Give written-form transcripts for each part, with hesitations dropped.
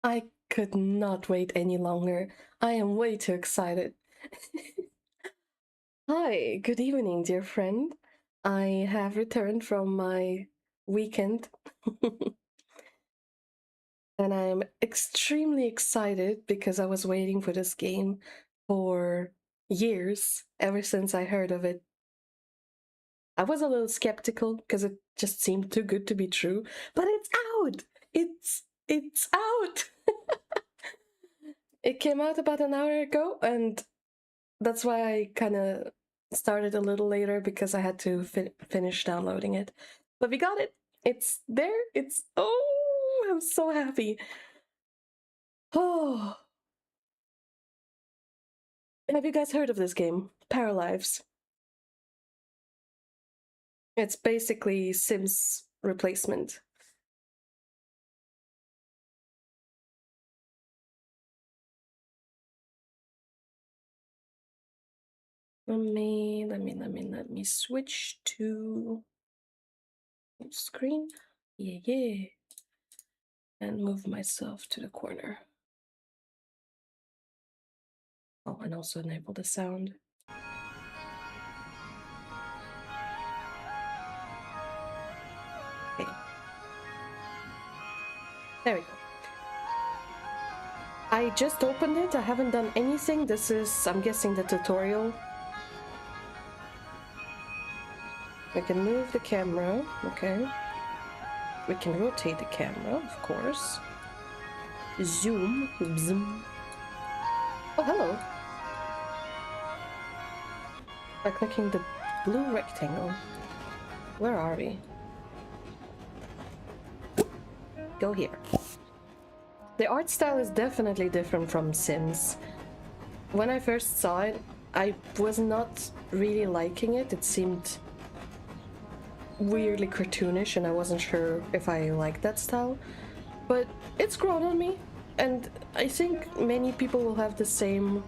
I could not wait any longer. I am way too excited. Hi, good evening, dear friend. I have returned from my weekend and I'm extremely excited because I was waiting for this game for years, ever since I heard of it. I was a little skeptical because it just seemed too good to be true, but it's out. It's out. It came out about an hour ago, and that's why I kind of started a little later because I had to finish downloading it. But we got it. It's there. I'm so happy. Oh, have you guys heard of this game, Paralives? It's basically Sims replacement. Let me switch to screen. Yeah. And move myself to the corner. Oh, and also enable the sound. Okay. There we go. I just opened it. I haven't done anything. This is, I'm guessing, the tutorial. We can move the camera. Okay. We can rotate the camera, of course. Zoom. Zoom. Oh, hello. By clicking the blue rectangle. Where are we? Go here. The art style is definitely different from Sims. When I first saw it, I was not really liking it. It seemed weirdly cartoonish and I wasn't sure if I liked that style. But it's grown on me, and I think many people will have the same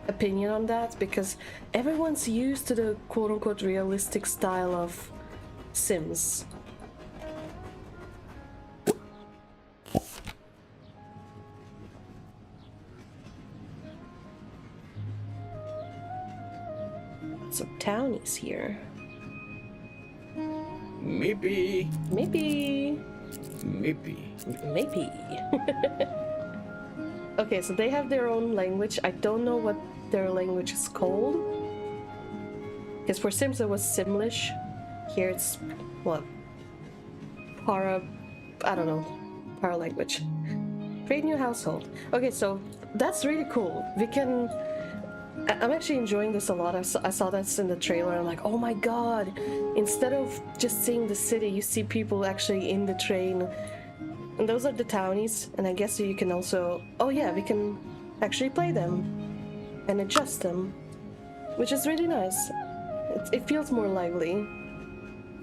opinion on that because everyone's used to the quote-unquote realistic style of Sims. So townies here. Maybe. Okay, so they have their own language. I don't know what their language is called. Because for Sims it was Simlish. Here it's, what? I don't know. Para language. Create new household. Okay, so that's really cool. I'm actually enjoying this a lot. I saw this in the trailer. I'm like, oh my god. Instead of just seeing the city, you see people actually in the train. And those are the townies. And I guess you can also... Oh yeah, we can actually play them. And adjust them. Which is really nice. It feels more lively.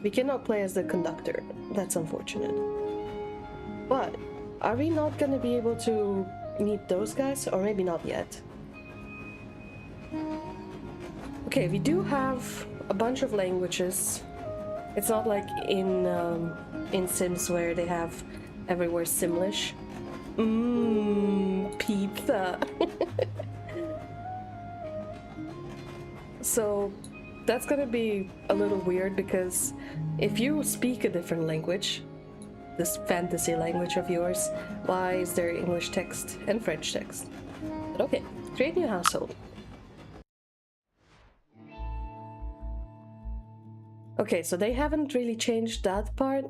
We cannot play as the conductor. That's unfortunate. But are we not going to be able to meet those guys? Or maybe not yet. Okay, we do have a bunch of languages. It's not like in Sims where they have everywhere Simlish. Pizza. So that's gonna be a little weird because if you speak a different language, this fantasy language of yours, why is there English text and French text? But okay, create new household. Okay, so they haven't really changed that part.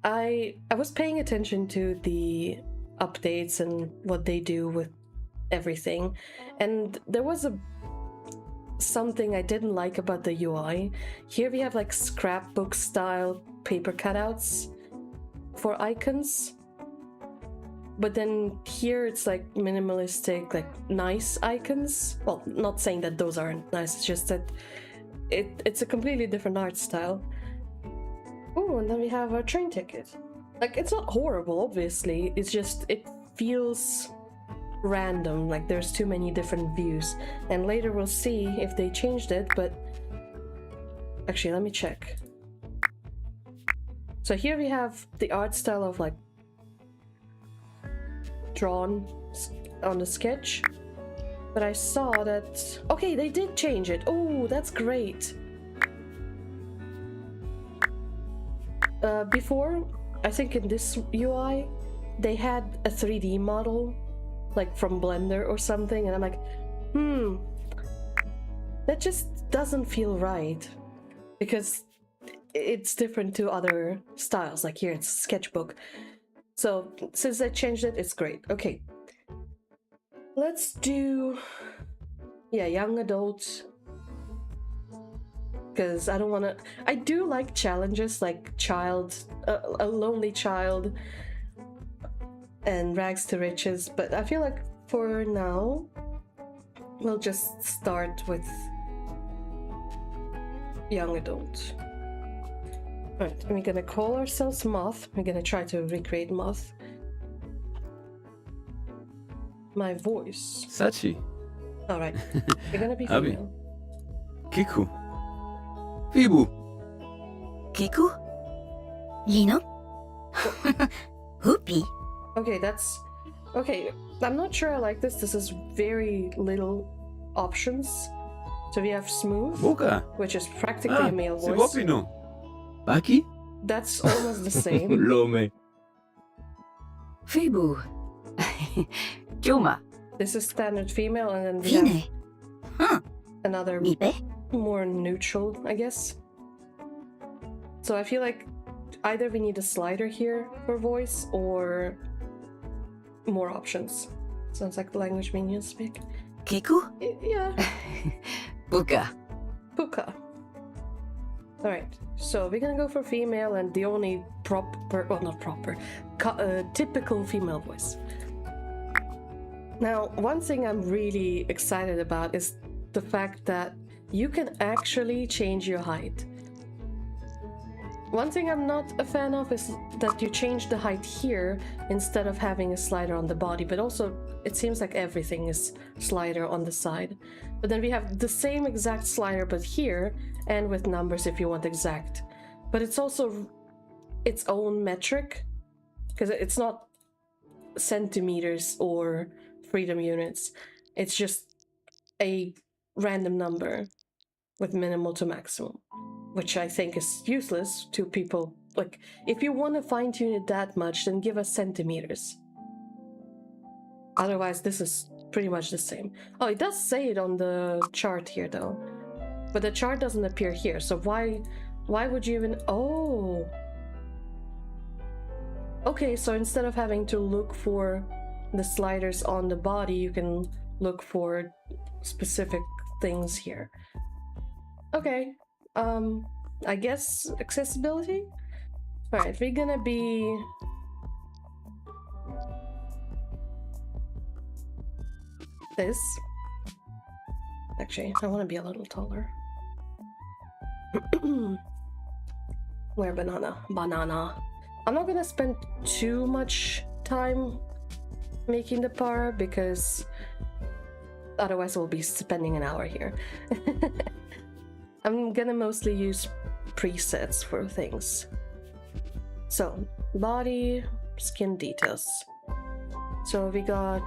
I was paying attention to the updates and what they do with everything, and there was something I didn't like about the UI. Here we have like scrapbook style paper cutouts for icons, but then here it's like minimalistic, like nice icons. Well, not saying that those aren't nice, it's just that it's a completely different art style. Oh, and then we have our train ticket. Like, it's not horrible, obviously. It's just, it feels random. Like, there's too many different views. And later we'll see if they changed it, but... Actually, let me check. So here we have the art style of, like, drawn on the sketch. But I saw that... Okay, they did change it. Oh, that's great. Before, I think in this UI, they had a 3D model, like from Blender or something, and I'm like, that just doesn't feel right. Because it's different to other styles, like here it's Sketchbook. So since I changed it, it's great. Okay. Let's do... yeah, young adults. Because I don't want to... I do like challenges like child, a lonely child, and rags to riches, but I feel like for now, we'll just start with young adult. Alright, we're gonna call ourselves Moth. We're gonna try to recreate Moth. My voice. Sachi. Alright, we're gonna be Abi. female. Kiku. Fibu. Kiku? Lino? Hoopy? Okay, that's... okay, I'm not sure I like this. This is very little options. So we have Smooth, Boka. which is practically a male voice. Sibopino. Baki. That's almost the same. Lome. Fibu? Joma? This is standard female, and then we have Fine? Huh? another Mipe? more neutral, I guess. So I feel like either we need a slider here for voice or more options. Sounds like the language minions speak. Kiku? Yeah, Buka? Puka. Alright, so we're gonna go for female, and the only proper, well, not proper, typical female voice. Now, one thing I'm really excited about is the fact that you can actually change your height. One thing I'm not a fan of is that you change the height here instead of having a slider on the body, but also it seems like everything is slider on the side. But then we have the same exact slider but here, and with numbers if you want exact. But it's also its own metric, because it's not centimeters or freedom units. It's just a random number with minimal to maximum, which I think is useless to people. Like, if you want to fine-tune it that much, then give us centimeters. Otherwise, this is pretty much the same. Oh, it does say it on the chart here, though. But the chart doesn't appear here, so why would you even... Oh! Okay, so instead of having to look for the sliders on the body, you can look for specific things here. Okay, I guess accessibility? Alright, we're gonna be... this. Actually, I want to be a little taller. Where banana? Banana. I'm not gonna spend too much time making the par because otherwise we'll be spending an hour here. I'm gonna mostly use presets for things. So, body, skin details. So we got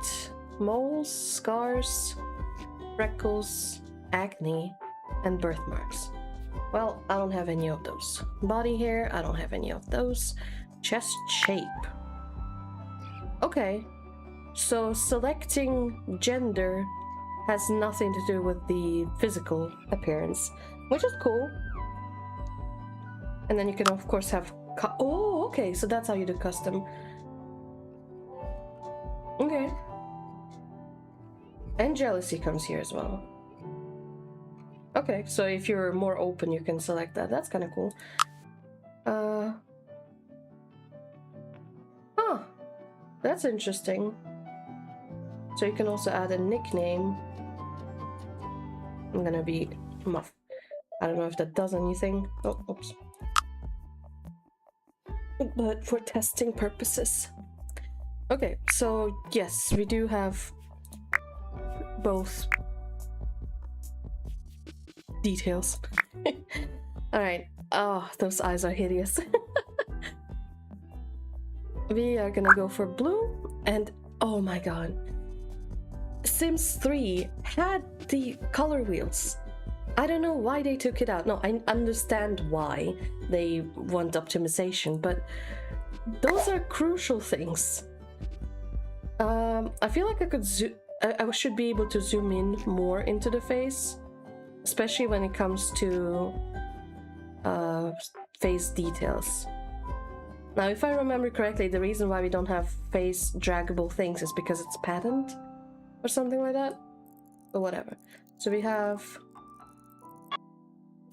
moles, scars, freckles, acne, and birthmarks. Well, I don't have any of those. Body hair, I don't have any of those. Chest shape. Okay, so selecting gender has nothing to do with the physical appearance, which is cool. And then you can of course have oh, okay, so that's how you do custom. Okay. And jealousy comes here as well. Okay, so if you're more open, you can select that. That's kind of cool. Huh. That's interesting. So you can also add a nickname. I'm gonna be Muff. I don't know if that does anything. Oh, oops. But for testing purposes. Okay, so yes, we do have both details. Alright. Oh, those eyes are hideous. We are gonna go for blue and Oh my god. Sims 3 had the color wheels. I don't know why they took it out. No, I understand why they want optimization, but those are crucial things. I feel like I could I should be able to zoom in more into the face, especially when it comes to face details. Now, if I remember correctly, the reason why we don't have face draggable things is because it's patterned or something like that. But whatever. So we have...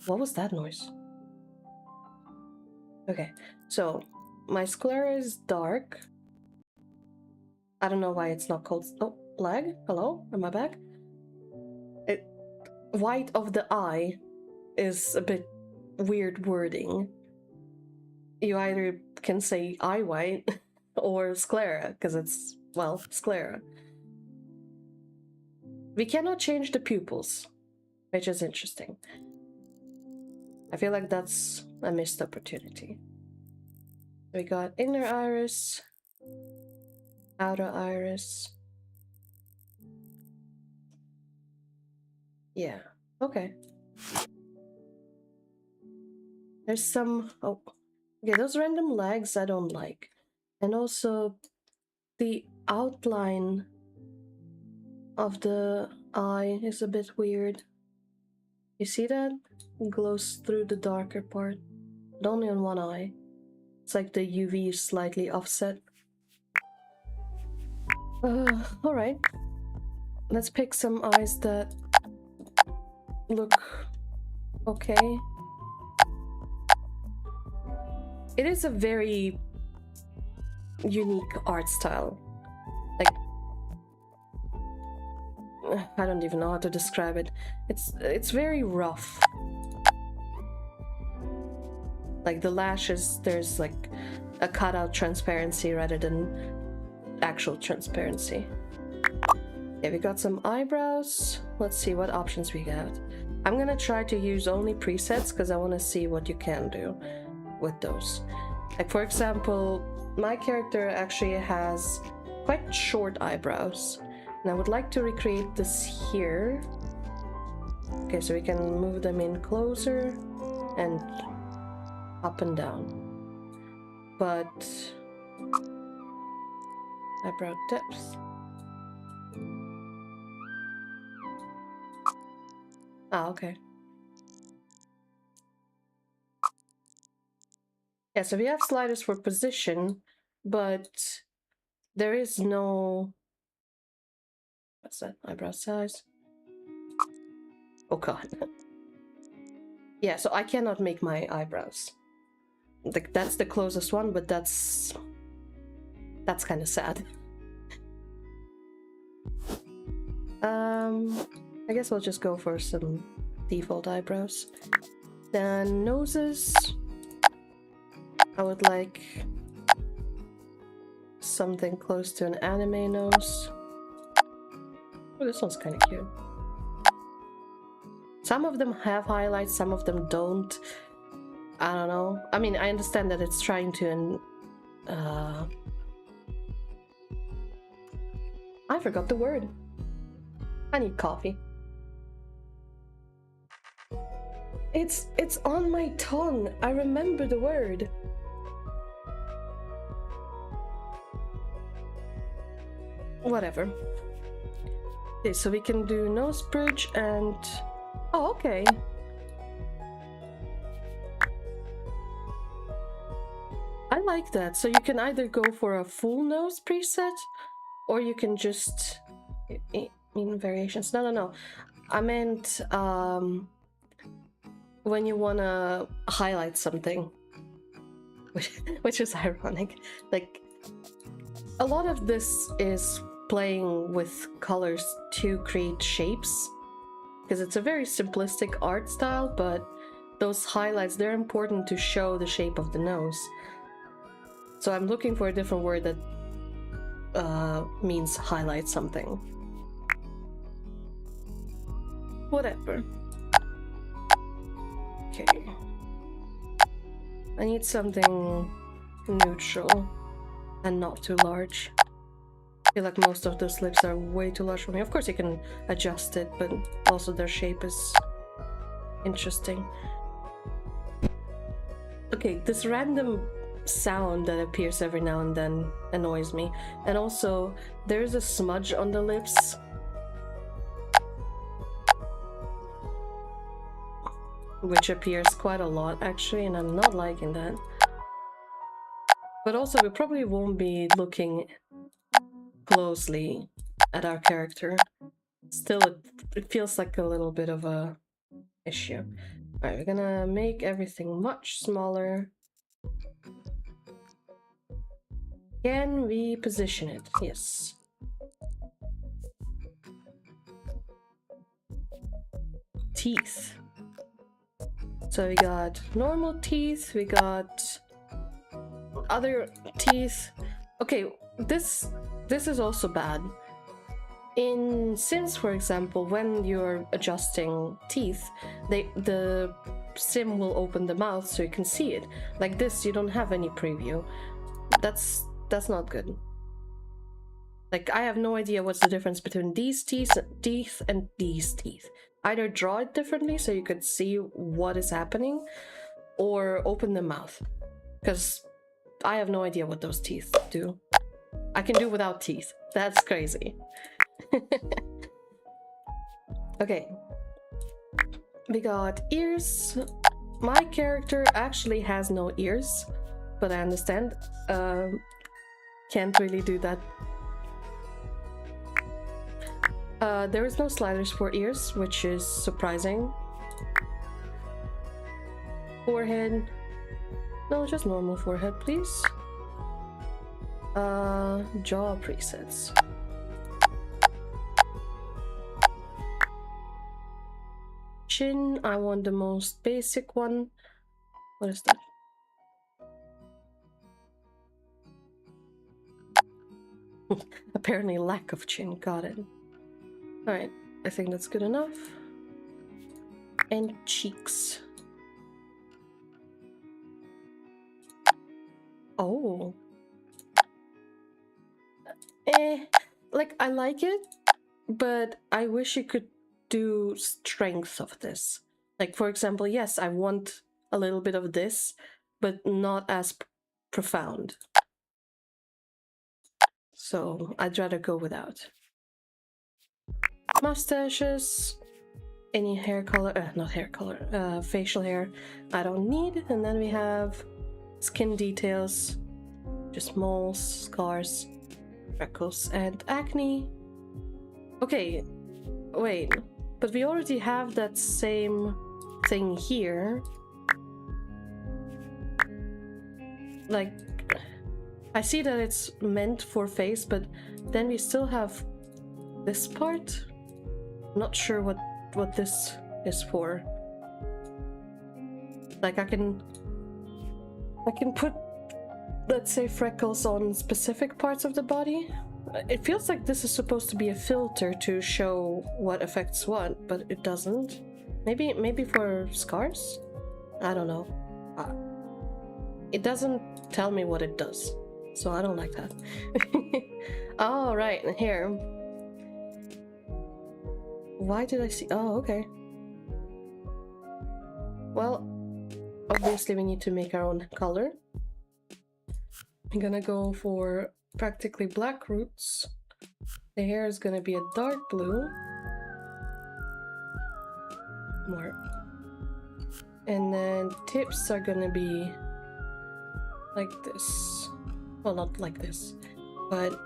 What was that noise? Okay, so my sclera is dark. I don't know why it's not called... Oh, lag? Hello? Am I back? White of the eye is a bit weird wording. You either can say eye white or sclera, because it's, well, sclera. We cannot change the pupils, which is interesting. I feel like that's a missed opportunity. We got inner iris, outer iris. Yeah, okay. There's some... Oh, okay, those random lags I don't like. And also, the outline of the eye is a bit weird. You see that? It glows through the darker part, but only on one eye. It's like the UV is slightly offset. Alright. Let's pick some eyes that look okay. It is a very unique art style. Like, I don't even know how to describe it. It's very rough. Like the lashes, there's like a cutout transparency rather than actual transparency. Yeah, we got some eyebrows. Let's see what options we got. I'm gonna try to use only presets because I want to see what you can do with those. Like, for example, my character actually has quite short eyebrows, and I would like to recreate this here. Okay, so we can move them in closer and up and down. But eyebrow depth. Ah, okay. Yeah, so we have sliders for position, but there is no... What's that? Eyebrow size? Oh god. Yeah, so I cannot make my eyebrows. Like, that's the closest one, but that's kind of sad. I guess we'll just go for some default eyebrows. Then noses. I would like something close to an anime nose. Oh, this one's kind of cute. Some of them have highlights, some of them don't. I don't know. I mean, I understand that it's trying to... I forgot the word. I need coffee. It's on my tongue. I remember the word. Whatever. Okay, so we can do nose bridge and... Oh, okay. I like that. So you can either go for a full nose preset, or you can just... in variations. No. I meant when you want to highlight something. Which is ironic. Like, a lot of this is playing with colors to create shapes, because it's a very simplistic art style, but those highlights, they're important to show the shape of the nose. So I'm looking for a different word that means highlight something. Whatever. Okay. I need something neutral and not too large. feel like most of those lips are way too large for me. Of course you can adjust it, but also their shape is interesting. Okay, this random sound that appears every now and then annoys me. And also, there's a smudge on the lips. Which appears quite a lot actually, and I'm not liking that. But also, we probably won't be looking closely at our character. Still, it feels like a little bit of a issue. Alright, we're gonna make everything much smaller. Can we position it? Yes. Teeth. So we got normal teeth, we got other teeth. Okay, this is also bad. In Sims, for example, when you're adjusting teeth, the sim will open the mouth so you can see it. Like this, you don't have any preview. That's not good. Like, I have no idea what's the difference between these teeth and these teeth. Either draw it differently so you could see what is happening, or open the mouth. Because I have no idea what those teeth do. I can do without teeth. That's crazy. Okay. We got ears. My character actually has no ears, but I understand. Can't really do that. There is no sliders for ears, which is surprising. Forehead. No, just normal forehead, please. Jaw presets. Chin, I want the most basic one. What is that? Apparently lack of chin, got it. Alright, I think that's good enough. And cheeks. Oh. Like, I like it, but I wish you could do strength of this. Like, for example, yes, I want a little bit of this, but not as profound. So I'd rather go without. Mustaches, any hair color, not hair color, facial hair I don't need. And then we have skin details, just moles, scars, freckles, and acne. Okay, wait, but we already have that same thing here. Like, I see that it's meant for face, but then we still have this part. I'm not sure what this is for. Like, I can put, let's say, freckles on specific parts of the body. It feels like this is supposed to be a filter to show what affects what, but it doesn't. Maybe for scars? I don't know. It doesn't tell me what it does, so I don't like that. Oh, right, and here. Why did I see? Oh, okay. Well, obviously we need to make our own color. I'm gonna go for practically black roots. The hair is gonna be a dark blue. More. And then tips are gonna be like this. Well, not like this, but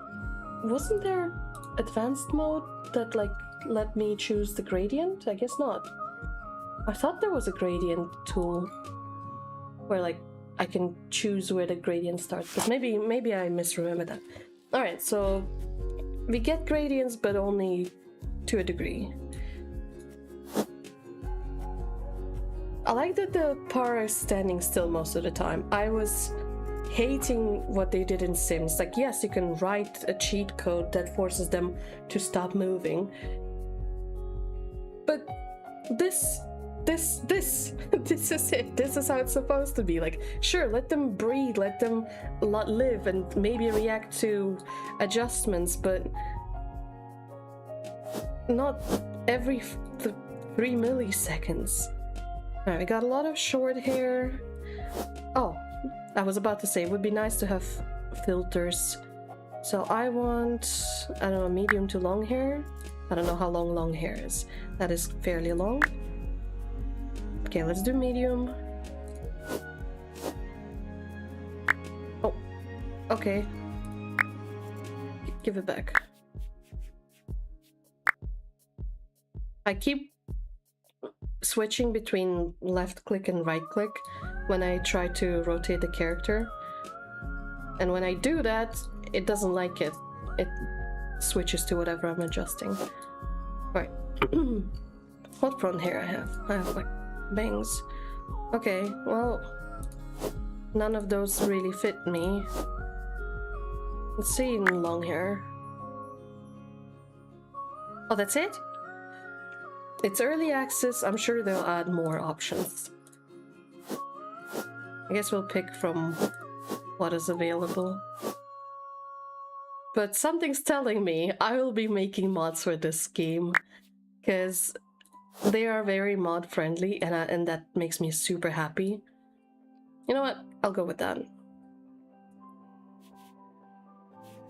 wasn't there advanced mode that like let me choose the gradient? I guess not. I thought there was a gradient tool where like I can choose where the gradient starts, but maybe I misremember that. Alright, so we get gradients, but only to a degree. I like that the par is standing still most of the time. I was hating what they did in Sims. Like, yes, you can write a cheat code that forces them to stop moving, but this this is it. This is how it's supposed to be. Like, sure, let them breathe, let them live, and maybe react to adjustments, but not every 3 milliseconds. Alright, we got a lot of short hair. Oh, I was about to say, it would be nice to have filters. So I want, I don't know, medium to long hair. I don't know how long hair is. That is fairly long. Okay, let's do medium. Oh, okay. Give it back. I keep switching between left click and right click when I try to rotate the character. And when I do that, it doesn't like it. It switches to whatever I'm adjusting. Alright. What front hair I have? I have like bangs. Okay, well, none of those really fit me. Let's see in long hair. Oh, that's it? It's early access. I'm sure they'll add more options. I guess we'll pick from what is available. But something's telling me I will be making mods for this game, because they are very mod friendly, and that makes me super happy. You know what? I'll go with that.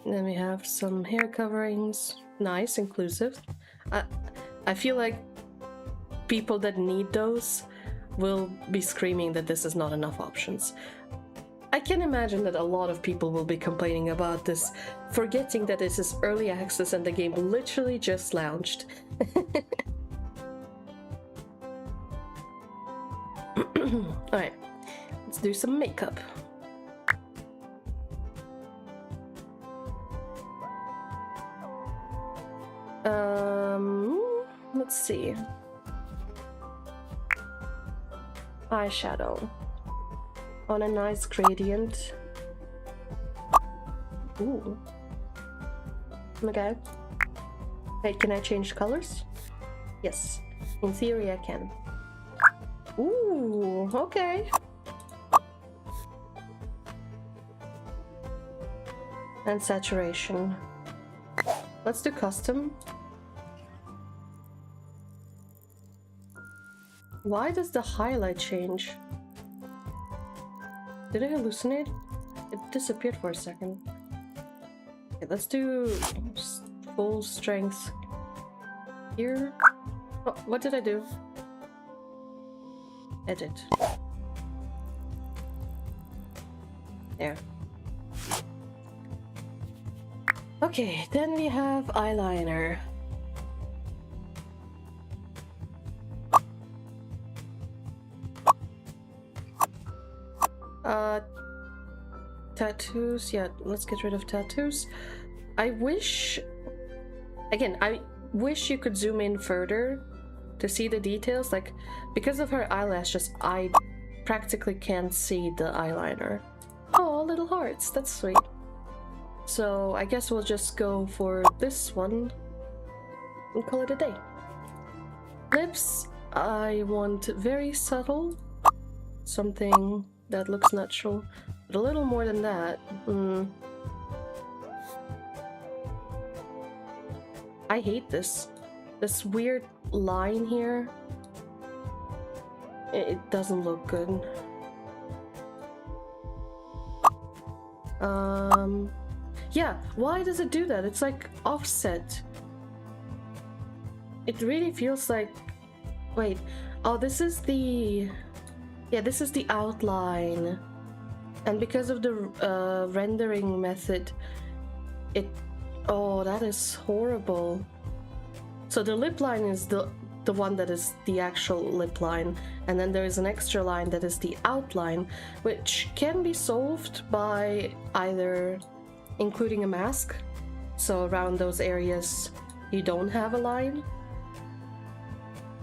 And then we have some hair coverings. Nice, inclusive. I feel like people that need those will be screaming that this is not enough options. I can imagine that a lot of people will be complaining about this, forgetting that this is early access and the game literally just launched. Alright, let's do some makeup. Let's see. Eyeshadow on a nice gradient. Ooh. Okay. Hey, can I change colors? Yes. In theory, I can. Ooh, okay. And saturation. Let's do custom. Why does the highlight change? Did I hallucinate? It disappeared for a second. Okay, let's do full strength here. Oh, what did I do? Edit. There. Okay, then we have eyeliner. Tattoos, yeah, let's get rid of tattoos. I wish you could zoom in further to see the details. Like, because of her eyelashes, I practically can't see the eyeliner. Oh, little hearts, that's sweet. So I guess we'll just go for this one and call it a day. Lips, I want very subtle, something that looks natural, but a little more than that. I hate this weird line here. It doesn't look good. Yeah, why does it do that? It's like offset. It really feels like, wait, oh, this is the, yeah, this is the outline. And because of the rendering method, oh, that is horrible. So the lip line is the one that is the actual lip line, and then there is an extra line that is the outline, which can be solved by either including a mask, so around those areas you don't have a line.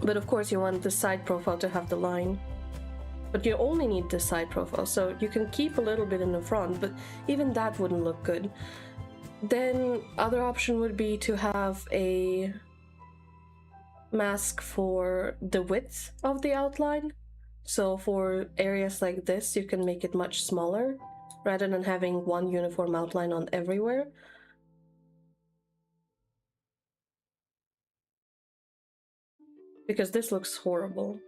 But of course you want the side profile to have the line. But you only need the side profile, so you can keep a little bit in the front, but even that wouldn't look good. Then other option would be to have a mask for the width of the outline. So for areas like this, you can make it much smaller rather than having one uniform outline on everywhere. Because this looks horrible.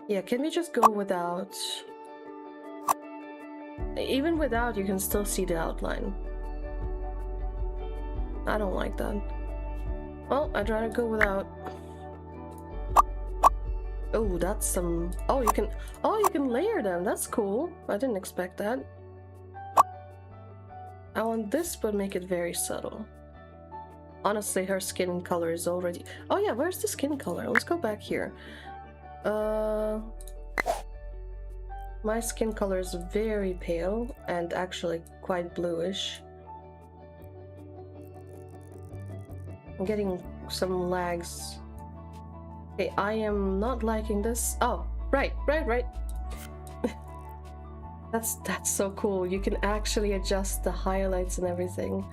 Yeah, can we just go without? Even without, you can still see the outline. I don't like that. Well, I'd rather go without. Oh, that's some... Oh, you can layer them. That's cool. I didn't expect that. I want this, but make it very subtle. Honestly, her skin color is already... Oh yeah, where's the skin color? Let's go back here. My skin color is very pale and actually quite bluish. I'm getting some lags. Okay, I am not liking this. Oh, right. That's so cool. You can actually adjust the highlights and everything.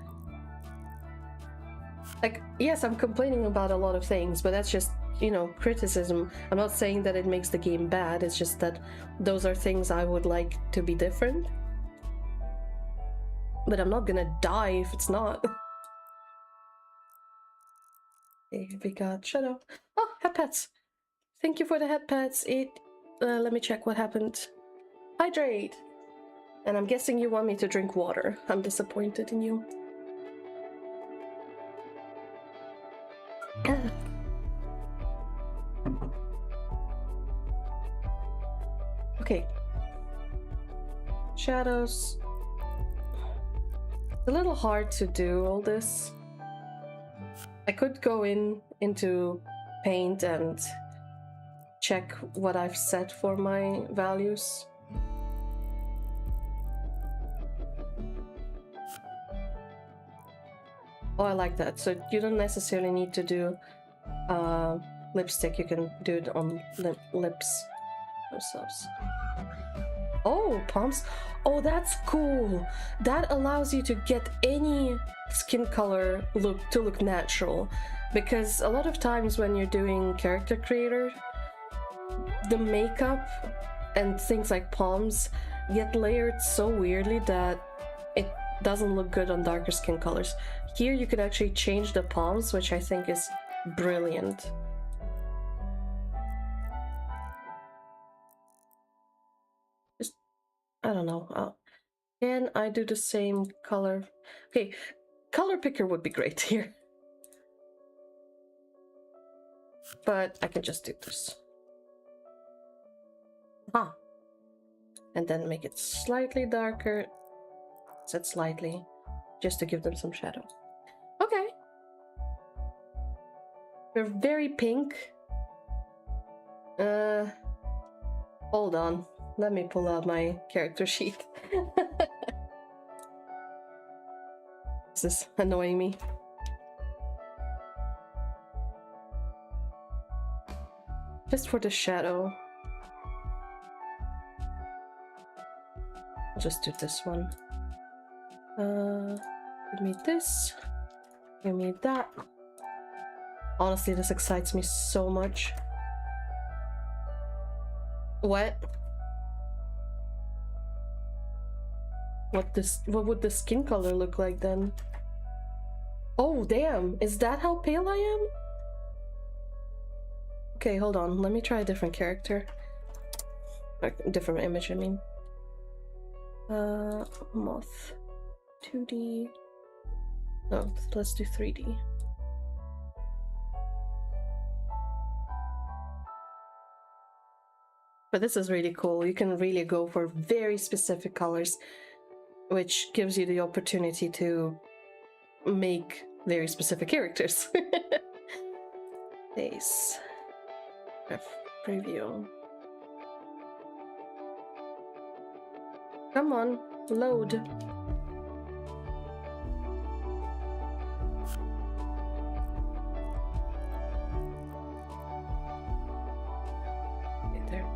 Like, yes, I'm complaining about a lot of things, but that's just, you know, criticism. I'm not saying that it makes the game bad, it's just that those are things I would like to be different. But I'm not gonna die if it's not. Okay, we got Shadow. Oh, head pets! Thank you for the head pets. Let me check what happened. Hydrate! And I'm guessing you want me to drink water. I'm disappointed in you. Okay. Shadows. It's a little hard to do all this. I could go into Paint and check what I've set for my values. Oh, I like that. So you don't necessarily need to do lipstick. You can do it on lips themselves. Oh, palms. Oh, that's cool. That allows you to get any skin color to look natural. Because a lot of times when you're doing character creator, the makeup and things like palms get layered so weirdly that it doesn't look good on darker skin colors. Here you can actually change the palms, which I think is brilliant. Just, I don't know. Can I do the same color? Okay, color picker would be great here. But I can just do this. Huh. And then make it slightly darker. Set slightly, just to give them some shadow. Okay. They're very pink. Hold on. Let me pull out my character sheet. This is annoying me. Just for the shadow. I'll just do this one. Give me this. Give me that. Honestly, this excites me so much. What? What would the skin color look like then? Oh, damn. Is that how pale I am? Okay, hold on. Let me try a different character. A different image, I mean. Moth. 2D. No, let's do 3D. But this is really cool. You can really go for very specific colors, which gives you the opportunity to make very specific characters. Face. Preview. Come on, load. Okay, there.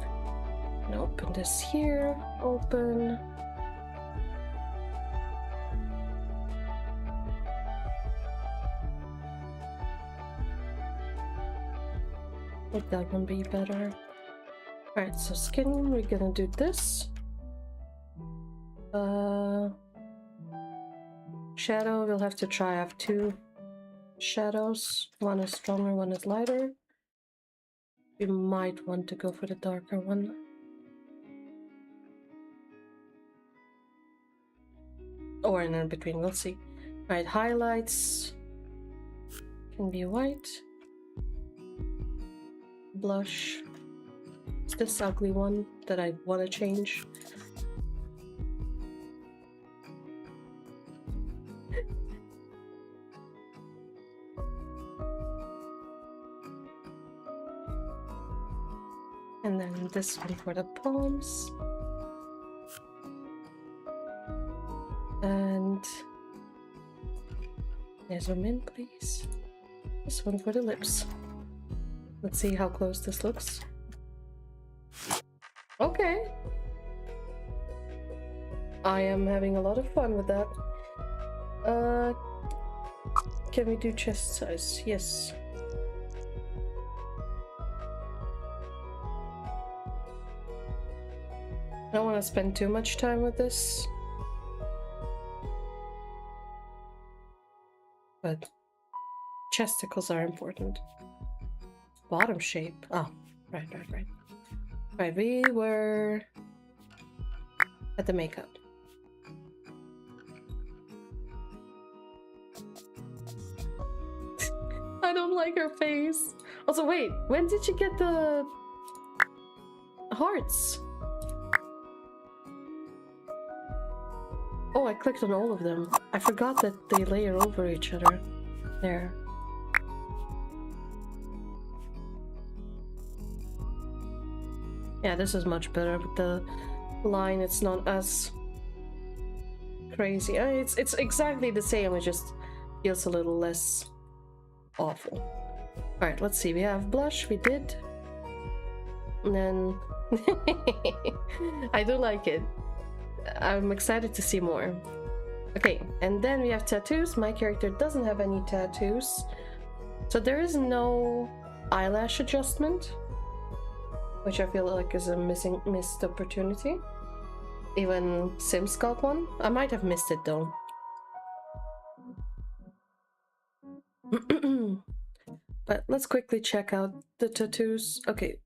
And open this here. Open. Would that one be better? Alright, so skin, we're gonna do this. Shadow, we'll have to try. I have two shadows. One is stronger, one is lighter. We might want to go for the darker one. Or in between, we'll see. Alright, highlights can be white. Blush. It's this ugly one that I want to change. And then this one for the palms. And there's a min, please. This one for the lips. Let's see how close this looks. Okay. I am having a lot of fun with that. Can we do chest size? Yes. I don't want to spend too much time with this. But chesticles are important. Bottom shape. Oh, right. Right, we were at the makeup. I don't like her face. Also, wait, when did you get the hearts? Oh, I clicked on all of them. I forgot that they layer over each other. There. Yeah, this is much better with the line. It's not as crazy. It's exactly the same. It just feels a little less awful. All right, let's see. We have blush. We did. And then I do like it. I'm excited to see more. Okay, and then we have tattoos. My character doesn't have any tattoos, so there is no eyelash adjustment, which I feel like is a missed opportunity. Even Sims got one. I might have missed it though. But let's quickly check out the tattoos. Okay,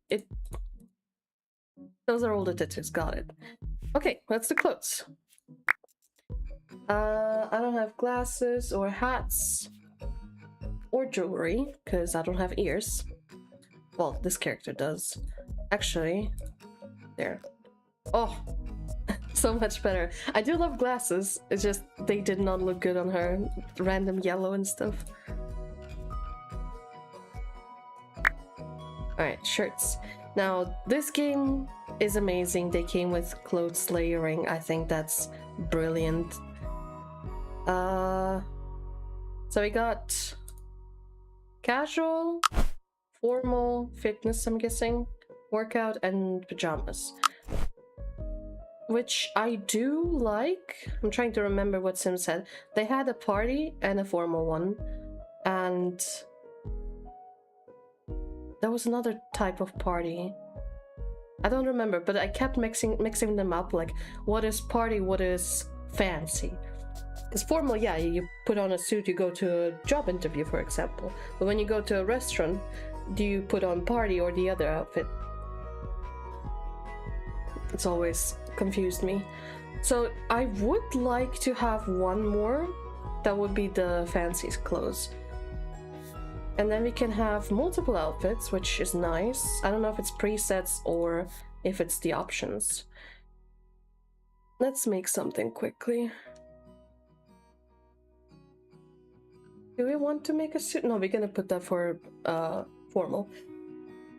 those are all the tattoos. Got it. Okay, that's the clothes. I don't have glasses or hats or jewelry because I don't have ears. Well, this character does. Actually, there. Oh, so much better. I do love glasses. It's just they did not look good on her. Random yellow and stuff. Alright, shirts. Now, this game is amazing. They came with clothes layering. I think that's brilliant. So we got casual, formal, fitness, I'm guessing, workout, and pajamas. Which I do like. I'm trying to remember what Sim said. They had a party and a formal one. And there was another type of party. I don't remember, but I kept mixing them up. Like, what is party, what is fancy? Because formal, yeah, you put on a suit, you go to a job interview, for example. But when you go to a restaurant, do you put on party or the other outfit? It's always confused me. So I would like to have one more. That would be the fancy clothes. And then we can have multiple outfits, which is nice. I don't know if it's presets or if it's the options. Let's make something quickly. Do we want to make a suit? No, we're gonna put that for formal.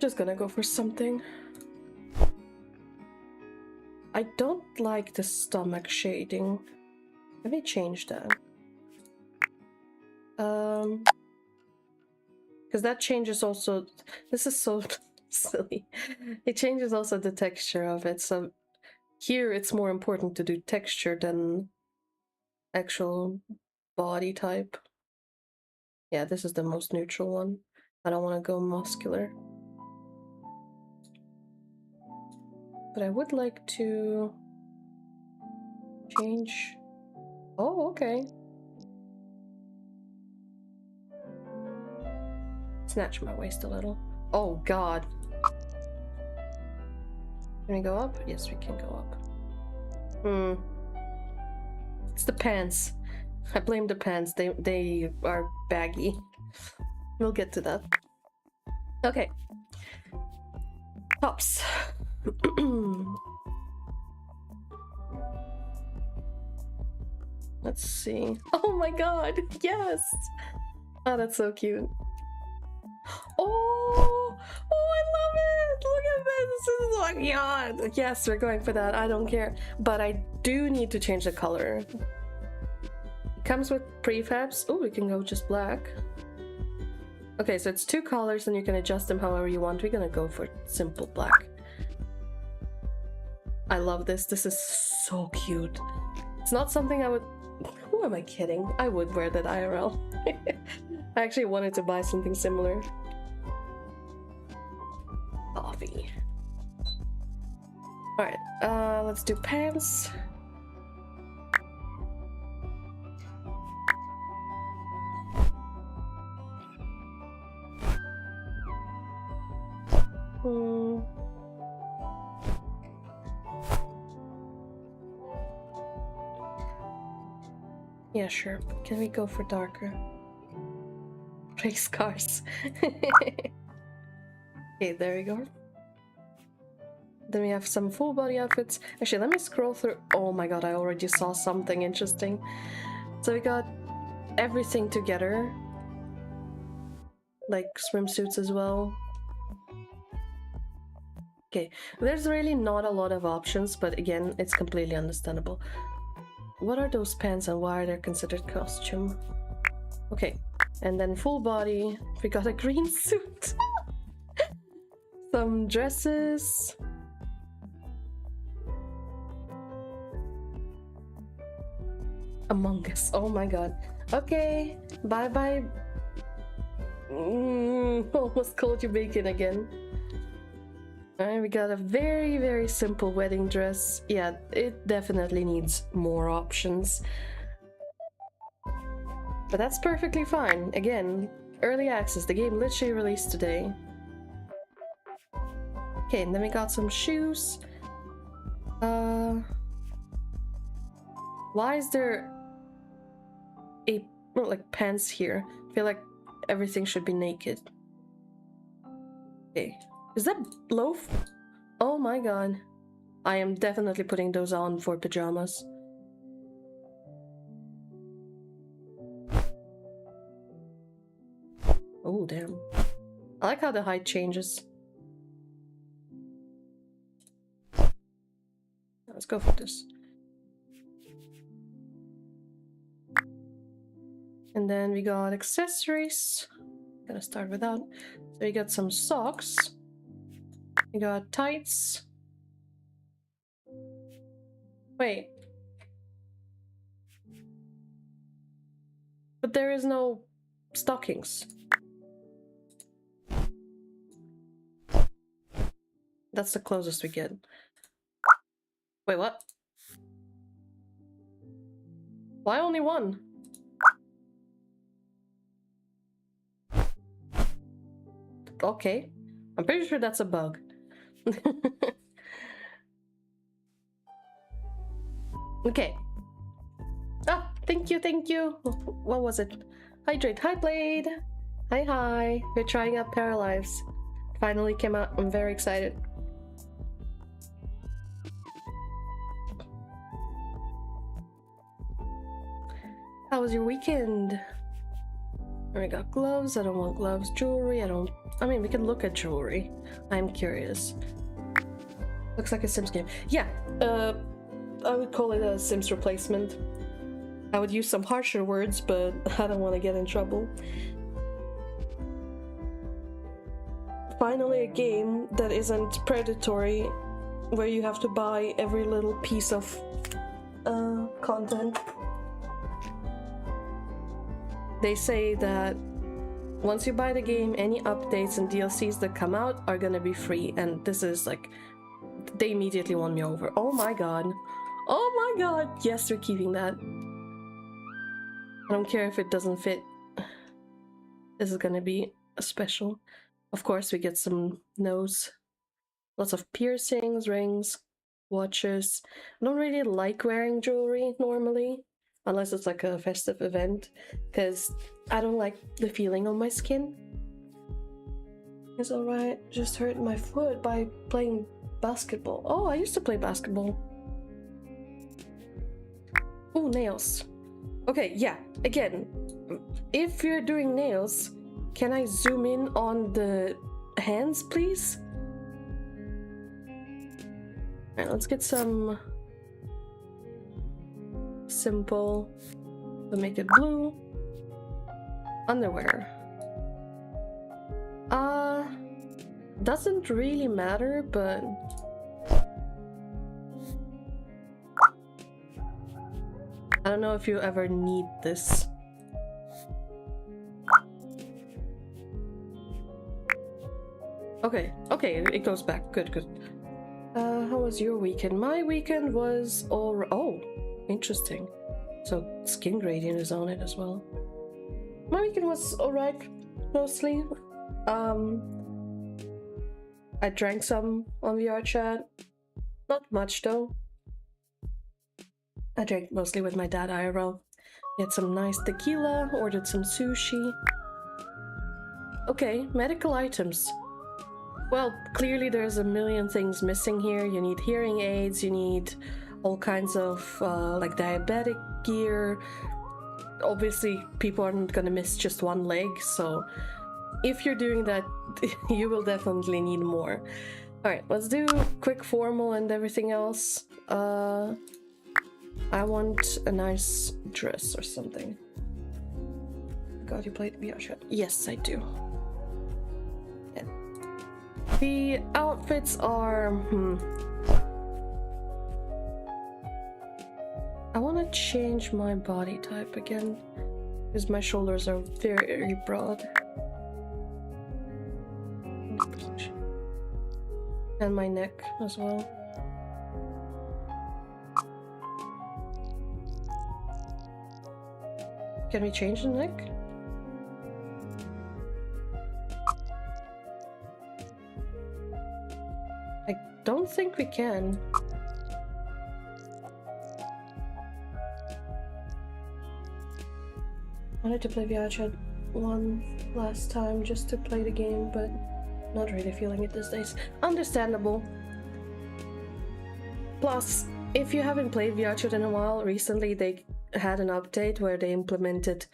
Just gonna go for something. I don't like the stomach shading. Let me change that. Because that changes also. This is so silly. It changes also the texture of it. So here it's more important to do texture than actual body type. Yeah, this is the most neutral one. I don't want to go muscular. but I would like to change. Oh, okay. Snatch my waist a little. Oh god. Can we go up? Yes, we can go up. It's the pants. I blame the pants. They are baggy. We'll get to that. Okay. Tops. Let's see. Oh my god, yes! Oh, that's so cute. Oh, I love it! Look at this! This is like, yeah! Yes, we're going for that. I don't care. But I do need to change the color. It comes with prefabs. Oh, we can go just black. Okay, so it's 2 colors and you can adjust them however you want. We're gonna go for simple black. I love this. This is so cute. It's not something I would... Who am I kidding? I would wear that IRL. I actually wanted to buy something similar. Coffee. Alright, let's do pants. Yeah, sure. Can we go for darker? Race cars. Okay, there we go. Then we have some full body outfits. Actually, let me scroll through. Oh my god, I already saw something interesting. So we got everything together. Like swimsuits as well. Okay, there's really not a lot of options, but again, it's completely understandable. What are those pants and why are they considered costume? Okay, and then full body. We got a green suit. Some dresses. Among Us. Oh my god. Okay, bye bye. Almost called you bacon again. Alright, we got a very, very simple wedding dress. Yeah, it definitely needs more options. But that's perfectly fine. Again, early access. The game literally released today. Okay, and then we got some shoes. Why is there like pants here? I feel like everything should be naked. Okay. Is that loaf? Oh my god. I am definitely putting those on for pajamas. Oh, damn. I like how the height changes. Let's go for this. And then we got accessories. Gonna start with that. So we got some socks. We got tights. Wait. But there is no stockings. That's the closest we get. Wait, what? Why only one? Okay. I'm pretty sure that's a bug. Okay. Ah, thank you, thank you. What was it? Hydrate. Hi, Blade. Hi. We're trying out Paralives. Finally came out. I'm very excited. How was your weekend? We got gloves. I don't want gloves. Jewelry. I mean, we can look at jewelry. I'm curious. Looks like a Sims game. Yeah, I would call it a Sims replacement. I would use some harsher words, but I don't want to get in trouble. Finally, a game that isn't predatory, where you have to buy every little piece of content. They say that once you buy the game, any updates and DLCs that come out are gonna be free, and this is like they immediately won me over. Oh my god. Oh my god. Yes, we're keeping that. I don't care if it doesn't fit. This is gonna be a special. Of course, we get some nose. Lots of piercings, rings, watches. I don't really like wearing jewelry normally, unless it's like a festive event, because I don't like the feeling on my skin. It's alright, just hurt my foot by playing basketball. Oh, I used to play basketball. Oh, nails. Okay, yeah, again, if you're doing nails, can I zoom in on the hands, please? Alright, let's get some simple, we'll make it blue. Underwear. Doesn't really matter, but I don't know if you ever need this. Okay, it goes back. Good. How was your weekend? My weekend was oh, interesting. So Skin Gradient is on it as well. My weekend was alright, mostly. I drank some on VR chat. Not much though. I drank mostly with my dad IRL. We had some nice tequila, ordered some sushi. Okay, medical items. Well, clearly there's a million things missing here. You need hearing aids, you need all kinds of like diabetic gear. Obviously, people aren't gonna miss just one leg, so if you're doing that, you will definitely need more. Alright, let's do quick formal and everything else. I want a nice dress or something. God, you played VR chat? Yes, I do. Yeah. The outfits are... I want to change my body type again, because my shoulders are very broad. And my neck as well. Can we change the neck? I don't think we can. I wanted to play VR chat one last time just to play the game, but not really feeling it these days. Understandable. Plus, if you haven't played VR chat in a while, recently they had an update where they implemented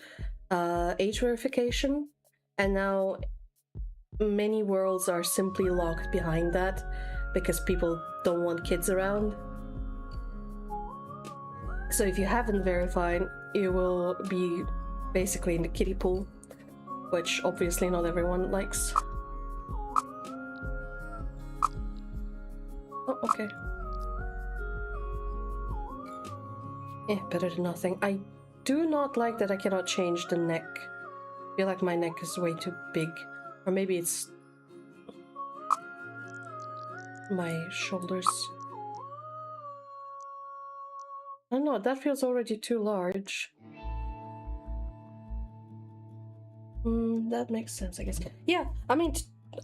age verification, and now many worlds are simply locked behind that because people don't want kids around. So if you haven't verified, you will be basically in the kiddie pool, which obviously not everyone likes. Oh, okay. Yeah, better than nothing. I do not like that I cannot change the neck. I feel like my neck is way too big. Or maybe it's my shoulders. I don't know, that feels already too large. That makes sense, I guess. Yeah, I mean,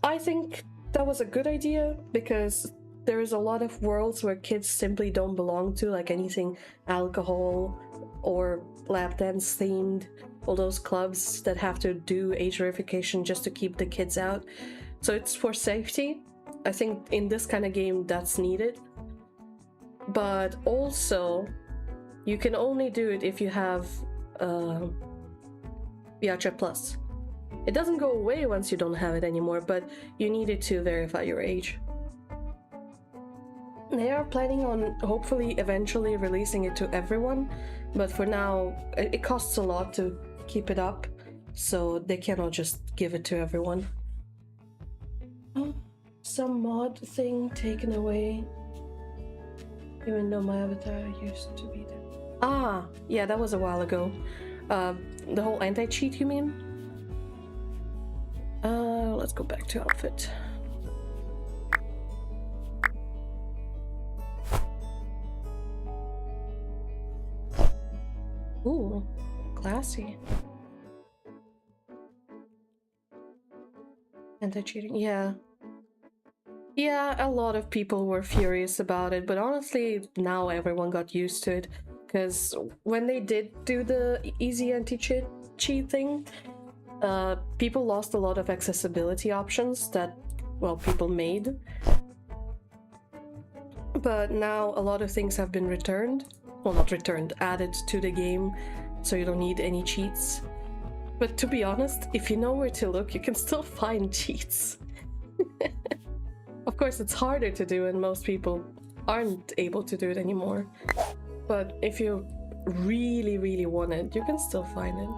I think that was a good idea, because there is a lot of worlds where kids simply don't belong to, like anything alcohol or lap dance themed, all those clubs that have to do age verification just to keep the kids out. So it's for safety. I think in this kind of game that's needed. But also, you can only do it if you have VR Chat Plus. It doesn't go away once you don't have it anymore, but you need it to verify your age. They are planning on hopefully eventually releasing it to everyone, but for now it costs a lot to keep it up, so they cannot just give it to everyone. Oh, some mod thing taken away, even though my avatar used to be there. Ah, yeah, that was a while ago. The whole anti-cheat, you mean? Let's go back to outfit. Anti-cheating, yeah. Yeah, a lot of people were furious about it, but honestly, now everyone got used to it. Because when they did do the easy anti-cheat thing, people lost a lot of accessibility options that, well, people made. But now a lot of things have been returned. Well, not returned, added to the game, so you don't need any cheats. But to be honest, if you know where to look, you can still find cheats. Of course, it's harder to do, and most people aren't able to do it anymore. But if you really, really want it, you can still find it.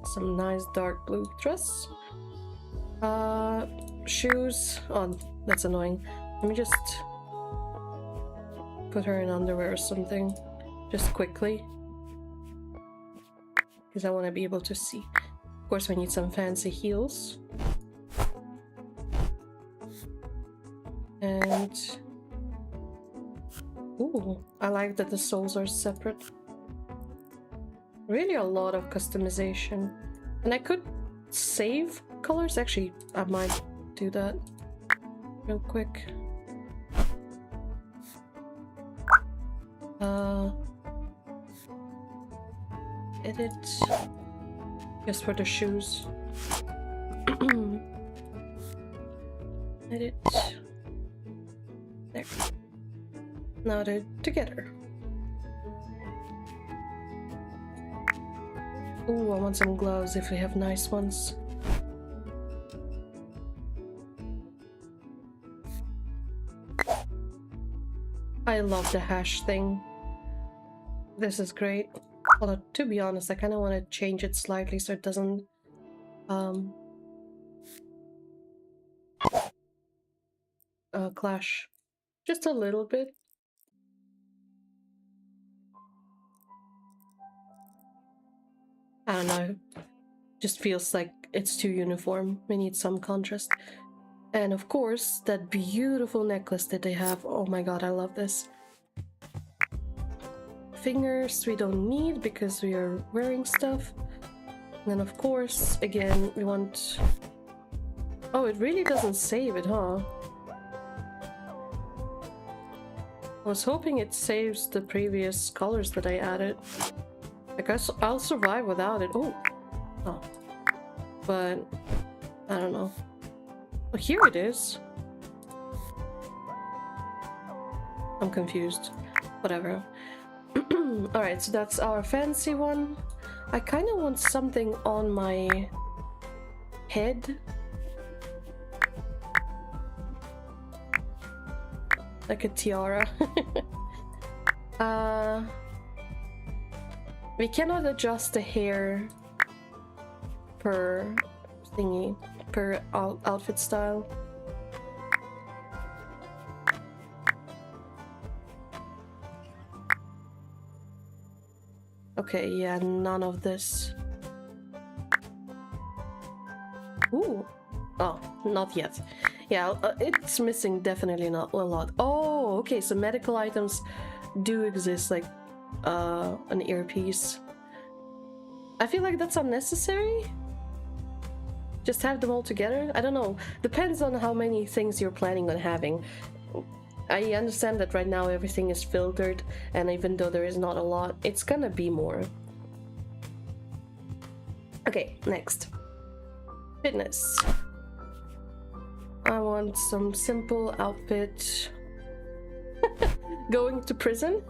Some nice dark blue dress. Shoes. Oh, that's annoying. Let me just put her in underwear or something. Just quickly. Because I want to be able to see. Of course, we need some fancy heels. And... ooh, I like that the soles are separate. Really a lot of customization. And I could save colors. Actually, I might do that real quick. Edit. Just for the shoes. Edit. There. Now they're together. Ooh, I want some gloves if we have nice ones. I love the hash thing. This is great. Although, to be honest, I kind of want to change it slightly so it doesn't... clash. Just a little bit. I don't know. Just feels like it's too uniform. We need some contrast. And of course, that beautiful necklace that they have. Oh my god, I love this. Fingers we don't need because we are wearing stuff. And then of course, again, we want... oh, it really doesn't save it, huh? I was hoping it saves the previous colors that I added. I guess I'll survive without it. Oh. Oh. But... I don't know. Oh, here it is. I'm confused. Whatever. Alright, so that's our fancy one. I kind of want something on my head. Like a tiara. We cannot adjust the hair per thingy, per outfit style. Okay, yeah, none of this. Ooh. Oh, not yet. Yeah, it's missing definitely not a lot. Oh, okay, so medical items do exist, like an earpiece. I feel like that's unnecessary. Just have them all together? I don't know. Depends on how many things you're planning on having. I understand that right now everything is filtered, and even though there is not a lot, it's gonna be more. Okay, next. Fitness. I want some simple outfit. Going to prison?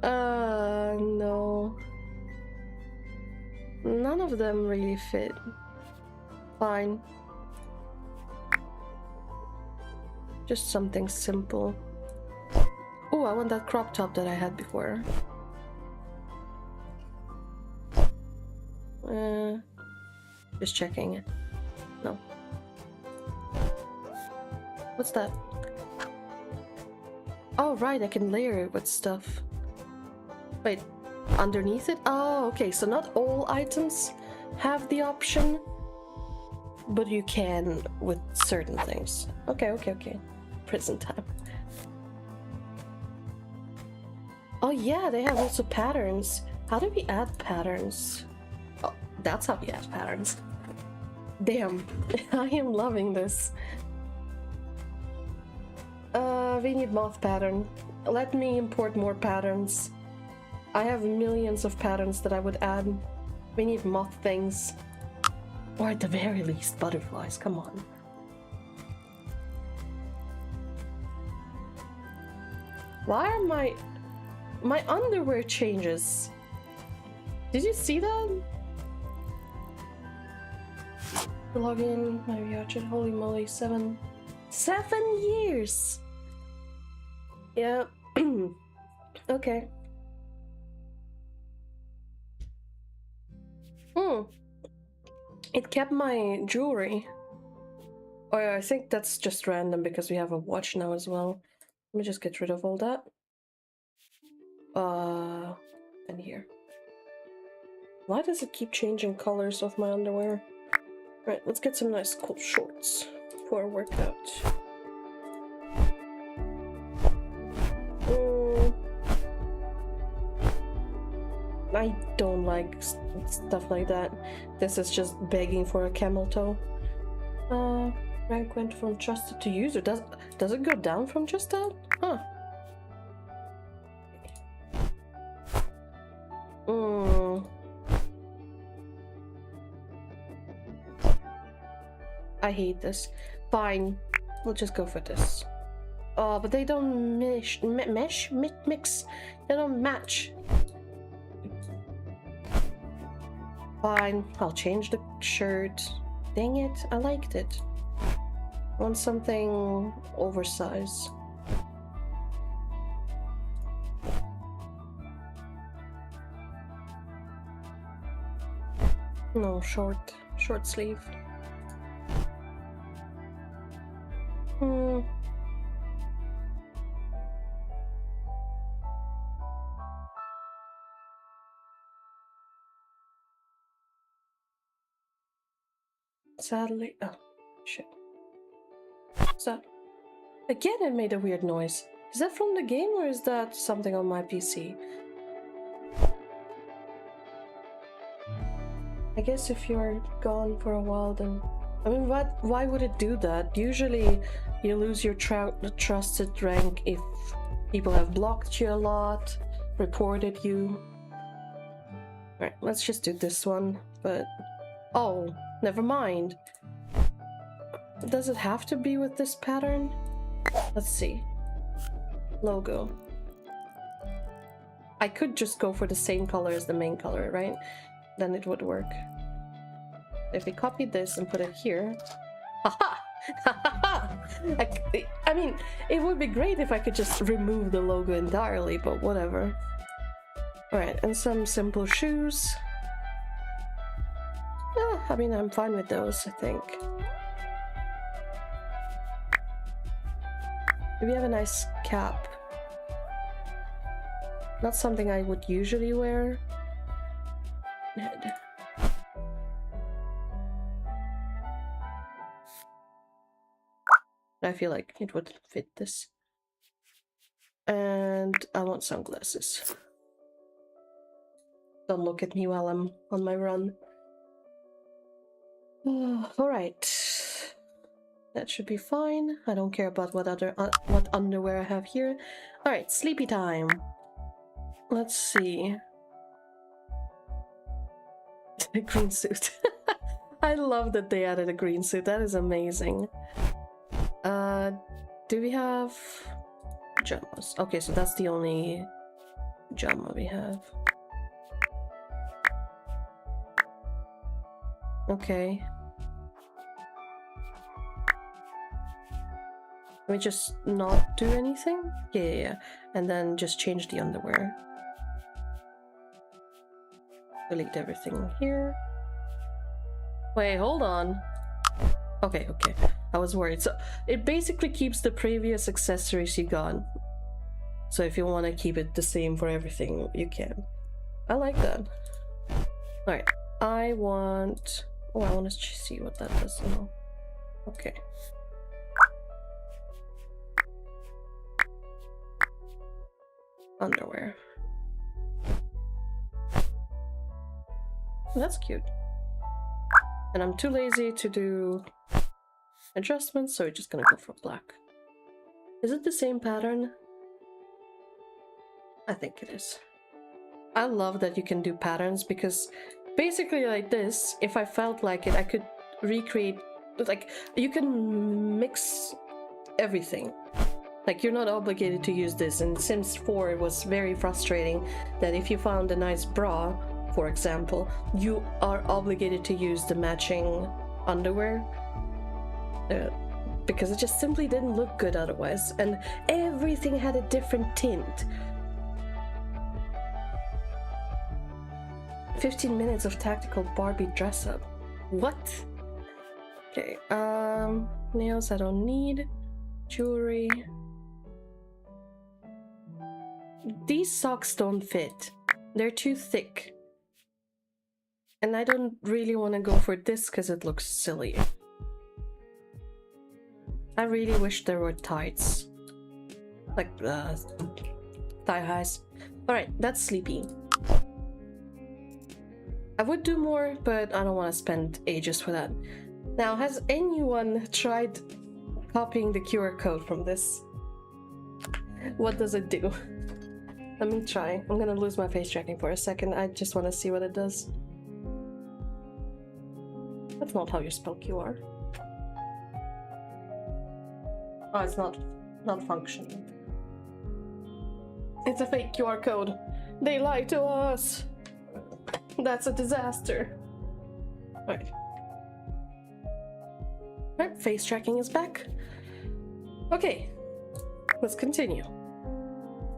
No. None of them really fit. Fine. Just something simple. Oh, I want that crop top that I had before. Just checking. No. What's that? Oh, right, I can layer it with stuff. Wait, underneath it? Oh, okay, so not all items have the option, but you can with certain things. Okay. Prison time. Oh yeah, they have also patterns. How do we add patterns? Oh, that's how we add patterns. Damn, I am loving this. We need moth pattern. Let me import more patterns. I have millions of patterns that I would add. We need moth things. Or at the very least, butterflies, come on. Why are my underwear changes? Did you see that? Login, my reaction, holy moly, 7 years! Yeah, okay. It kept my jewelry. Oh yeah, I think that's just random because we have a watch now as well. Let me just get rid of all that. And here. Why does it keep changing colors of my underwear? Right, let's get some nice cool shorts for a workout. I don't like stuff like that. This is just begging for a camel toe. Rank went from trusted to user. Does it go down from just that? Huh. I hate this. Fine, we'll just go for this. Oh, but they don't mix. They don't match. Fine, I'll change the shirt. Dang it, I liked it. I want something oversized. No, short sleeve. Sadly, oh shit. So again, it made a weird noise. Is that from the game or is that something on my PC? I guess if you're gone for a while, then I mean, why would it do that? Usually you lose your trusted rank if people have blocked you a lot, reported you. Alright, let's just do this one, but oh, never mind. Does it have to be with this pattern? Let's see. Logo. I could just go for the same color as the main color, right? Then it would work. If we copied this and put it here... Haha! I mean, it would be great if I could just remove the logo entirely, but whatever. Alright, and some simple shoes. Yeah, I mean, I'm fine with those, I think. We have a nice cap. Not something I would usually wear. Head. I feel like it would fit this. And I want sunglasses. Don't look at me while I'm on my run. Alright. That should be fine. I don't care about what underwear I have here. Alright, sleepy time. Let's see. A green suit. I love that they added a green suit. That is amazing. Do we have pajamas? Okay, so that's the only pajama we have. Okay. Can we just not do anything? Yeah. And then just change the underwear. Delete everything here. Wait, hold on. Okay. I was worried. So it basically keeps the previous accessories you got. So if you want to keep it the same for everything, you can. I like that. Alright. I want to see what that does now. Okay. Underwear. That's cute. And I'm too lazy to do adjustments, so we're just gonna go for black. Is it the same pattern? I think it is. I love that you can do patterns because basically like this, if I felt like it, I could recreate, like, you can mix everything. Like, you're not obligated to use this. In Sims 4, it was very frustrating that if you found a nice bra, for example, you are obligated to use the matching underwear. Because it just simply didn't look good otherwise. And everything had a different tint. 15 minutes of tactical Barbie dress up. What? Okay, nails I don't need. Jewelry. These socks don't fit. They're too thick. And I don't really want to go for this because it looks silly. I really wish there were tights. Like, thigh highs. Alright, that's sleepy. I would do more, but I don't want to spend ages for that. Now, has anyone tried copying the QR code from this? What does it do? Let me try. I'm gonna lose my face tracking for a second. I just want to see what it does. That's not how you spell QR. Oh, it's not functioning. It's a fake QR code. They lied to us. That's a disaster. Right. Right, face tracking is back. Okay, let's continue.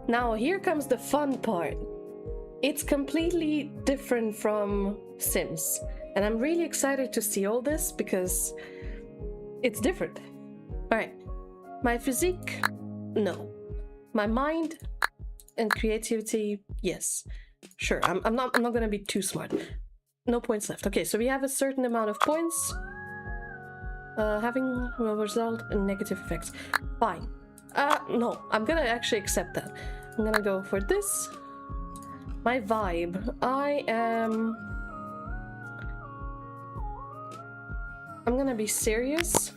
Now here comes the fun part. It's completely different from Sims, and I'm really excited to see all this because it's different. Alright, my physique, no. My mind and creativity, yes. Sure, I'm not gonna be too smart. No points left. Okay, so we have a certain amount of points. Having will result in negative effects. Fine. No, I'm gonna actually accept that. I'm gonna go for this. My vibe. I'm gonna be serious.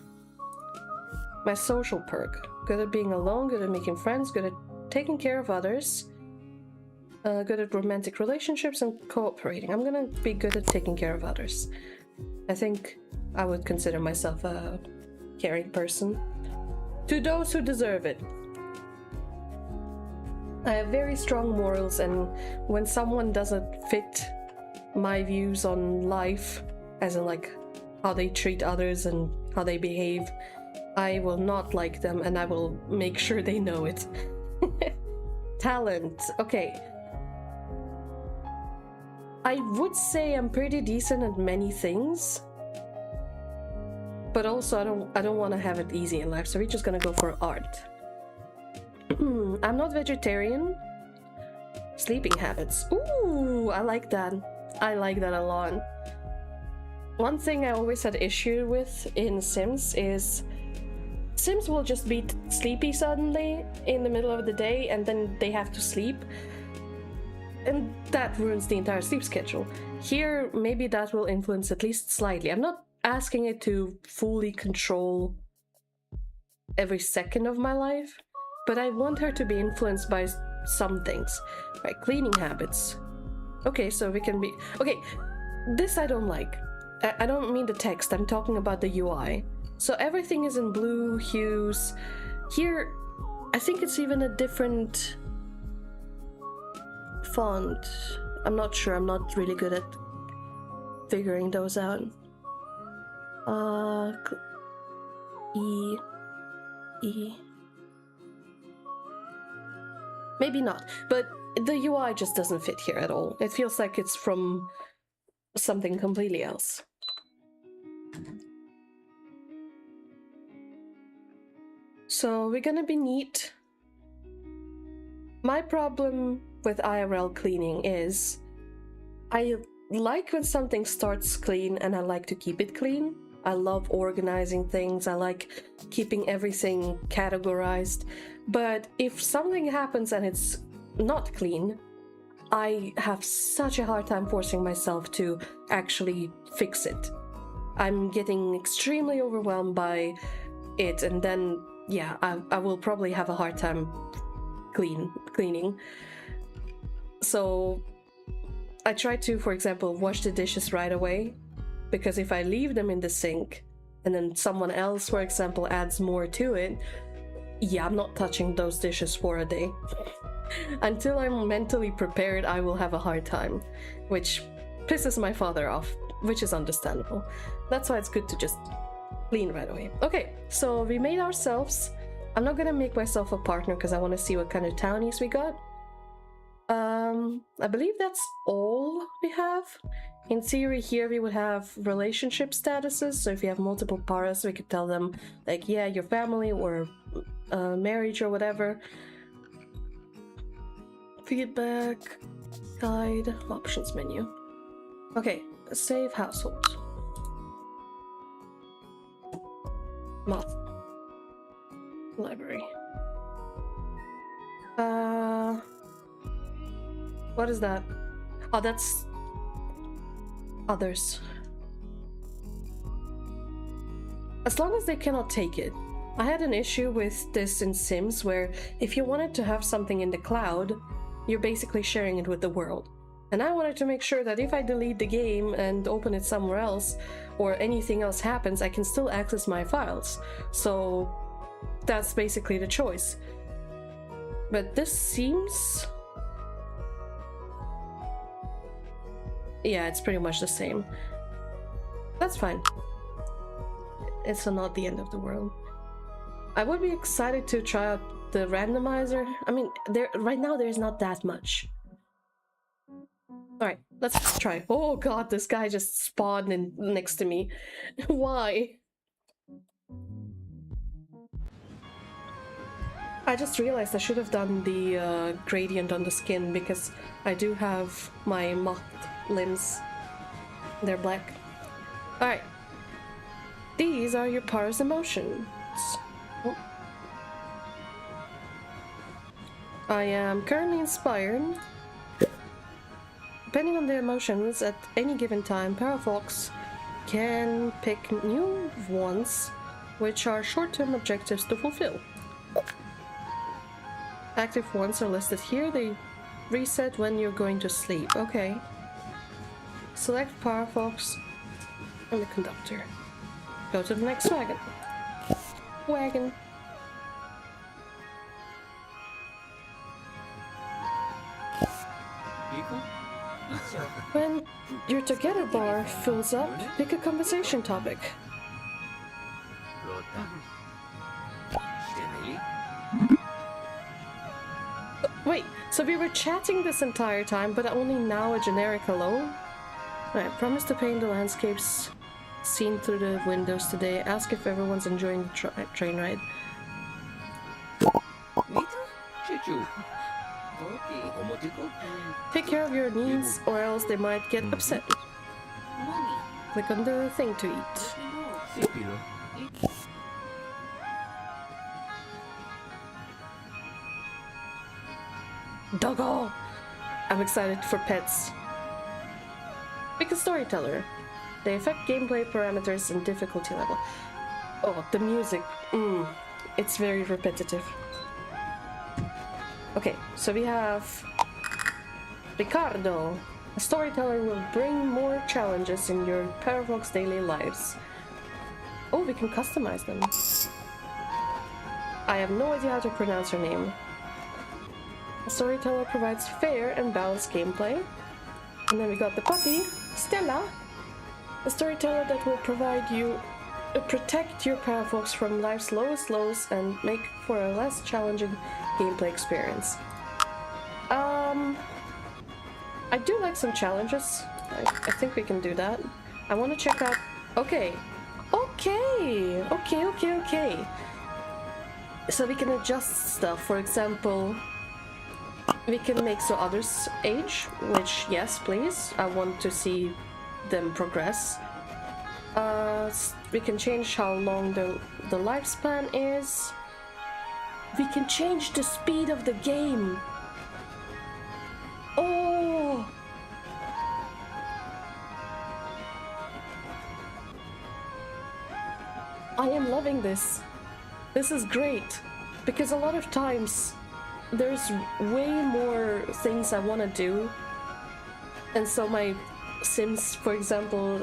My social perk. Good at being alone, good at making friends, good at taking care of others. Good at romantic relationships and cooperating. I'm gonna be good at taking care of others. I think I would consider myself a caring person. To those who deserve it. I have very strong morals, and when someone doesn't fit my views on life, as in like how they treat others and how they behave, I will not like them, and I will make sure they know it. Talent. Okay. I would say I'm pretty decent at many things, but also I don't want to have it easy in life, so we're just gonna go for art. I'm not vegetarian. Sleeping habits. Ooh, I like that. I like that a lot. One thing I always had issue with in Sims is Sims will just be sleepy suddenly in the middle of the day, and then they have to sleep. And that ruins the entire sleep schedule. Here, maybe that will influence at least slightly. I'm not asking it to fully control every second of my life, but I want her to be influenced by some things. Right, cleaning habits. Okay, so we can be... Okay, this I don't like. I don't mean the text, I'm talking about the UI. So everything is in blue hues. Here, I think it's even a different font. I'm not sure, I'm not really good at figuring those out. E. Maybe not, but the UI just doesn't fit here at all. It feels like it's from something completely else. So we're gonna be neat. My problem with IRL cleaning is I like when something starts clean and I like to keep it clean. I love organizing things. I like keeping everything categorized. But if something happens and it's not clean, I have such a hard time forcing myself to actually fix it. I'm getting extremely overwhelmed by it, and then yeah, I will probably have a hard time cleaning. So I try to, for example, wash the dishes right away, because if I leave them in the sink and then someone else, for example, adds more to it, yeah, I'm not touching those dishes for a day. Until I'm mentally prepared, I will have a hard time, which pisses my father off, which is understandable. That's why it's good to just clean right away. Okay, so we made ourselves. I'm not gonna make myself a partner because I want to see what kind of townies we got. I believe that's all we have. In theory, here we would have relationship statuses. So if you have multiple paras, we could tell them, like, yeah, your family or marriage or whatever. Feedback, guide, options menu. Okay, save household. Moth. Library. What is that? Oh, that's others. As long as they cannot take it. I had an issue with this in Sims where if you wanted to have something in the cloud, you're basically sharing it with the world. And I wanted to make sure that if I delete the game and open it somewhere else, or anything else happens, I can still access my files. So that's basically the choice. But this seems... yeah, it's pretty much the same. That's fine. It's not the end of the world. I would be excited to try out the randomizer. I mean, right now there's not that much. Alright, let's try. Oh god, this guy just spawned in next to me. Why? I just realized I should have done the gradient on the skin because I do have my mocked limbs. They're black. Alright. These are your Para's emotions. Oh. I am currently inspired. Depending on their emotions at any given time, Parafox can pick new ones, which are short-term objectives to fulfill. Active ones are listed here. They reset when you're going to sleep. Okay. Select Parafox and the conductor. Go to the next wagon. When your together bar fills up, pick a conversation topic. Wait, so we were chatting this entire time, but only now a generic hello? Alright, promise to paint the landscapes seen through the windows today. Ask if everyone's enjoying the train ride. Take care of your needs or else they might get upset. Click on the thing to eat. Doggo! I'm excited for pets. Pick a storyteller. They affect gameplay parameters and difficulty level. Oh, the music. It's very repetitive. Okay, so we have Ricardo. A storyteller will bring more challenges in your Parafox daily lives. Oh, we can customize them. I have no idea how to pronounce her name. A storyteller provides fair and balanced gameplay. And then we got the puppy, Stella. A storyteller that will protect your Parafox from life's lowest lows and make for a less challenging gameplay experience. I do like some challenges. I think we can do that. I want to check out... Okay. So we can adjust stuff. For example, we can make so others age, which, yes, please. I want to see them progress. We can change how long the lifespan is. We can change the speed of the game. Oh, I am loving this. This is great. Because a lot of times there's way more things I want to do. And so my Sims, for example,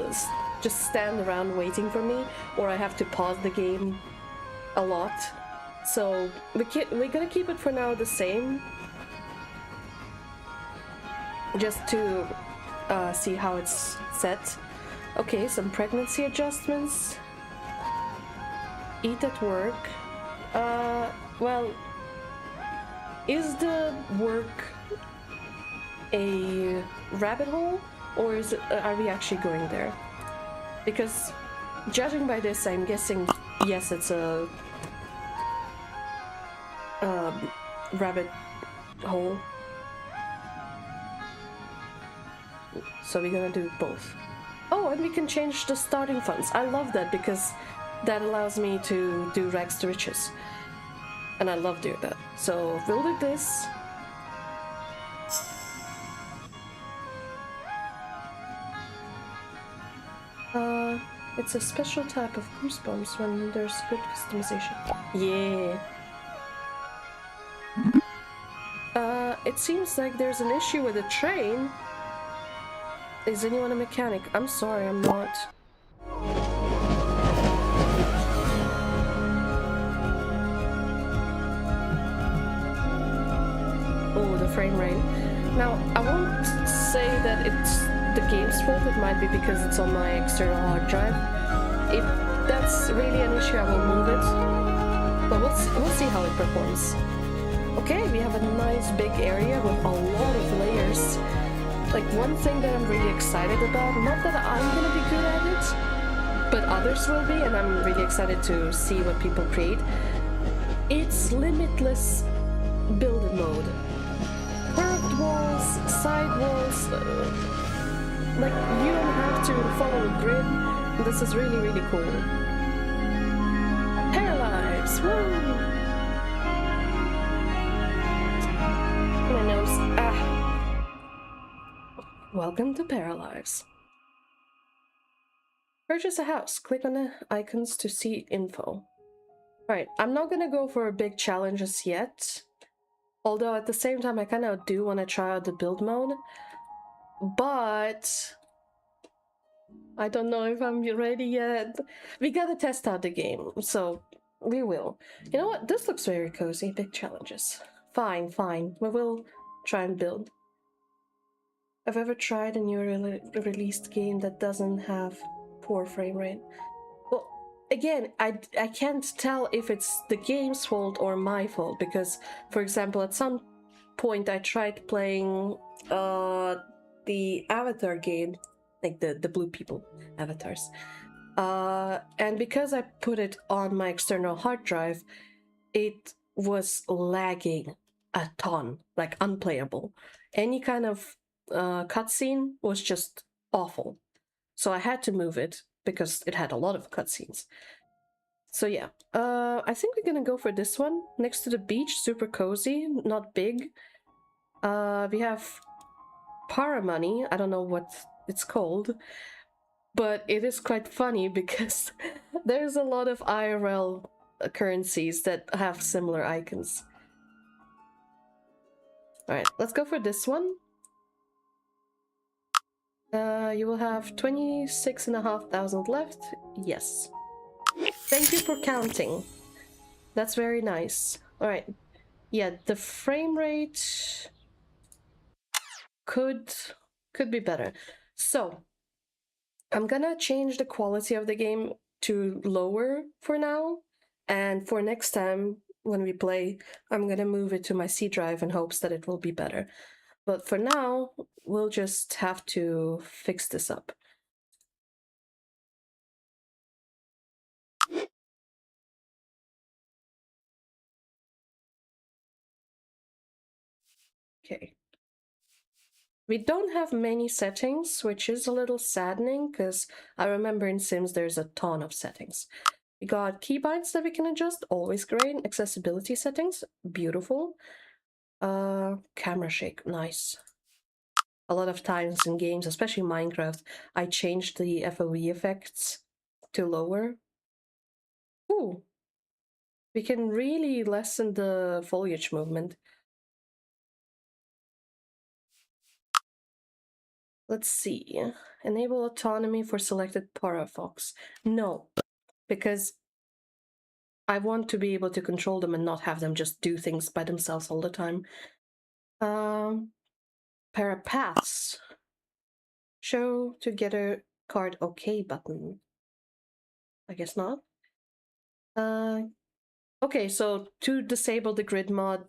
just stand around waiting for me, or I have to pause the game a lot. So we're gonna keep it for now the same, just to see how it's set. Okay, some pregnancy adjustments. Eat at work. Well, is the work a rabbit hole, or is it, are we actually going there? Because judging by this, I'm guessing yes, it's a rabbit hole. So we're gonna do both. Oh, and we can change the starting funds. I love that because that allows me to do rags to riches. And I love doing that. So we'll do this. It's a special type of goosebumps when there's good customization. Yeah. It seems like there's an issue with the train. Is anyone a mechanic? I'm sorry, I'm not. Oh, the frame rate. Now, I won't say that it's the game's fault. It might be because it's on my external hard drive. If that's really an issue, I will move it. But we'll see how it performs. Okay, we have a nice big area with a lot of layers. Like, one thing that I'm really excited about, not that I'm gonna be good at it, but others will be, and I'm really excited to see what people create. It's limitless build mode. Curved walls, side walls, like, you don't have to follow a grid. This is really, really cool. Paralyze! Woo! My nose. Ah. Welcome to Paralyze. Purchase a house. Click on the icons to see info. Alright, I'm not gonna go for big challenges yet. Although at the same time I kind of do want to try out the build mode. But I don't know if I'm ready yet. We gotta test out the game, so we will. You know what? This looks very cozy. Big challenges. Fine, fine. We will try and build. I've ever tried a new released game that doesn't have poor frame rate. Well, again, I can't tell if it's the game's fault or my fault, because, for example, at some point I tried playing the Avatar game, like the blue people avatars, and because I put it on my external hard drive, it was lagging a ton, like unplayable. Any kind of cutscene was just awful, so I had to move it because it had a lot of cutscenes. So yeah, I think we're gonna go for this one, next to the beach. Super cozy, not big. We have Paramoney. I don't know what it's called, but it is quite funny because there's a lot of IRL currencies that have similar icons. Alright, let's go for this one. You will have 26,500 left. Yes. Thank you for counting. That's very nice. Alright. Yeah, the frame rate could be better. So, I'm gonna change the quality of the game to lower for now. And for next time, when we play, I'm gonna move it to my C drive in hopes that it will be better. But for now, we'll just have to fix this up. Okay. We don't have many settings, which is a little saddening, because I remember in Sims there's a ton of settings. We got keybinds that we can adjust, always great. Accessibility settings, beautiful. Camera shake, nice. A lot of times in games, especially Minecraft, I changed the FOV effects to lower. Ooh! We can really lessen the foliage movement. Let's see. Enable autonomy for selected parafox. No, because I want to be able to control them and not have them just do things by themselves all the time. Parapaths. Show together card OK button. I guess not. Okay, so to disable the grid mode,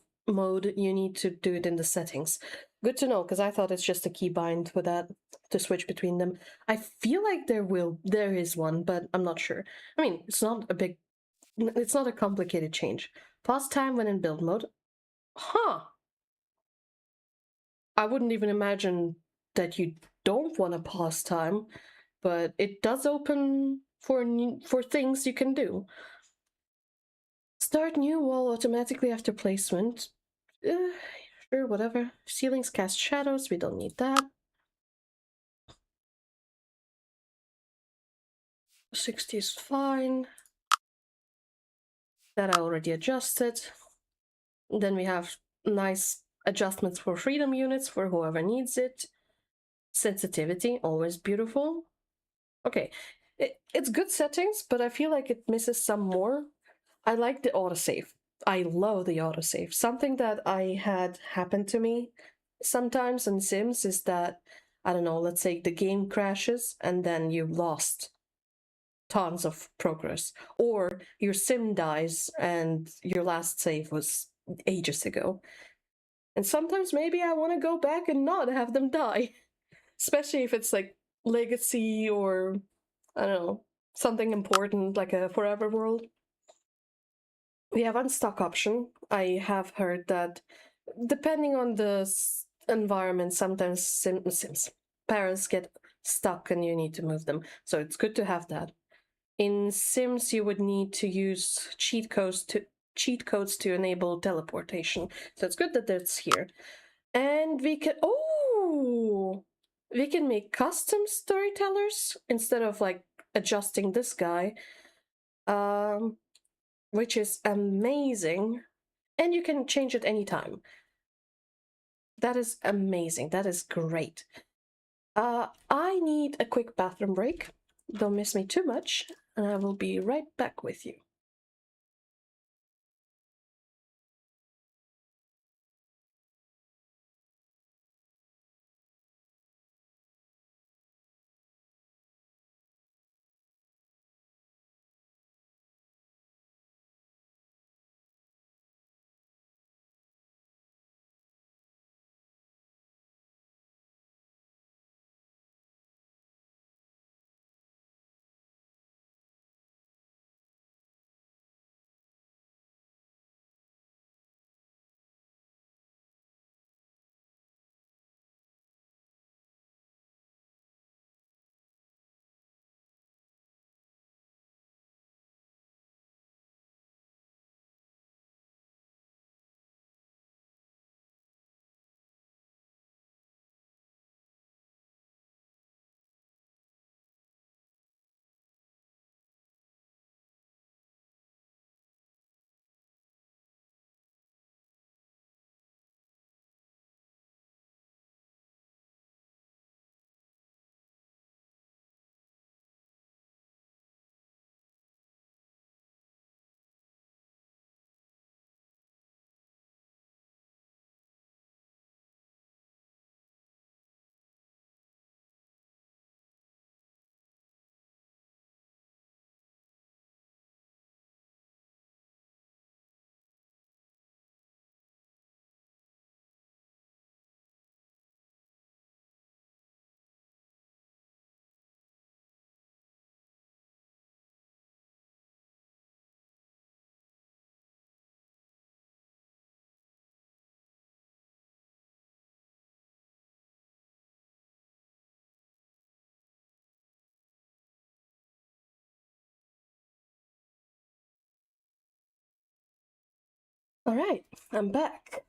you need to do it in the settings. Good to know, because I thought it's just a keybind with that to switch between them. I feel like there is one, but I'm not sure. I mean, it's not a complicated change. Pause time when in build mode. Huh. I wouldn't even imagine that you don't want to pause time, but it does open for things you can do. Start new wall automatically after placement. Sure, whatever. Ceilings cast shadows, we don't need that. 60 is fine. That I already adjusted. Then we have nice adjustments for freedom units for whoever needs it. Sensitivity, always beautiful. Okay, it's good settings, but I feel like it misses some more. I like the autosave. I love the autosave. Something that I had happen to me sometimes in Sims is that, I don't know, let's say the game crashes and then you lost tons of progress. Or your sim dies and your last save was ages ago. And sometimes maybe I want to go back and not have them die. Especially if it's like Legacy or, I don't know, something important like a Forever World. We have unstock option. I have heard that depending on the environment, sometimes Sims parents get stuck and you need to move them. So it's good to have that. In Sims, you would need to use cheat codes to enable teleportation. So it's good that that's here. And we can we can make custom storytellers instead of like adjusting this guy. Which is amazing. And you can change it anytime. That is amazing. That is great. I need a quick bathroom break. Don't miss me too much, and I will be right back with you. All right, I'm back.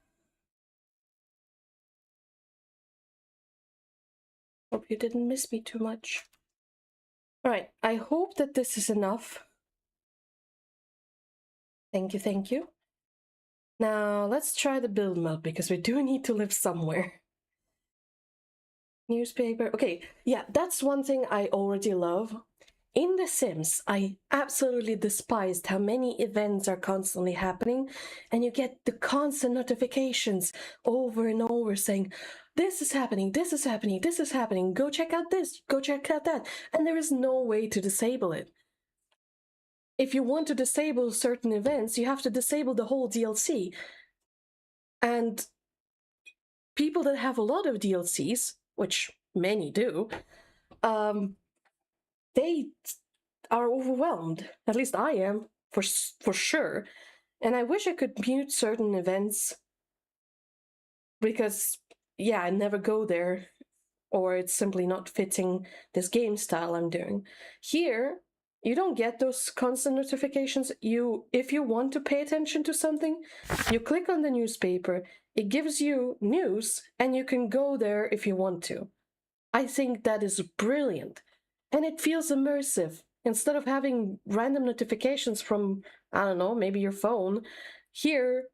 Hope you didn't miss me too much. All right, I hope that this is enough Thank you, thank you. Now, let's try the build mode, because we do need to live somewhere. Newspaper. Okay, yeah, that's one thing I already love. In The Sims, I absolutely despised how many events are constantly happening, and you get the constant notifications over and over saying, this is happening, this is happening, this is happening, go check out this, go check out that, and there is no way to disable it. If you want to disable certain events, you have to disable the whole DLC. And people that have a lot of DLCs, which many do, they are overwhelmed. At least I am, for sure. And I wish I could mute certain events, because, yeah, I never go there, or it's simply not fitting this game style I'm doing. Here, you don't get those constant notifications. If you want to pay attention to something, you click on the newspaper, it gives you news, and you can go there if you want to. I think that is brilliant. And it feels immersive. Instead of having random notifications from, I don't know, maybe your phone, here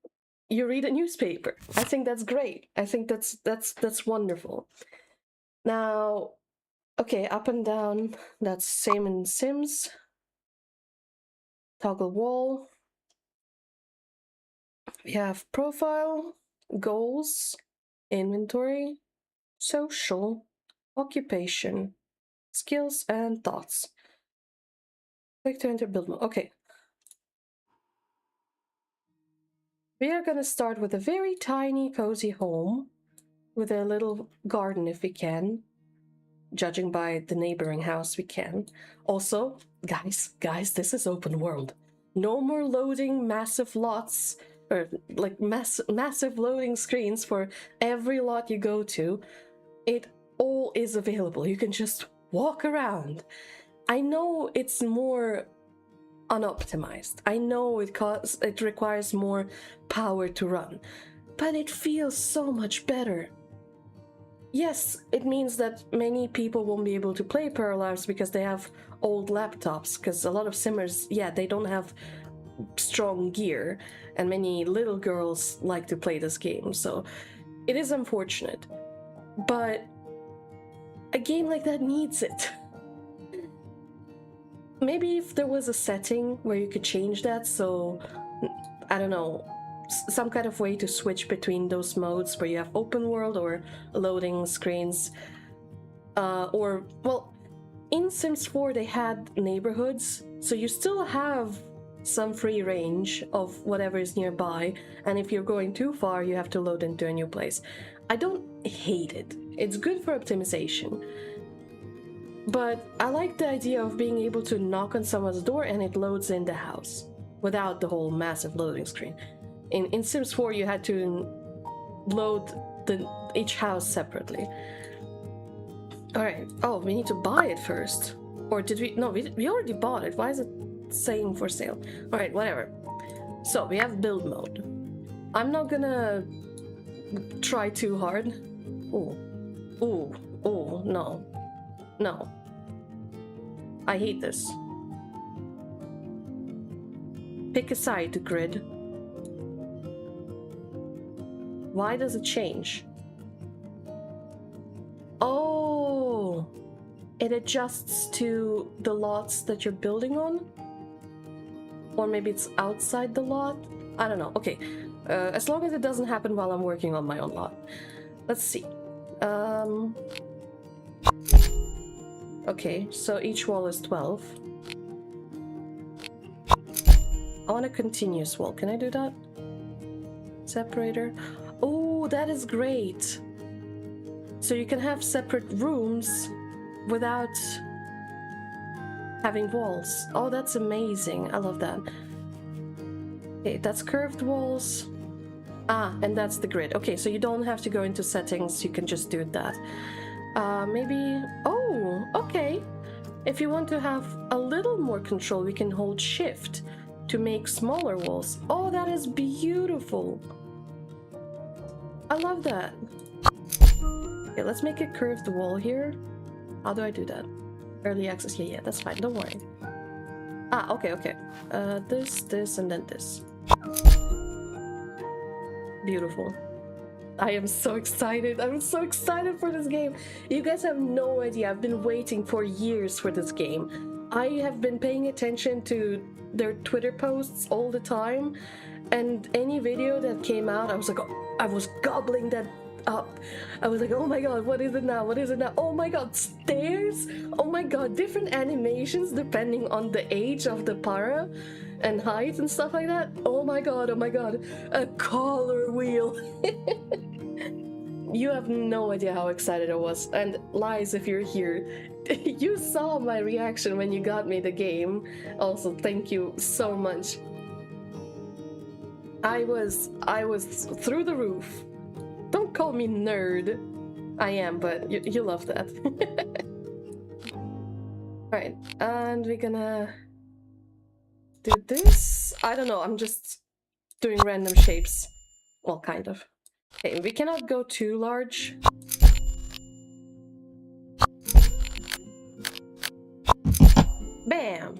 you read a newspaper. I think that's great. I think that's wonderful. Now, okay, up and down, that's same in Sims. Toggle wall. We have profile, goals, inventory, social, occupation, skills, and thoughts. Click to enter build mode. Okay. We are gonna start with a very tiny, cozy home with a little garden if we can. Judging by the neighboring house, we can. Also, guys, this is open world. No more loading massive lots, or like massive loading screens for every lot you go to. It all is available. You can just walk around. I know it's more unoptimized. I know it requires more power to run, but it feels so much better. Yes, it means that many people won't be able to play Parallels because they have old laptops, because a lot of simmers, yeah, they don't have strong gear, and many little girls like to play this game, so it is unfortunate. But a game like that needs it. Maybe if there was a setting where you could change that, so, I don't know, some kind of way to switch between those modes where you have open world or loading screens. Or, well, in Sims 4 they had neighborhoods, so you still have some free range of whatever is nearby, and if you're going too far, you have to load into a new place. I don't hate it. It's good for optimization. But I like the idea of being able to knock on someone's door and it loads in the house without the whole massive loading screen. In Sims 4, you had to load each house separately. Alright. Oh, we need to buy it first. Or did we? No, we already bought it. Why is it saying for sale? Alright, whatever. So, we have build mode. I'm not gonna try too hard. Ooh. Ooh. Ooh. No. No. I hate this. Pick a side, grid. Why does it change? Oh! It adjusts to the lots that you're building on? Or maybe it's outside the lot? I don't know. Okay. As long as it doesn't happen while I'm working on my own lot. Let's see. Okay, so each wall is 12. I want a continuous wall. Can I do that? Separator. Oh, that is great. So you can have separate rooms without having walls. Oh, that's amazing. I love that. Okay, that's curved walls. Ah, and that's the grid. Okay, so you don't have to go into settings. You can just do that. Maybe... Oh, okay. If you want to have a little more control, we can hold shift to make smaller walls. Oh, that is beautiful. I love that. Okay, let's make a curved wall here. How do I do that? Early access. Yeah, that's fine. Don't worry. Ah, okay. This, and then this. Beautiful. I am so excited. I'm so excited for this game. You guys have no idea. I've been waiting for years for this game. I have been paying attention to their Twitter posts all the time, and any video that came out, I was like, I was gobbling that up. I was like, oh my god, what is it now? What is it now? Oh my god, stairs? Oh my god, different animations depending on the age of the para and height and stuff like that. Oh my god, a color wheel. You have no idea how excited I was. And Lies, if you're here, you saw my reaction when you got me the game. Also, thank you so much. I was through the roof. Don't call me nerd. I am, but you love that. Alright, and we're gonna do this. I don't know, I'm just doing random shapes. Well, kind of. Okay, we cannot go too large. Bam!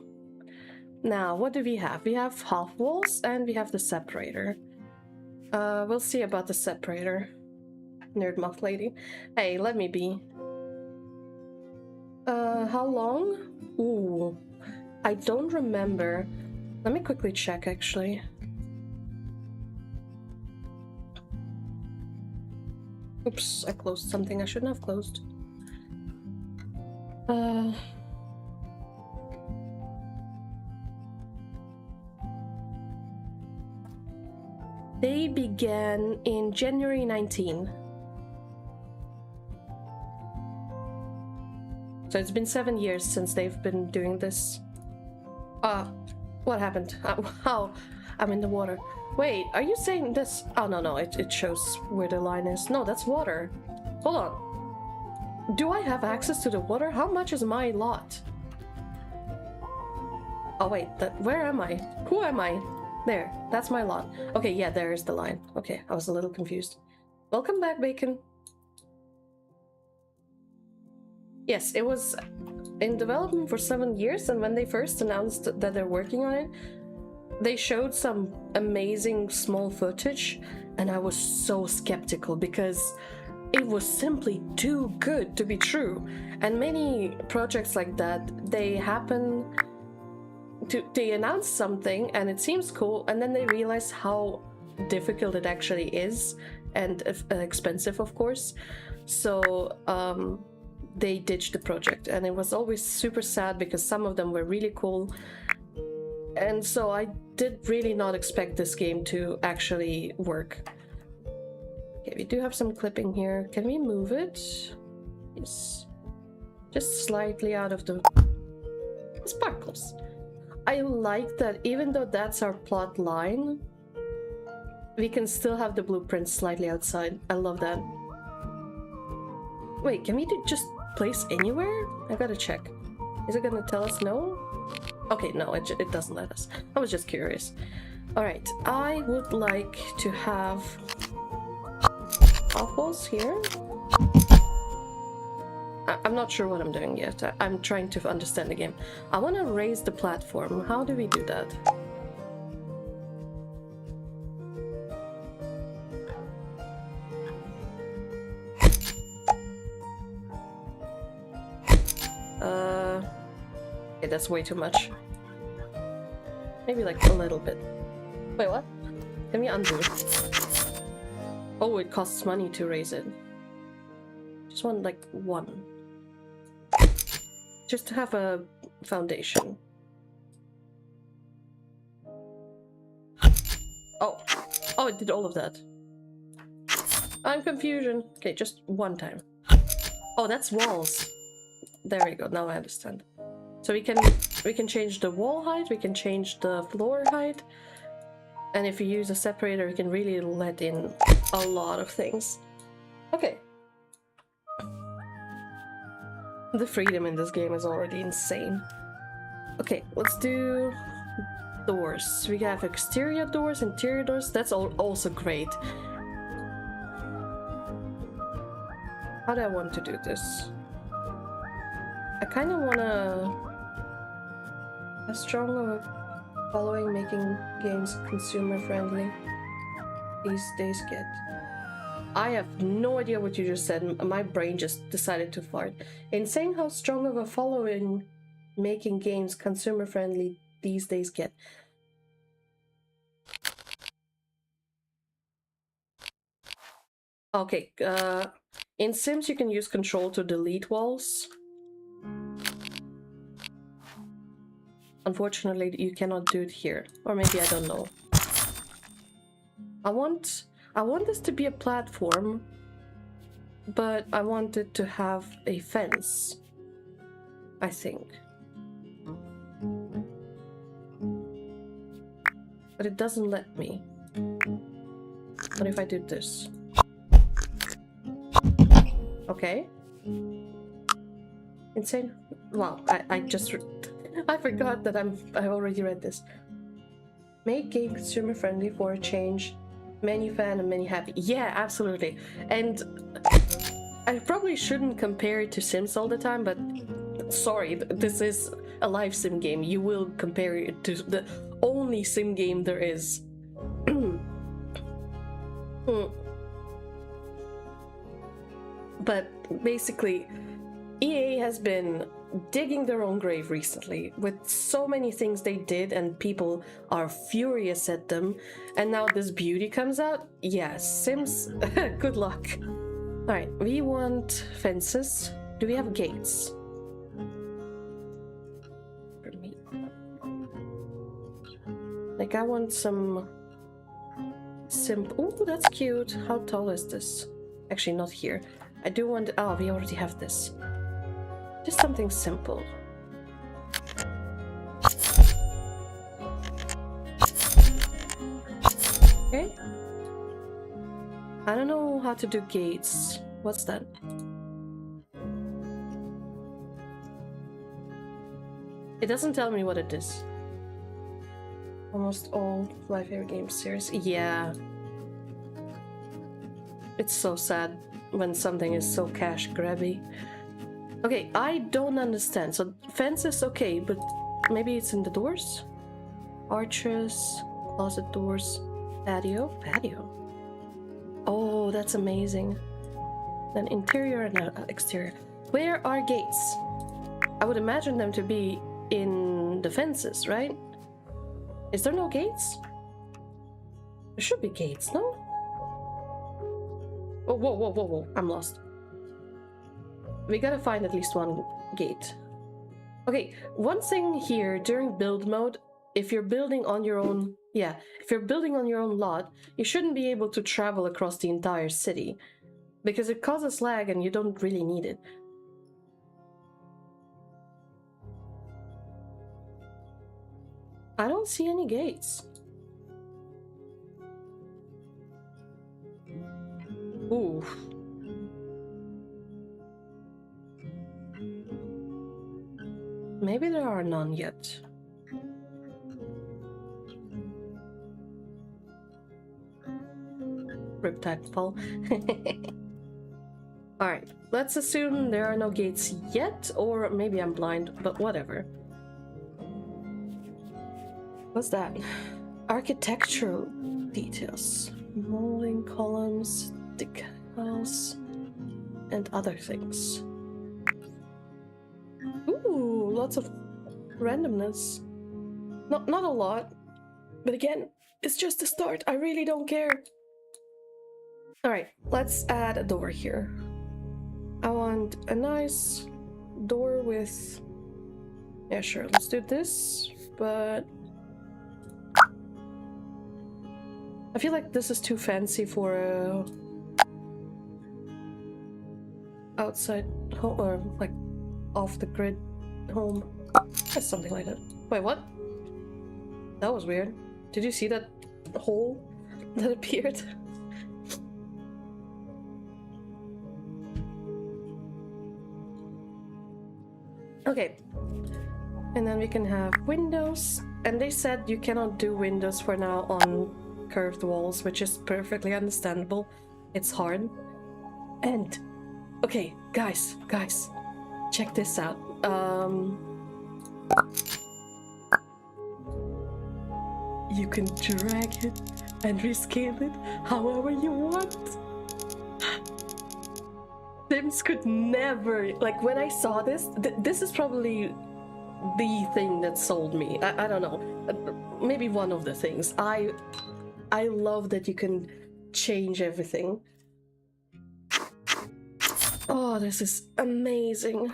Now, what do we have? We have half walls and we have the separator. We'll see about the separator. Nerd moth lady. Hey, let me be. How long? Ooh, I don't remember. Let me quickly check, actually. Oops, I closed something I shouldn't have closed. They began in January 19. So it's been 7 years since they've been doing this. What happened? How? I'm in the water. Wait, are you saying this? Oh, no, it shows where the line is. No, that's water. Hold on. Do I have access to the water? How much is my lot? Oh, wait, where am I? Who am I? There, that's my lot. Okay, yeah, there's the line. Okay, I was a little confused. Welcome back, Bacon. Yes, it was in development for 7 years, and when they first announced that they're working on it, they showed some amazing small footage, and I was so skeptical because it was simply too good to be true. And many projects like that, they announce something and it seems cool, and then they realize how difficult it actually is, and expensive, of course. So they ditched the project, and it was always super sad because some of them were really cool. And so I did really not expect this game to actually work. Okay, we do have some clipping here. Can we move it? Yes. Just slightly out of the sparkles. I like that even though that's our plot line, we can still have the blueprint slightly outside. I love that. Wait, can we just place anywhere? I gotta check. Is it gonna tell us no? Okay, no, it doesn't let us. I was just curious. Alright, I would like to have half walls here. I'm not sure what I'm doing yet. I'm trying to understand the game. I want to raise the platform. How do we do that? Okay, that's way too much. Maybe like a little bit. Wait, what? Can we undo? Oh, it costs money to raise it. Just want like one. Just to have a foundation. Oh, it did all of that. I'm confusion. Okay, just one time. Oh, that's walls. There we go. Now I understand. So we can change the wall height. We can change the floor height. And if you use a separator, you can really let in a lot of things. Okay. The freedom in this game is already insane. Okay, let's do doors. We have exterior doors, interior doors. That's also great. How do I want to do this? I kind of want to... How strong of a... Following making games consumer friendly these days get. I have no idea what you just said. My brain just decided to fart. Insane how strong of a following making games consumer friendly these days get. Okay, in Sims you can use control to delete walls. Unfortunately, you cannot do it here. Or maybe I don't know. I want this to be a platform, but I want it to have a fence, I think. But it doesn't let me. What if I do this? Okay. Insane. Wow, I just... I forgot that I already read this. Make game consumer friendly for a change. Many fan and many happy. Yeah, absolutely. And I probably shouldn't compare it to Sims all the time, but sorry, this is a live sim game. You will compare it to the only sim game there is. But basically, EA has been digging their own grave recently with so many things they did, and people are furious at them. And now this beauty comes out. Yeah, Sims, good luck. Alright, we want fences. Do we have gates? For me. Like, I want some simple. Oh, that's cute. How tall is this? Actually, not here. I do want. Oh, we already have this. Just something simple. Okay. I don't know how to do gates. What's that? It doesn't tell me what it is. Almost all my favorite game series. Yeah. It's so sad when something is so cash grabby. Okay, I don't understand. So fence is okay, but maybe it's in the doors? Arches, closet doors, patio. Oh, that's amazing. Then interior and exterior. Where are gates? I would imagine them to be in the fences, right? Is there no gates? There should be gates, no? Oh, whoa. I'm lost. We gotta find at least one gate. Okay, one thing here during build mode, if you're building on your own, if you're building on your own lot, you shouldn't be able to travel across the entire city because it causes lag and you don't really need it. I don't see any gates. Ooh. Maybe there are none yet. Riptide fall. Alright, let's assume there are no gates yet, or maybe I'm blind, but whatever. What's that? Architectural details. Molding columns, decals, and other things. Ooh, lots of randomness. Not a lot, but again, it's just a start. I really don't care. Alright, let's add a door here. I want a nice door with... Yeah, sure, let's do this, but... I feel like this is too fancy for a... outside home, or like off-the-grid home. That's something like that. Wait, what? That was weird. Did you see that hole that appeared? Okay. And then we can have windows. And they said you cannot do windows for now on curved walls, which is perfectly understandable. It's hard. And okay, guys, check this out. you can drag it and rescale it however you want. Sims could never, like when I saw this, this is probably the thing that sold me. I don't know, maybe one of the things. I love that you can change everything. Oh, this is amazing.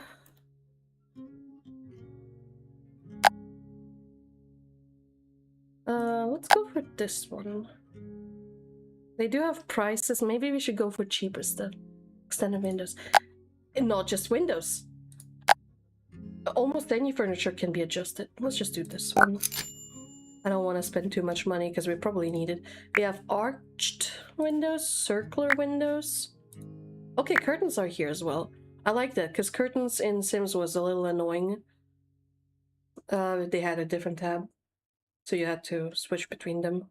Let's go for this one. They do have prices. Maybe we should go for cheaper stuff. Extended windows. And not just windows. Almost any furniture can be adjusted. Let's just do this one. I don't want to spend too much money because we probably need it. We have arched windows, circular windows. Okay, curtains are here as well. I like that because curtains in Sims was a little annoying. They had a different tab, so you had to switch between them.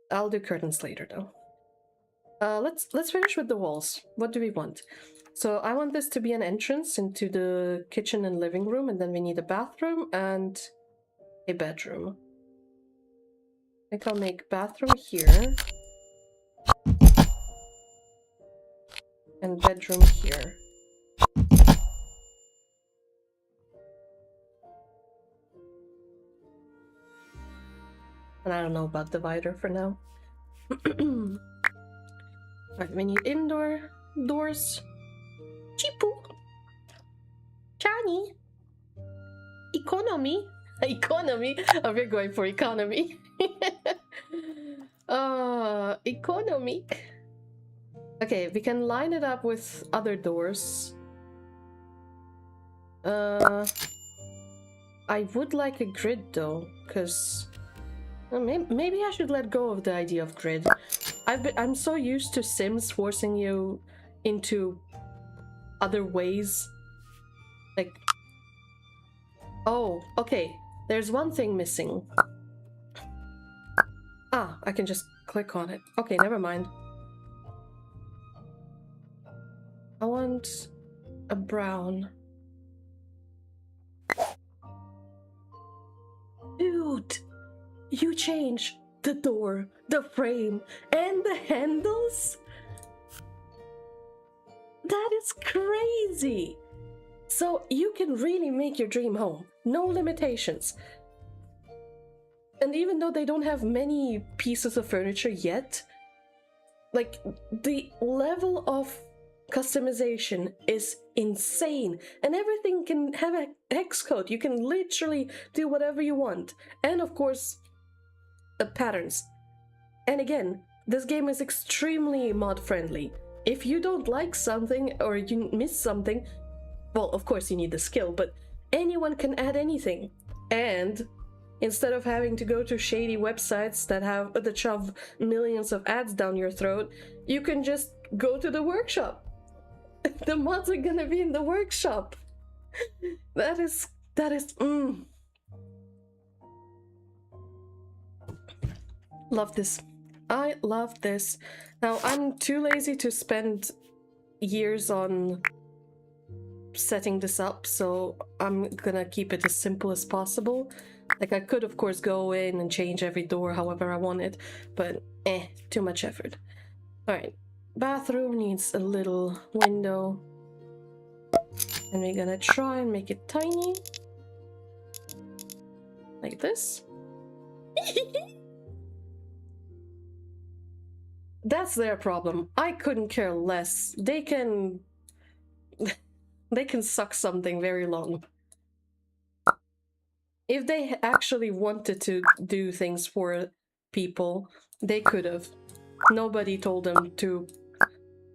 I'll do curtains later though. Let's finish with the walls. What do we want? So I want this to be an entrance into the kitchen and living room, and then we need a bathroom and a bedroom. I think I'll make bathroom here. And bedroom here. And I don't know about divider for now. Right, we need indoor doors. Chipu. Chani. Economy. Economy. Oh, we're going for economy. Economy. Okay, we can line it up with other doors. I would like a grid though, because maybe I should let go of the idea of grid. I'm so used to Sims forcing you into other ways. Like, oh, okay. There's one thing missing. Ah, I can just click on it. Okay, never mind. I want a brown. Dude, you change the door, the frame, and the handles? That is crazy! So you can really make your dream home. No limitations. And even though they don't have many pieces of furniture yet, like, the level of customization is insane, and everything can have a hex code. You can literally do whatever you want, and of course the patterns. And again, this game is extremely mod friendly. If you don't like something or you miss something, well, of course you need the skill, but anyone can add anything. And instead of having to go to shady websites that shove millions of ads down your throat, you can just go to the workshop. The mods are gonna be in the workshop. That is Love this. I love this. Now, I'm too lazy to spend years on setting this up, so I'm gonna keep it as simple as possible. Like, I could, of course, go in and change every door however I want it, but too much effort. Alright. Bathroom needs a little window, and we're gonna try and make it tiny like this. That's their problem. I couldn't care less. They can suck something very long. If they actually wanted to do things for people, they could have. Nobody told them to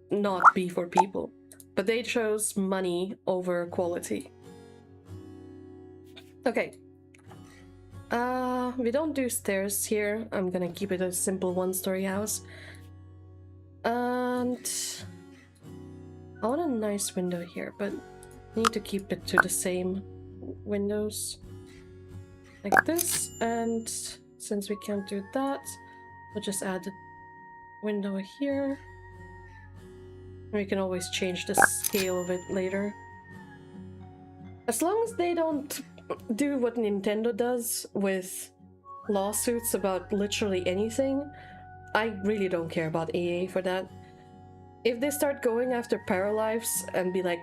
not be for people, but they chose money over quality. Okay. We don't do stairs here. I'm gonna keep it a simple one-story house. And I want a nice window here, but I need to keep it to the same windows. Like this, and since we can't do that, we'll just add a window here. We can always change the scale of it later. As long as they don't do what Nintendo does with lawsuits about literally anything, I really don't care about EA for that. If they start going after Paralives and be like,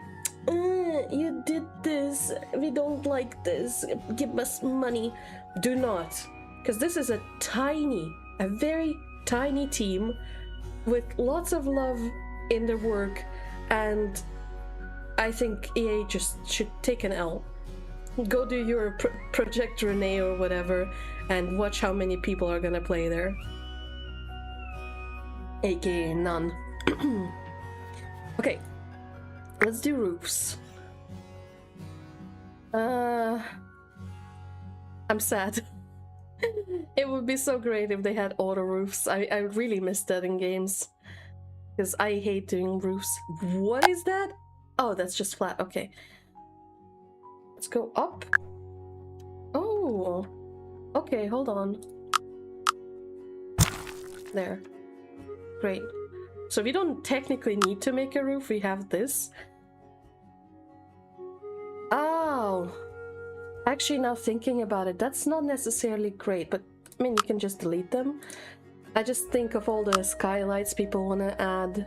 you did this, we don't like this, give us money, do not. Because this is a very tiny team with lots of love in their work, and I think EA just should take an L. Go do your Project Renee or whatever and watch how many people are gonna play there. AKA none. Okay, let's do roofs. I'm sad. It would be so great if they had auto roofs. I really miss that in games. Because I hate doing roofs. What is that? Oh, that's just flat. Okay. Let's go up. Oh. Okay, hold on. There. Great. So we don't technically need to make a roof. We have this. Oh. Actually, now thinking about it, that's not necessarily great, but I mean, you can just delete them. I just think of all the skylights people want to add,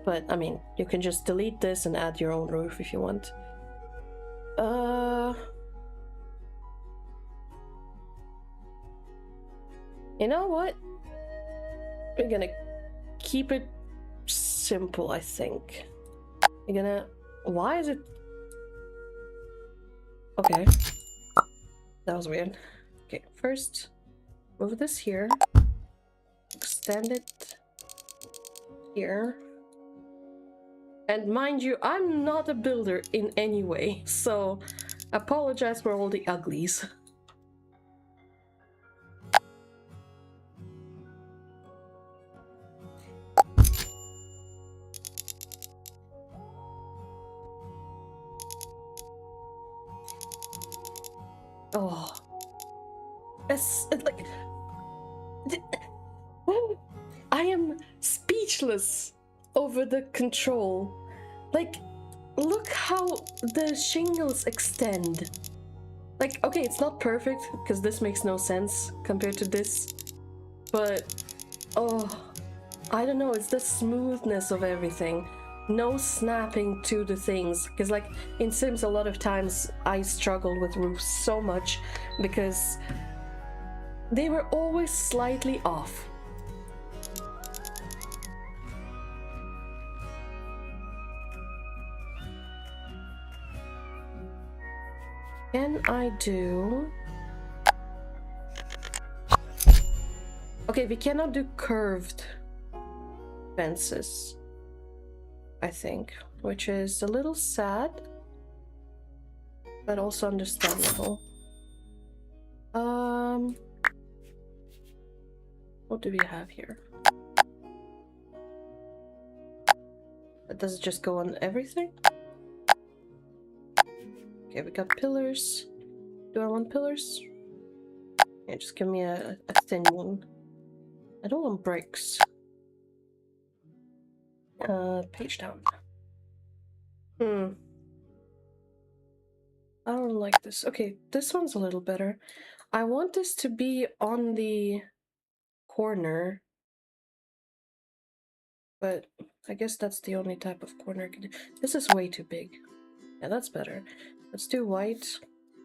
but I mean, you can just delete this and add your own roof if you want. You know what? We're gonna keep it simple, I think. We're gonna... Why is it... Okay. That was weird. Okay, first, move this here. Extend it here. And mind you, I'm not a builder in any way, so apologize for all the uglies. Oh, it's like I am speechless over the control. Like, look how the shingles extend. Like, okay, it's not perfect because this makes no sense compared to this, but oh, I don't know, it's the smoothness of everything. No snapping to the things, because like in Sims a lot of times I struggled with roofs so much because they were always slightly off. Can I do... Okay, we cannot do curved fences, I think, which is a little sad, but also understandable. What do we have here? Does it just go on everything? Okay, we got pillars. Do I want pillars? Yeah, just give me a thin one. I don't want bricks. Page down. I don't like this. Okay, this one's a little better. I want this to be on the corner, but I guess that's the only type of corner I can do. This is way too big. Yeah, that's better. Let's do white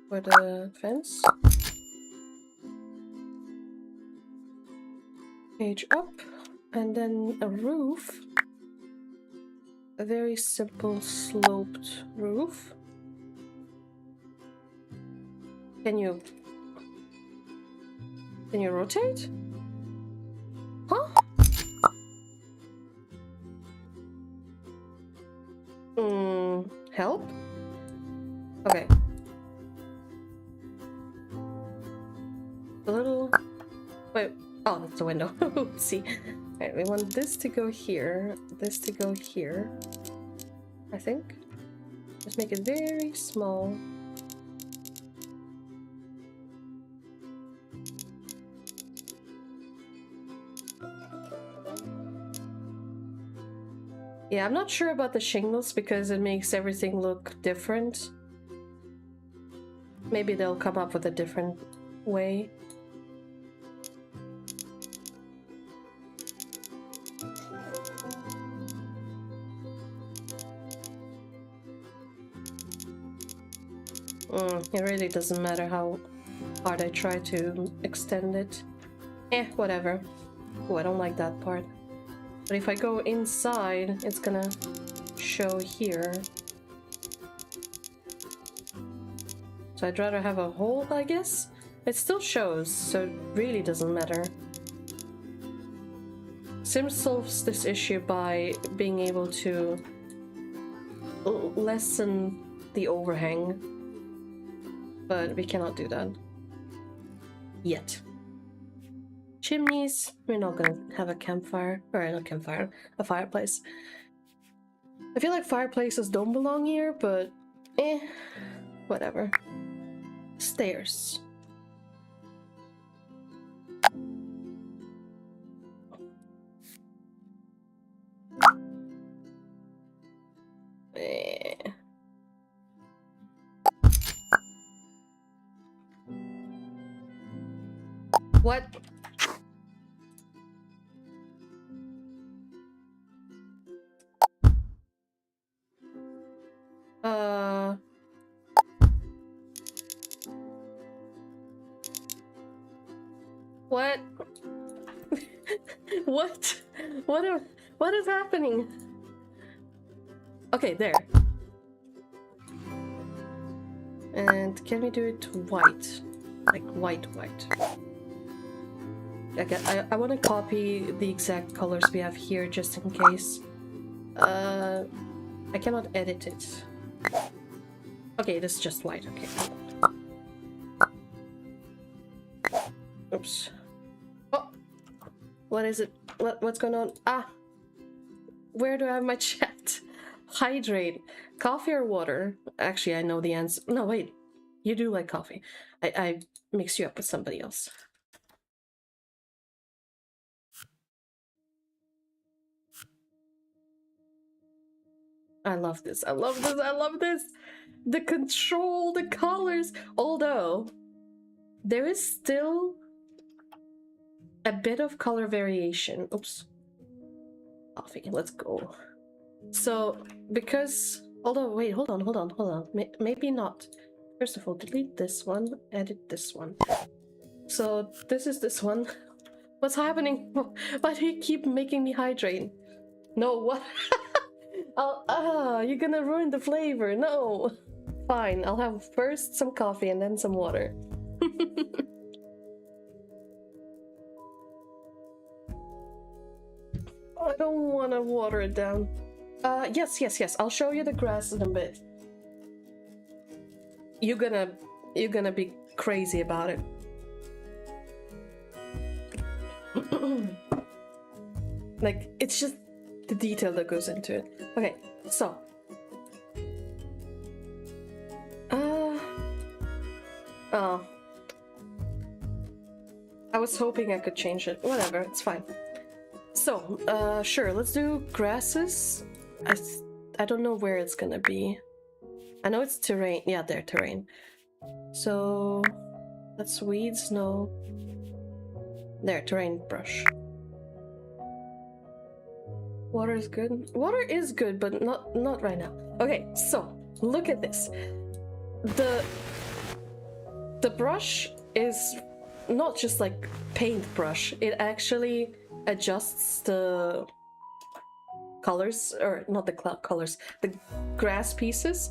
for the fence. Page up, and then a roof. A very simple sloped roof. Can you rotate? Huh? Help? Okay. A little... Wait. Oh, that's the window. Oopsie. Alright, we want this to go here. This to go here. I think. Just make it very small. Yeah, I'm not sure about the shingles because it makes everything look different. Maybe they'll come up with a different way. It really doesn't matter how hard I try to extend it. Whatever. Oh, I don't like that part. But if I go inside, it's gonna show here. So I'd rather have a hole, I guess? It still shows, so it really doesn't matter. Sim solves this issue by being able to lessen the overhang. But we cannot do that. Yet. Chimneys, we're not gonna have a campfire. Or not campfire, a fireplace. I feel like fireplaces don't belong here, but whatever. Stairs. What? What? What is happening? Okay, there. And can we do it white? Like white. I want to copy the exact colors we have here just in case. I cannot edit it. Okay, it is just white. Okay. Oops. Oh! What is it? What's going on? Ah! Where do I have my chat? Hydrate. Coffee or water? Actually, I know the answer. No, wait. You do like coffee. I mix you up with somebody else. I love this. I love this. I love this. The control, the colors. Although there is still a bit of color variation. Oops. Coffee. Let's go. So because, although wait, hold on. Maybe not. First of all, delete this one. Edit this one. So this is this one. What's happening? Why do you keep making me hydrate? No, what? You're gonna ruin the flavor. No. Fine, I'll have first some coffee and then some water. I don't want to water it down. Yes. I'll show you the grass in a bit. You're gonna be crazy about it. Like, it's just the detail that goes into it. Okay, so I was hoping I could change it. Whatever, it's fine. So, sure, let's do grasses. I don't know where it's gonna be. I know it's terrain. Yeah, there, terrain. So, that's weeds, no. There, terrain brush. Water is good. Water is good, but not right now. Okay, so look at this. The brush is not just like paint brush. It actually adjusts the colors, or not the colors, the grass pieces.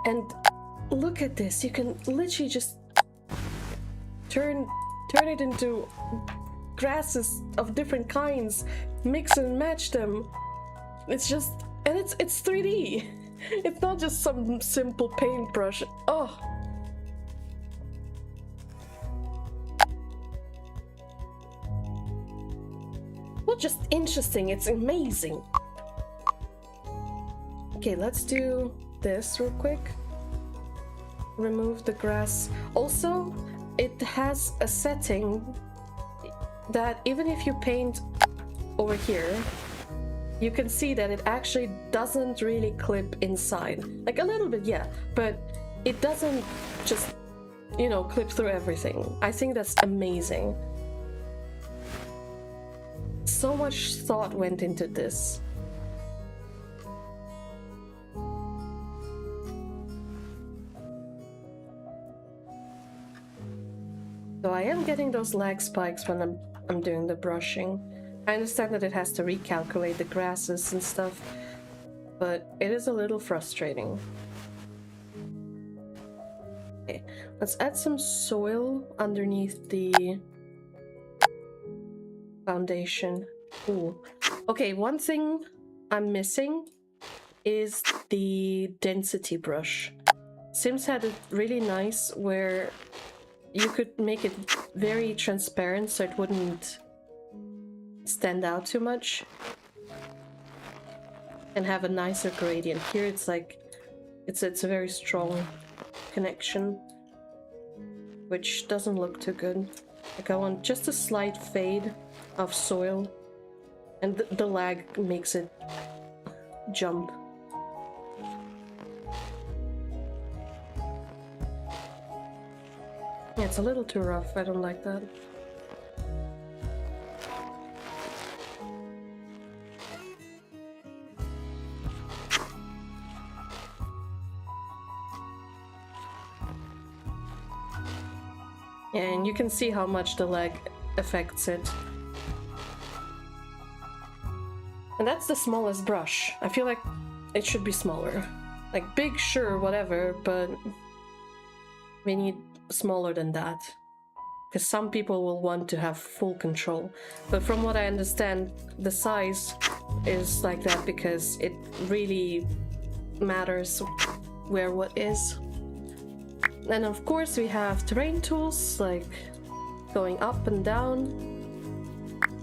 And look at this. You can literally just turn it into grasses of different kinds, mix and match them. It's just, and it's 3D. It's not just some simple paintbrush. Oh. Not just interesting, it's amazing. Okay, let's do this real quick. Remove the grass. Also, it has a setting that even if you paint over here, you can see that it actually doesn't really clip inside. Like a little bit, yeah, but it doesn't just you know, clip through everything. I think that's amazing. So much thought went into this. So I am getting those lag spikes when I'm doing the brushing. I understand that it has to recalculate the grasses and stuff, but it is a little frustrating. Okay, let's add some soil underneath the foundation. Ooh. Okay, one thing I'm missing is the density brush. Sims had it really nice where you could make it very transparent so it wouldn't stand out too much and have a nicer gradient. Here it's like it's a very strong connection, which doesn't look too good. Like I want just a slight fade of soil, and the lag makes it jump. Yeah, it's a little too rough. I don't like that. And you can see how much the lag affects it. And that's the smallest brush. I feel like it should be smaller. Like big, sure, whatever, but we need smaller than that. Because some people will want to have full control. But from what I understand, the size is like that because it really matters where what is. And of course we have terrain tools, like going up and down,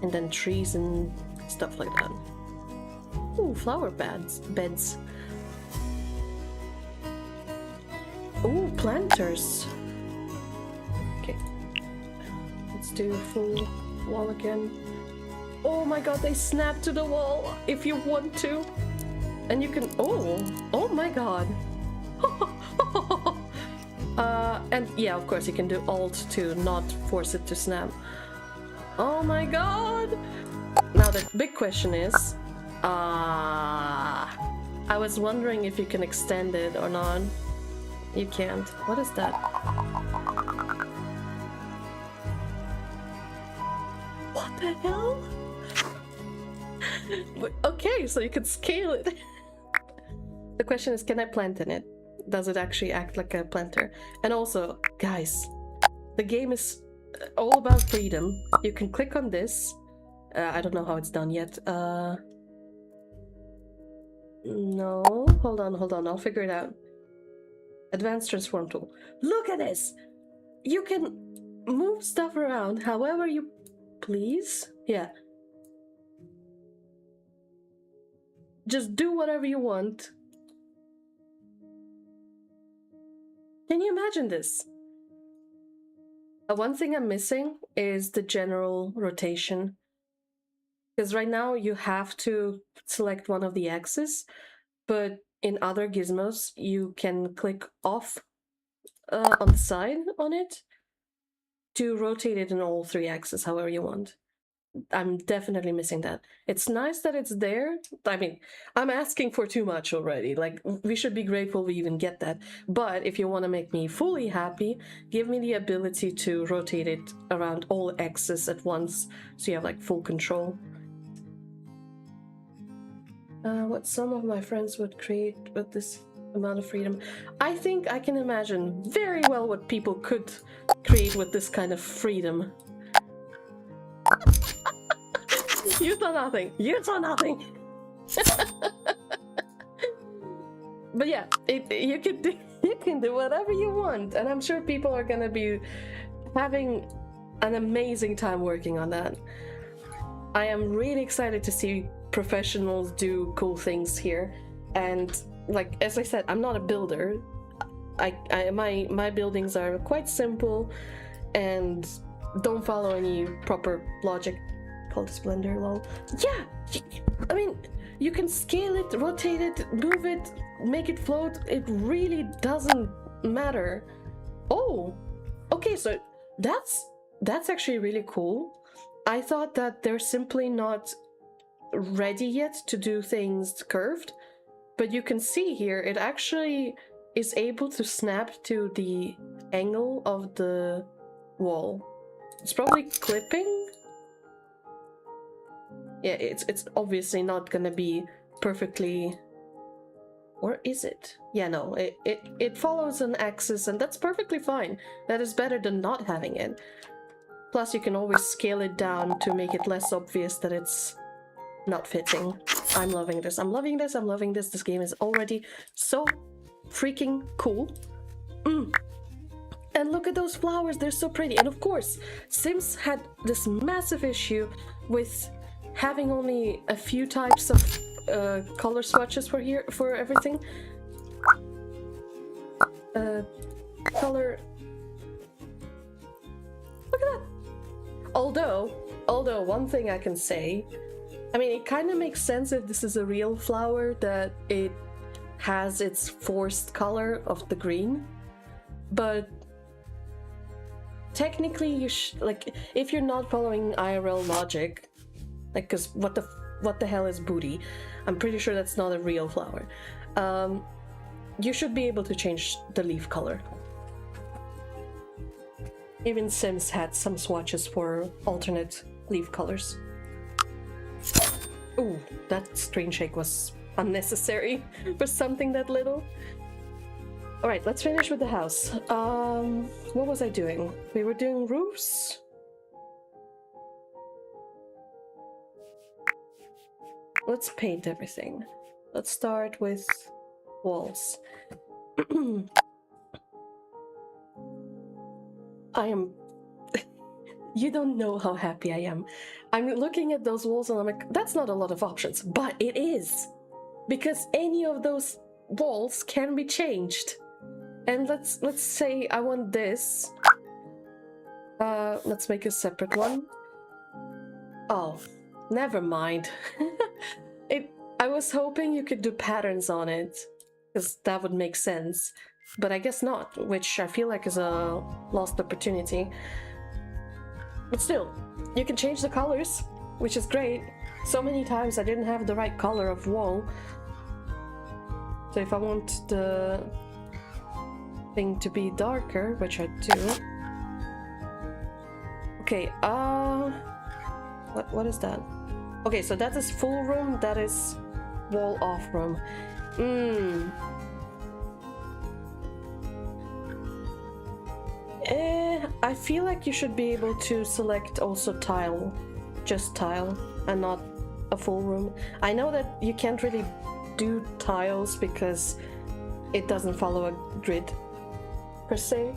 and then trees and stuff like that. Ooh, flower beds. Ooh, planters. Okay. Let's do a full wall again. Oh my god, they snap to the wall if you want to. And you can... Oh my god. And yeah, of course you can do Alt to not force it to snap. Oh my god! Now the big question is... I was wondering if you can extend it or not. You can't. What is that? What the hell? Okay, so you could scale it. The question is, can I plant in it? Does it actually act like a planter? And also, guys, the game is all about freedom. You can click on this. I don't know how it's done yet. No, hold on, I'll figure it out. Advanced transform tool. Look at this! You can move stuff around however you please. Yeah. Just do whatever you want. Can you imagine this? One thing I'm missing is the general rotation. Because right now you have to select one of the axes, but in other gizmos you can click off on the side on it to rotate it in all three axes however you want. I'm definitely missing that. It's nice that it's there. I mean, I'm asking for too much already. Like, we should be grateful we even get that. But if you want to make me fully happy, give me the ability to rotate it around all axes at once, so you have like full control. What some of my friends would create with this amount of freedom. I think I can imagine very well what people could create with this kind of freedom. You saw nothing. You saw nothing. But yeah, you can do whatever you want, and I'm sure people are gonna be having an amazing time working on that. I am really excited to see professionals do cool things here, and like as I said, I'm not a builder. My buildings are quite simple and don't follow any proper logic. Called Splendor, lol. Yeah, I mean, you can scale it, rotate it, move it, make it float. It really doesn't matter. Oh, Okay, so that's actually really cool. I thought that they're simply not ready yet to do things curved, but you can see here it actually is able to snap to the angle of the wall. It's probably clipping. Yeah, it's obviously not gonna be perfectly, or is it? Yeah, no, it follows an axis, and that's perfectly fine. That is better than not having it. Plus, you can always scale it down to make it less obvious that it's not fitting. I'm loving this. I'm loving this. I'm loving this. This game is already so freaking cool. And look at those flowers. They're so pretty. And of course, Sims had this massive issue with having only a few types of color swatches for everything. Color. Look at that. Although one thing I can say, I mean, it kind of makes sense if this is a real flower that it has its forced color of the green, but technically you like, if you're not following IRL logic, like, because what the hell is booty? I'm pretty sure that's not a real flower. You should be able to change the leaf color. Even Sims had some swatches for alternate leaf colors. Ooh, that screen shake was unnecessary for something that little. Alright, let's finish with the house. What was I doing? We were doing roofs? Let's paint everything. Let's start with walls. I am... You don't know how happy I am. I'm looking at those walls and I'm like, that's not a lot of options, but it is! Because any of those walls can be changed. And let's say I want this. Let's make a separate one. Oh, never mind. I was hoping you could do patterns on it, because that would make sense. But I guess not, which I feel like is a lost opportunity. But still, you can change the colors, which is great. So many times I didn't have the right color of wall. So if I want the thing to be darker, which I do. Okay, what is that? Okay, so that is full room, that is wall off room. I feel like you should be able to select also tile, just tile, and not a full room. I know that you can't really do tiles because it doesn't follow a grid per se,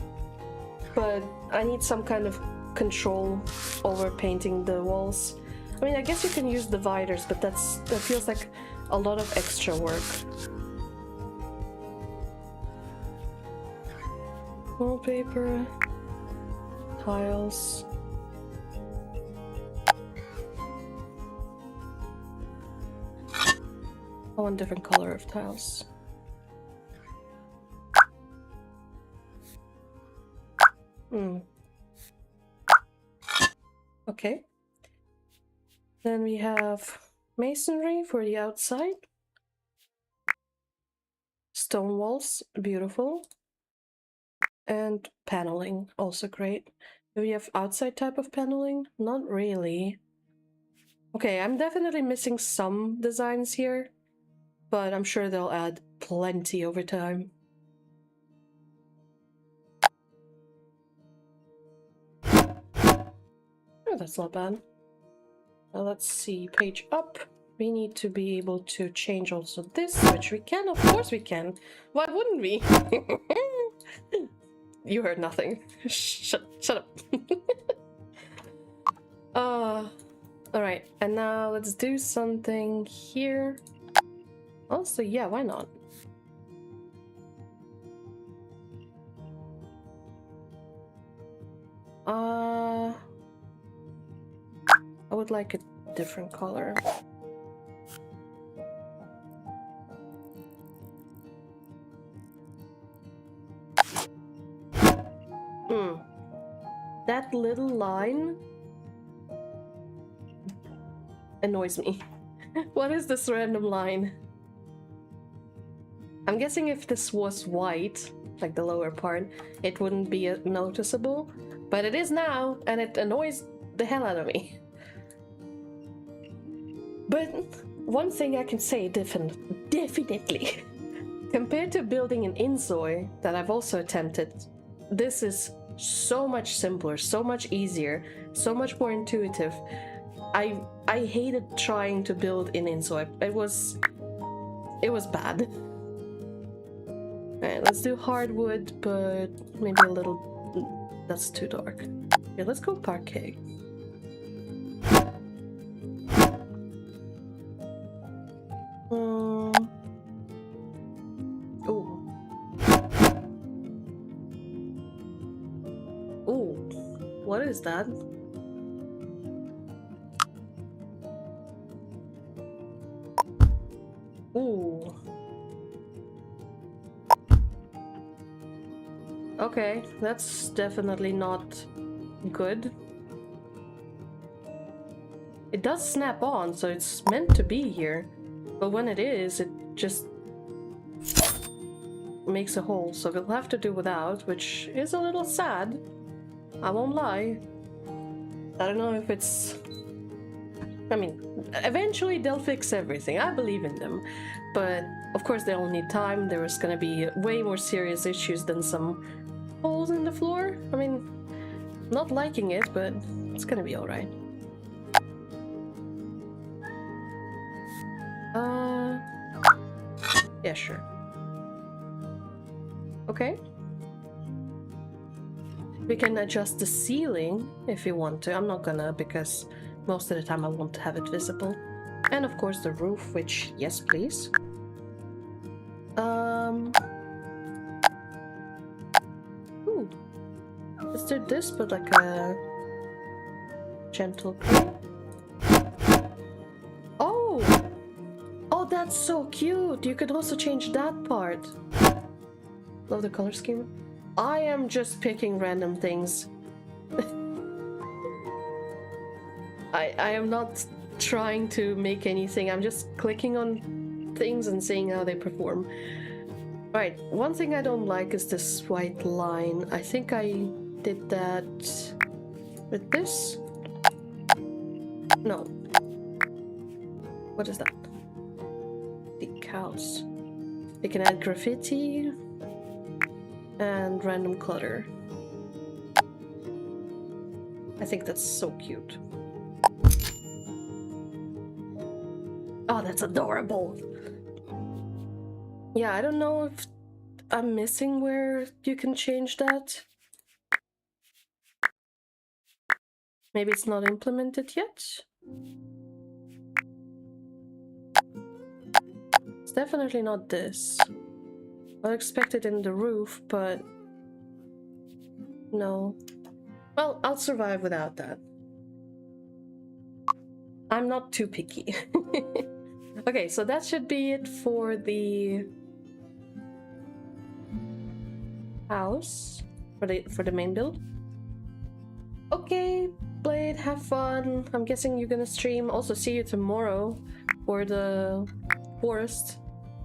but I need some kind of control over painting the walls. I mean, I guess you can use dividers, but that feels like a lot of extra work. Wallpaper, tiles. I want a different color of tiles. Okay. Then we have masonry for the outside. Stone walls, beautiful. And paneling, also great. Do we have outside type of paneling? Not really. Okay, I'm definitely missing some designs here, but I'm sure they'll add plenty over time. Oh, that's not bad. Now let's see, page up. We need to be able to change also this, which we can, of course we can. Why wouldn't we? You heard nothing. Shut up. Alright, and now let's do something here. Also, yeah, why not? I would like a different color. that little line annoys me. What is this random line? I'm guessing if this was white, like the lower part, it wouldn't be noticeable, but it is now, and it annoys the hell out of me. But one thing I can say definitely, compared to building an Inzoi that I've also attempted, this is so much simpler, so much easier, so much more intuitive. I hated trying to build in Inzoi. It was bad. Alright, let's do hardwood, but maybe a little... That's too dark. Yeah, let's go parquet. Ooh. Ooh. What is that? Ooh. Okay, that's definitely not good. It does snap on, so it's meant to be here. But when it is, it just makes a hole, so we'll have to do without, which is a little sad. I won't lie. I don't know if it's... I mean, eventually they'll fix everything. I believe in them. But, of course, they'll need time. There is gonna be way more serious issues than some holes in the floor. I mean, not liking it, but it's gonna be alright. Yeah, sure. Okay. We can adjust the ceiling if you want to. I'm not gonna, because most of the time I want to have it visible. And of course the roof, which, yes please. Ooh. Let's do this, but like a gentle... Oh! Oh, that's so cute! You could also change that part. Love the color scheme. I am just picking random things. I am not trying to make anything. I'm just clicking on things and seeing how they perform. Right, one thing I don't like is this white line. I think I did that with this. No. What is that? Decals. We can add graffiti and random clutter. I think that's so cute. Oh, that's adorable. Yeah, I don't know if I'm missing where you can change that. Maybe it's not implemented yet. It's definitely not this. I expect it in the roof, but no. Well, I'll survive without that. I'm not too picky. Okay, so that should be it for the house, for the main build. Okay, Blade, have fun. I'm guessing you're gonna stream. Also, see you tomorrow for the forest.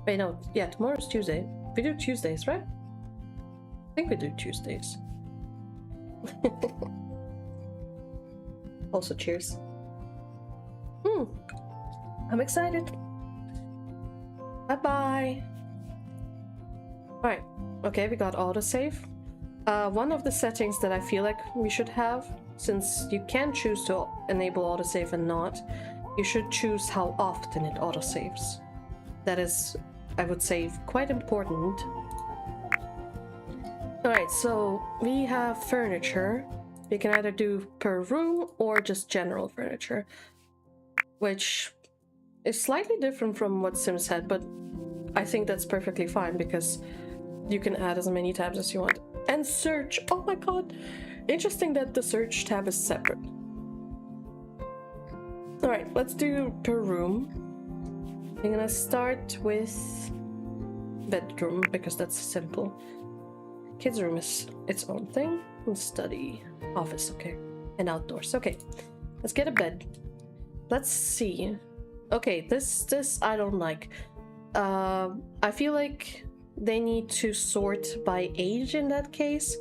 Wait, no, yeah, tomorrow's Tuesday. We do Tuesdays, right? I think we do Tuesdays. Also, cheers. I'm excited. Bye-bye. Alright, okay, we got autosave. One of the settings that I feel like we should have, since you can choose to enable autosave and not, you should choose how often it autosaves. That is, I would say, quite important. Alright, so we have furniture. We can either do per room or just general furniture, which is slightly different from what Sims had, but I think that's perfectly fine because you can add as many tabs as you want. And search! Oh my god! Interesting that the search tab is separate. Alright, let's do per room. I'm gonna start with bedroom because that's simple. Kids' room is its own thing. And study, office, okay. And outdoors, okay. Let's get a bed. Let's see. Okay, this I don't like. I feel like they need to sort by age in that case.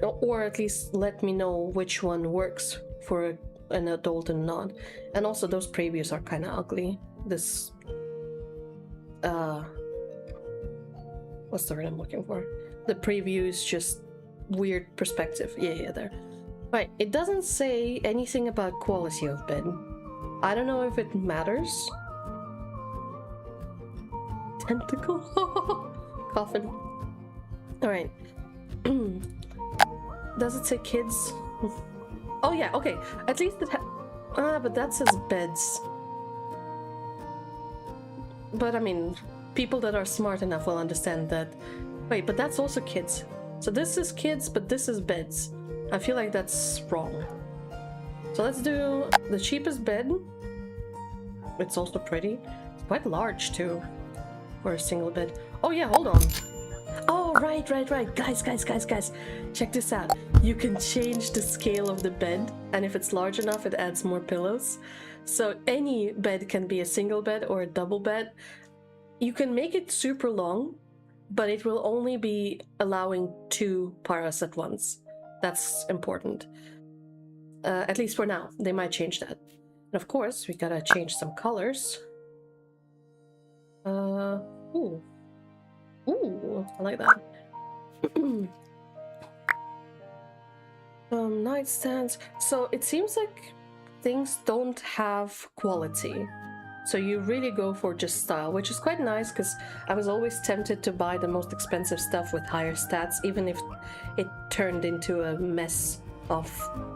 Or at least let me know which one works for an adult and not. And also those previews are kind of ugly. This what's the word I'm looking for? The preview is just weird perspective. Yeah, there. Right, it doesn't say anything about quality of bed. I don't know if it matters. Tentacle? Coffin. Alright. Does it say kids? Oh yeah, okay. At least it but that says beds. But I mean, people that are smart enough will understand that. Wait, but that's also kids. So this is kids, but this is beds. I feel like that's wrong. So let's do the cheapest bed. It's also pretty. It's quite large too for a single bed. Oh yeah, hold on. Oh, right. Guys. Check this out. You can change the scale of the bed, and if it's large enough, it adds more pillows. So any bed can be a single bed or a double bed. You can make it super long, but it will only be allowing 2 paras at once. That's important. At least for now. They might change that. And of course, we gotta change some colors. Ooh, I like that. Nightstands. So it seems like things don't have quality. So you really go for just style, which is quite nice because I was always tempted to buy the most expensive stuff with higher stats, even if it turned into a mess of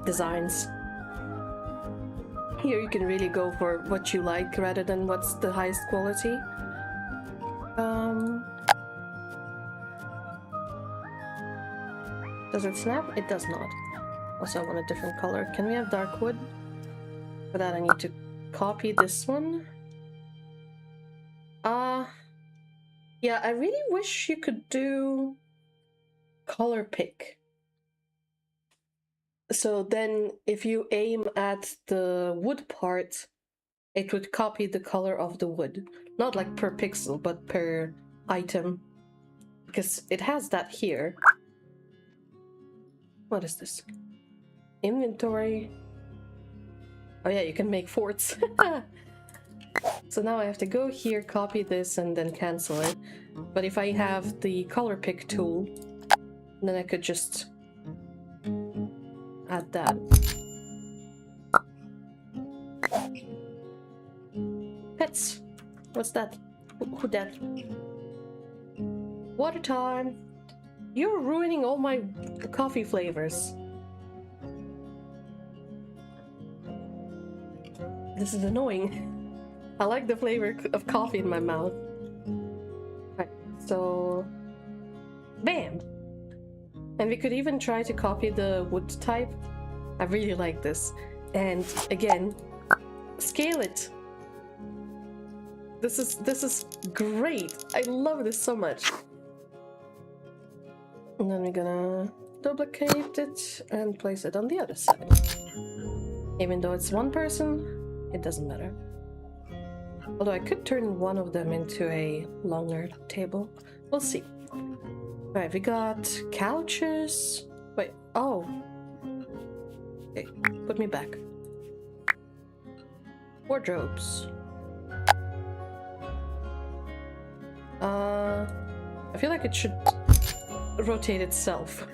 designs. Here you can really go for what you like rather than what's the highest quality. Does it snap? It does not. Also, I want a different color. Can we have dark wood? For that I need to copy this one. Yeah, I really wish you could do color pick. So then if you aim at the wood part, it would copy the color of the wood. Not like per pixel, but per item. Because it has that here. What is this? Inventory. Oh yeah, you can make forts. So now I have to go here, copy this, and then cancel it. But if I have the color pick tool, then I could just add that. Pets. What's that? Who that? Water time. You're ruining all my coffee flavors. This is annoying. I like the flavor of coffee in my mouth. Right, so... Bam! And we could even try to copy the wood type. I really like this. And again, scale it. This is great. I love this so much. And then we're gonna duplicate it and place it on the other side. Even though it's one person, it doesn't matter. Although I could turn one of them into a longer table. We'll see. Alright, we got couches. Wait, oh. Okay, put me back. Wardrobes. I feel like it should rotate itself.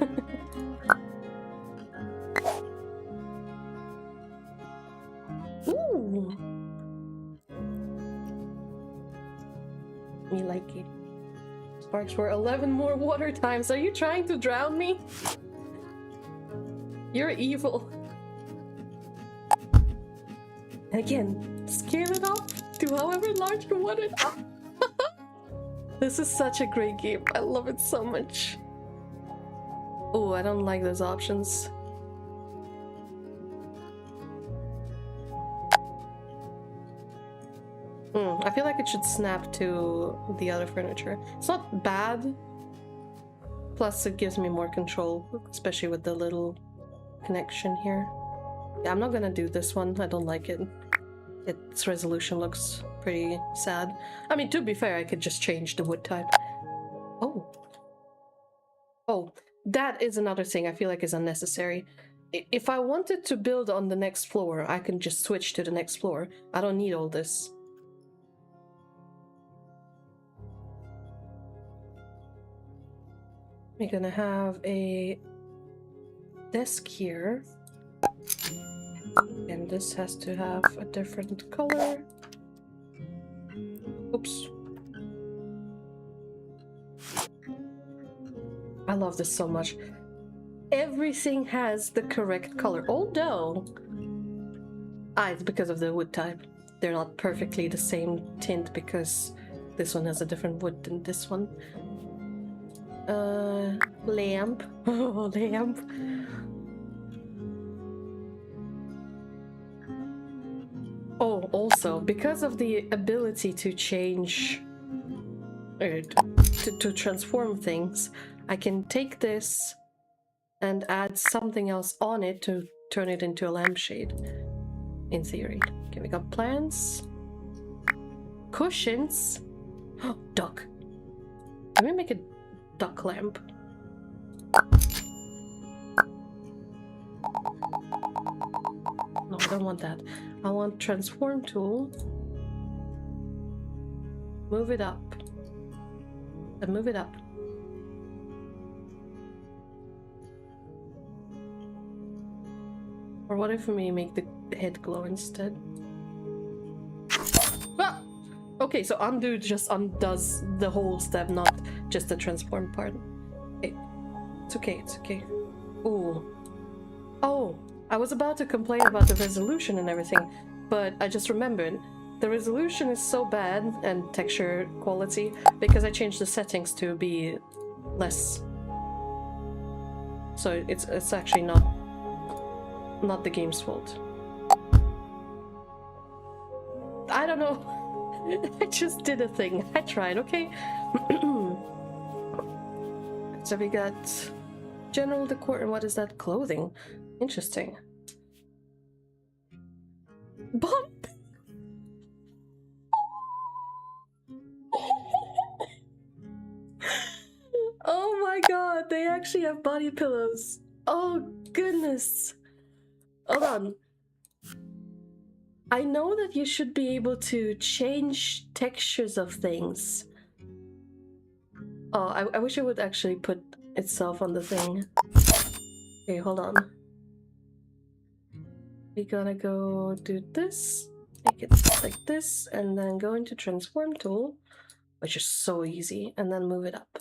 Ooh. Me like it. Sparks for 11 more water times. Are you trying to drown me? You're evil. Again, scale it up to however large you want it. This is such a great game. I love it so much. Oh, I don't like those options. I feel like it should snap to the other furniture. It's not bad, Plus, it gives me more control, especially with the little connection here. Yeah, I'm not gonna do this one. I don't like it. Its resolution looks pretty sad. I mean, to be fair, I could just change the wood type. Oh. Oh, that is another thing I feel like is unnecessary. If I wanted to build on the next floor, I can just switch to the next floor. I don't need all this. We're gonna have a desk here. And this has to have a different color. Oops. I love this so much. Everything has the correct color, although... it's because of the wood type. They're not perfectly the same tint because this one has a different wood than this one. Lamp. Oh, lamp. Oh, also, because of the ability to change... to transform things, I can take this and add something else on it to turn it into a lampshade, in theory. Okay, we got plants. Cushions. Oh, duck. Let me make a duck lamp. No, I don't want that. I want transform tool. Move it up. And move it up. Or what if we make the head glow instead? Ah! Okay, so undo just undoes the whole step, not just the transform part. Okay. It's okay, it's okay. Ooh. Oh, I was about to complain about the resolution and everything, but I just remembered. The resolution is so bad and texture quality because I changed the settings to be less. So it's actually not the game's fault. I don't know. I just did a thing. I tried, okay? So we got general decor, and what is that? Clothing. Interesting. But oh my god, they actually have body pillows. Oh goodness. Hold on. I know that you should be able to change textures of things. Oh, I wish it would actually put itself on the thing. Okay, hold on. We're gonna go do this, make it like this, and then go into transform tool, which is so easy, and then move it up.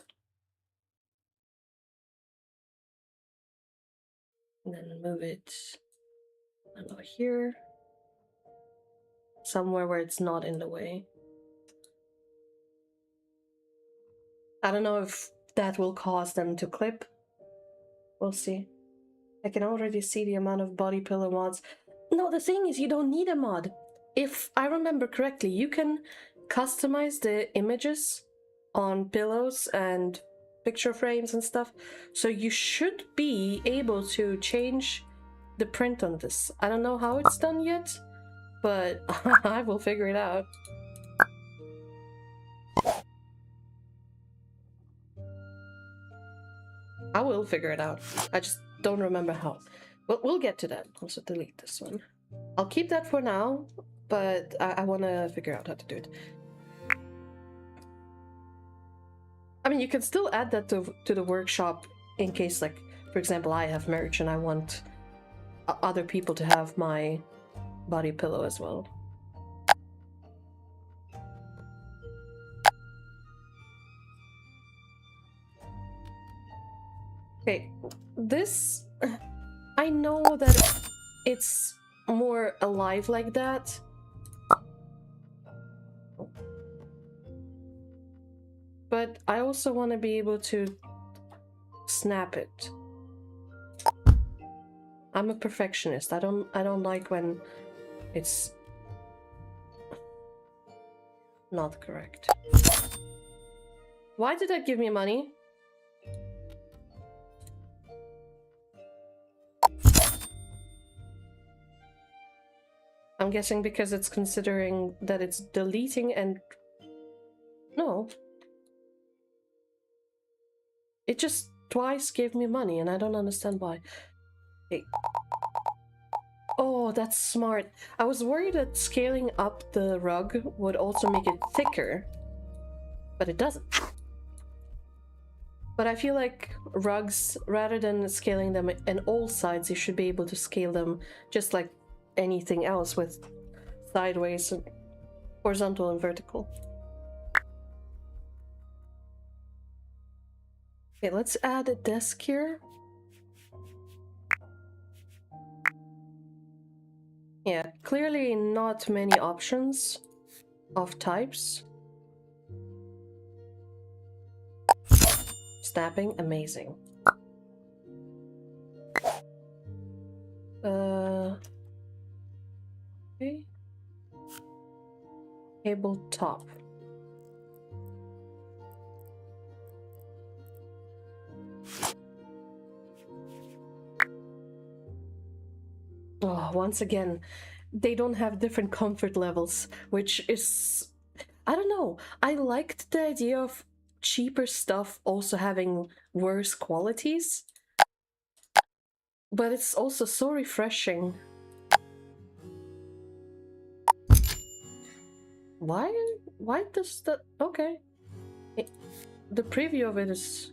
And then move it over here. Somewhere where it's not in the way. I don't know if that will cause them to clip. We'll see. I can already see the amount of body pillow mods. No, the thing is, you don't need a mod. If I remember correctly, you can customize the images on pillows and picture frames and stuff. So you should be able to change the print on this. I don't know how it's done yet, but I will figure it out. I will figure it out. I just don't remember how. But we'll get to that. Also delete this one. I'll keep that for now, but I want to figure out how to do it. I mean, you can still add that to the workshop in case, like, for example, I have merch and I want other people to have my body pillow as well. Okay, this... I know that it's more alive like that. But I also want to be able to snap it. I'm a perfectionist. I don't like when it's not correct. Why did that give me money? I'm guessing because it's considering that it's deleting and... No. It just twice gave me money and I don't understand why. Okay. Oh, that's smart. I was worried that scaling up the rug would also make it thicker, but it doesn't. But I feel like rugs, rather than scaling them on all sides, you should be able to scale them just like anything else with sideways, and horizontal and vertical. Okay, let's add a desk here. Yeah, clearly not many options of types. Snapping, amazing. Okay. Tabletop. Oh, once again, they don't have different comfort levels, which is... I don't know. I liked the idea of cheaper stuff also having worse qualities, but it's also so refreshing. Why does that... Okay. The preview of it is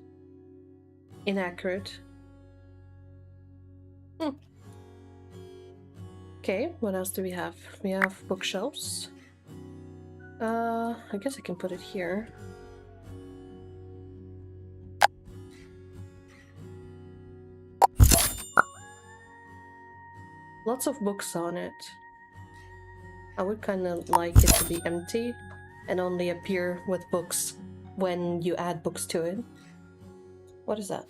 inaccurate. Okay, what else do we have? We have bookshelves. I guess I can put it here. Lots of books on it. I would kind of like it to be empty and only appear with books when you add books to it. What is that?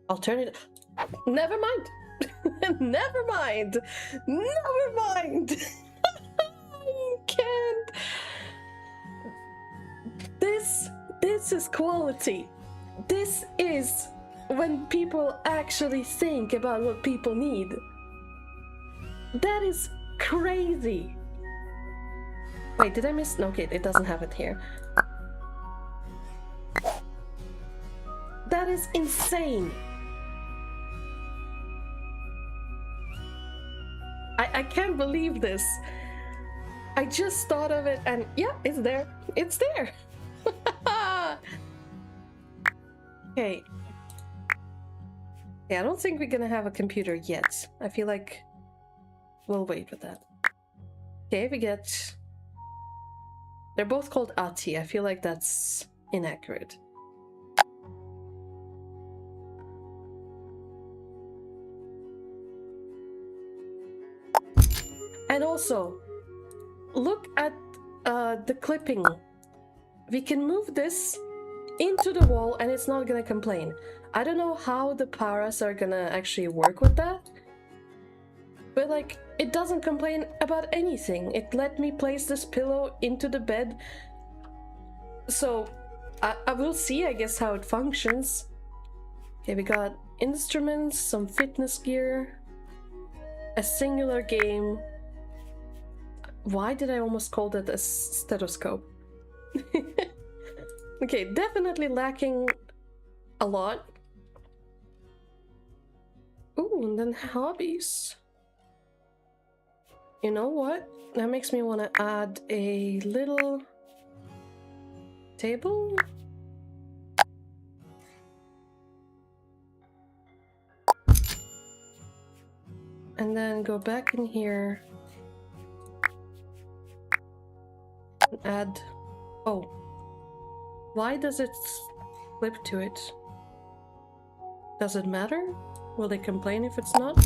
Alternative. Never mind. Never mind. Never mind. I can't. This is quality. This is when people actually think about what people need. That is crazy. Wait, did I miss? No, okay, it doesn't have it here. That is insane. I can't believe this. I just thought of it and yeah, it's there. It's there. Okay. Yeah, I don't think we're gonna have a computer yet. I feel like we'll wait with that. Okay, we get... They're both called Ati. I feel like that's inaccurate. And also, look at the clipping. We can move this into the wall and it's not gonna complain. I don't know how the paras are gonna actually work with that, but like, it doesn't complain about anything. It let me place this pillow into the bed. So I will see, I guess, how it functions. Okay, we got instruments, some fitness gear, a singular game. Why did I almost call that a stethoscope? Okay, definitely lacking a lot. Ooh, and then hobbies. You know what? That makes me want to add a little table. And then go back in here and add... Oh. Why does it flip to it? Does it matter? Will they complain if it's not?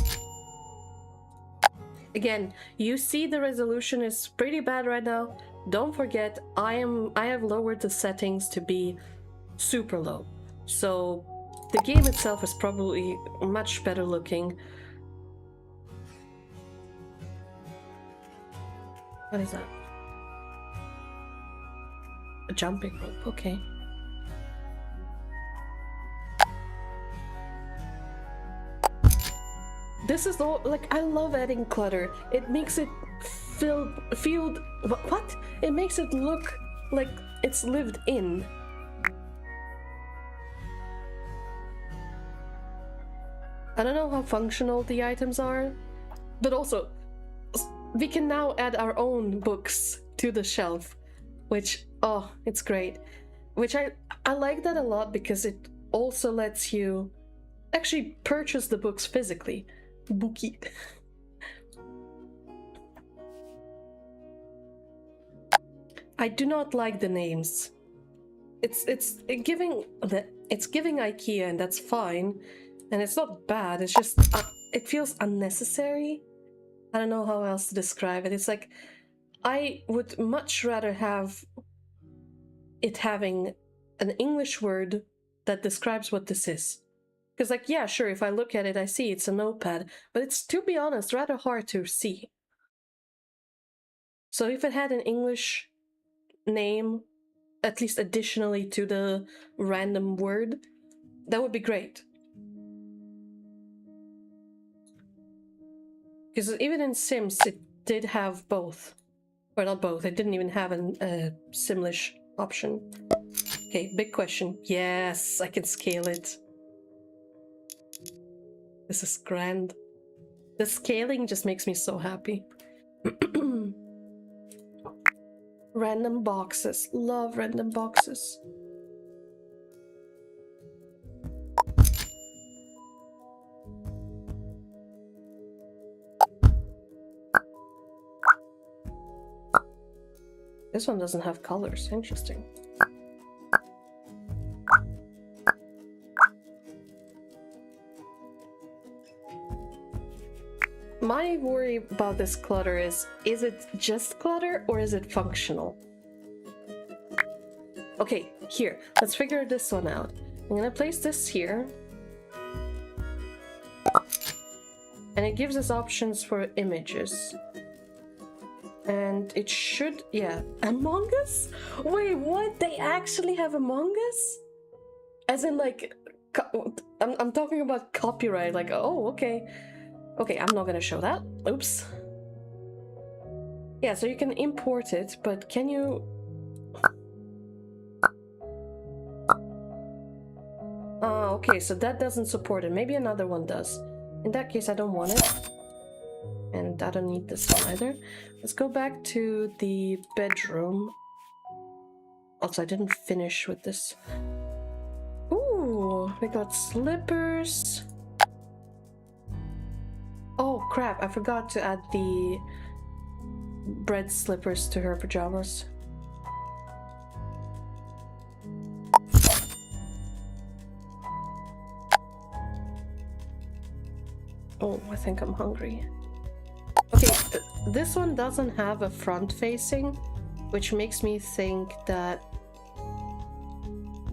Again, you see the resolution is pretty bad right now. Don't forget, I have lowered the settings to be super low. So the game itself is probably much better looking. What is that? A jumping rope, okay. This is all, like, I love adding clutter. It makes it field. What? It makes it look like it's lived in. I don't know how functional the items are, but also we can now add our own books to the shelf, which, oh, it's great. Which I like that a lot because it also lets you actually purchase the books physically. Bookie. I do not like the names. It's giving IKEA, and that's fine, and it's not bad. It's just it feels unnecessary. I don't know how else to describe it. It's like I would much rather have it having an English word that describes what this is. Because, like, yeah, sure, if I look at it, I see it's a notepad, but it's, to be honest, rather hard to see. So if it had an English name, at least additionally to the random word, that would be great. Because even in Sims, it did have both. Or not both, it didn't even have a Simlish option. Okay, big question. Yes, I can scale it. This is grand. The scaling just makes me so happy. Random boxes. Love random boxes. This one doesn't have colors. Interesting. My worry about this clutter is it just clutter or is it functional? Okay, here, let's figure this one out. I'm gonna place this here. And it gives us options for images. And it should, yeah, Among Us? Wait, what? They actually have Among Us? As in, like, I'm talking about copyright, like, oh, okay. Okay, I'm not gonna show that. Oops. Yeah, so you can import it, but can you... okay, so that doesn't support it. Maybe another one does. In that case, I don't want it. And I don't need this one either. Let's go back to the bedroom. Also, I didn't finish with this. Ooh, we got slippers. Oh crap, I forgot to add the bread slippers to her pajamas. Oh, I think I'm hungry. Okay, this one doesn't have a front facing, which makes me think that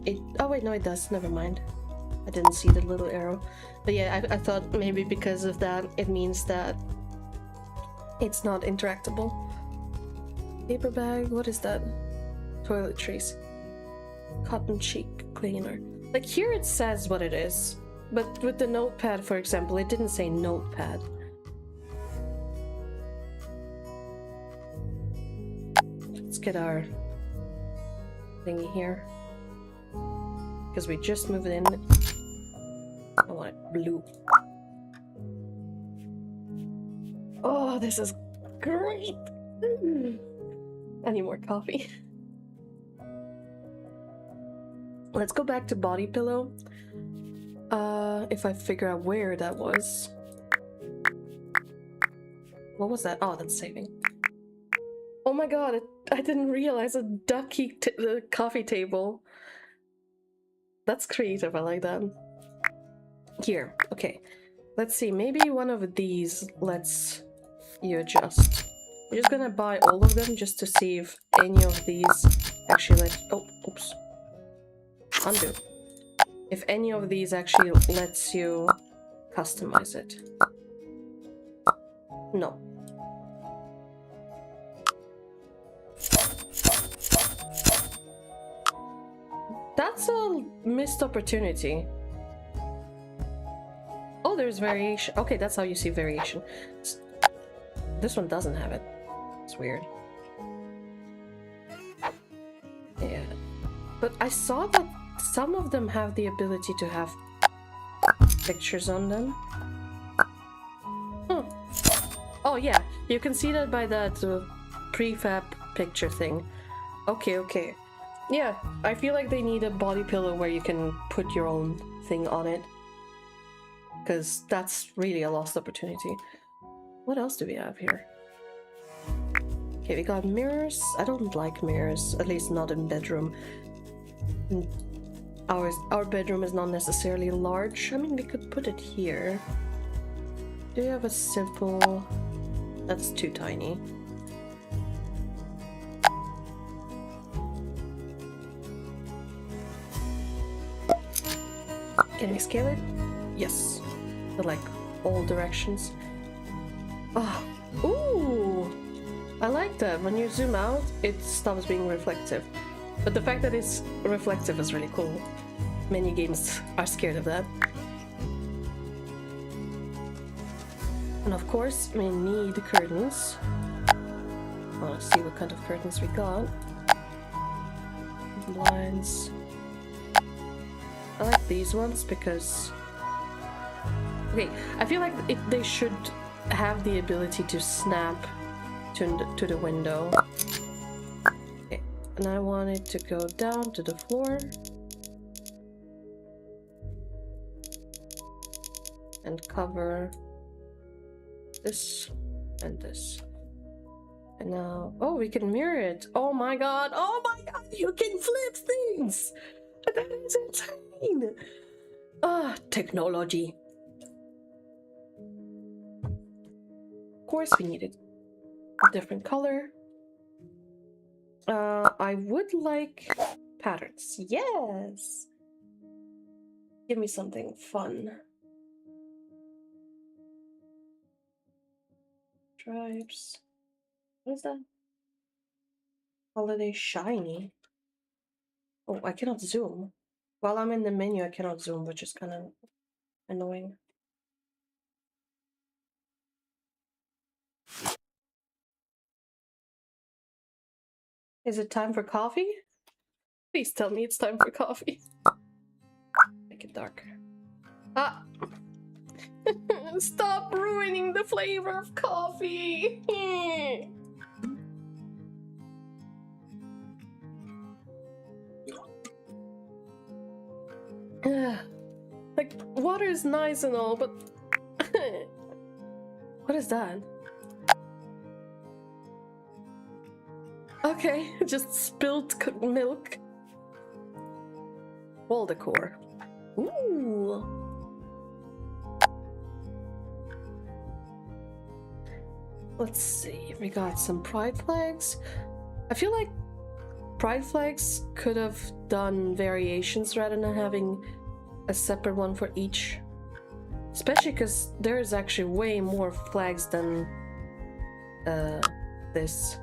it... Oh wait, no it does, never mind. I didn't see the little arrow. But yeah, I thought maybe because of that, it means that it's not interactable. Paper bag, what is that? Toiletries. Cotton cheek cleaner. Like here it says what it is, but with the notepad, for example, it didn't say notepad. Let's get our thingy here. Because we just moved in. I want it blue. Oh, this is great! I need more coffee. Let's go back to body pillow. If I figure out where that was. What was that? Oh, that's saving. Oh my god, I didn't realize a ducky coffee table. That's creative, I like that. Here, okay. Let's see, maybe one of these lets you adjust. I'm just gonna buy all of them just to see if any of these actually let... Oh, oops. Undo. If any of these actually lets you customize it. No. That's a missed opportunity. Oh, there's variation. Okay, that's how you see variation. This one doesn't have it. It's weird. Yeah. But I saw that some of them have the ability to have pictures on them. Hmm. Oh yeah, you can see that by that prefab picture thing. Okay, okay. Yeah, I feel like they need a body pillow where you can put your own thing on it. Because that's really a lost opportunity. What else do we have here? Okay, we got mirrors. I don't like mirrors, at least not in bedroom. Our bedroom is not necessarily large. I mean, we could put it here. Do you have a simple... That's too tiny. Can we scale it? Yes. To like all directions. Oh, ooh! I like that. When you zoom out, it stops being reflective. But the fact that it's reflective is really cool. Many games are scared of that. And of course, we need curtains. Well, let's see what kind of curtains we got. Blinds. I like these ones because... Okay, I feel like they should have the ability to snap to the window. Okay, and I want it to go down to the floor. And cover this and this. And now... Oh, we can mirror it! Oh my god! Oh my god! You can flip things! That is insane! Ah, technology. Of course we needed a different color. I would like patterns. Yes! Give me something fun. Stripes. What is that? Holiday shiny. Oh, I cannot zoom. While I'm in the menu, I cannot zoom, which is kind of annoying. Is it time for coffee? Please tell me it's time for coffee. Make it darker. Ah! Stop ruining the flavor of coffee! Like, water is nice and all, but... What is that? Okay, just spilled milk. Wall decor. Ooh! Let's see, we got some pride flags. I feel like pride flags could have done variations rather than having a separate one for each. Especially because there's actually way more flags than this.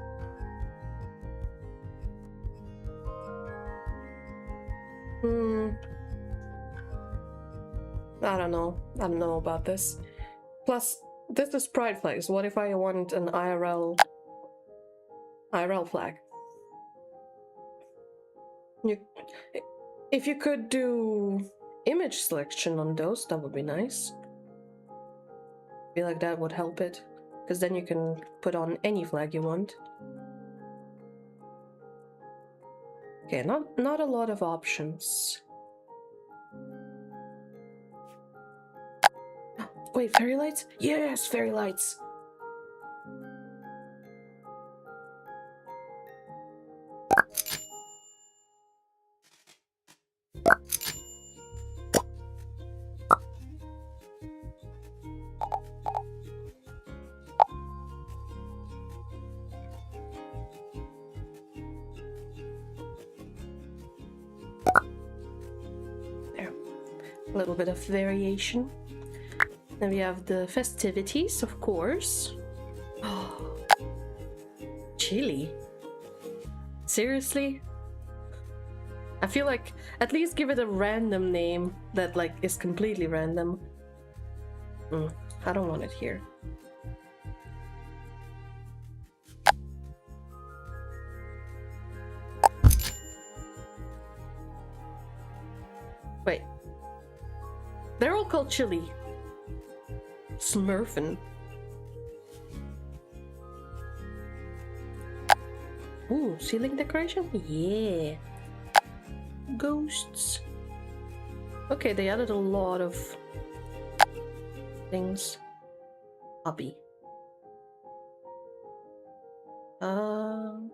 I don't know. I don't know about this. Plus, this is pride flags. What if I want an IRL flag? If you could do image selection on those, that would be nice. I feel like that would help it, because then you can put on any flag you want. Okay, not a lot of options. Wait, fairy lights? Yes, fairy lights! There. A little bit of variation. Then we have the festivities, of course. Oh, chili. Seriously? I feel like at least give it a random name that like is completely random. I don't want it here. They're all called chili. Smurfin. Ooh, ceiling decoration? Yeah. Ghosts. Okay, they added a lot of things. Puppy. And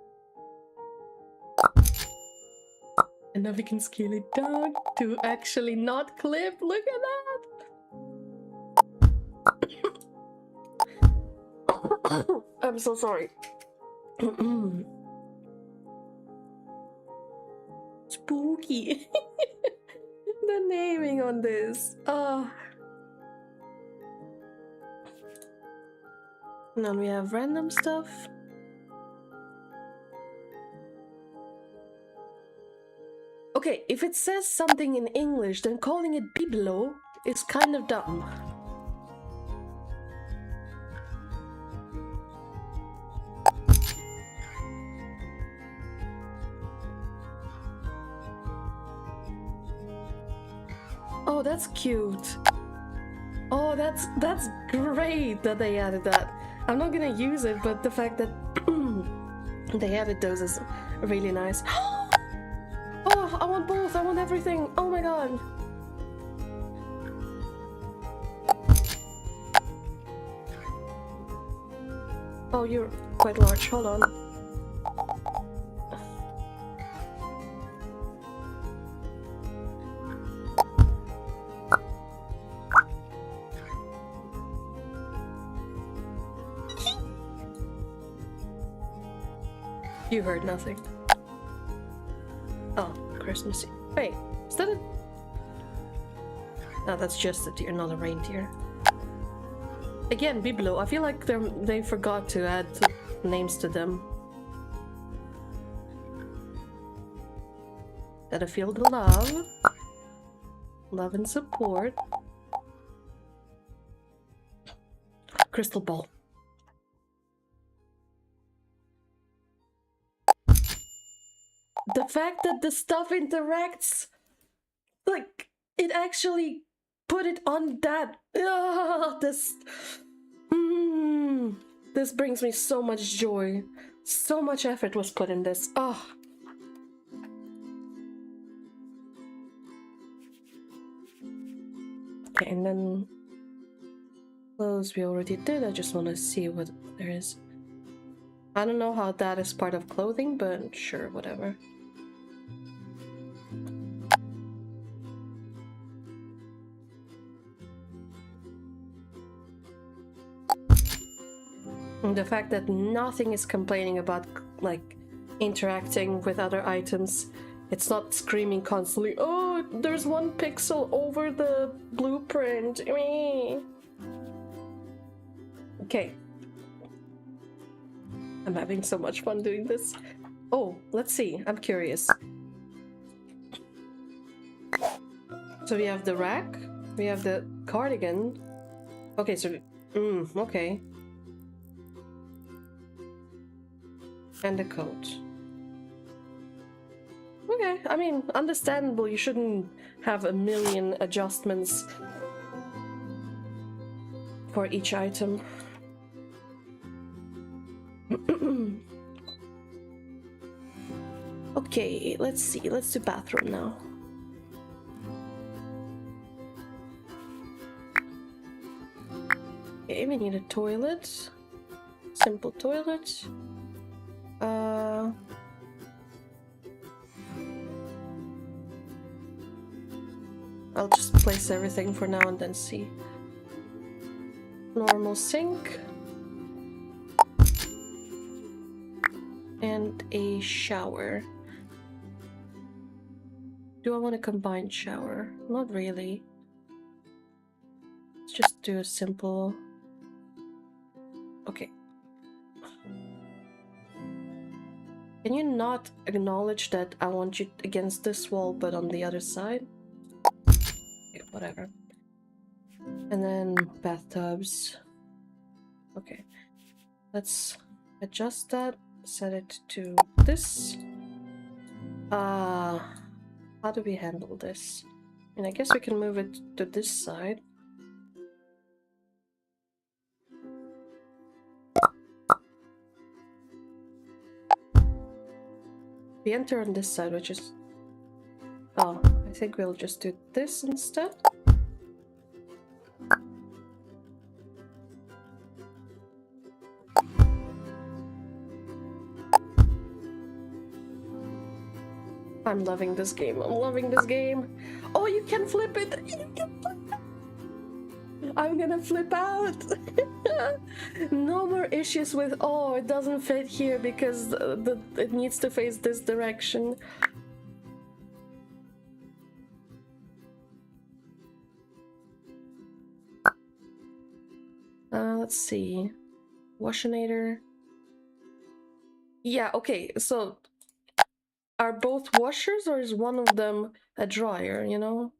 now we can scale it down to actually not clip. Look at that! I'm so sorry. Spooky. The naming on this. And then we have random stuff. Okay, if it says something in English, then calling it bibelot is kind of dumb. Oh, that's cute. Oh, that's great that they added that. I'm not gonna use it, but the fact that they added those is really nice. Oh, I want both. I want everything. Oh my god. Oh, you're quite large. Hold on. You heard nothing. Oh, Christmas. Wait, is that a... No, that's just a deer, not a reindeer. Again, bibelot. I feel like they forgot to add names to them. Gotta feel the love. Love and support. Crystal ball. The fact that the stuff interacts, like, it actually put it on that. This brings me so much joy. So much effort was put in this. Oh. Okay, and then clothes we already did. I just want to see what there is. I don't know how that is part of clothing, but sure, whatever. The fact that nothing is complaining about, like, interacting with other items. It's not screaming constantly, oh, there's 1 pixel over the blueprint. Okay. I'm having so much fun doing this. Oh, let's see. I'm curious. So we have the rack. We have the cardigan. Okay, so... okay. And the coat. Okay, I mean, understandable. You shouldn't have a million adjustments for each item. Okay, let's see. Let's do bathroom now. Okay, we need a toilet. Simple toilet. I'll just place everything for now and then see. Normal sink. And a shower. Do I want a combined shower? Not really. Let's just do a simple... Okay. Can you not acknowledge that I want you against this wall but on the other side? Okay, whatever. And then bathtubs. Okay. Let's adjust that. Set it to this. How do we handle this? And I guess we can move it to this side. We enter on this side, which is... Oh, I think we'll just do this instead. I'm loving this game. I'm loving this game. Oh, you can flip it. You can flip it. I'm gonna flip out. No more issues with, oh, it doesn't fit here because it needs to face this direction. Let's see. Washinator. Yeah, okay, so are both washers or is one of them a dryer, you know?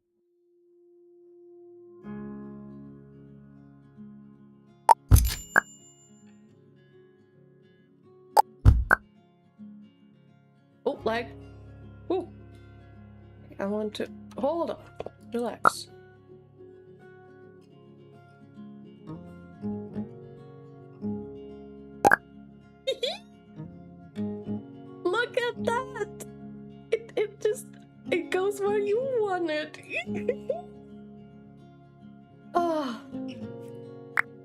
Oh, lag. Oh. I want to... Hold on. Relax. Look at that! It just... It goes where you want it. Oh.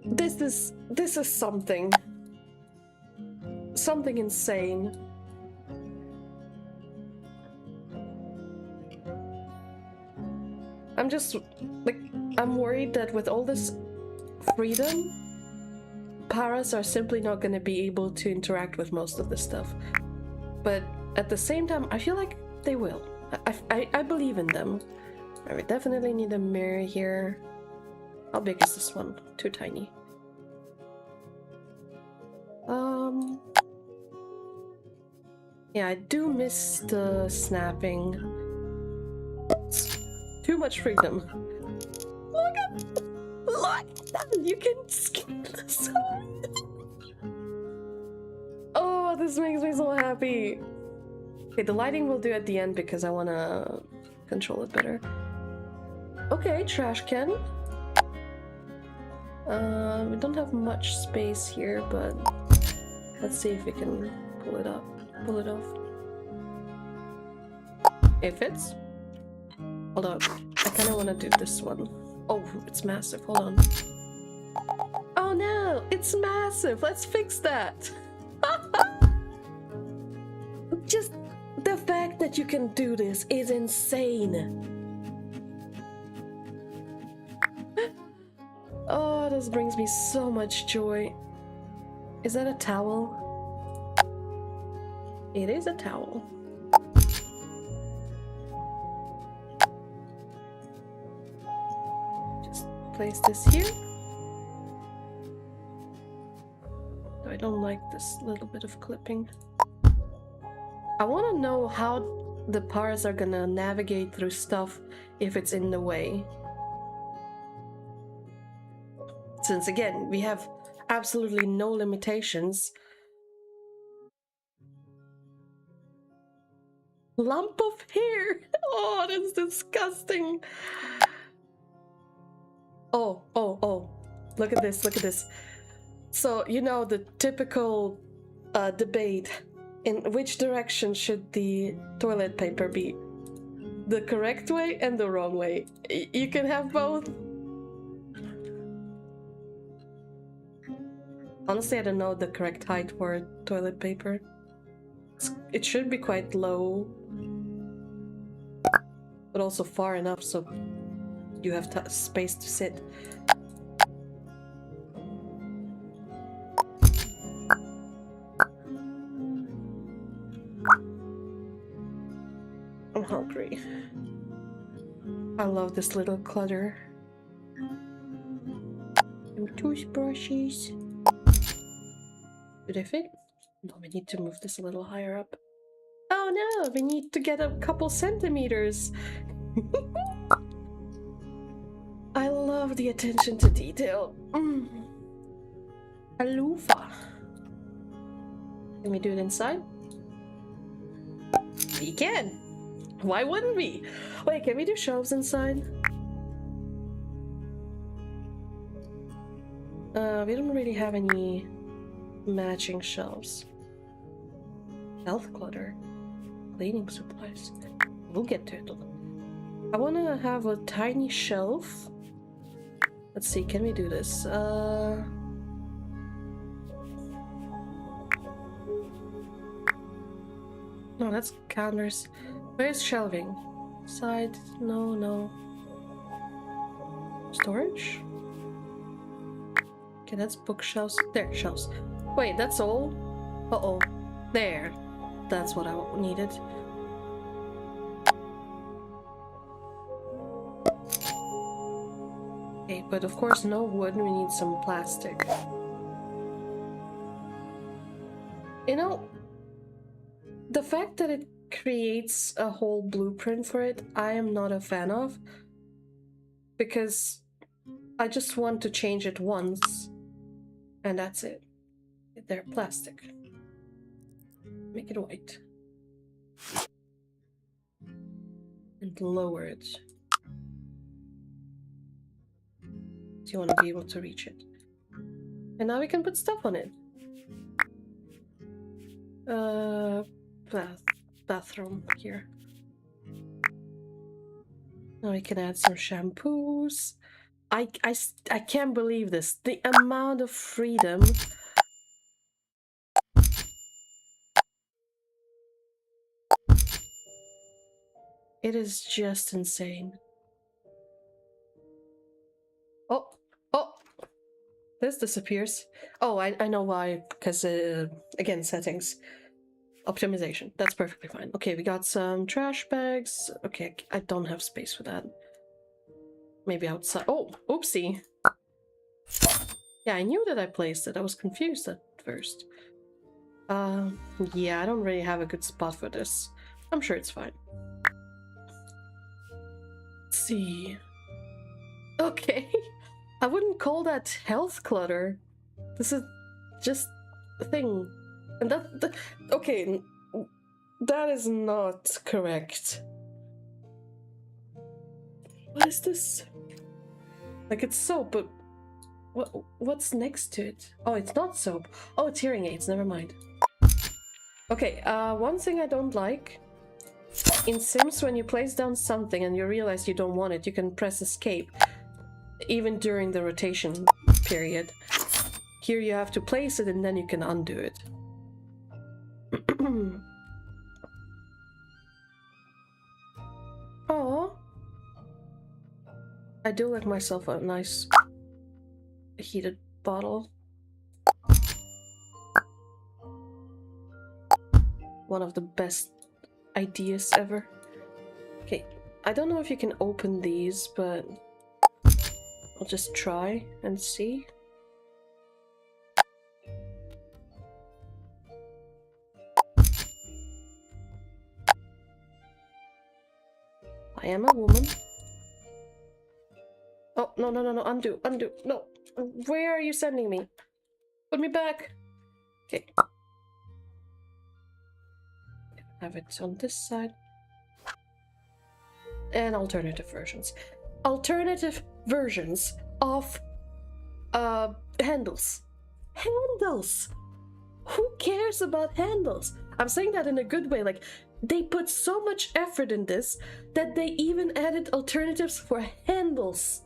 This is something. Something insane. I'm just, like, I'm worried that with all this freedom, paras are simply not going to be able to interact with most of this stuff. But at the same time, I feel like they will. I believe in them. I would definitely need a mirror here. How big is this one? Too tiny. Yeah, I do miss the snapping. Too much freedom. Look at that! You can skip this. Oh, this makes me so happy. Okay, the lighting we'll do at the end because I want to control it better. Okay, trash can. We don't have much space here, but let's see if we can pull it up, pull it off. It fits. Hold on, I kind of want to do this one. Oh, it's massive, hold on. Oh no, it's massive, let's fix that. Just the fact that you can do this is insane. Oh, this brings me so much joy. Is that a towel? It is a towel. Just place this here. I don't like this little bit of clipping. I want to know how the paras are gonna navigate through stuff if it's in the way. Since again, we have absolutely no limitations. Lump of hair! Oh, that's disgusting! Oh, oh, oh. Look at this, look at this. So, you know, the typical debate. In which direction should the toilet paper be? The correct way and the wrong way. You can have both. Honestly, I don't know the correct height for toilet paper. It should be quite low, but also far enough so you have space to sit. I'm hungry. I love this little clutter. Some toothbrushes. Do they fit? No, we need to move this a little higher up. Oh no, we need to get a couple centimeters. I love the attention to detail. A loofah. Can we do it inside? We can. Why wouldn't we? Wait, can we do shelves inside? We don't really have any matching shelves. Health clutter. Cleaning supplies. We'll get to it. I want to have a tiny shelf. Let's see, can we do this? No, that's counters. Where's shelving? Side? No, no. Storage? Okay, that's bookshelves. There, shelves. Wait, that's all? Uh-oh. There. That's what I needed. Okay, but of course no wood, we need some plastic. You know, the fact that it creates a whole blueprint for it, I am not a fan of. Because I just want to change it once. And that's it. They're plastic. Make it white. And lower it. So you want to be able to reach it. And now we can put stuff on it. Bathroom here. Now we can add some shampoos. I can't believe this. The amount of freedom. It is just insane. Oh, oh, this disappears. Oh, I know why. Because, again, settings. Optimization. That's perfectly fine. Okay, we got some trash bags. Okay, I don't have space for that. Maybe outside. Oh, oopsie. Yeah, I knew that I placed it. I was confused at first. Yeah, I don't really have a good spot for this. I'm sure it's fine. Let's see. Okay. I wouldn't call that health clutter. This is just a thing. And okay, that is not correct. What is this? Like, it's soap, but what's next to it? Oh, it's not soap. Oh, it's hearing aids. Never mind. Okay, one thing I don't like. In Sims, when you place down something and you realize you don't want it, you can press escape. Even during the rotation period. Here you have to place it and then you can undo it. Oh, I do like myself a nice heated bottle. One of the best ideas ever. Okay, I don't know if you can open these, but I'll just try and see. I am a woman. Oh, no, no, no, no, undo, undo, no. Where are you sending me? Put me back. Okay. Have it on this side. And alternative versions. Alternative versions of handles. Handles! Who cares about handles? I'm saying that in a good way, like, they put so much effort in this that they even added alternatives for handles.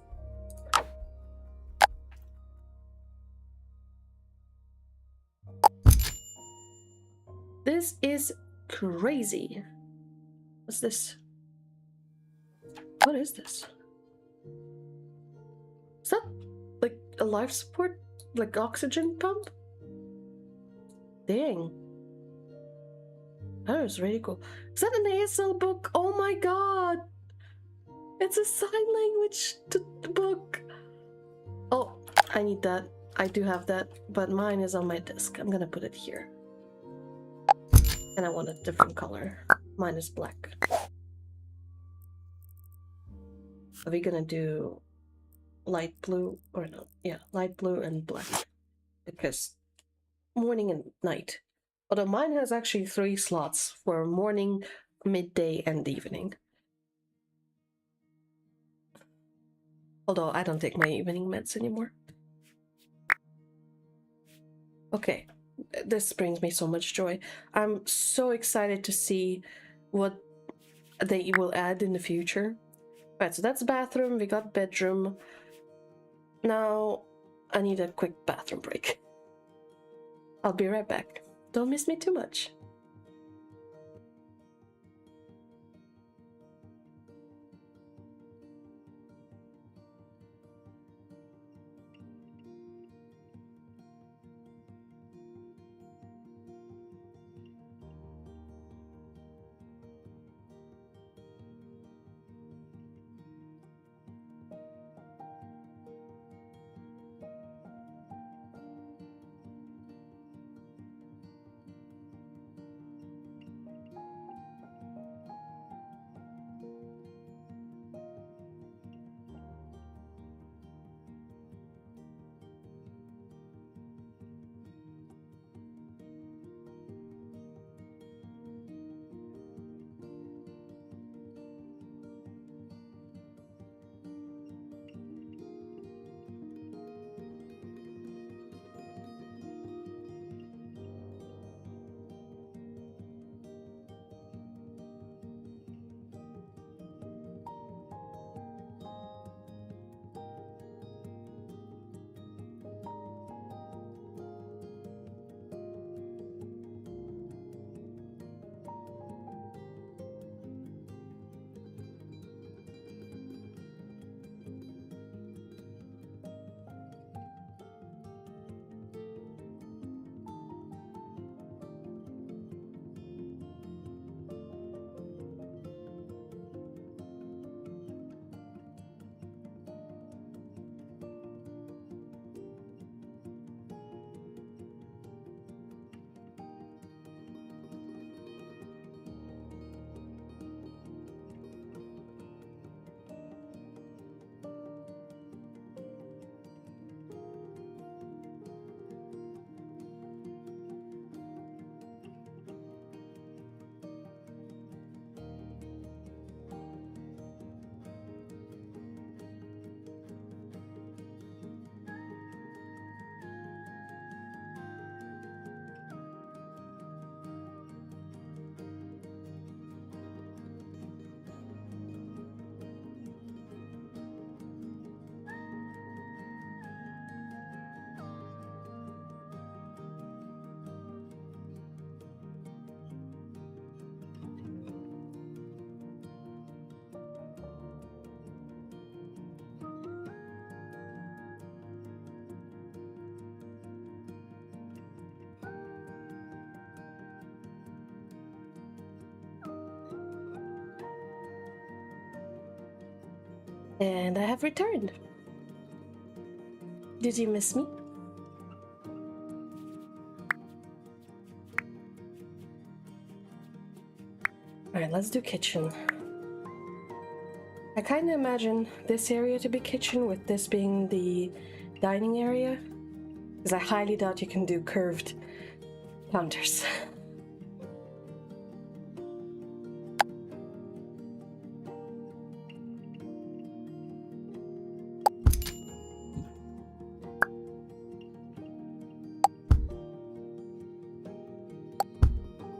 This is crazy. What's this? What is this? Is that like a life support? Like oxygen pump? Dang. That was really cool. Is that an ASL book? Oh my god! It's a sign language book. Oh, I need that. I do have that, but mine is on my desk. I'm gonna put it here. And I want a different color. Mine is black. Are we gonna do light blue or no? Yeah, light blue and black. Because morning and night. Although mine has actually 3 slots for morning, midday and evening. Although I don't take my evening meds anymore. Okay, this brings me so much joy. I'm so excited to see what they will add in the future. Right, so that's bathroom, we got bedroom. Now I need a quick bathroom break. I'll be right back. Don't miss me too much. And I have returned. Did you miss me? Alright, let's do kitchen. I kind of imagine this area to be kitchen with this being the dining area. Because I highly doubt you can do curved counters.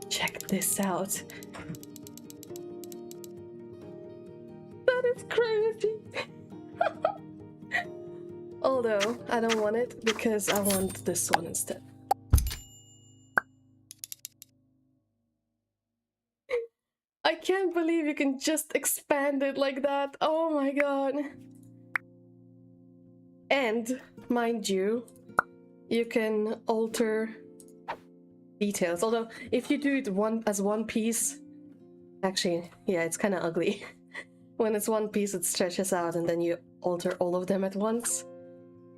Check this out. That is crazy. Although I don't want it because I want this one instead. I can't believe you can just expand it like that. Oh my god. And mind you, you can alter details. Although if you do it as one piece, actually, yeah, it's kind of ugly. When it's one piece, it stretches out and then you alter all of them at once.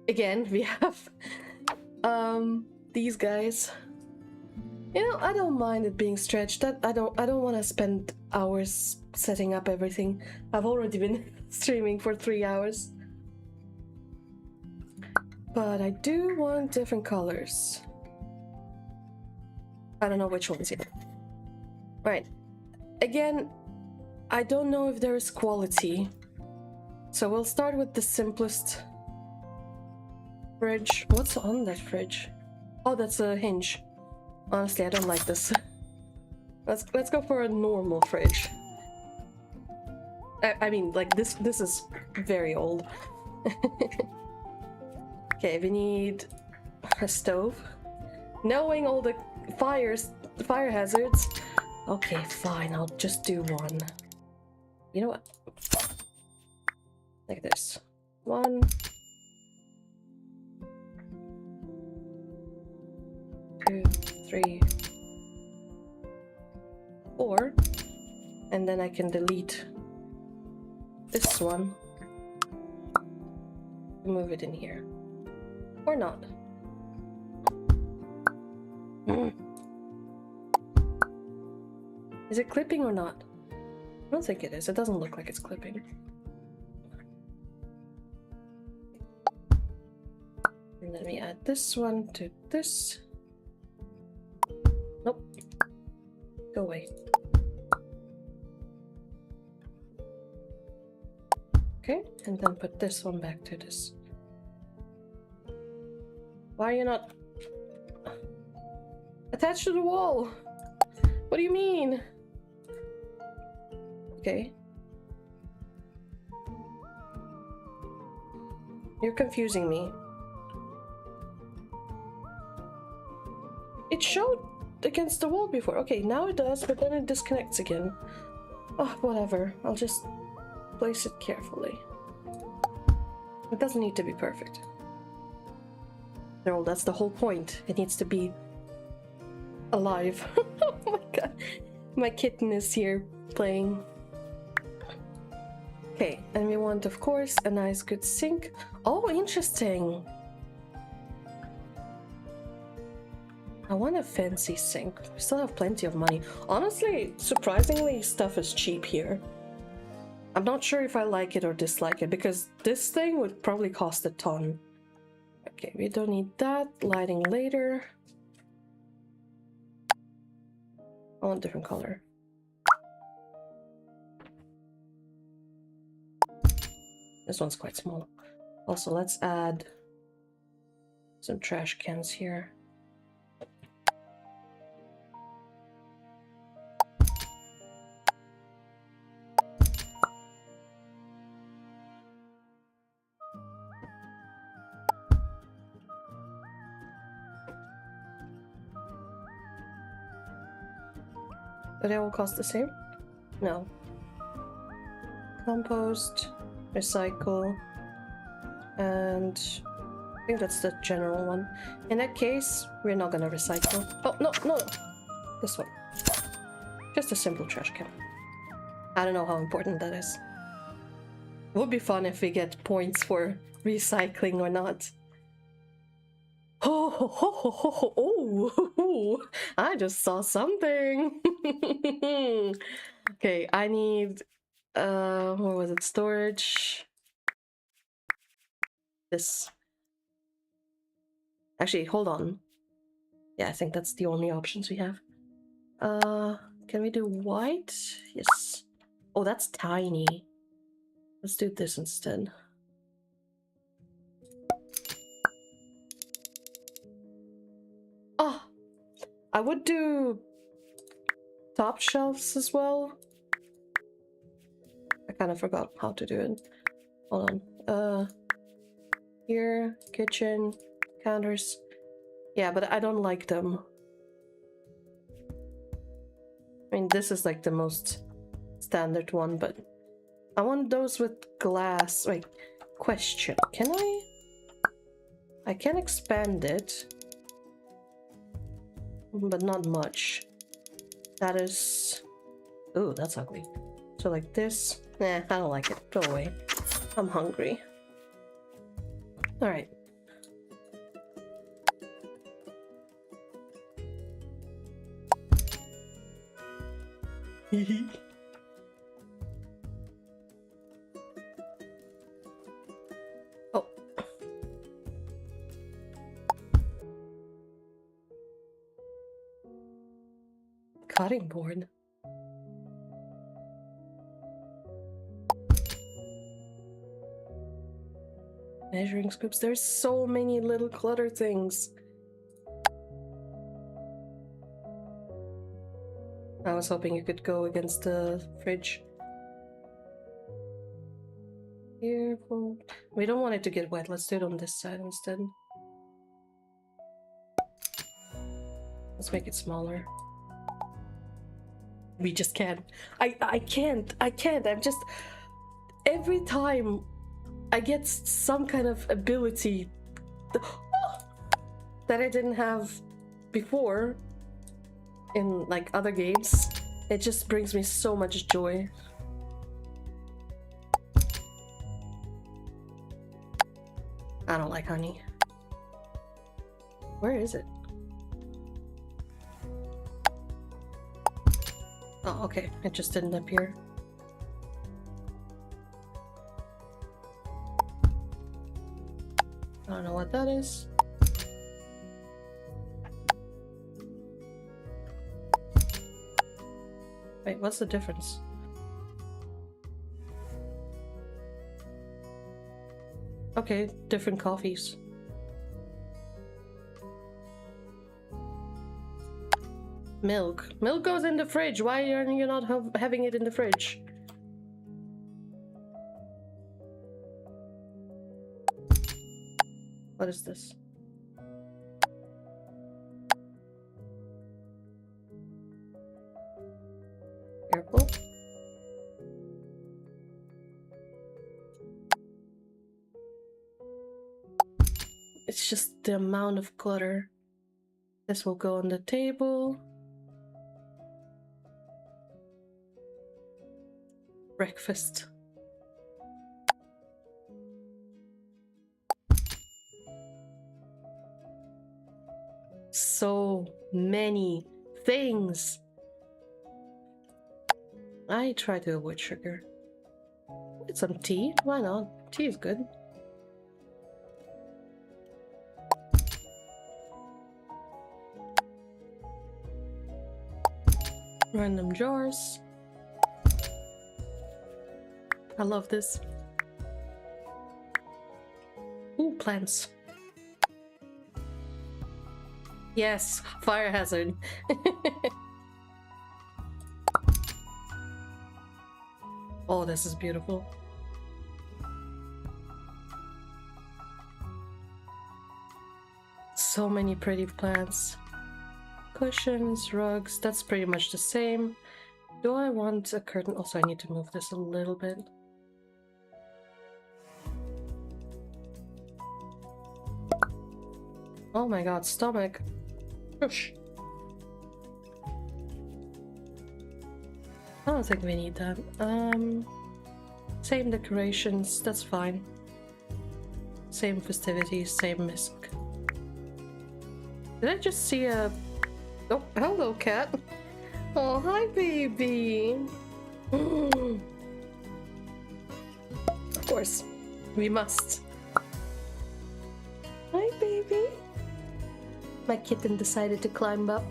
Again, we have these guys. You know, I don't mind it being stretched. I don't want to spend hours setting up everything. I've already been streaming for 3 hours. But I do want different colors. I don't know which ones yet. Right. again, I don't know if there is quality. So we'll start with the simplest fridge. What's on that fridge? Oh, that's a hinge. Honestly, I don't like this. Let's go for a normal fridge. I mean, like this is very old. Okay, we need a stove. Knowing all the fire hazards. Okay, fine, I'll just do one. You know what? Like this. 1, 2, 3, 4, and then I can delete this one, move it in here, or not. Is it clipping or not? I don't think it is. It doesn't look like it's clipping. And then we add this one to this. Nope. Go away. Okay, and then put this one back to this. Why are you not attached to the wall? What do you mean? Okay. You're confusing me. It showed against the wall before. Okay, now it does, but then it disconnects again. Oh, whatever. I'll just place it carefully. It doesn't need to be perfect. No, that's the whole point. It needs to be alive. Oh my god. My kitten is here playing. Okay, and we want, of course, a nice good sink. Oh, interesting. I want a fancy sink. We still have plenty of money. Honestly, surprisingly, stuff is cheap here. I'm not sure if I like it or dislike it, because this thing would probably cost a ton. Okay, we don't need that. Lighting later. I want a different color. This one's quite small. Also, let's add some trash cans here. Do they all cost the same? No. Compost, recycle, and I think that's the general one. In that case, we're not gonna recycle. Oh, no, no! This one. Just a simple trash can. I don't know how important that is. It would be fun if we get points for recycling or not. Oh, ho, ho, ho, ho, ho, oh, I just saw something. Okay, I need, what was it? Storage. This. Actually, hold on. Yeah, I think that's the only options we have. Can we do white? Yes. Oh, that's tiny. Let's do this instead. Oh, I would do top shelves as well. I kind of forgot how to do it. Hold on. Here, kitchen, counters. Yeah, but I don't like them. I mean, this is like the most standard one, but I want those with glass. Wait, question. Can I can expand it, but not much. That is... Ooh, that's ugly. So like this. Nah, I don't like it. Go away. I'm hungry. Alright. Oh. Cutting board. Measuring scoops. There's so many little clutter things. I was hoping you could go against the fridge. Careful. We don't want it to get wet. Let's do it on this side instead. Let's make it smaller. We just can't. I can't. I'm just... Every time I get some kind of ability that I didn't have before in like other games, it just brings me so much joy. I don't like honey. Where is it? Oh, okay. It just didn't appear. I don't know what that is. Wait, what's the difference? Okay, different coffees. Milk. Milk goes in the fridge. Why are you not having it in the fridge? What is this? Careful. It's just the amount of clutter. This will go on the table. Breakfast. So many things. I try to avoid sugar. Get some tea. Why not? Tea is good. Random jars. I love this. Ooh, plants. Yes, fire hazard. Oh, this is beautiful. So many pretty plants. Cushions, rugs, that's pretty much the same. Do I want a curtain? Also, I need to move this a little bit. Oh my god, stomach. Shush. I don't think we need that. Same decorations, that's fine. Same festivities, same misc. Did I just see a... Oh, hello, cat. Oh, hi, baby. Of course, we must. Hi, baby. My kitten decided to climb up.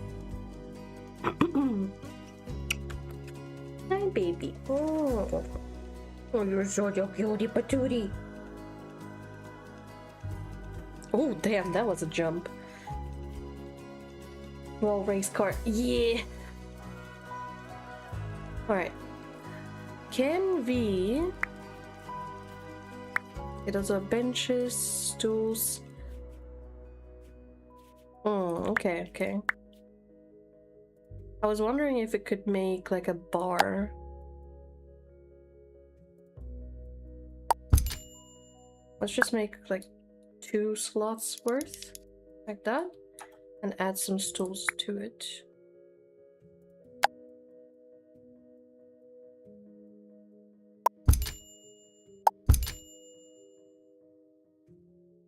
Hi, baby. Oh, you're such a cutie patootie. Oh, damn, that was a jump. Wall race car. Yeah. Alright. Can we... Okay, those are benches, stools. Okay, okay. I was wondering if it could make like a bar. Let's just make like 2 slots worth, like that, and add some stools to it.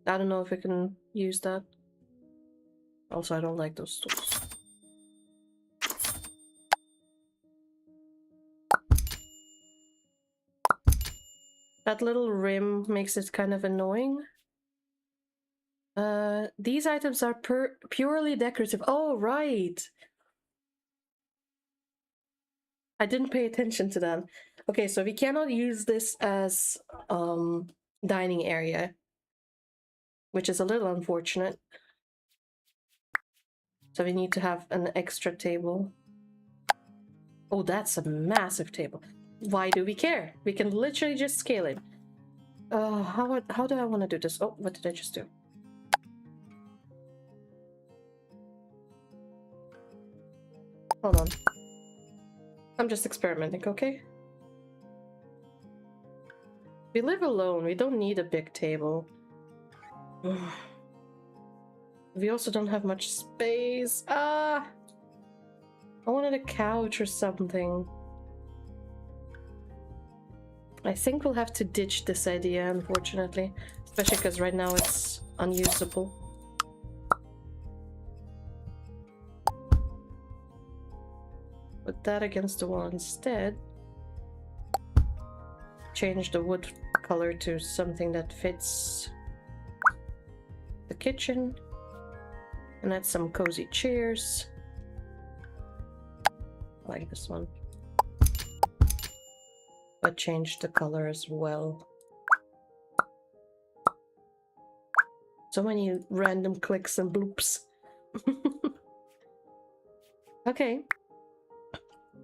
I don't know if I can use that. Also, I don't like those stools. That little rim makes it kind of annoying. These items are purely decorative. Oh, right. I didn't pay attention to that. Okay, so we cannot use this as dining area. which is a little unfortunate. So we need to have an extra table. Oh, that's a massive table. Why do we care? We can literally just scale it. How do I want to do this? Oh, what did I just do? Hold on. I'm just experimenting, okay? We live alone. We don't need a big table. We also don't have much space. I wanted a couch or something. I think we'll have to ditch this idea, unfortunately. Especially because right now it's unusable. Put that against the wall instead. Change the wood color to something that fits the kitchen. And add some cozy chairs. I like this one. But change the color as well. So many random clicks and bloops. Okay.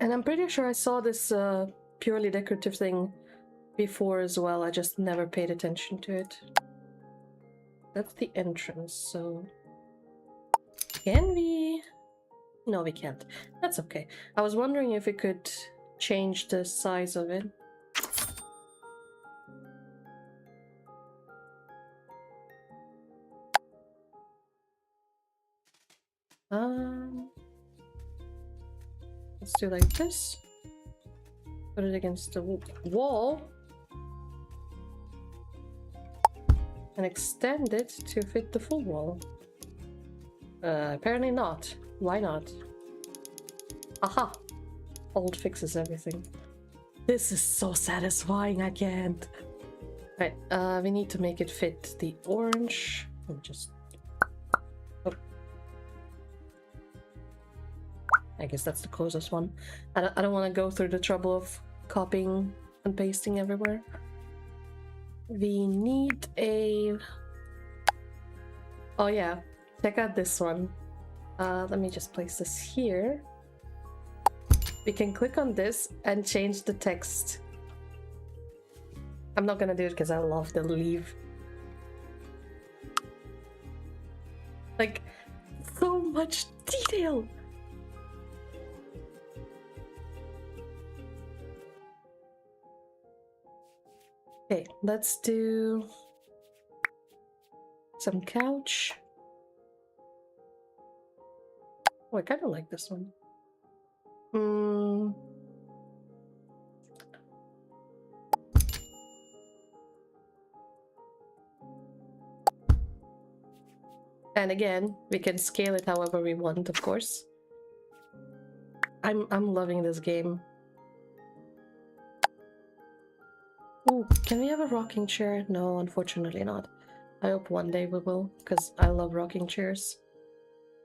And I'm pretty sure I saw this purely decorative thing before as well. I just never paid attention to it. That's the entrance, so... Can we? No, we can't. That's okay. I was wondering if we could change the size of it. Let's do like this. Put it against the wall. And extend it to fit the full wall. Apparently not. Why not? Aha! Old fixes everything. This is so satisfying, I can't. Right, we need to make it fit the orange. Let me just... Oh. I guess that's the closest one. I don't want to go through the trouble of copying and pasting everywhere. We need a... Oh yeah, check out this one. Let me just place this here. We can click on this and change the text. I'm not gonna do it because I love the leaf. Like, so much detail! Okay, let's do some couch. Oh, I kind of like this one. And again, we can scale it however we want, of course. I'm loving this game. Oh, can we have a rocking chair? No, unfortunately not. I hope one day we will, because I love rocking chairs.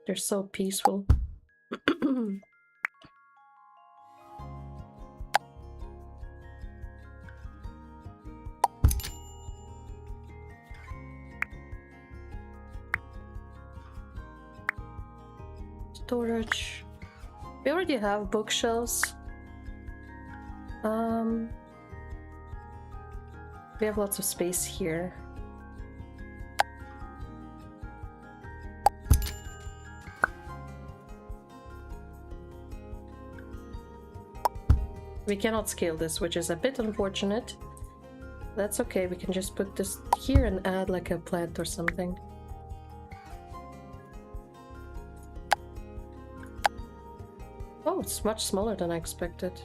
They're so peaceful. Storage. We already have bookshelves. We have lots of space here. We cannot scale this, which is a bit unfortunate. That's okay, we can just put this here and add like a plant or something. Oh, it's much smaller than I expected.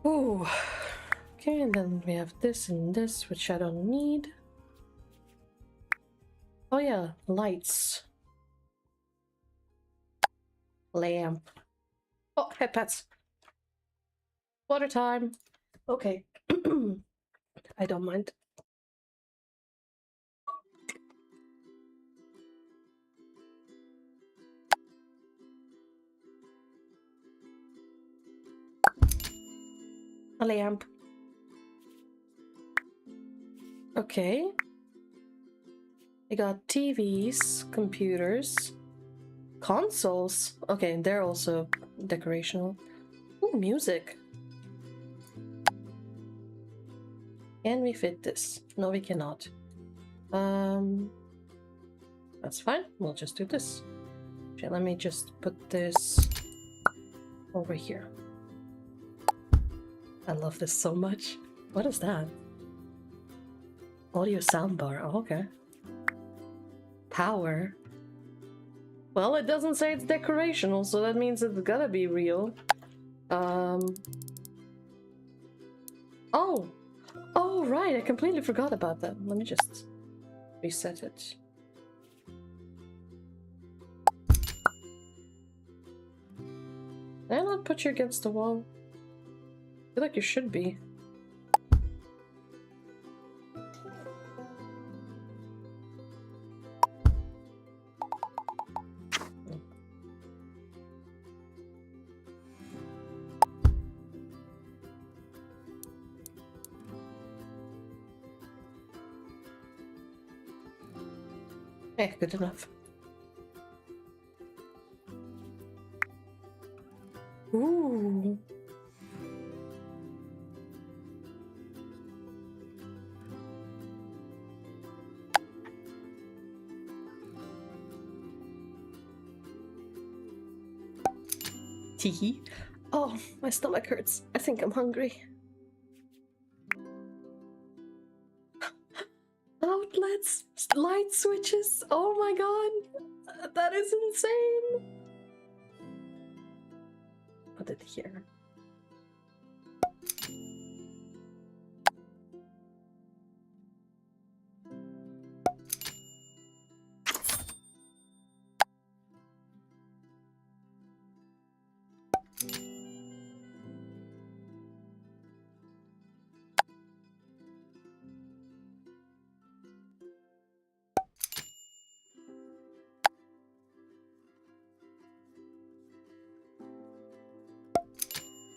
Ooh. Okay, and then we have this and this, which I don't need. Oh yeah, lights. Lamp. Oh, Pet pets. Water time. Okay. I don't mind. A lamp. Okay. I got TVs, computers, consoles. Okay, they're also decorational. Ooh, music. Can we fit this? No, we cannot. That's fine. We'll just do this. Okay, let me just put this over here. I love this so much. What is that? Audio soundbar. Oh, okay. Power. Well, it doesn't say it's decorational, so that means it's gotta be real. Oh! Oh, right, I completely forgot about that. Let me just reset it. Can I not put you against the wall? I feel like you should be. Okay, good enough. Ooh. Teehee. Oh, my stomach hurts. I think I'm hungry. Outlets, light switches. Oh my god, that is insane. Put it here.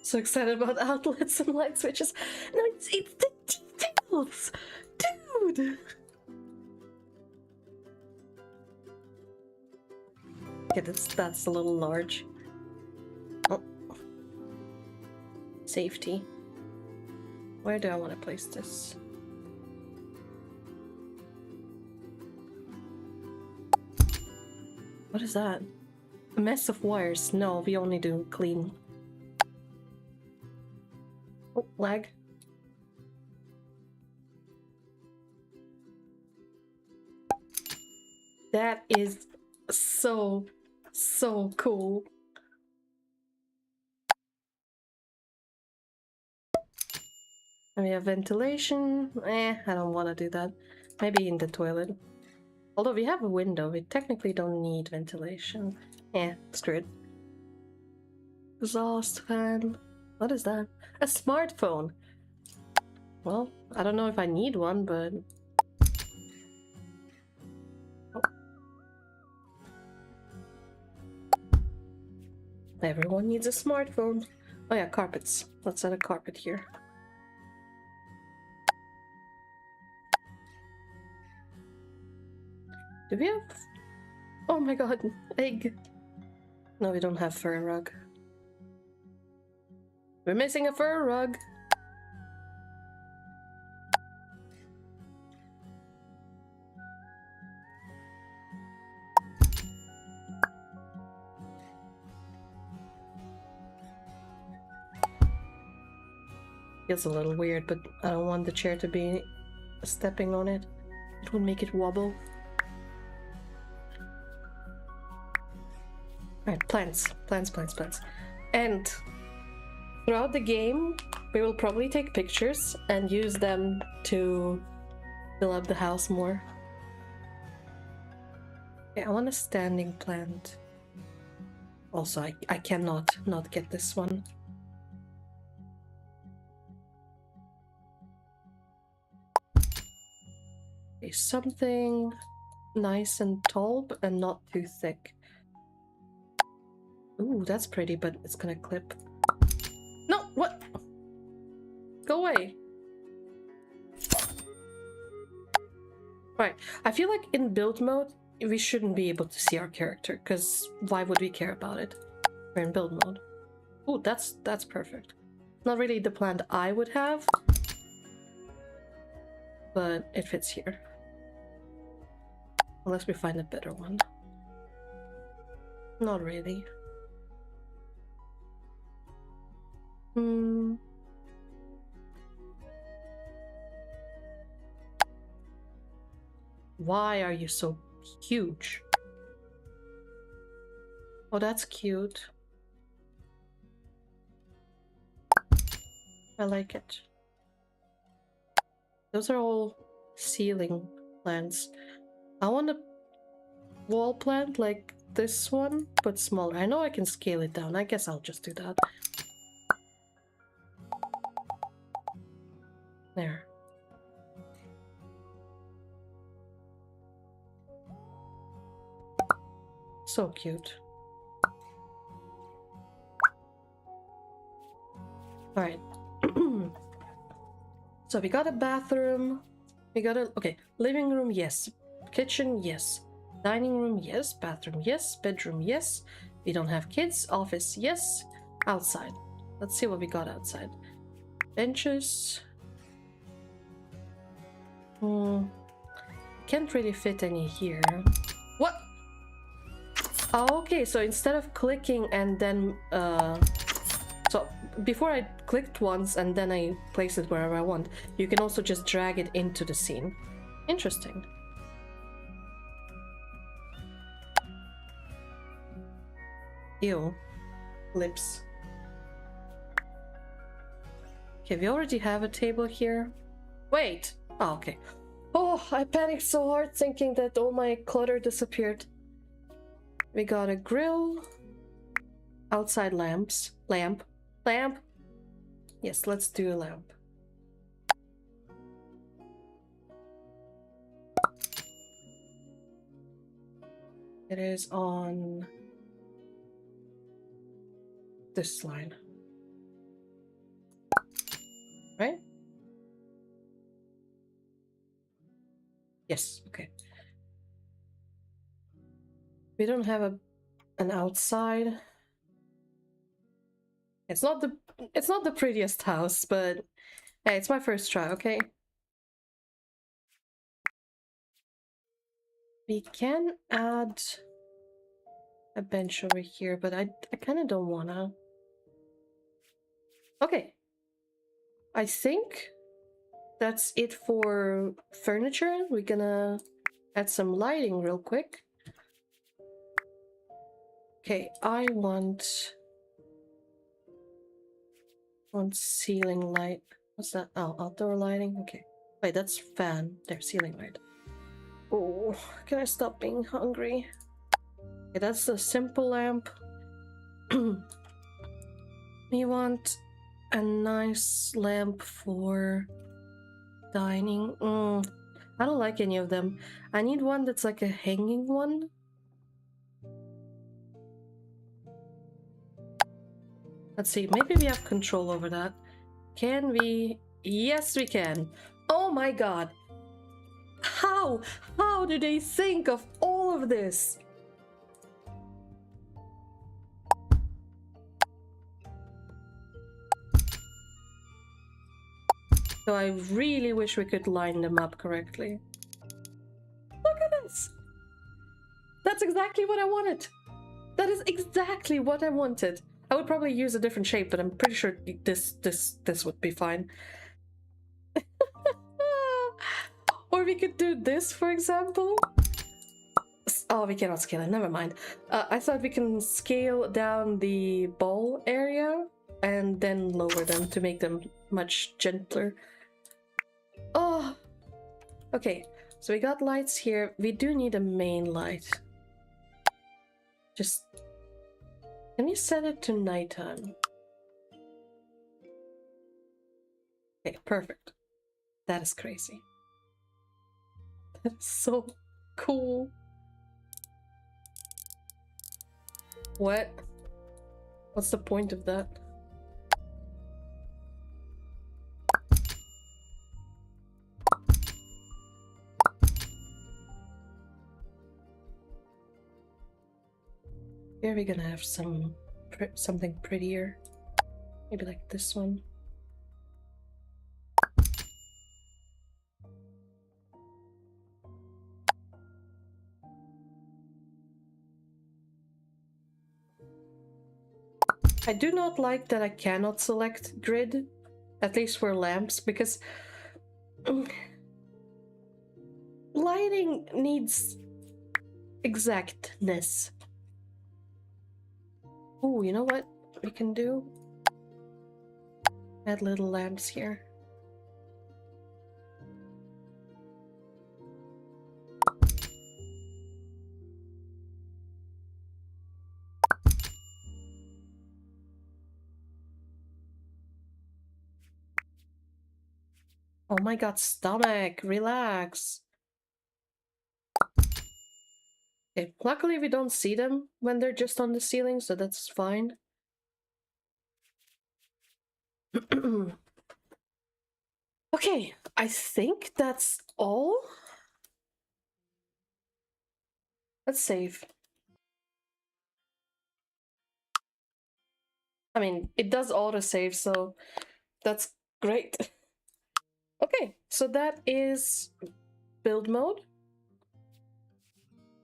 So excited about outlets and light switches. No, it's the details! Dude! Okay, that's a little large. Oh. Safety. Where do I want to place this? What is that? A mess of wires. No, we only do clean. Oh, lag. That is so cool. And we have ventilation. I don't want to do that. Maybe in the toilet. Although we have a window, we technically don't need ventilation. Screw it. Exhaust fan. What is that? A smartphone. Well, I don't know if I need one, but... Oh. Everyone needs a smartphone. Oh yeah, carpets. Let's add a carpet here. Do we have... Oh my god, egg. No, we don't have fur rug. We're missing a fur rug. Feels a little weird, but I don't want the chair to be stepping on it. It would make it wobble. Alright, plants. Plants. And throughout the game, we will probably take pictures and use them to fill up the house more. Okay, I want a standing plant. Also, I cannot not get this one. Okay, something nice and tall and not too thick. Ooh, that's pretty, but it's gonna clip. No, what? Go away. Right, I feel like in build mode, we shouldn't be able to see our character, because why would we care about it? We're in build mode. Ooh, that's perfect. Not really the plan I would have, but it fits here. Unless we find a better one. Not really. Why are you so huge? Oh, that's cute. I like it. Those are all ceiling plants. I want a wall plant like this one, but smaller. I know I can scale it down. I guess I'll just do that. There. So cute. Alright. So we got a bathroom. We got a... Okay. Living room, yes. Kitchen, yes. Dining room, yes. Bathroom, yes. Bedroom, yes. We don't have kids. Office, yes. Outside. Let's see what we got outside. Benches. Can't really fit any here. What? Oh, okay, so instead of clicking and then so before I clicked once and then I place it wherever I want, you can also just drag it into the scene. Interesting. Ew. Lips. Okay, we already have a table here. Wait! Oh, okay. Oh, I panicked so hard thinking that all my clutter disappeared. We got a grill. Outside lamps. Lamp. Yes, let's do a lamp. It is on this line. Right? Yes, okay. We don't have an outside. It's not the prettiest house, but hey, it's my first try, okay? We can add a bench over here, but I kind of don't wanna. Okay. I think that's it for furniture. We're gonna add some lighting real quick. Okay, I want ceiling light. What's that? Oh, outdoor lighting. Okay. Wait, that's fan. There, ceiling light. Oh, can I stop being hungry? Okay, that's the simple lamp. We want a nice lamp for dining. I don't like any of them. I need one that's like a hanging one. Let's see, maybe we have control over that. Can we? Yes, we can. Oh my god. How do they think of all of this? So I really wish we could line them up correctly. Look at this. That's exactly what I wanted. That is exactly what I wanted. I would probably use a different shape, but I'm pretty sure this would be fine. Or we could do this, for example. Oh, we cannot scale it. Never mind. I thought we can scale down the ball area and then lower them to make them much gentler. Oh, okay. So we got lights here. We do need a main light. Just Can you set it to nighttime? Okay, perfect. That is crazy. That is so cool. What? What's the point of that? Here we're gonna have something prettier. Maybe like this one. I do not like that I cannot select grid, at least for lamps, because lighting needs exactness. Oh, you know what we can do? Add little lamps here. Oh my god, stomach, relax. Okay, luckily we don't see them when they're just on the ceiling, so that's fine. Okay, I think that's all. Let's save. I mean, it does auto-save, so that's great. Okay, so that is build mode.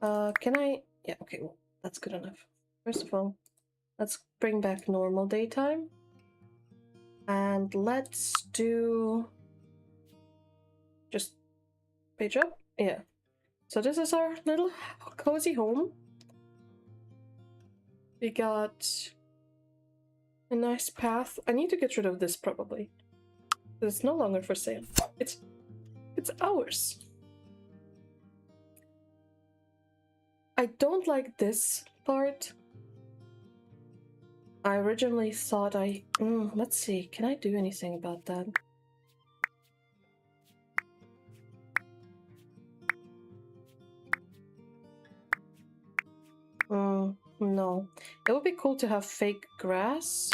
Can I... Yeah, okay, well, that's good enough. First of all, let's bring back normal daytime. And let's do... Just page up? Yeah. So this is our little cozy home. We got a nice path. I need to get rid of this probably. It's no longer for sale. It's ours. I don't like this part. I originally thought let's see, can I do anything about that? No. It would be cool to have fake grass.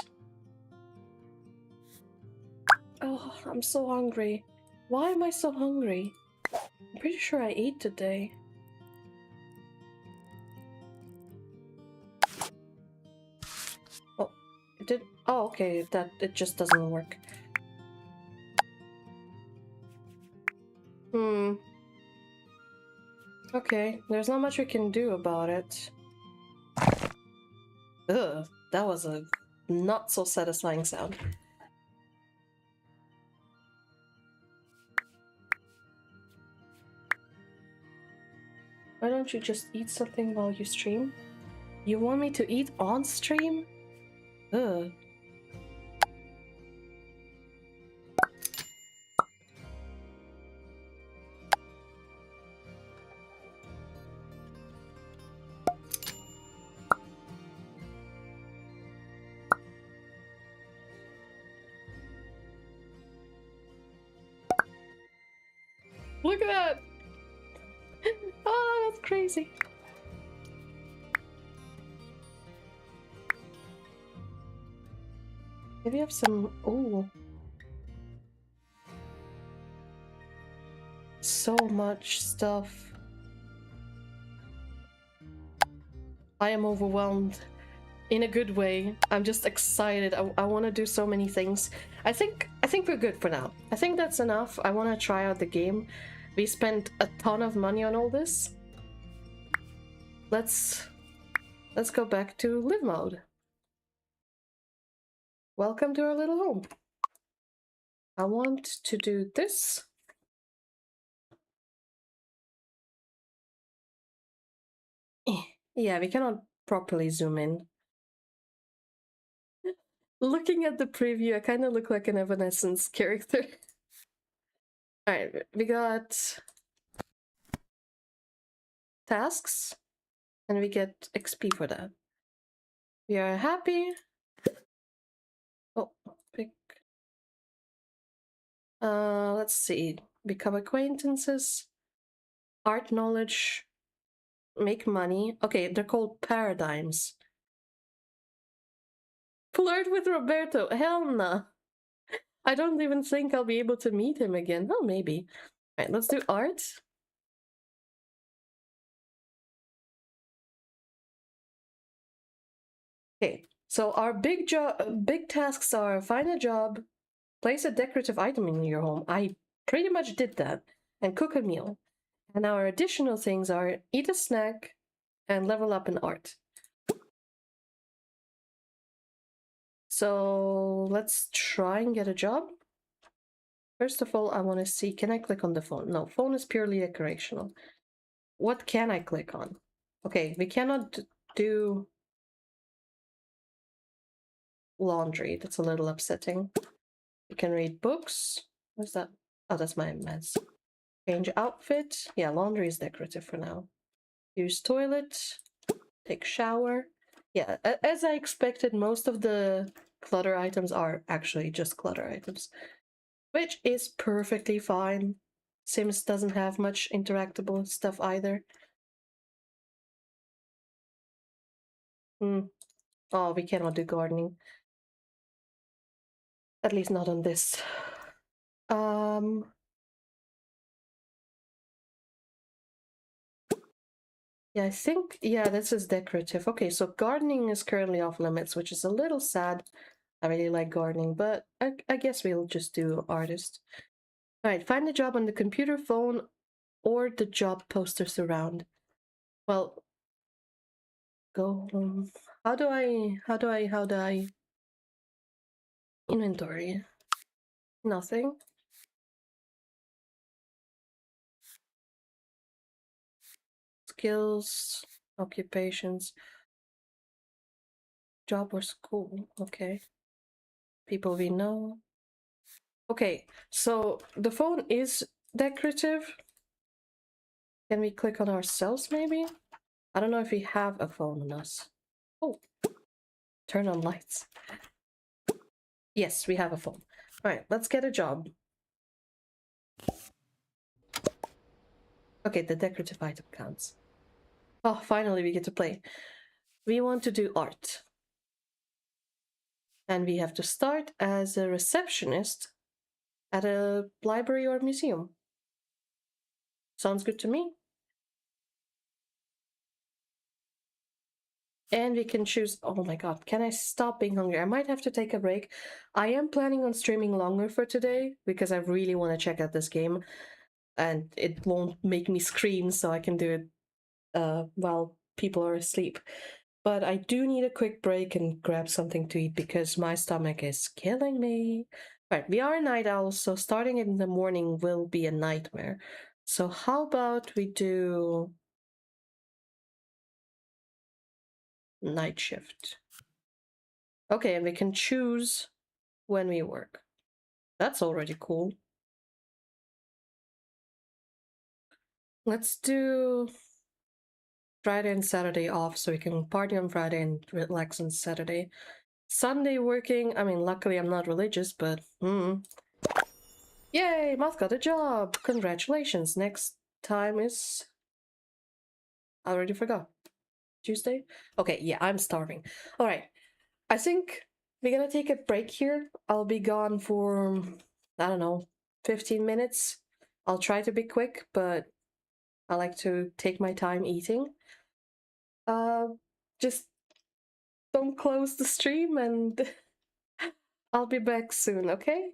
Oh, I'm so hungry. Why am I so hungry? I'm pretty sure I ate today. Oh, it did. Oh, okay. It just doesn't work. Okay, there's not much we can do about it. Ugh, that was a not so satisfying sound. Why don't you just eat something while you stream? You want me to eat on stream? Ugh. Look at that! Oh, that's crazy. Maybe I have some... Oh. So much stuff. I am overwhelmed. In a good way. I'm just excited. I want to do so many things. I think we're good for now. I think that's enough. I want to try out the game. We spent a ton of money on all this. Let's go back to live mode. Welcome to our little home. I want to do this. Yeah, we cannot properly zoom in. Looking at the preview, I kind of look like an Evanescence character. Alright, we got tasks, and we get XP for that. We are happy. Oh, pick. Let's see. Become acquaintances. Art knowledge. Make money. Okay, they're called paradigms. Flirt with Roberto. Hell nah. I don't even think I'll be able to meet him again. Oh, maybe. All right, let's do art. Okay, so our big tasks are find a job, place a decorative item in your home. I pretty much did that, and cook a meal. And our additional things are eat a snack and level up in art. So let's try and get a job. First of all, I want to see, can I click on the phone? No, phone is purely decorational. What can I click on? Okay, we cannot do laundry. That's a little upsetting. We can read books. What's that? Oh, that's my meds. Change outfit. Yeah, laundry is decorative for now. Use toilet. Take shower. Yeah, as I expected, most of the clutter items are actually just clutter items, which is perfectly fine. Sims doesn't have much interactable stuff either. Oh, we cannot do gardening. At least not on this. Yeah, I think, yeah, this is decorative. Okay, so gardening is currently off limits, which is a little sad. I really like gardening, but I guess we'll just do artist. All right, find a job on the computer, phone, or the job posters around. Well, go home. How do I inventory? Nothing. Skills, occupations, job or school. Okay. People we know. Okay, so the phone is decorative. Can we click on ourselves maybe? I don't know if we have a phone on us. Oh, turn on lights. Yes, we have a phone. All right, let's get a job. Okay, the decorative item counts. Oh, finally we get to play. We want to do art. And we have to start as a receptionist at a library or museum. Sounds good to me. And we can choose, oh my god, can I stop being hungry? I might have to take a break. I am planning on streaming longer for today because I really want to check out this game and it won't make me scream, so I can do it while people are asleep. But I do need a quick break and grab something to eat because my stomach is killing me. Right, we are night owls, so starting in the morning will be a nightmare. So how about we do night shift? Okay, and we can choose when we work. That's already cool. Let's do Friday and Saturday off so we can party on Friday and relax on Saturday. Sunday working, I mean, luckily I'm not religious, but Yay, Moth got a job! Congratulations. Next time is... I already forgot. Tuesday? Okay, yeah, I'm starving. Alright, I think we're gonna take a break here. I'll be gone for, I don't know, 15 minutes. I'll try to be quick, but I like to take my time eating. Just don't close the stream and I'll be back soon, okay?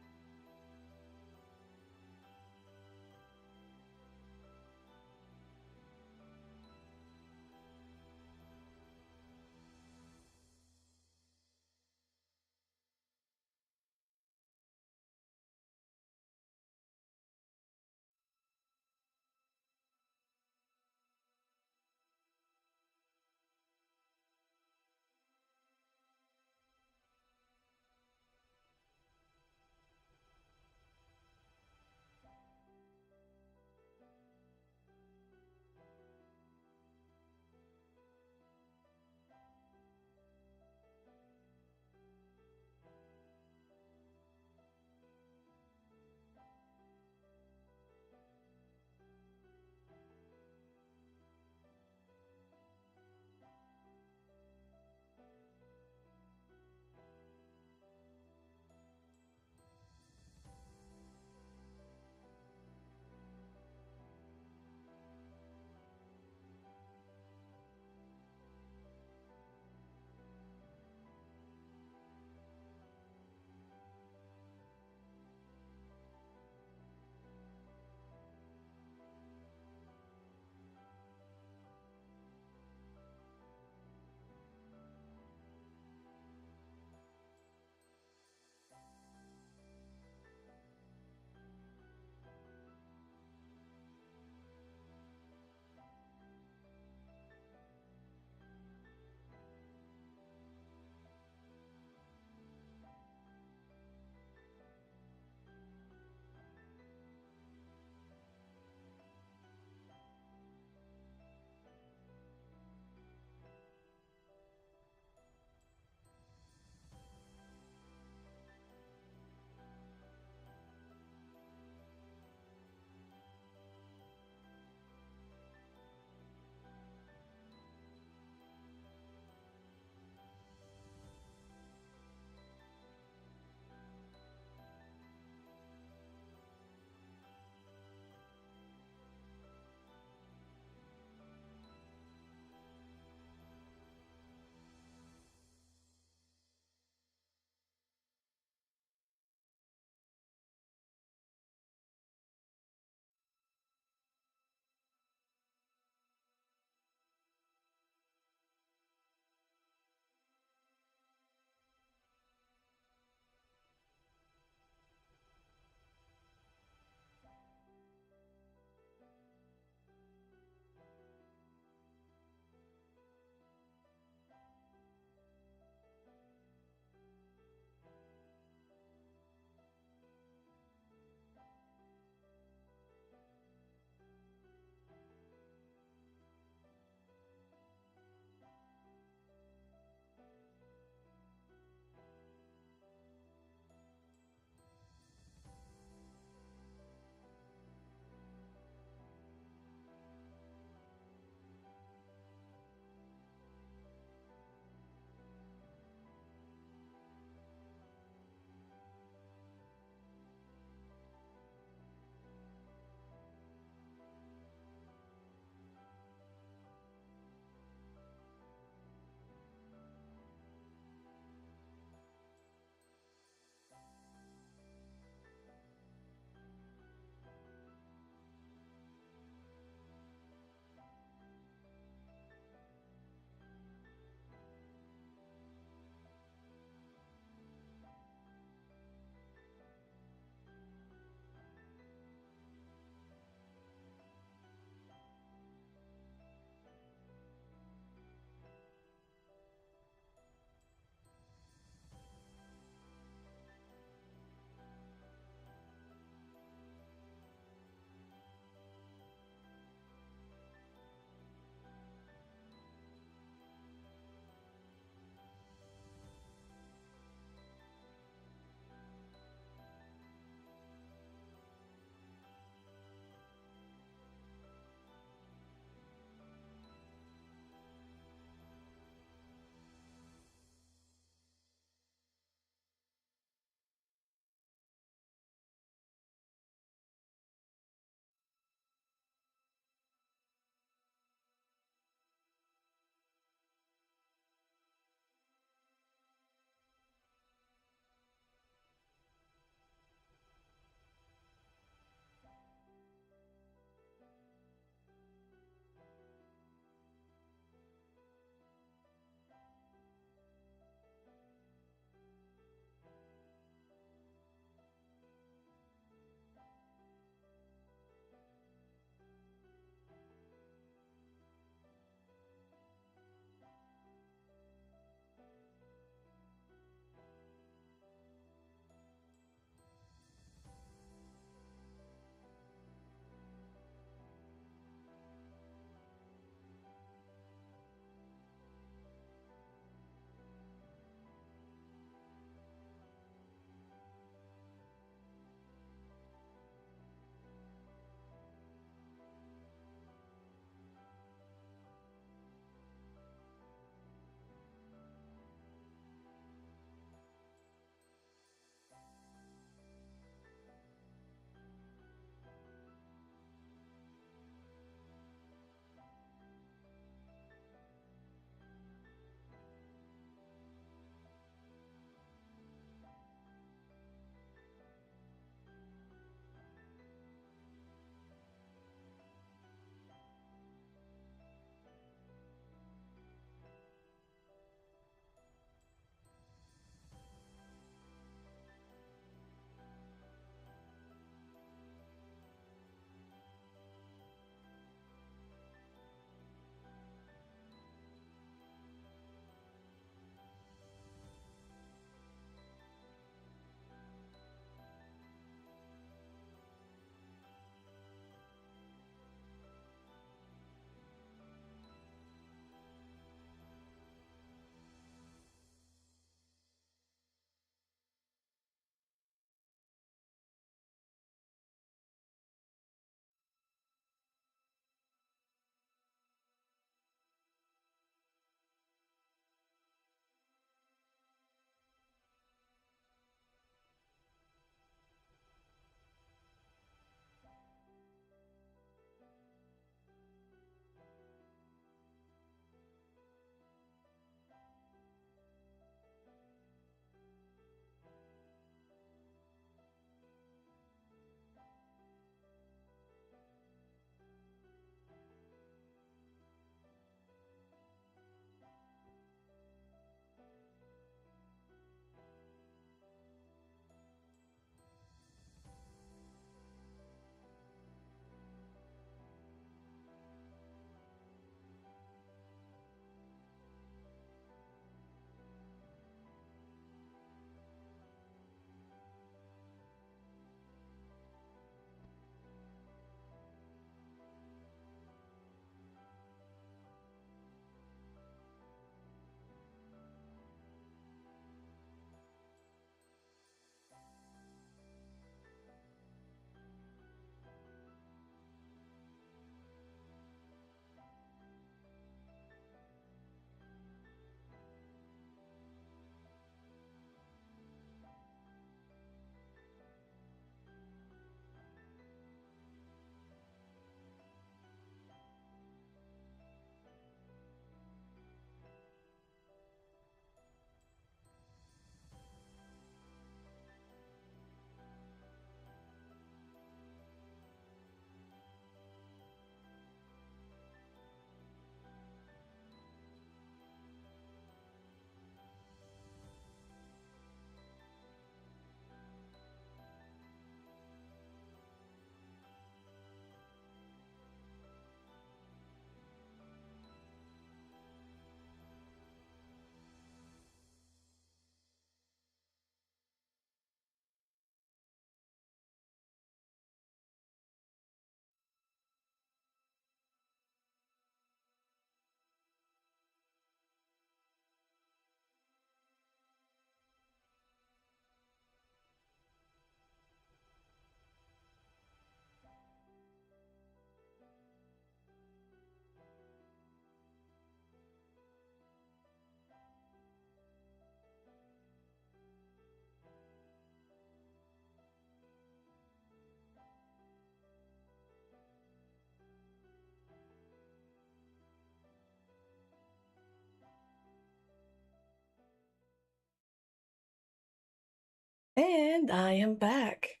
And I am back.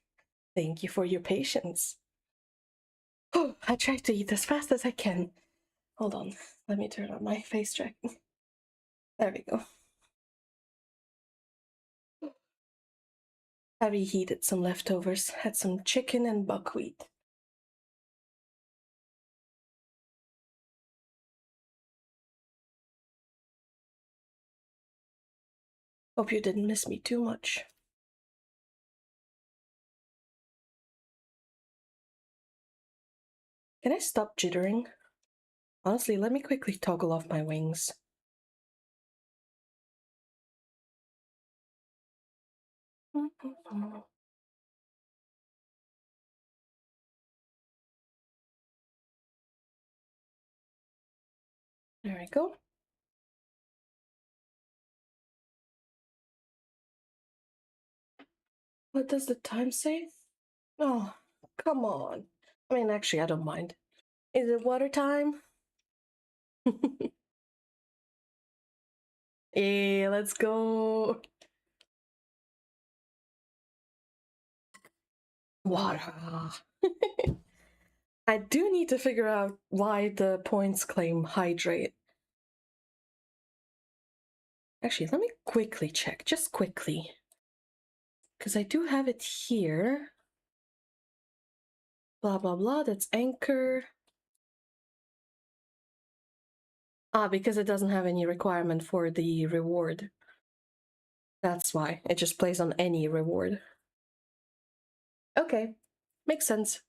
Thank you for your patience. Oh, I try to eat as fast as I can. Hold on, let me turn on my face tracking. There we go. I reheated some leftovers, had some chicken and buckwheat. Hope you didn't miss me too much. Can I stop jittering? Honestly, let me quickly toggle off my wings. There we go. What does the time say? Oh, come on. I mean, actually, I don't mind. Is it water time? Yeah, let's go. Water. I do need to figure out why the points claim hydrate. Actually, let me quickly check, just quickly. Because I do have it here. Blah, blah, blah, that's anchor. Ah, because it doesn't have any requirement for the reward. That's why. It just plays on any reward. Okay, makes sense.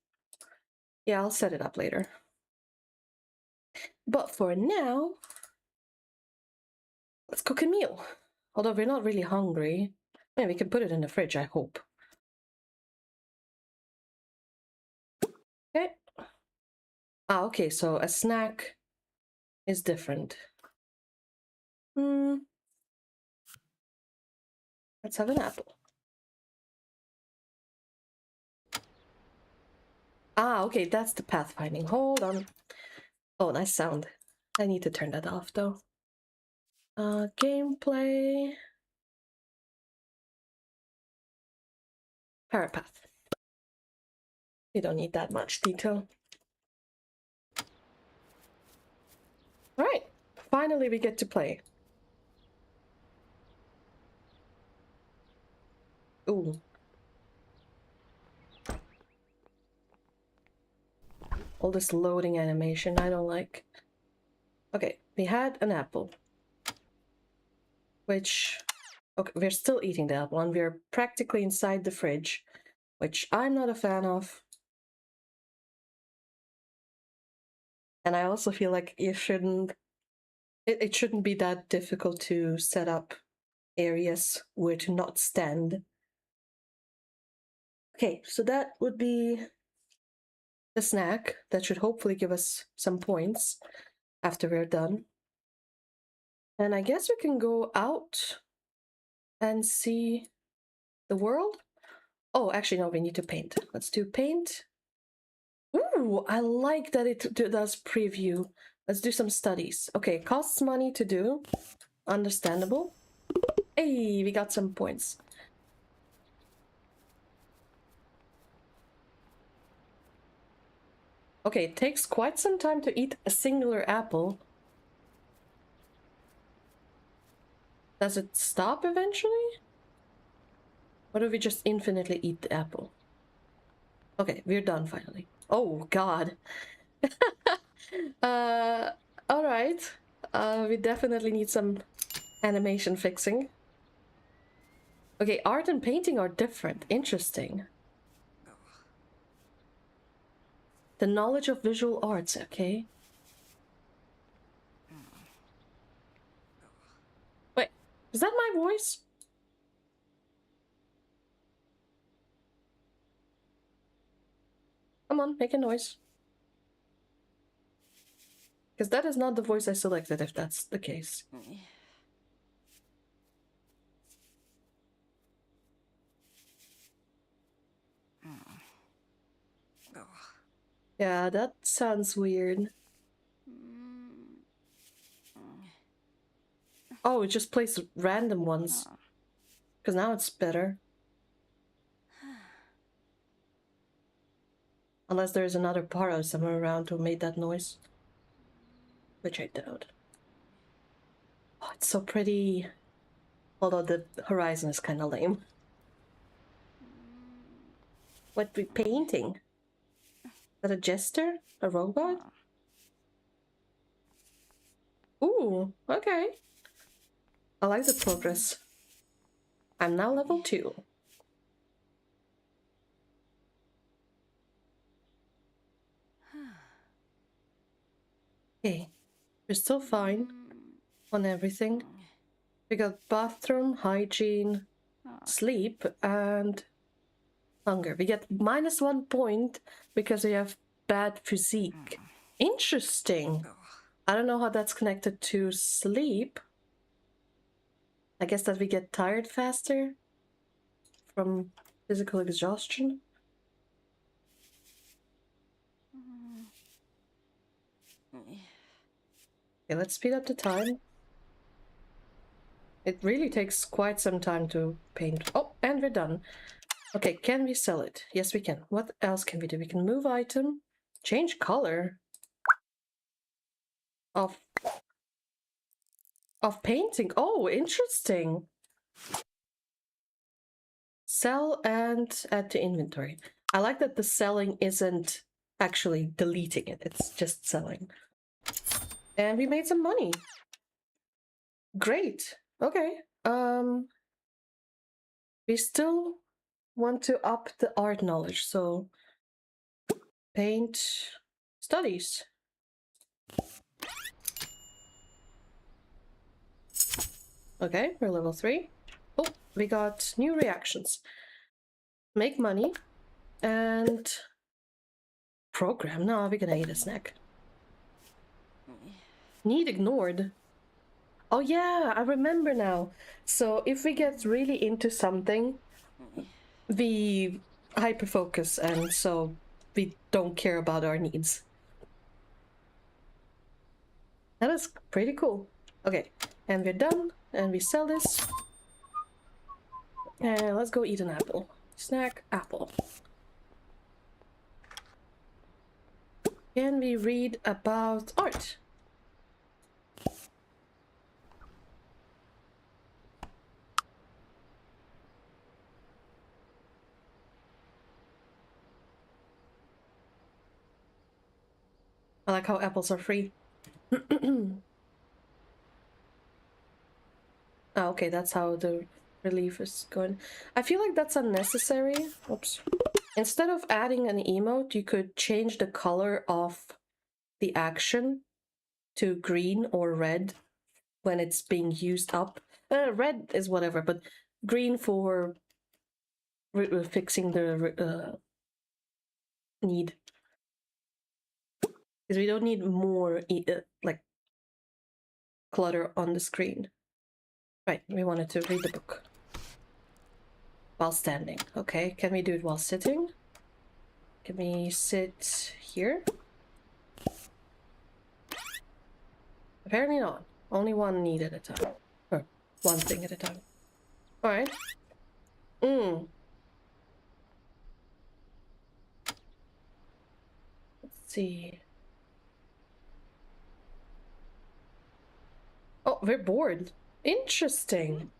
Yeah, I'll set it up later. But for now, let's cook a meal. Although we're not really hungry. Yeah, we can put it in the fridge, I hope. Okay. Ah, okay, so a snack is different. Let's have an apple. Ah, okay, that's the pathfinding. Hold on. Oh, nice sound. I need to turn that off, though. Gameplay. Parapath. You don't need that much detail. Alright, finally we get to play. Ooh. All this loading animation I don't like. Okay, we had an apple. Which... Okay, we're still eating the apple and we're practically inside the fridge. Which I'm not a fan of. And I also feel like you shouldn't... It shouldn't be that difficult to set up areas where to not stand. Okay, so that would be the snack. That should hopefully give us some points after we're done. And I guess we can go out and see the world. Oh, actually, no, we need to paint. Let's do paint. Ooh, I like that it does preview. Let's do some studies. Okay, costs money to do. Understandable. Hey, we got some points. Okay, it takes quite some time to eat a singular apple. Does it stop eventually? Or do we just infinitely eat the apple? Okay, we're done finally. Oh, God. Alright. We definitely need some animation fixing. Okay, art and painting are different. Interesting. The knowledge of visual arts, okay. Wait, is that my voice? Come on, make a noise. Because that is not the voice I selected, if that's the case. Yeah, that sounds weird. Oh, it just plays random ones. Because now it's better. Unless there's another Paro somewhere around who made that noise. Which I doubt. Oh, it's so pretty. Although the horizon is kind of lame. What we painting? Is that a jester? A robot? Ooh, okay. I like the progress. I'm now level 2. Okay, we're still fine on everything. We got bathroom, hygiene, sleep, and hunger. We get -1 point because we have bad physique. Interesting. I don't know how that's connected to sleep. I guess that we get tired faster from physical exhaustion. Okay, let's speed up the time. It really takes quite some time to paint. Oh, and we're done. Okay, can we sell it? Yes, we can. What else can we do? We can move item, change color of painting. Oh, interesting. Sell and add to inventory. I like that the selling isn't actually deleting it. It's just selling. And we made some money. Great. Okay. We still want to up the art knowledge, so paint studies. Okay, we're level 3. Oh, we got new reactions. Make money and program. No, we're gonna eat a snack. Need ignored. Oh yeah, I remember now. So if we get really into something, we hyper focus, and so we don't care about our needs. That is pretty cool. Okay, and we're done, and we sell this. And let's go eat an apple. Snack, apple. Can we read about art? I like how apples are free. Oh, okay, that's how the relief is going. I feel like that's unnecessary. Oops. Instead of adding an emote, you could change the color of the action to green or red when it's being used up. Red is whatever, but green for fixing the need. Because we don't need more like clutter on the screen. Right, we wanted to read the book. While standing. Okay, can we do it while sitting? Can we sit here? Apparently not. Only one need at a time. Or one thing at a time. Alright. Let's see. Oh, we're bored. Interesting.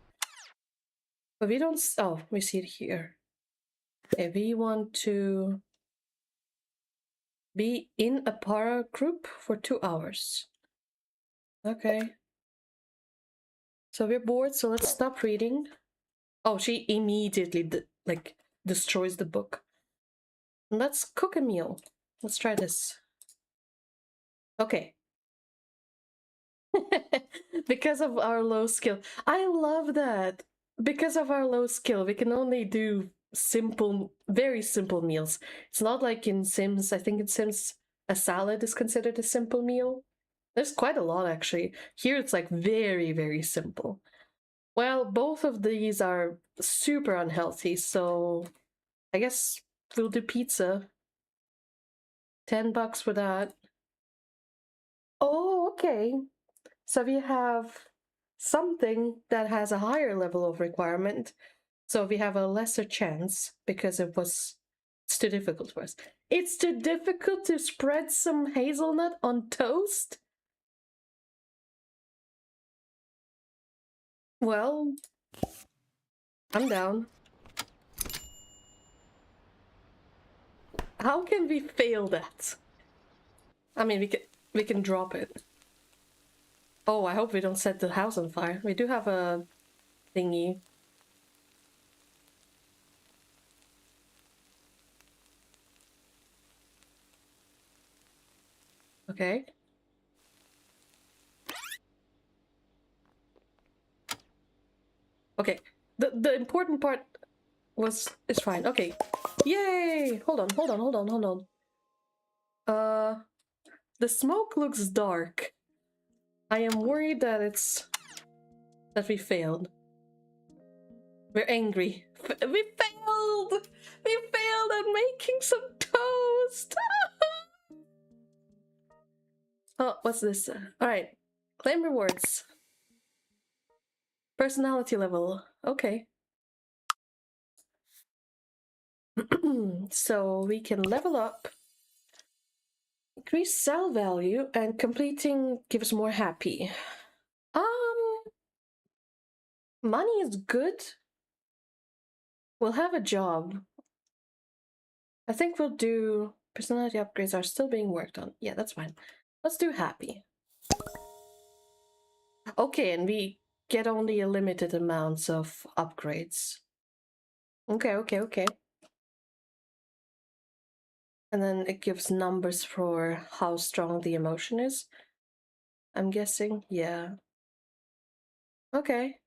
But we don't... Oh, we see it here. Okay, we want to be in a para group for 2 hours. Okay. So we're bored, so let's stop reading. Oh, she immediately destroys the book. Let's cook a meal. Let's try this. Okay. Because of our low skill. I love that. Because of our low skill, we can only do simple, very simple meals. It's not like in Sims. I think in Sims, a salad is considered a simple meal. There's quite a lot, actually. Here it's like very, very simple. Well, both of these are super unhealthy, so I guess we'll do pizza. $10 for that. Oh, okay. So we have something that has a higher level of requirement. So we have a lesser chance because it was It's too difficult for us. It's too difficult to spread some hazelnut on toast? Well, I'm down. How can we fail that? I mean, we can drop it. Oh, I hope we don't set the house on fire. We do have a thingy. Okay. Okay. The important part is fine. Okay. Yay! Hold on. The smoke looks dark. I am worried that we failed. We're angry. We failed! We failed at making some toast! Oh, what's this? Alright. Claim rewards. Personality level. Okay. So we can level up. Increase cell value and completing gives more happy. Money is good. We'll have a job. I think we'll do personality upgrades are still being worked on. Yeah, that's fine. Let's do happy. Okay, and we get only a limited amounts of upgrades. Okay. And then it gives numbers for how strong the emotion is. I'm guessing, yeah. Okay.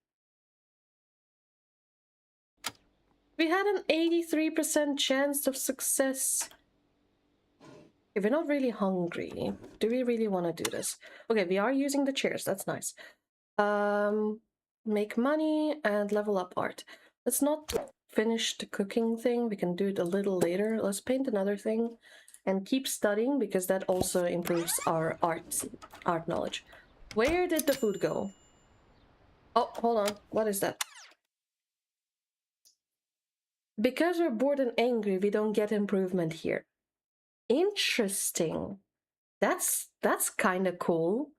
We had an 83% chance of success. If we're not really hungry, do we really want to do this? Okay, we are using the chairs, that's nice. Make money and level up art. Let's not finish the cooking thing, we can do it a little later. Let's paint another thing and keep studying because that also improves our art knowledge. Where did the food go? Oh, hold on, what is that? Because we're bored and angry, we don't get improvement here. Interesting. That's kind of cool.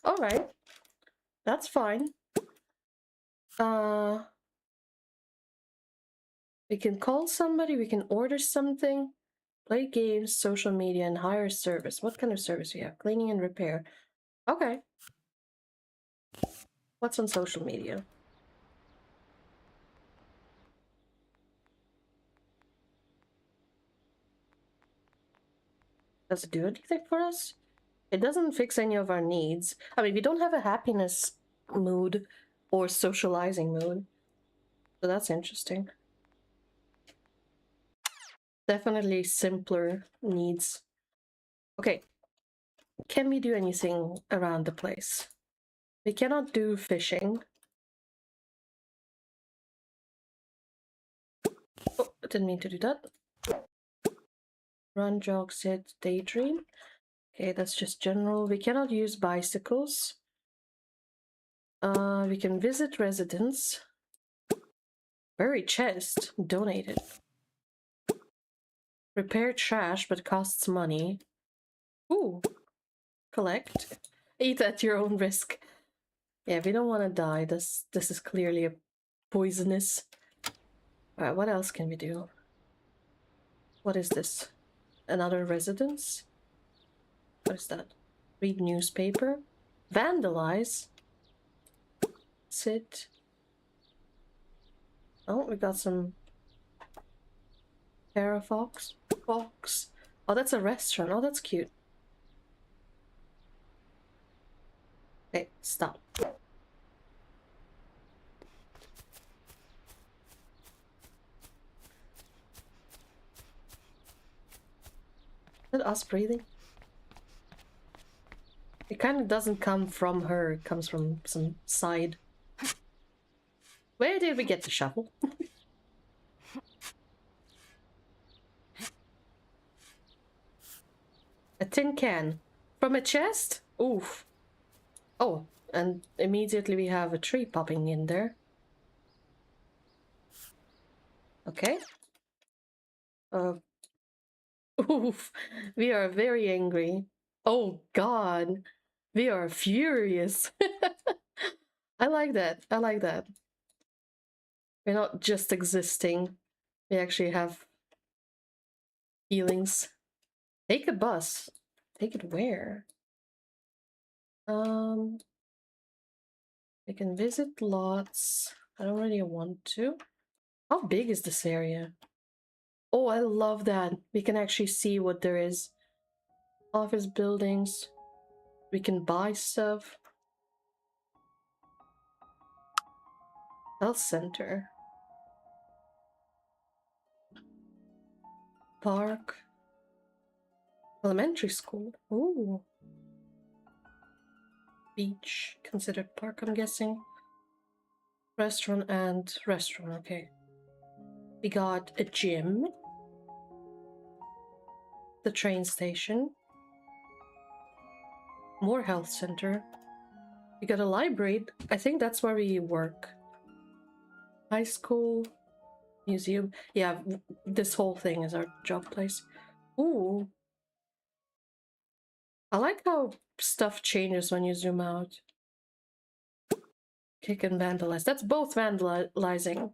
All right. That's fine. We can call somebody, we can order something, play games, social media, and hire service. What kind of service do we have? Cleaning and repair. Okay. What's on social media? Does it do anything for us? It doesn't fix any of our needs. I mean, we don't have a happiness mood or socializing mood. So that's interesting. Definitely simpler needs. Okay. Can we do anything around the place? We cannot do fishing. Oh, I didn't mean to do that. Run, jog, sit, daydream. Okay, that's just general. We cannot use bicycles. We can visit residents. Bury chest. Donate it. Repair trash, but costs money. Ooh. Collect. Eat at your own risk. Yeah, we don't want to die. This is clearly a poisonous. Alright, what else can we do? What is this? Another residence? What is that? Read newspaper? Vandalize? Sit. Oh, we got some Parafox. Fox. Oh, that's a restaurant. Oh, that's cute. Okay, stop. Is it us breathing? It kind of doesn't come from her, it comes from some side. Where did we get the shovel? A tin can. From a chest? Oof. Oh, and immediately we have a tree popping in there. Okay. Oof. We are very angry. Oh God. We are furious. I like that. I like that. We're not just existing. We actually have feelings. Take a bus. Take it where? I can visit lots. I don't really want to. How big is this area? Oh, I love that. We can actually see what there is. Office buildings. We can buy stuff. Health center. Park. Elementary school. Ooh. Beach. Considered park, I'm guessing. Restaurant and restaurant, okay. We got a gym. The train station. More health center. We got a library. I think that's where we work. High school. Museum. Yeah, this whole thing is our job place. Ooh. I like how stuff changes when you zoom out. Kick and vandalize. That's both vandalizing.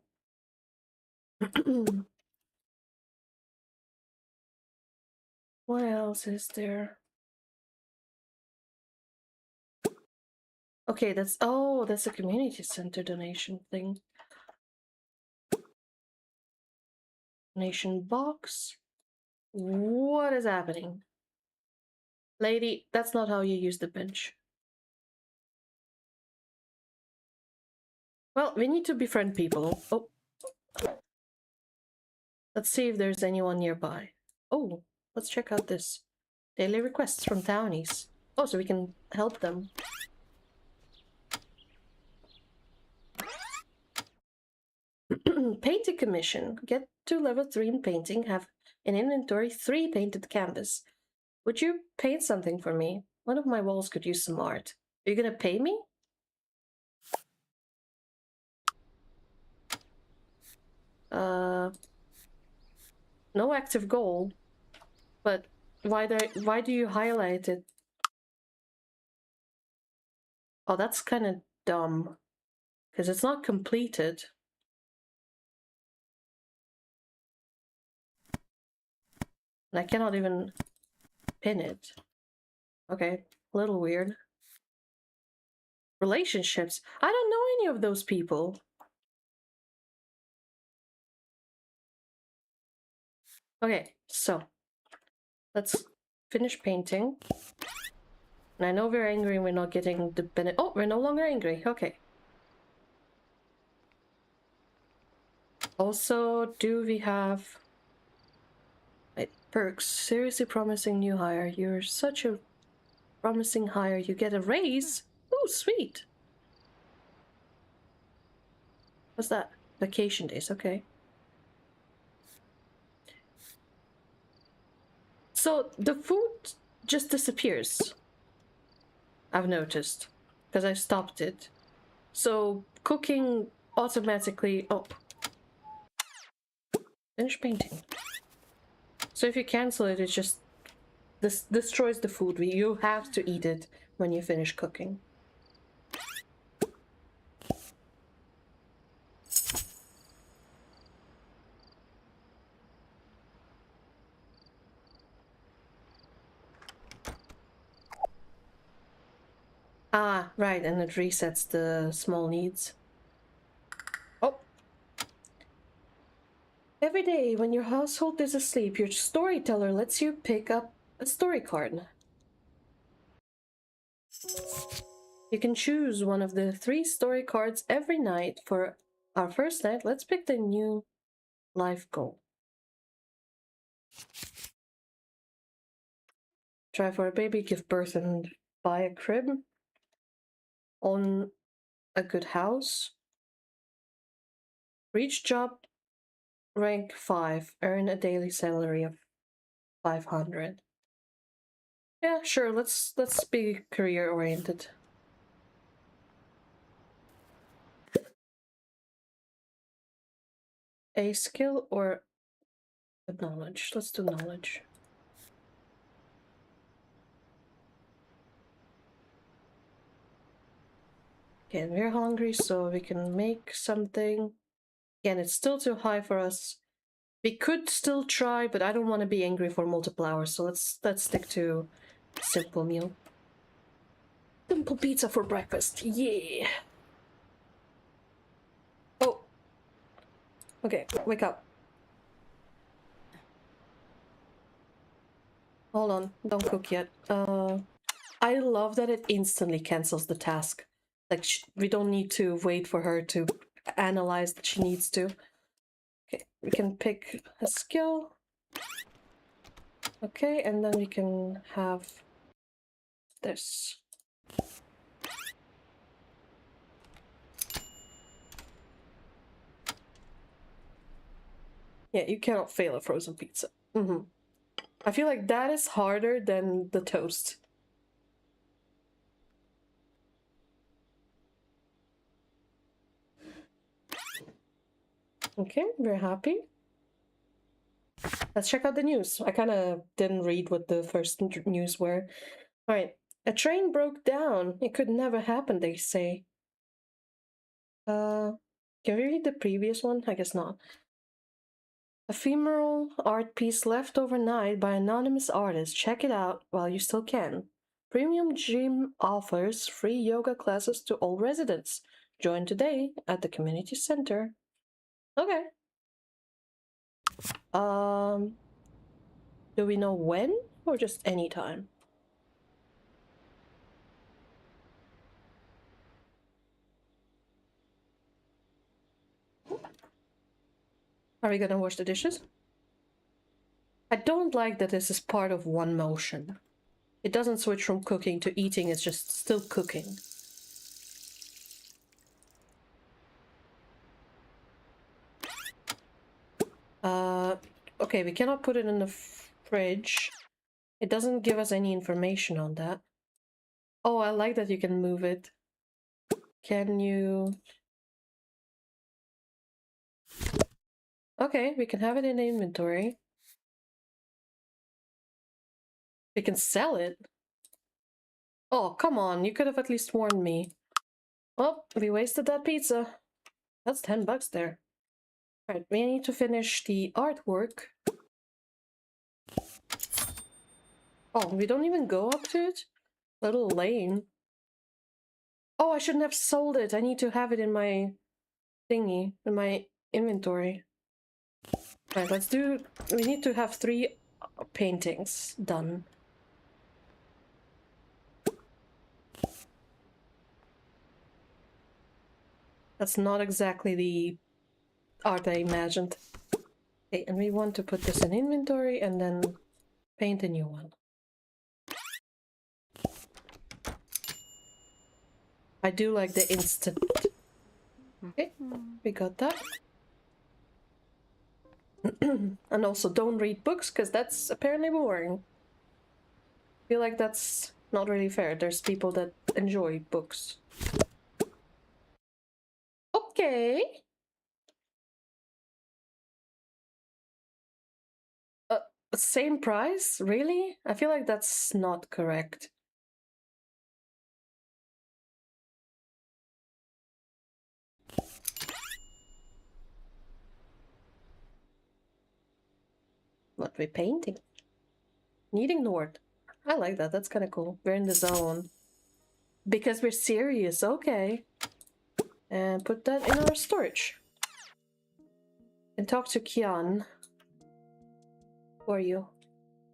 What else is there? Okay, that's a community center donation thing. Donation box. What is happening? Lady, that's not how you use the bench. Well, we need to befriend people. Oh. Let's see if there's anyone nearby. Oh, let's check out this. Daily requests from townies. Oh, so we can help them. Painting commission. Get to level 3 in painting. Have in inventory 3 painted canvas. Would you paint something for me? One of my walls could use some art. Are you gonna pay me? No active goal. But why do you highlight it? Oh, that's kind of dumb. Because it's not completed. And I cannot even pin it. Okay, a little weird. Relationships. I don't know any of those people. Okay, so let's finish painting. And I know we're angry and we're not getting the benefit. Oh, we're no longer angry. Okay. Also, do we have perks? Seriously promising new hire. You're such a promising hire. You get a raise. Oh, sweet. What's that? Vacation days. Okay. So the food just disappears. I've noticed because I stopped it. So cooking automatically. Oh, finish painting. So if you cancel it, it just destroys the food. You have to eat it when you finish cooking. Ah, right, and it resets the small needs. Oh. Every day when your household is asleep, your storyteller lets you pick up a story card. You can choose one of the 3 story cards every night. For our first night, let's pick the new life goal. Try for a baby, give birth and buy a crib. Own a good house. Reach job rank 5. Earn a daily salary of 500. Yeah, sure, let's be career oriented. a skill or a knowledge? Let's do knowledge. Okay, and we're hungry, so we can make something. Again, it's still too high for us. We could still try, but I don't want to be angry for multiple hours, so let's stick to simple meal. Simple pizza for breakfast, yeah! Oh! Okay, wake up. Hold on, don't cook yet. I love that it instantly cancels the task. Like, we don't need to wait for her to analyze that she needs to. Okay, we can pick a skill. Okay, and then we can have this. Yeah, you cannot fail a frozen pizza. I feel like that is harder than the toast. Okay, we're happy. Let's check out the news. I kind of didn't read what the first news were. Alright, a train broke down. It could never happen, they say. Can we read the previous one? I guess not. Ephemeral art piece left overnight by anonymous artist. Check it out while you still can. Premium Gym offers free yoga classes to all residents. Join today at the community center. Okay. Do we know when or just any time? Are we gonna wash the dishes? I don't like that this is part of one motion. It doesn't switch from cooking to eating, it's just still cooking. Okay, we cannot put it in the fridge. It doesn't give us any information on that. Oh, I like that you can move it. Can you... Okay, we can have it in the inventory. We can sell it. Oh, come on, you could have at least warned me. Oh, we wasted that pizza. That's $10 there. Alright, we need to finish the artwork. Oh, we don't even go up to it? Little lame. Oh, I shouldn't have sold it. I need to have it in my thingy, in my inventory. Alright, let's do... We need to have 3 paintings done. That's not exactly the art I imagined. Okay, and we want to put this in inventory and then paint a new one. I do like the instant. Okay, we got that. And also don't read books, because that's apparently boring. I feel like that's not really fair. There's people that enjoy books. Okay. Same price? Really? I feel like that's not correct. What we're painting. Need ignored. I like that. That's kind of cool. We're in the zone. Because we're serious. Okay. And put that in our storage. And talk to Kian. Who are you?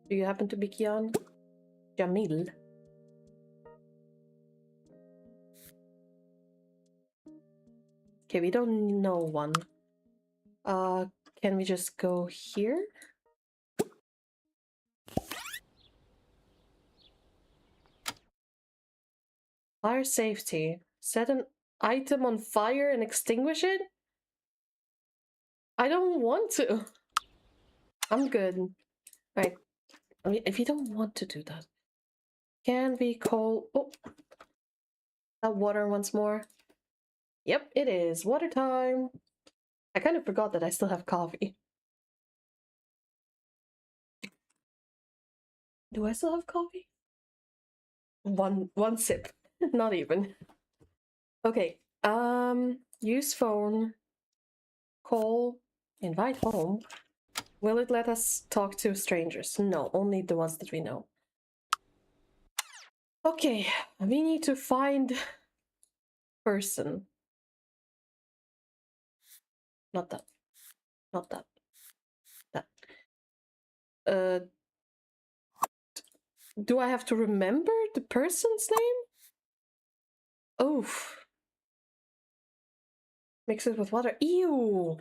Do you happen to be Kian? Jamil. Okay, we don't know one. Can we just go here? Fire safety. Set an item on fire and extinguish it? I don't want to. I'm good. Right. I mean, if you don't want to do that, can we call... Oh! That water once more. Yep, it is. Water time. I kind of forgot that I still have coffee. Do I still have coffee? One sip. Not even. Okay. Use phone. Call. Invite home. Will it let us talk to strangers? No, only the ones that we know. Okay, we need to find person. Not that. Not that. That. Do I have to remember the person's name? Oof. Mix it with water. Ew.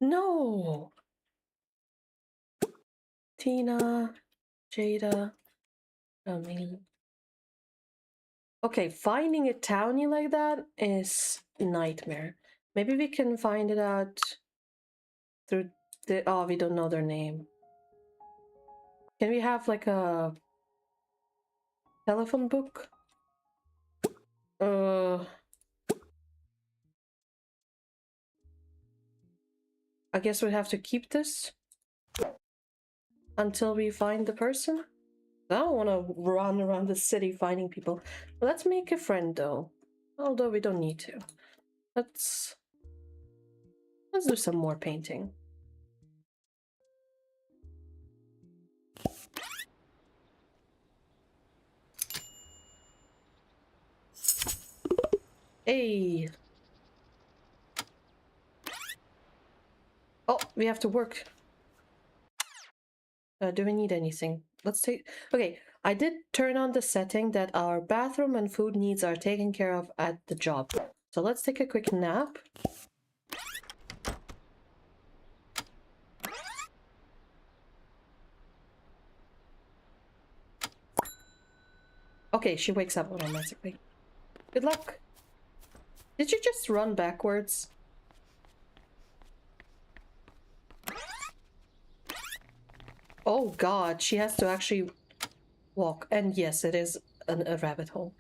No. Tina. Jada. Me. Okay, finding a townie like that is nightmare. Maybe we can find it out through the... Oh, we don't know their name. Can we have like a telephone book? I guess we have to keep this until we find the person. I don't want to run around the city finding people. Let's make a friend though. Although we don't need to. Let's do some more painting. Hey. Oh, we have to work. Do we need anything? Let's take... Okay, I did turn on the setting that our bathroom and food needs are taken care of at the job. So let's take a quick nap. Okay, she wakes up automatically. Good luck. Did you just run backwards? Oh god, she has to actually walk. And yes, it is a rabbit hole.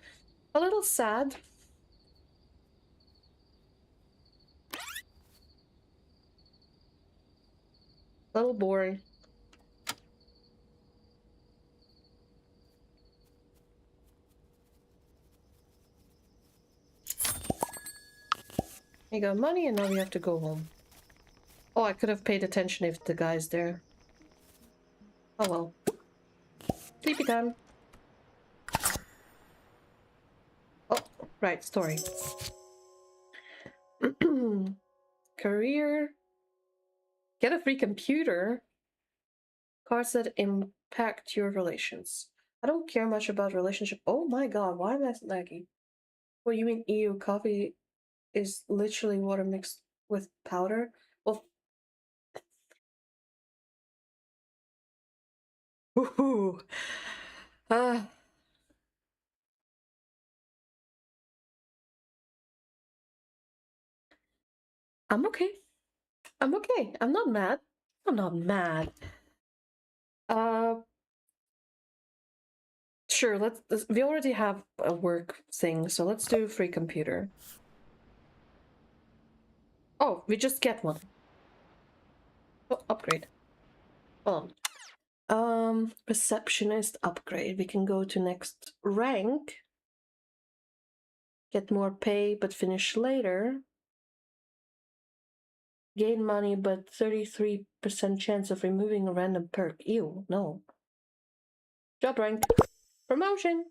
A little sad. A little boring. We got money and now we have to go home. Oh, I could have paid attention if the guy's there. Oh well. Sleepy time. Oh, right, story. Career. Get a free computer. Cards that impact your relations. I don't care much about relationship. Oh my god, why am I laggy? What, you mean ew, coffee is literally water mixed with powder? Well, woohoo. I'm okay. I'm okay. I'm not mad. I'm not mad. Sure, we already have a work thing, so let's do free computer. Oh, we just get one. Oh, upgrade. Hold on. Receptionist upgrade. We can go to next rank. Get more pay, but finish later. Gain money, but 33% chance of removing a random perk. Ew, no. Job rank. Promotion.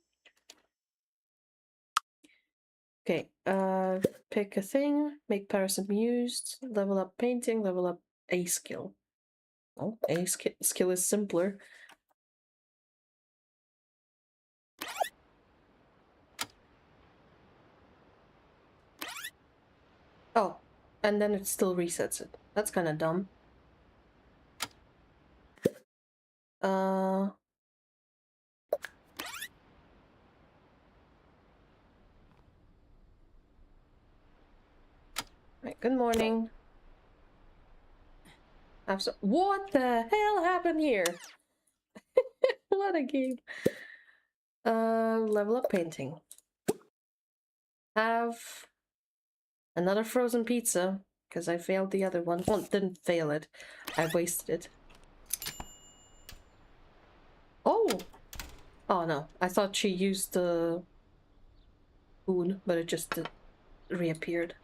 Okay, pick a thing, make Paris amused, level up painting, level up a skill. Oh, a skill is simpler. Oh, and then it still resets it. That's kind of dumb. Right, good morning. What the hell happened here? What a game. Level up painting. Have another frozen pizza. because I failed the other one. Well, didn't fail it. I wasted it. Oh! Oh no, I thought she used the boon, but it just reappeared.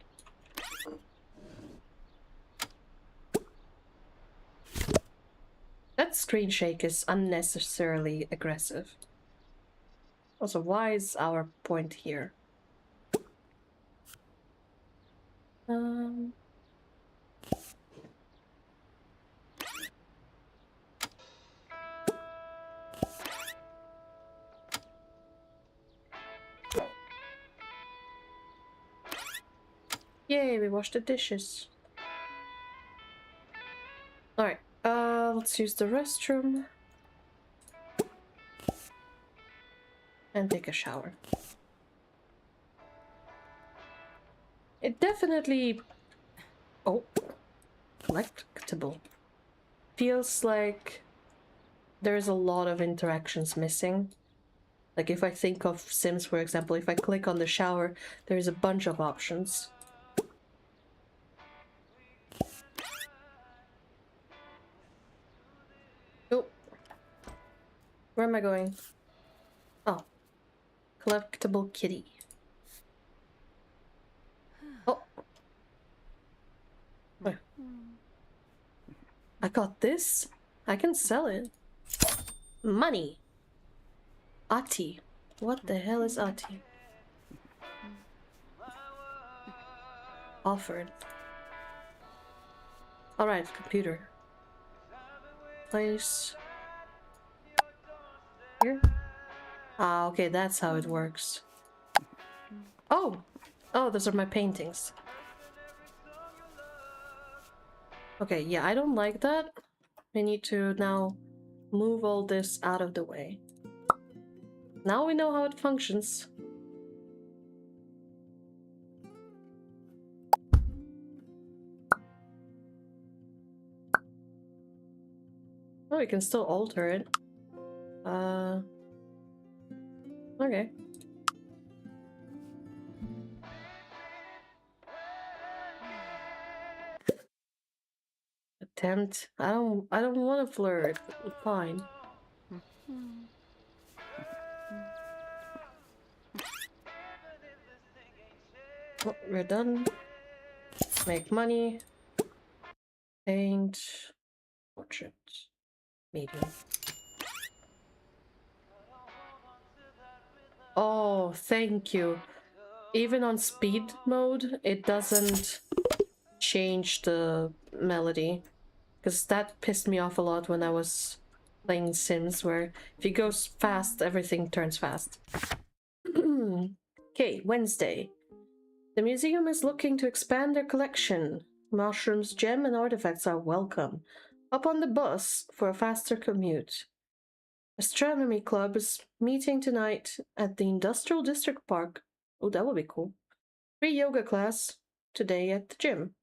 That screen shake is unnecessarily aggressive. Also, why is our point here? Yay, we washed the dishes. Alright, let's use the restroom. And take a shower. It definitely... Oh. Collectible. Feels like there's a lot of interactions missing. Like if I think of Sims, for example, if I click on the shower, there's a bunch of options. Oh. Where am I going? Oh. Collectible kitty. Oh. Wait. I got this. I can sell it. Money. Ati. What the hell is Ati? Offered. Alright, computer. Place. Here? Ah, okay, that's how it works. Oh! Oh, those are my paintings. Okay, yeah, I don't like that. We need to now move all this out of the way. Now we know how it functions. Oh, we can still alter it. Okay. Attempt. I don't want to flirt. Fine. Oh, we're done. Make money. Paint. Portrait. Medium. Oh, thank you. Even on speed mode, it doesn't change the melody. Because that pissed me off a lot when I was playing Sims, where if it goes fast, everything turns fast. Okay, Wednesday. The museum is looking to expand their collection. Mushrooms, gem, and artifacts are welcome. Up on the bus for a faster commute. Astronomy Club is meeting tonight at the Industrial District Park. Oh, that would be cool. Free yoga class today at the gym.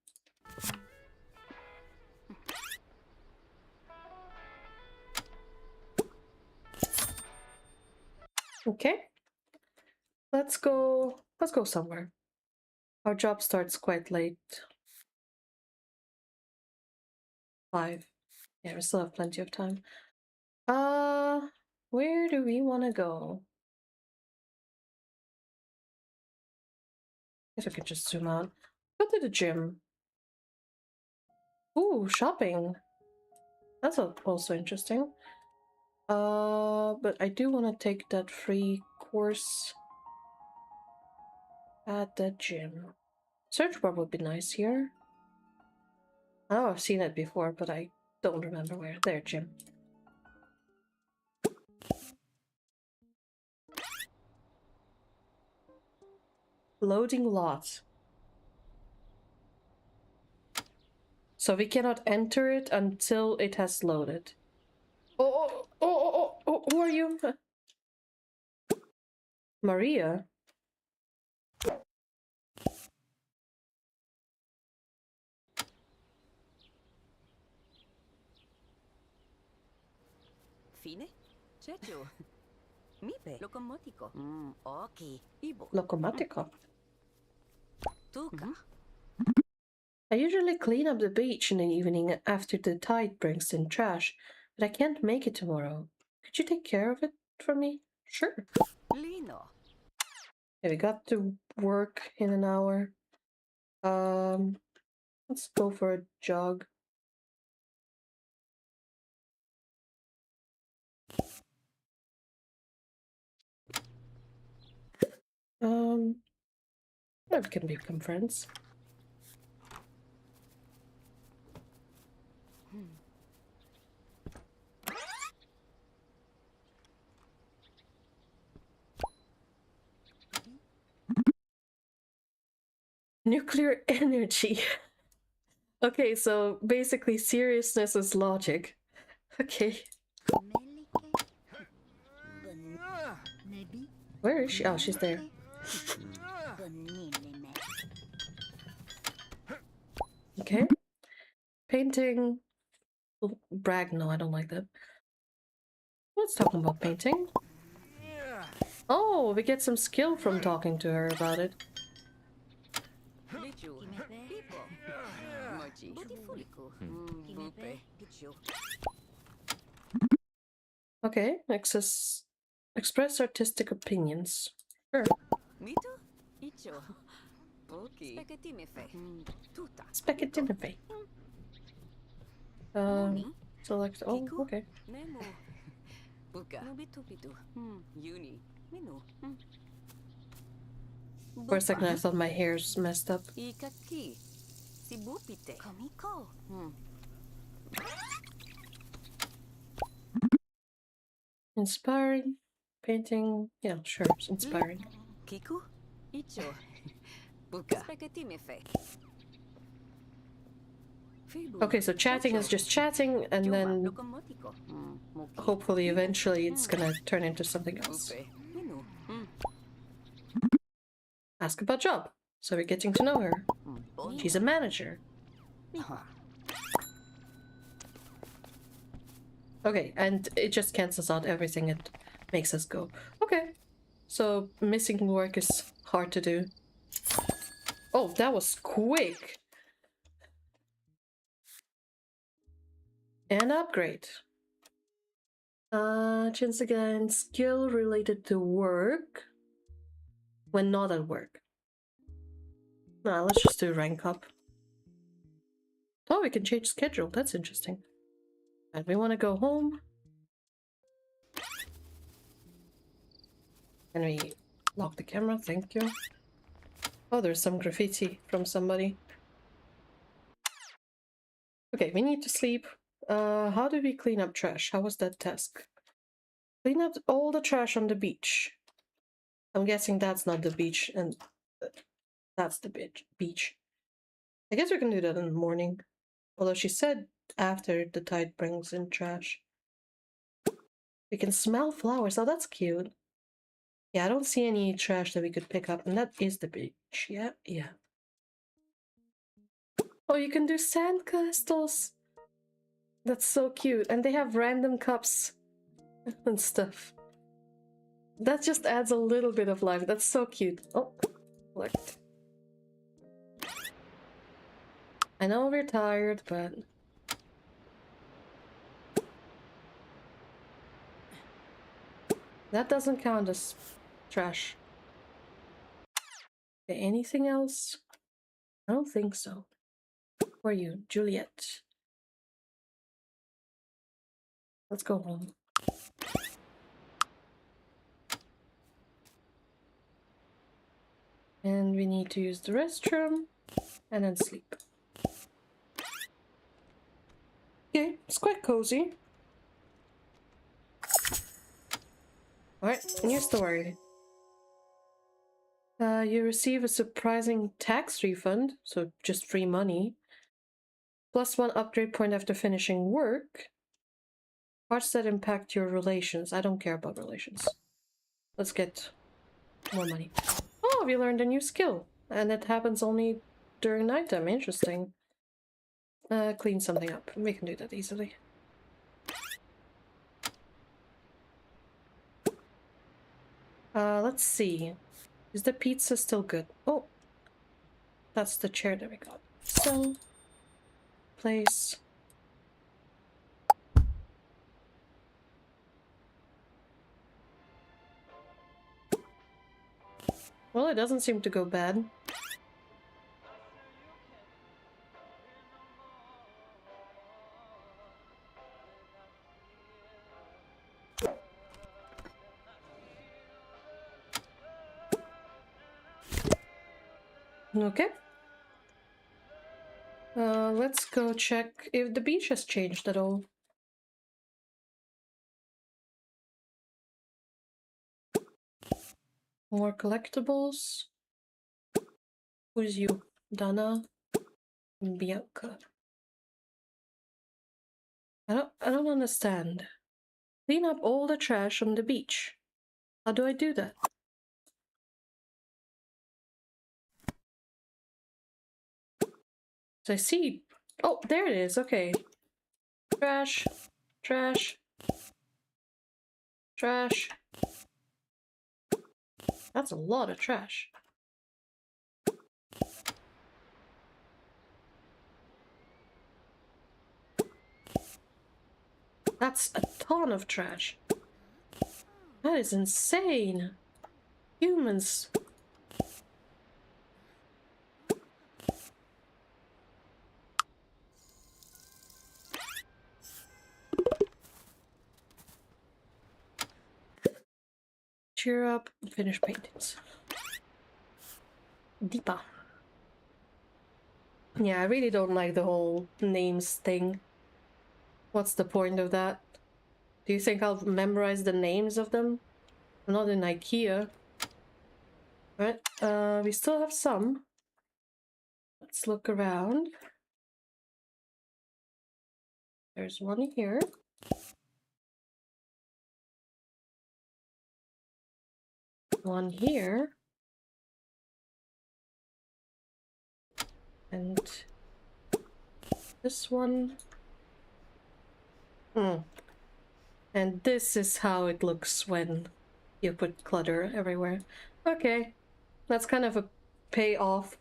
Okay. Let's go somewhere. Our job starts quite late. 5. Yeah, we still have plenty of time. Where do we want to go? Guess I could just zoom out. Go to the gym. Ooh, shopping. That's also interesting. But I do want to take that free course at the gym. Search bar would be nice here. Oh, I've seen it before, but I don't remember where. There, gym. Loading lot. So we cannot enter it until it has loaded. Oh, who are you? Maria? Fine? Checho. Mipe. Locomotico. Ok. Ibo. Locomotico. Tuca. I usually clean up the beach in the evening after the tide brings in trash, but I can't make it tomorrow. Could you take care of it for me? Sure. Lino. Okay, we got to work in an hour. Let's go for a jog. We can become friends. Nuclear energy. Okay, so basically seriousness is logic. Okay. Where is she? Oh, she's there. Okay. Painting. Oh, brag. No, I don't like that. Let's talk about painting. Oh, we get some skill from talking to her about it. Bichu. Pipo. Mochi. Butifuliku. Bupe. Pichu. Okay, express artistic opinions. Sure. Mito? Icho. Poki. Spaghetti me fe. Tuta. Speculative. Select. Oh, okay. Nemo. Buka. Nubitu pitu. Uni. Minu. For a second, I thought my hair's messed up. Ikaki. Sibupite. Komiko. Inspiring. Painting. Yeah, sure. It's inspiring. Kiku? Icho. Buka. Spaghetti me fe. Okay, so chatting is just chatting, and then Locomotico. hopefully eventually it's gonna turn into something else. Bupe. Minu. Ask about job. So we're getting to know her. She's a manager. Okay, and it just cancels out everything. It makes us go. Okay. So missing work is hard to do. Oh, that was quick. And upgrade. Chance again, skill related to work. When not at work. Nah, let's just do rank up. Oh, we can change schedule. That's interesting. And we want to go home. Can we lock the camera? Thank you. Oh, there's some graffiti from somebody. Okay, we need to sleep. How do we clean up trash? How was that task? Clean up all the trash on the beach. I'm guessing that's not the beach, and that's the beach. I guess we can do that in the morning. Although she said after the tide brings in trash. We can smell flowers. Oh, that's cute. Yeah, I don't see any trash that we could pick up, and that is the beach. Yeah, yeah. Oh, you can do sandcastles. That's so cute. And they have random cups and stuff. That just adds a little bit of life. That's so cute. Oh, collect. I know we're tired, but... that doesn't count as trash. Okay, anything else? I don't think so. Who are you? Juliet. Let's go home. And we need to use the restroom and then sleep. Okay, it's quite cozy. Alright, new story. You receive a surprising tax refund, so just free money. +1 upgrade point after finishing work. Parts that impact your relations. I don't care about relations. Let's get more money. Oh, we learned a new skill. And it happens only during nighttime. Interesting. Clean something up. We can do that easily. Let's see. Is the pizza still good? Oh, that's the chair that we got. So, place. Well, it doesn't seem to go bad. Okay. Let's go check if the beach has changed at all. More collectibles. Who's you? Dana? Bianca. I don't understand. Clean up all the trash on the beach. How do I do that? So I see. Oh, there it is. Okay. Trash. Trash. Trash. That's a lot of trash. That's a ton of trash. That is insane. Humans. Cheer up and finish paintings. Deepa. Yeah, I really don't like the whole names thing. What's the point of that? Do you think I'll memorize the names of them? I'm not in IKEA. Right, we still have some. Let's look around. There's one here. One here. And this one. And this is how it looks when you put clutter everywhere. Okay, that's kind of a payoff.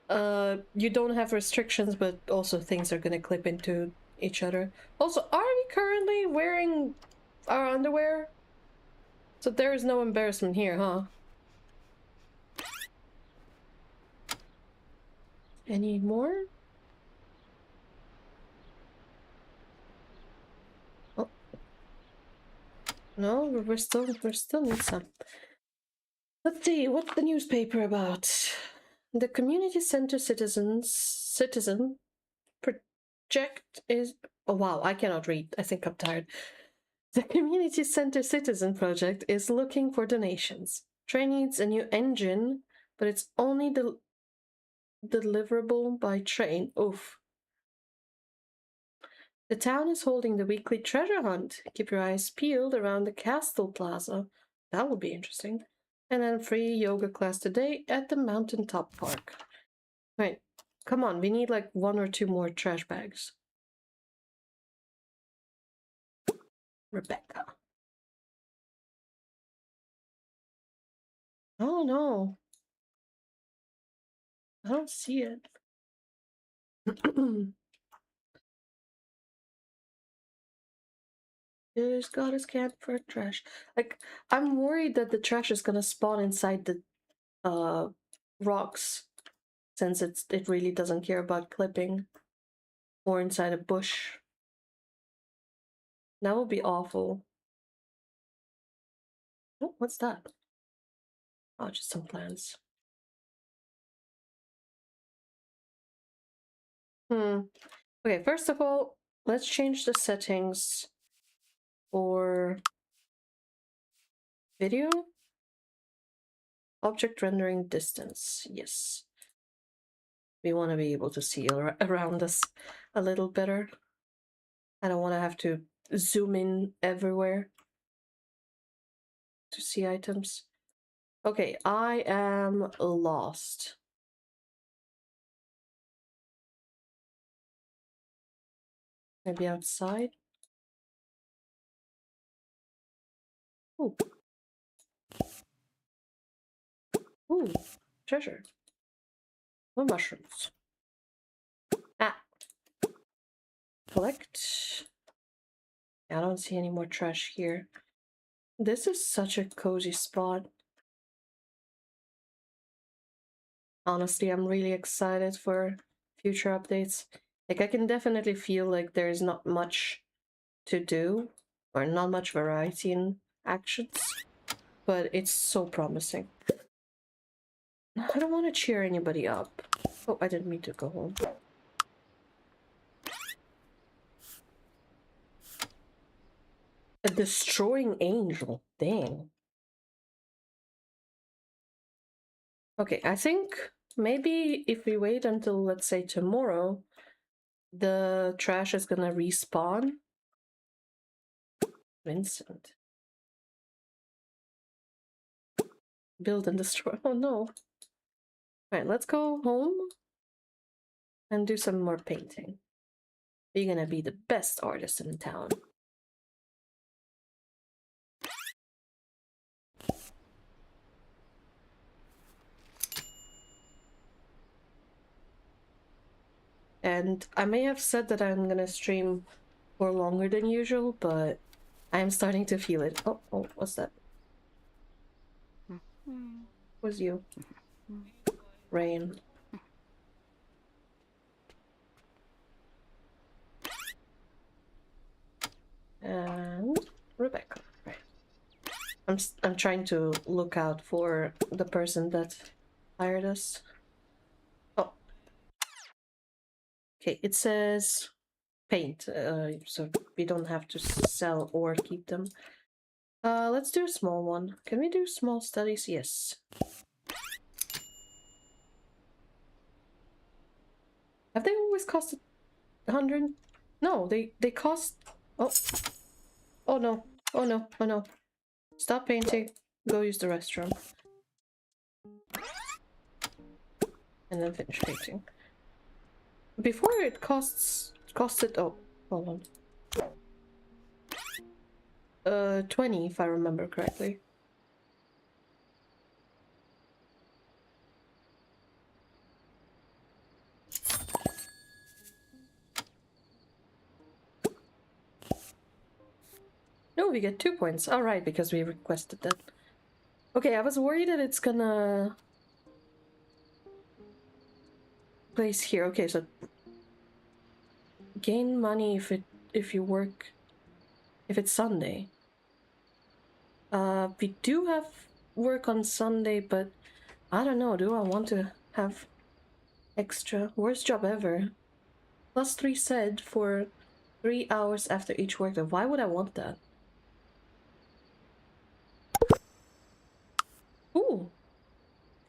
You don't have restrictions, but also things are gonna clip into each other. Also, are we currently wearing our underwear? So there is no embarrassment here, huh? Any more? Oh. No, we still need some. Let's see, what's the newspaper about? The community center citizen project is... Oh wow, I cannot read. I think I'm tired. The community center citizen project is looking for donations. Train needs a new engine, but it's only deliverable by train. Oof. The town is holding the weekly treasure hunt. Keep your eyes peeled around the Castle Plaza. That would be interesting. And then free yoga class today at the Mountaintop Park. Right, come on, we need like 1 or 2 more trash bags. Rebecca. Oh no. I don't see it. Just got a scan for trash. Like, I'm worried that the trash is gonna spawn inside the rocks, since it really doesn't care about clipping, or inside a bush. That would be awful. Oh, what's that? Oh, just some plants. Okay, first of all, let's change the settings for video. Object rendering distance. Yes. We want to be able to see around us a little better. I don't want to have to zoom in everywhere to see items. Okay, I am lost. Maybe outside? Ooh. Ooh, treasure. More mushrooms. collect. I don't see any more trash here. This is such a cozy spot. Honestly, I'm really excited for future updates. Like, I can definitely feel like there's not much to do, or not much variety in actions, but it's so promising. I don't want to cheer anybody up. Oh, I didn't mean to go home. A destroying angel. Dang. Okay, I think maybe if we wait until, let's say, tomorrow, the trash is gonna respawn. Vincent. Build and destroy. Oh no. Alright, let's go home and do some more painting. You're gonna be the best artist in town. And I may have said that I'm gonna stream for longer than usual, but I'm starting to feel it. Oh, what's that? Was you? Rain. And Rebecca. Right. I'm trying to look out for the person that hired us. Oh. Okay, it says paint, so we don't have to sell or keep them. Let's do a small one. Can we do small studies? Yes. Have they always costed 100? No, they cost... Oh. Oh no. Oh no. Oh no. Stop painting. Go use the restroom. And then finish painting. Before it costed... Oh, hold on. 20 if I remember correctly. No, we get 2 points. Alright, because we requested that. Okay, I was worried that it's gonna place here. Okay, so gain money if you work if it's Sunday. We do have work on Sunday, but I don't know, do I want to have extra? Worst job ever. +3 said for 3 hours after each workday. Why would I want that? Ooh.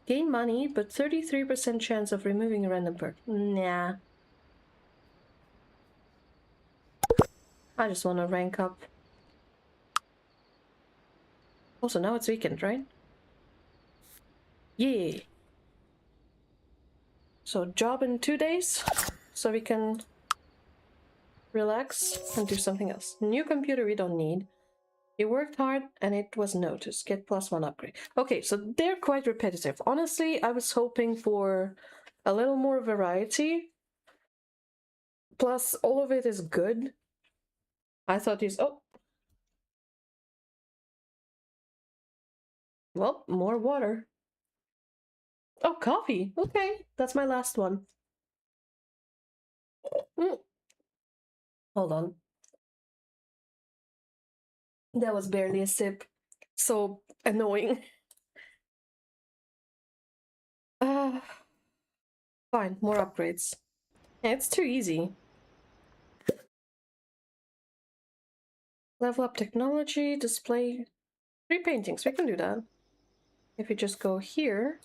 Gain money, but 33% chance of removing a random perk. Nah. I just want to rank up. Also, now it's weekend, right? Yeah. So, job in 2 days, so we can relax and do something else. New computer we don't need. You worked hard and it was noticed. Get +1 upgrade. Okay, so they're quite repetitive. Honestly, I was hoping for a little more variety. Plus, all of it is good. I thought these... Oh! Well, more water. Oh, coffee! Okay, that's my last one. Hold on. That was barely a sip. So annoying. Fine, more upgrades. Yeah, it's too easy. Level up technology, display 3 paintings. We can do that. If we just go here,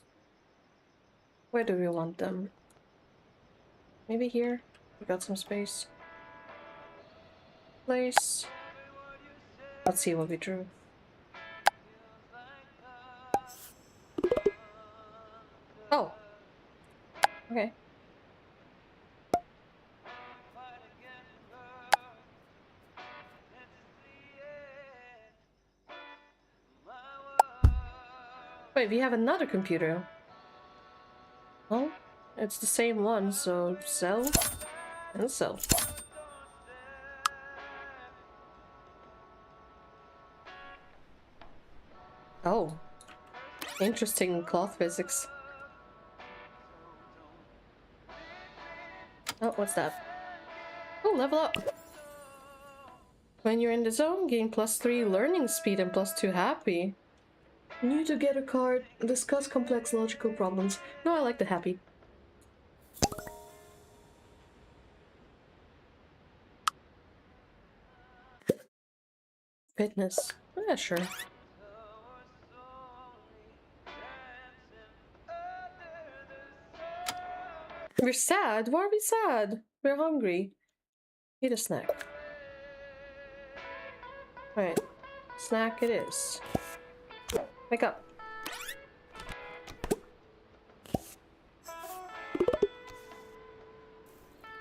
where do we want them? Maybe here? We got some space. Place. Let's see what we drew. Oh. Okay. Wait, we have another computer. Oh, it's the same one, so sell and sell. Interesting cloth physics. Oh, what's that? Oh, level up! When you're in the zone, gain +3 learning speed and +2 happy. New to get a card, discuss complex logical problems. No, I like the happy. Fitness. Yeah, sure. We're sad? Why are we sad? We're hungry. Eat a snack. Alright. Snack it is. Wake up.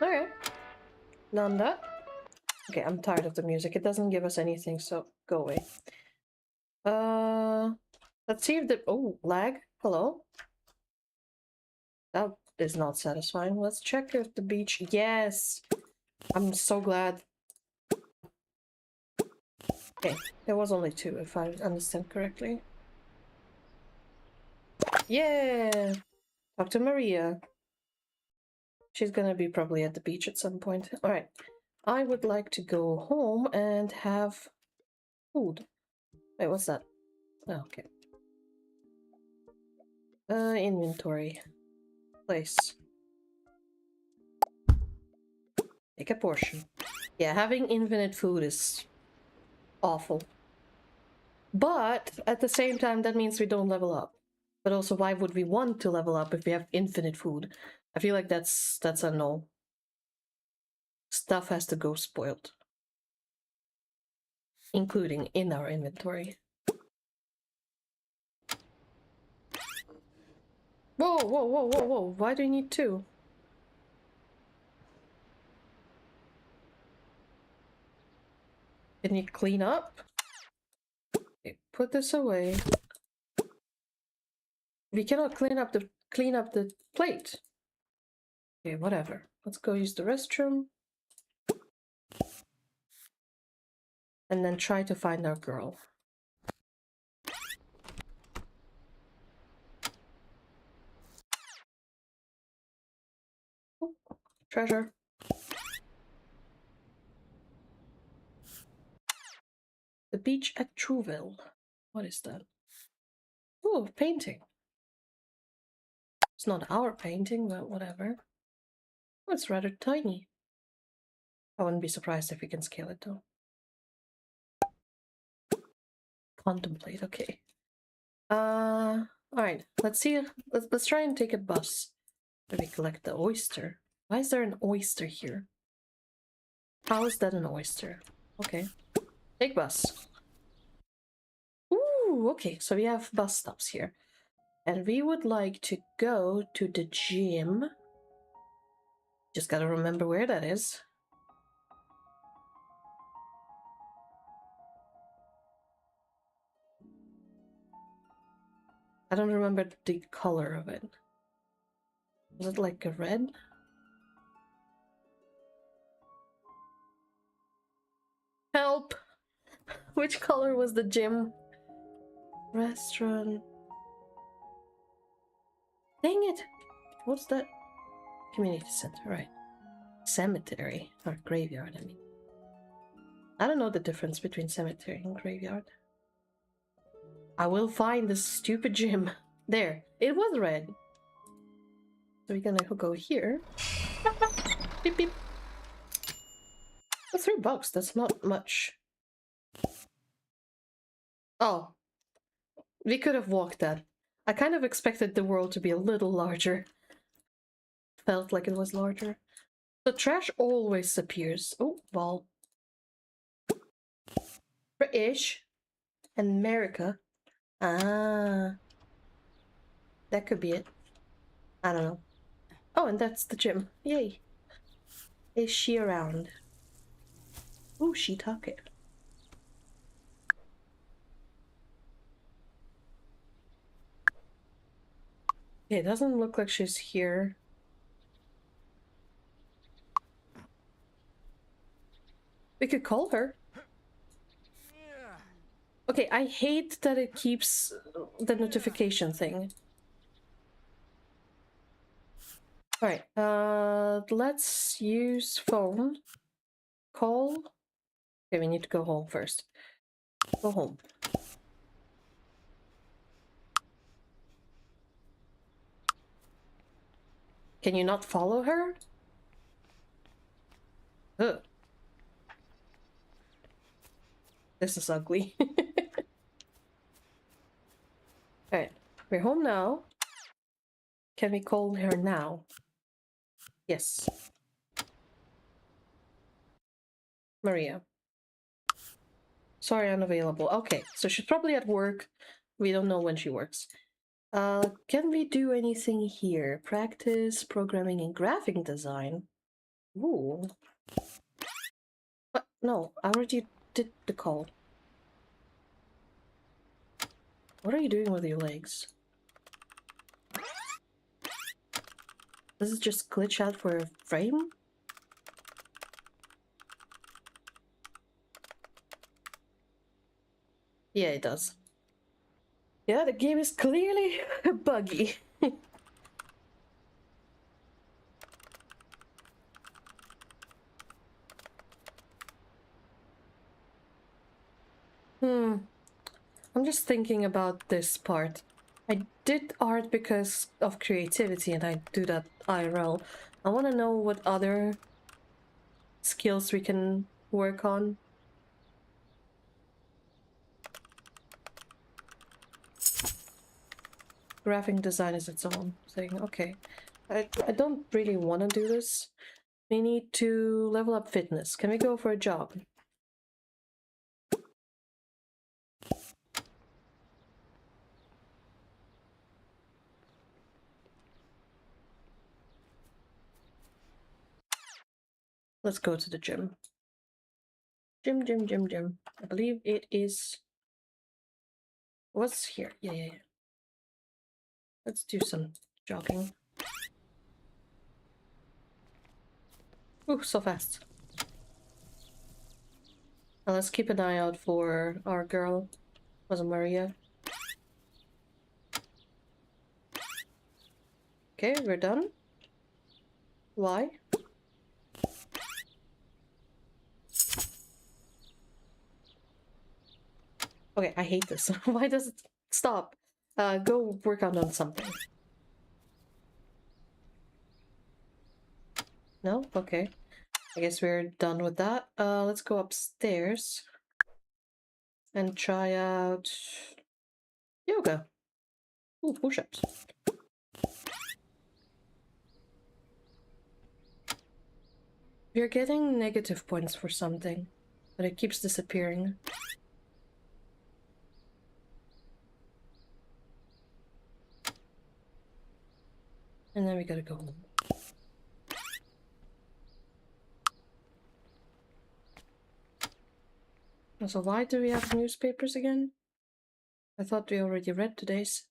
Alright. Done that. Okay, I'm tired of the music. It doesn't give us anything, so go away. Let's see if the— oh, lag. Hello? That is not satisfying. Let's check if the beach— yes! I'm so glad. Okay, there was only 2, if I understand correctly. Yeah! Talk to Maria. She's gonna be probably at the beach at some point. Alright. I would like to go home and have food. Wait, what's that? Oh, okay. Inventory. Place. Take a portion. Yeah, having infinite food is awful. But at the same time, that means we don't level up. But also, why would we want to level up if we have infinite food? I feel like that's a no. Stuff has to go spoiled. Including in our inventory. Whoa, whoa, whoa, whoa, whoa. Why do you need 2? Can you clean up? Okay, put this away. We cannot clean up the plate. Okay, whatever. Let's go use the restroom. And then try to find our girl. Oh, treasure. The beach at Trouville. What is that? Oh, painting. It's not our painting, but whatever. Oh, it's rather tiny. I wouldn't be surprised if we can scale it though. Contemplate, okay. Alright, let's see. Let's try and take a bus. Maybe collect the oyster. Why is there an oyster here? How is that an oyster? Okay. Take bus. Ooh, okay, so we have bus stops here. And we would like to go to the gym. Just gotta remember where that is. I don't remember the color of it. Was it like a red? Help! Which color was the gym? Restaurant. Dang it! What's that? Community center, right. Cemetery. Or graveyard, I mean. I don't know the difference between cemetery and graveyard. I will find this stupid gym. There. It was red. So we're gonna go here. Beep beep. Oh, $3. That's not much. Oh. We could have walked that. I kind of expected the world to be a little larger. Felt like it was larger. The trash always appears. Oh, ball. British. America. Ah. That could be it. I don't know. Oh, and that's the gym. Yay. Is she around? Ooh, she talking. It doesn't look like she's here. We could call her. Okay, I hate that it keeps the notification thing. Alright, let's use phone. Call. Okay, we need to go home first. Go home. Can you not follow her? Ugh. This is ugly. Alright, we're home now. Can we call her now? Yes. Maria. Sorry, unavailable. Okay, so she's probably at work. We don't know when she works. Can we do anything here? Practice programming and graphic design. Ooh. What? No, I already did the call. What are you doing with your legs? Does it just glitch out for a frame? Yeah, it does. Yeah, the game is clearly buggy. I'm just thinking about this part. I did art because of creativity and I do that IRL. I want to know what other skills we can work on. Graphic design is its own thing. Okay. I don't really want to do this. We need to level up fitness. Can we go for a jog? Let's go to the gym. Gym. I believe it is... What's here? Yeah. Let's do some jogging. Ooh, so fast. Now let's keep an eye out for our girl. Was it Maria? Okay, we're done. Why? Okay, I hate this. Why does it stop? Go work out on something. No? Okay. I guess we're done with that. Let's go upstairs and try out yoga. Ooh, push-ups. We're getting negative points for something, but it keeps disappearing. And then we gotta go home. So why do we have newspapers again? I thought we already read today's.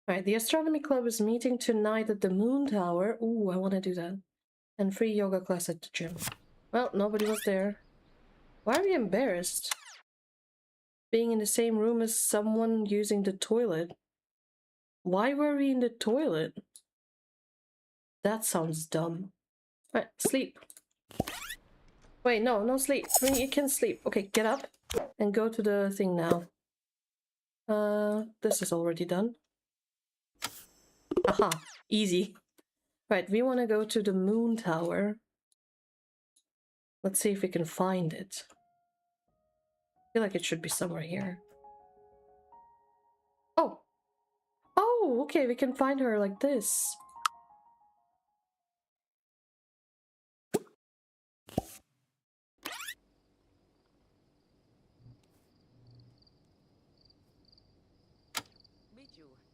Alright, the astronomy club is meeting tonight at the Moon Tower. Ooh, I want to do that. And free yoga class at the gym. Well, nobody was there. Why are we embarrassed? Being in the same room as someone using the toilet. Why were we in the toilet? That sounds dumb. Alright, sleep. Wait, no sleep. I mean, you can sleep. Okay, get up and go to the thing now. This is already done. Aha, easy. Right, we want to go to the Moon Tower. Let's see if we can find it. I feel like it should be somewhere here. Oh! Oh, okay, we can find her like this.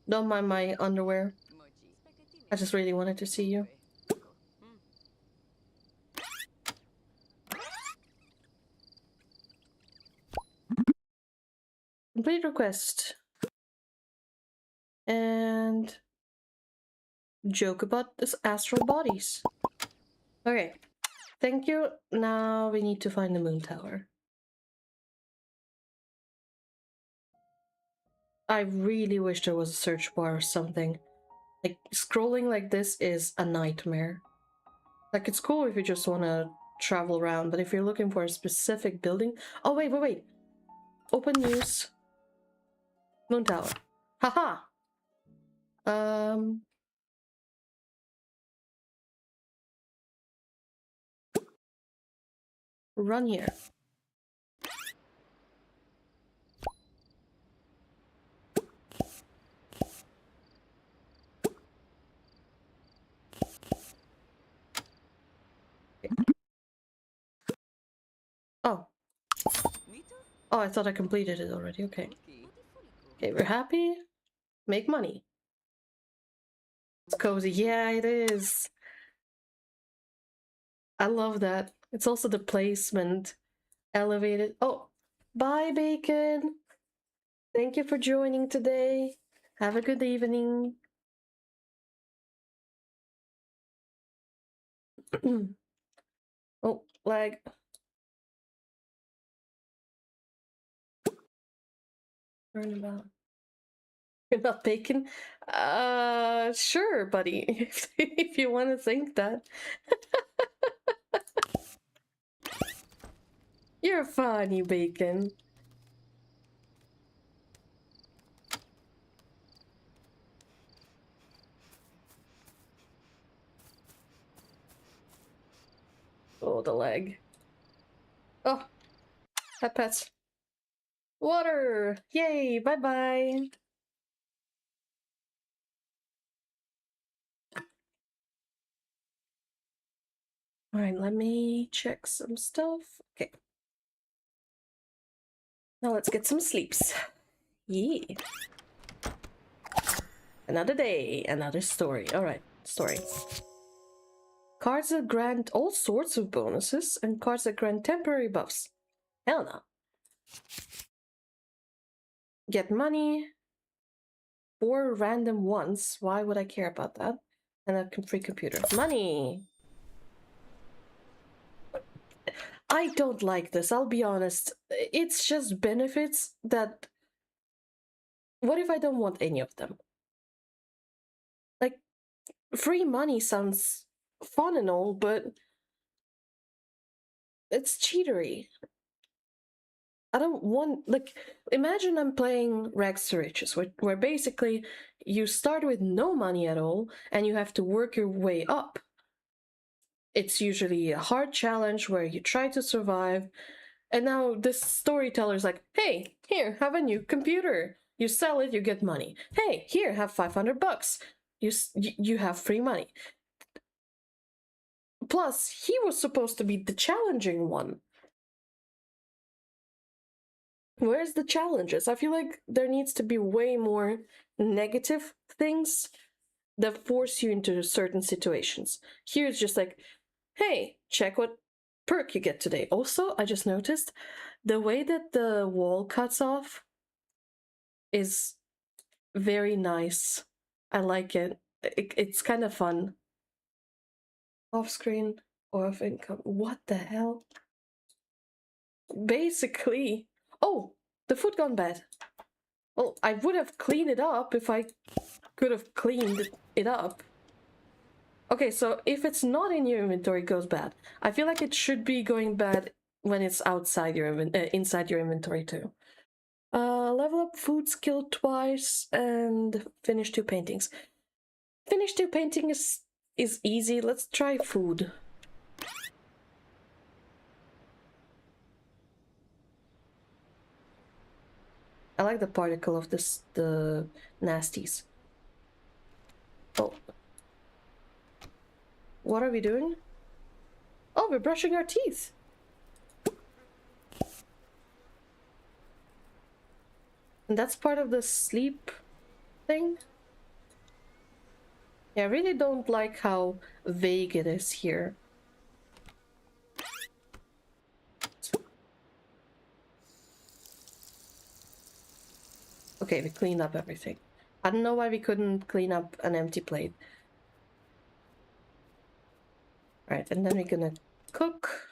Don't mind my underwear. I just really wanted to see you. Complete request. And joke about this astral bodies. Okay. Thank you. Now we need to find the Moon Tower. I really wish there was a search bar or something. Like, scrolling like this is a nightmare. Like, it's cool if you just want to travel around, but if you're looking for a specific building... Oh, wait. Open news. Moon Tower. Haha! Run here. Oh. Oh, I thought I completed it already. Okay. Okay, we're happy. Make money. It's cozy. Yeah, it is. I love that. It's also the placement. Elevated. Oh, bye, Bacon. Thank you for joining today. Have a good evening. Oh, lag. Turnabout. You're not Bacon? Sure, buddy. If you want to think that. You're funny, Bacon. Oh, the leg. Oh, that pets. Water! Yay! Bye-bye! Alright, let me check some stuff. Okay. Now let's get some sleeps. Yeah. Another day, another story. Alright, story. Cards that grant all sorts of bonuses and cards that grant temporary buffs. Hell no. Get money. 4 random ones. Why would I care about that? And a free computer. Money! I don't like this, I'll be honest. It's just benefits that... What if I don't want any of them? Like, free money sounds fun and all, but... it's cheatery. I don't want... Like, imagine I'm playing Rags to Riches, where basically you start with no money at all, and you have to work your way up. It's usually a hard challenge where you try to survive, and now this storyteller's like, hey, here, have a new computer. You sell it, you get money. Hey, here, have 500 bucks. You have free money. Plus, he was supposed to be the challenging one. Where's the challenges? I feel like there needs to be way more negative things that force you into certain situations. Here it's just like, hey, check what perk you get today. Also, I just noticed the way that the wall cuts off is very nice. I like it. It's kind of fun. Off screen or off income. What the hell? Basically. Oh, the food gone bad. Well, I would have cleaned it up if I could have cleaned it up. Okay, so if it's not in your inventory, it goes bad. I feel like it should be going bad when it's outside your inside your inventory too. Level up food skill twice and finish 2 paintings. Finish 2 paintings is easy. Let's try food. I like the particle of the nasties. Oh. What are we doing? Oh, we're brushing our teeth. And that's part of the sleep thing? Yeah, I really don't like how vague it is here. Okay, we cleaned up everything. I don't know why we couldn't clean up an empty plate. Alright, and then we're gonna cook.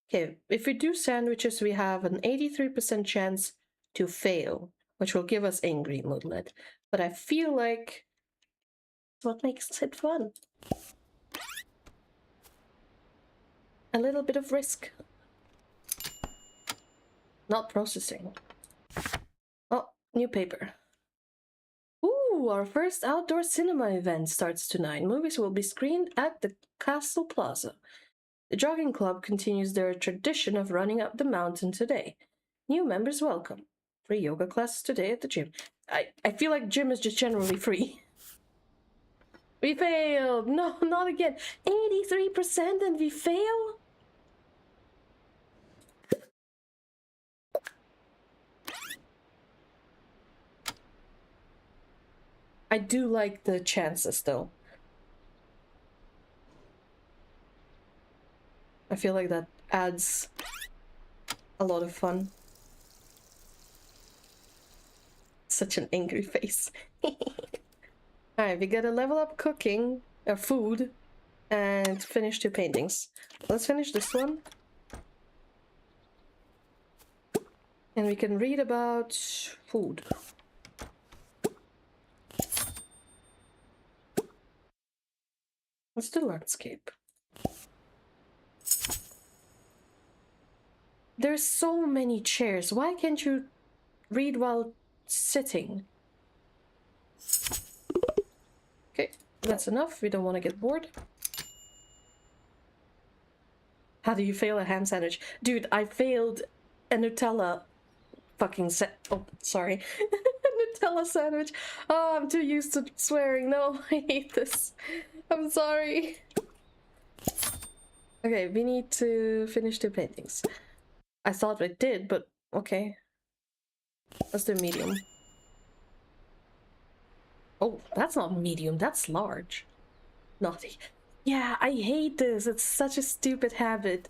Okay, if we do sandwiches, we have an 83% chance to fail. which will give us angry movement. But I feel like it's what makes it fun. A little bit of risk. Not processing. Oh, new paper. Ooh, our first outdoor cinema event starts tonight. Movies will be screened at the Castle Plaza. The jogging club continues their tradition of running up the mountain today. New members welcome. Free yoga classes today at the gym. I feel like gym is just generally free. We failed! No, not again. 83% and we fail? I do like the chances though. I feel like that adds a lot of fun. Such an angry face. Alright, we gotta level up cooking, or food, and finish 2 paintings. Let's finish this one. And we can read about food. Let's do landscape. There's so many chairs. Why can't you read while sitting? Okay, that's enough. We don't want to get bored. How do you fail a ham sandwich? Dude, I failed a Nutella fucking oh, sorry. Nutella sandwich. Oh, I'm too used to swearing. No, I hate this. I'm sorry. Okay, we need to finish 2 paintings. I thought it did, but okay. Let's do medium. Oh, that's not medium, that's large. Naughty. Yeah, I hate this. It's such a stupid habit.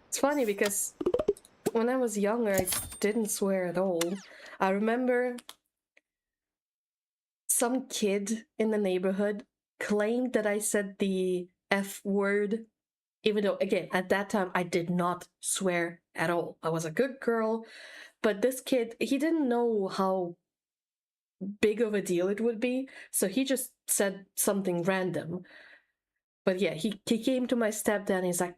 It's funny because when I was younger, I didn't swear at all. I remember some kid in the neighborhood claimed that I said the F word, even though, again, at that time, I did not swear at all. I was a good girl, but this kid, he didn't know how big of a deal it would be, so he just said something random. But yeah, he came to my stepdad and he's like,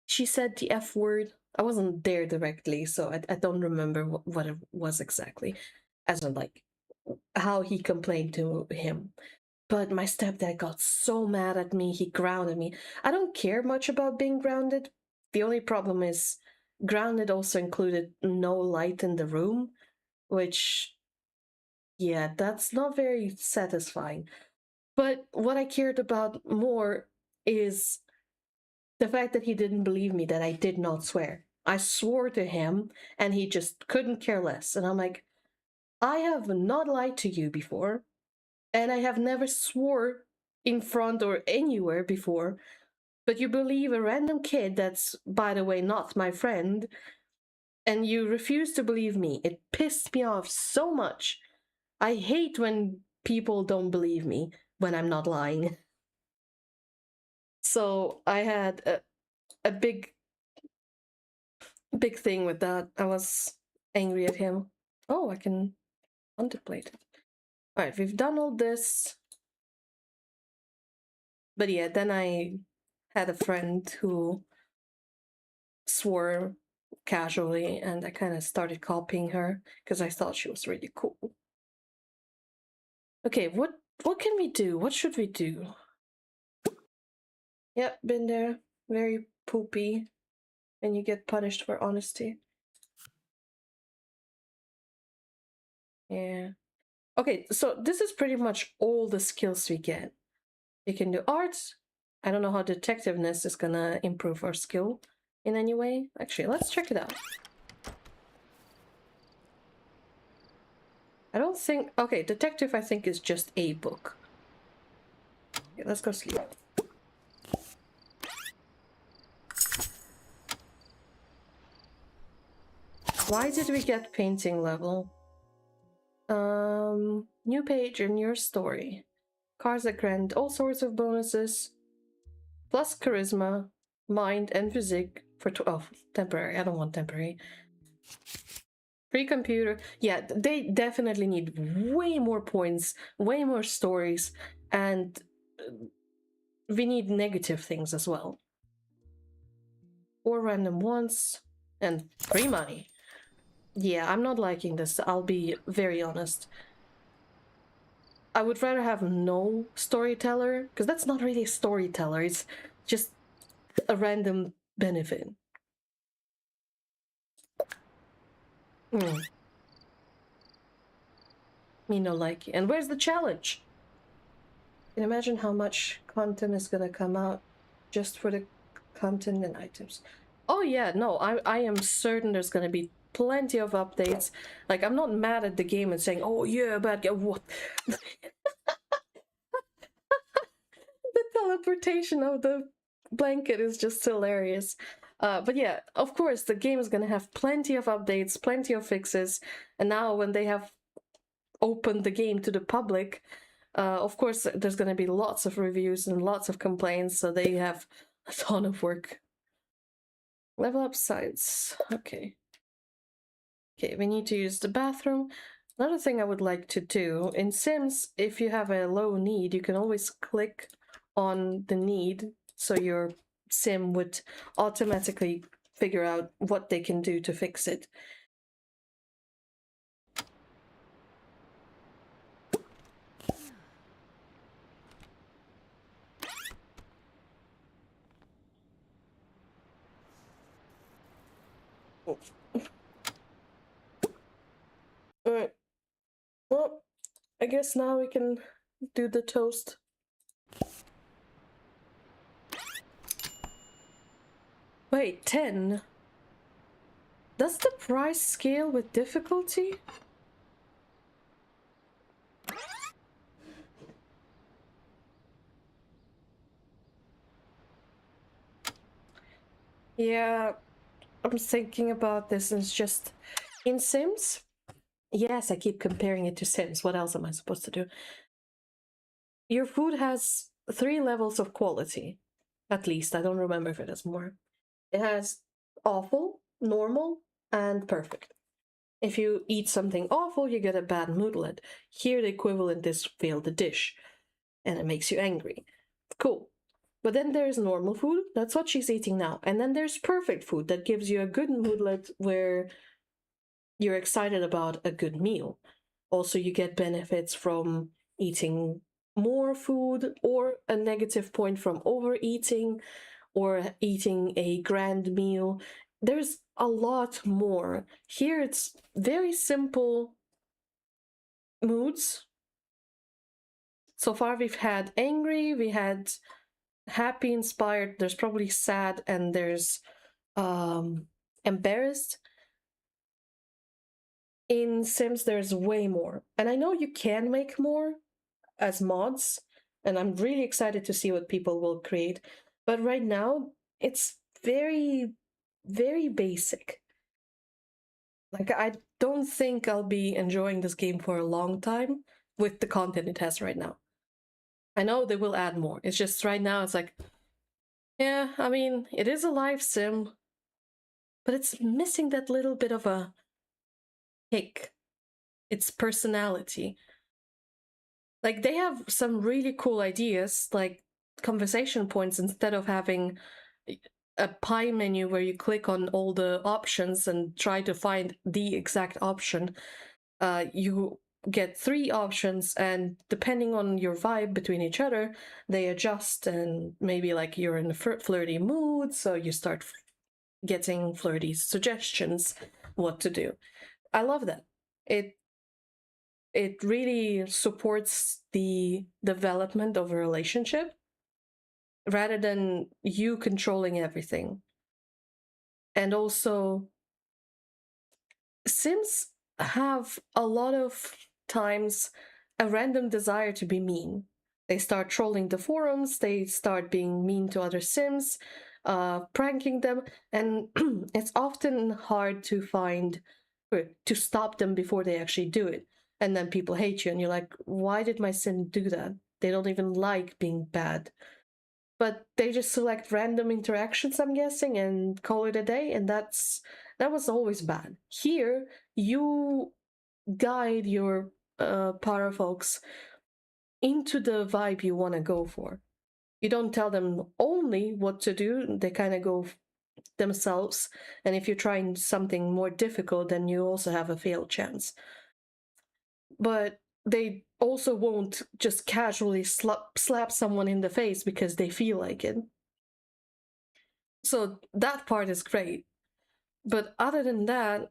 she said the F word. I wasn't there directly, so I don't remember what it was exactly, as in like how he complained to him. But my stepdad got so mad at me, he grounded me. I don't care much about being grounded. The only problem is grounded also included no light in the room, which, yeah, that's not very satisfying. But what I cared about more is the fact that he didn't believe me that I did not swear. I swore to him and he just couldn't care less. And I'm like, I have not lied to you before. And I have never swore in front or anywhere before. But you believe a random kid that's, by the way, not my friend. And you refuse to believe me. It pissed me off so much. I hate when people don't believe me when I'm not lying. So I had a big thing with that. I was angry at him. Oh, I can contemplate it. Alright, we've done all this. But yeah, then I had a friend who swore casually and I kind of started copying her because I thought she was really cool. Okay, what can we do? What should we do? Yep, been there. Very poopy. And you get punished for honesty. Yeah. Okay, so this is pretty much all the skills we get. You can do art. I don't know how detectiveness is gonna improve our skill in any way. Actually, let's check it out. I don't think... Okay, detective I think is just a book. Okay, let's go sleep. Why did we get painting level? New page in your story. Cards that grant all sorts of bonuses. Plus charisma, mind, and physique for temporary. I don't want temporary. Free computer. Yeah, they definitely need way more points, way more stories, and we need negative things as well. Or random ones and free money. Yeah, I'm not liking this. I'll be very honest. I would rather have no storyteller, because that's not really a storyteller. It's just a random benefit. Me no like. And where's the challenge? Can you imagine how much content is gonna come out just for the content and items? Oh yeah, no, I am certain there's gonna be plenty of updates. Like, I'm not mad at the game and saying, oh yeah, bad guy, what? The teleportation of the blanket is just hilarious. But yeah, of course, the game is gonna have plenty of updates, plenty of fixes, and now when they have opened the game to the public, of course, there's going to be lots of reviews and lots of complaints, so they have a ton of work. Level up science. Okay. Okay, we need to use the bathroom. Another thing I would like to do, in Sims, if you have a low need, you can always click on the need, so your Sim would automatically figure out what they can do to fix it. Alright. Well, I guess now we can do the toast. Wait, 10? Does the price scale with difficulty? Yeah, I'm thinking about this, and it's just in Sims. Yes, I keep comparing it to Sims. What else am I supposed to do? Your food has 3 levels of quality, at least. I don't remember if it has more. It has awful, normal, and perfect. If you eat something awful, you get a bad moodlet. Here, the equivalent is fail the dish, and it makes you angry. Cool. But then there's normal food, that's what she's eating now. And then there's perfect food that gives you a good moodlet where you're excited about a good meal. Also, you get benefits from eating more food, or a negative point from overeating, or eating a grand meal. There's a lot more. Here it's very simple moods. So far we've had angry, we had happy, inspired, there's probably sad, and there's embarrassed. In Sims there's way more, and I know you can make more as mods, and I'm really excited to see what people will create, but right now it's very, very basic. Like, I don't think I'll be enjoying this game for a long time with the content it has right now. I know they will add more. It's just right now it's like, yeah, I mean, it is a live sim, but it's missing that little bit of a kick. Its personality. Like, they have some really cool ideas, like conversation points, instead of having a pie menu where you click on all the options and try to find the exact option. You get 3 options, and depending on your vibe between each other, they adjust, and maybe like you're in a flirty mood, so you start getting flirty suggestions what to do. I love that. It really supports the development of a relationship rather than you controlling everything. And also, Sims have a lot of times a random desire to be mean. They start trolling the forums, they start being mean to other Sims, pranking them, and it's often hard to find, or to stop them before they actually do it. And then people hate you, and you're like, why did my Sim do that? They don't even like being bad. But they just select random interactions, I'm guessing, and call it a day, and that was always bad. Here, you guide your parafolks into the vibe you want to go for. You don't tell them only what to do, they kind of go themselves. And if you're trying something more difficult, then you also have a fail chance. But they also won't just casually slap someone in the face because they feel like it. So that part is great. But other than that,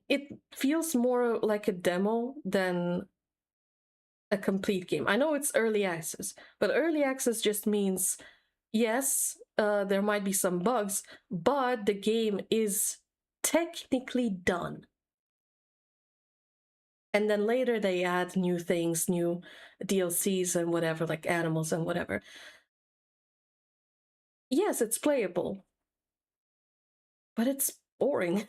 it feels more like a demo than a complete game. I know it's early access, but early access just means, yes, there might be some bugs, but the game is technically done. And then later they add new things, new DLCs and whatever, like animals and whatever. Yes, it's playable, but it's boring.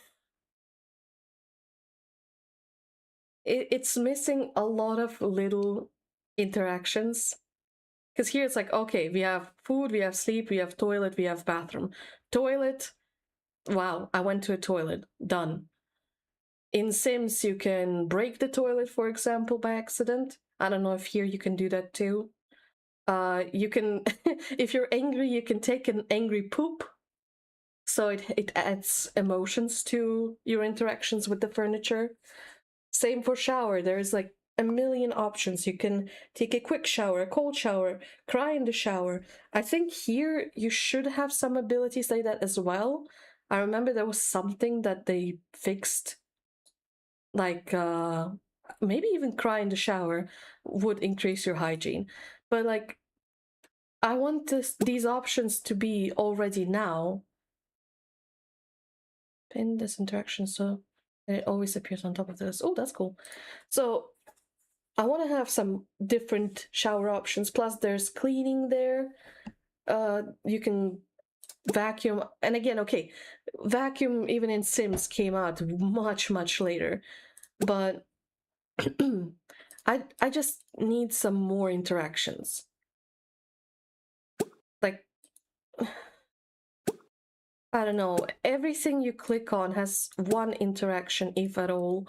It's missing a lot of little interactions. Because here it's like, okay, we have food, we have sleep, we have toilet, we have bathroom. Toilet, wow, I went to a toilet, done. In Sims, you can break the toilet, for example, by accident. I don't know if here you can do that too. You can, if you're angry, you can take an angry poop. So it adds emotions to your interactions with the furniture. Same for shower. There's like a million options. You can take a quick shower, a cold shower, cry in the shower. I think here you should have some abilities like that as well. I remember there was something that they fixed, like maybe even cry in the shower would increase your hygiene. But like, I want these options to be already now. Pin this interaction so it always appears on top of this. Oh, that's cool. So I want to have some different shower options. Plus there's cleaning there. You can vacuum. And again, okay, vacuum even in Sims came out much later. But I just need some more interactions. Like, I don't know, everything you click on has one interaction, if at all.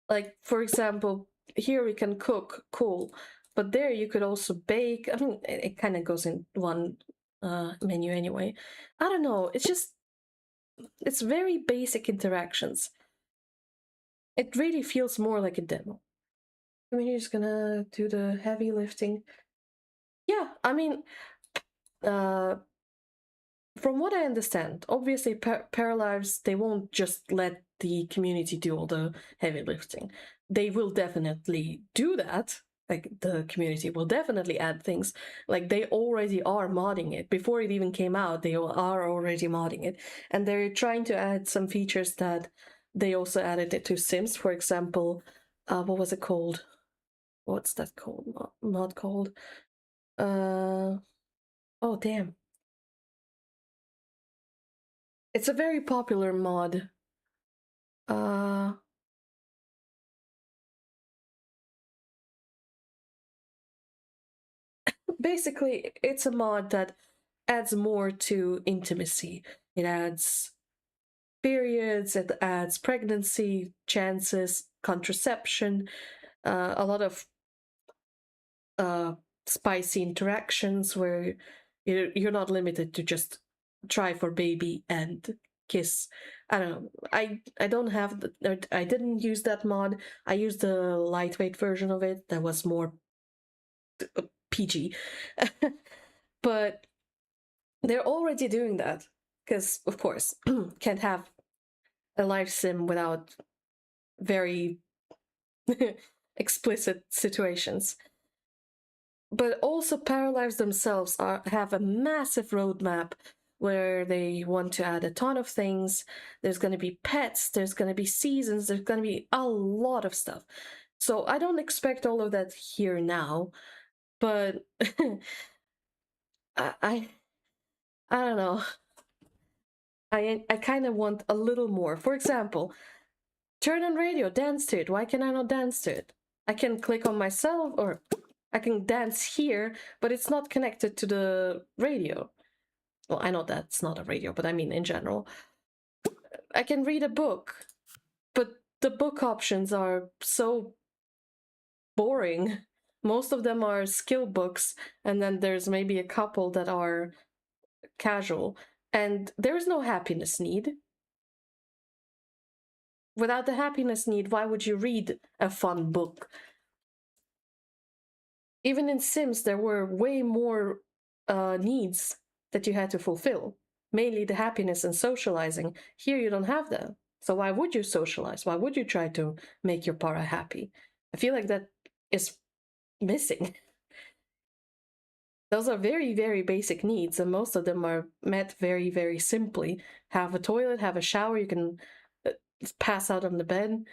Like, for example, here we can cook, cool. But there you could also bake. I mean, it kind of goes in one menu anyway. I don't know, it's very basic interactions. It really feels more like a demo. I'm just gonna do the heavy lifting. Yeah, I mean, from what I understand, obviously Paralives, they won't just let the community do all the heavy lifting. They will definitely do that. Like, the community will definitely add things. Like, they already are modding it. Before it even came out, they are already modding it. And they're trying to add some features that they also added it to Sims. For example, what was it called? What's that called? Mod called? Oh, damn. It's a very popular mod. Basically, it's a mod that adds more to intimacy. It adds periods, it adds pregnancy chances, contraception, a lot of spicy interactions where you're not limited to just try for baby and kiss. I don't know. I don't have I didn't use that mod. I used the lightweight version of it that was more PG. But they're already doing that because, of course, can't have a live sim without very explicit situations. But also Paralives themselves have a massive roadmap where they want to add a ton of things. There's going to be pets, there's going to be seasons, there's going to be a lot of stuff. So I don't expect all of that here now, but I don't know. I kind of want a little more. For example, turn on radio, dance to it. Why can I not dance to it? I can click on myself, or I can dance here, but it's not connected to the radio. Well, I know that's not a radio, but I mean in general. I can read a book, but the book options are so boring. Most of them are skill books, and then there's maybe a couple that are casual, and there's no happiness need. Without the happiness need, why would you read a fun book? Even in Sims, there were way more needs that you had to fulfill, mainly the happiness and socializing. Here, you don't have that. So why would you socialize? Why would you try to make your para happy? I feel like that is missing. Those are very, very basic needs, and most of them are met very, very simply. Have a toilet, have a shower, you can pass out on the bed.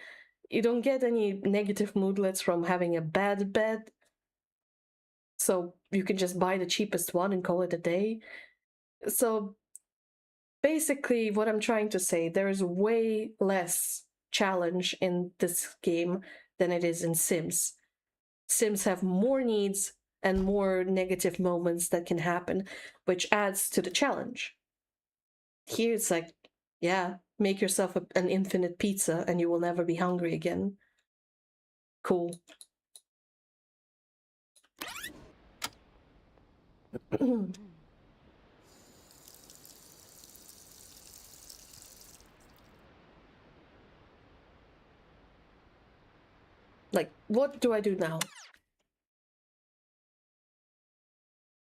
You don't get any negative moodlets from having a bad bed, so you can just buy the cheapest one and call it a day. So basically, what I'm trying to say, there is way less challenge in this game than it is in Sims. Sims have more needs and more negative moments that can happen, which adds to the challenge. Here it's like, yeah, make yourself an infinite pizza and you will never be hungry again. Cool. Like, what do I do now?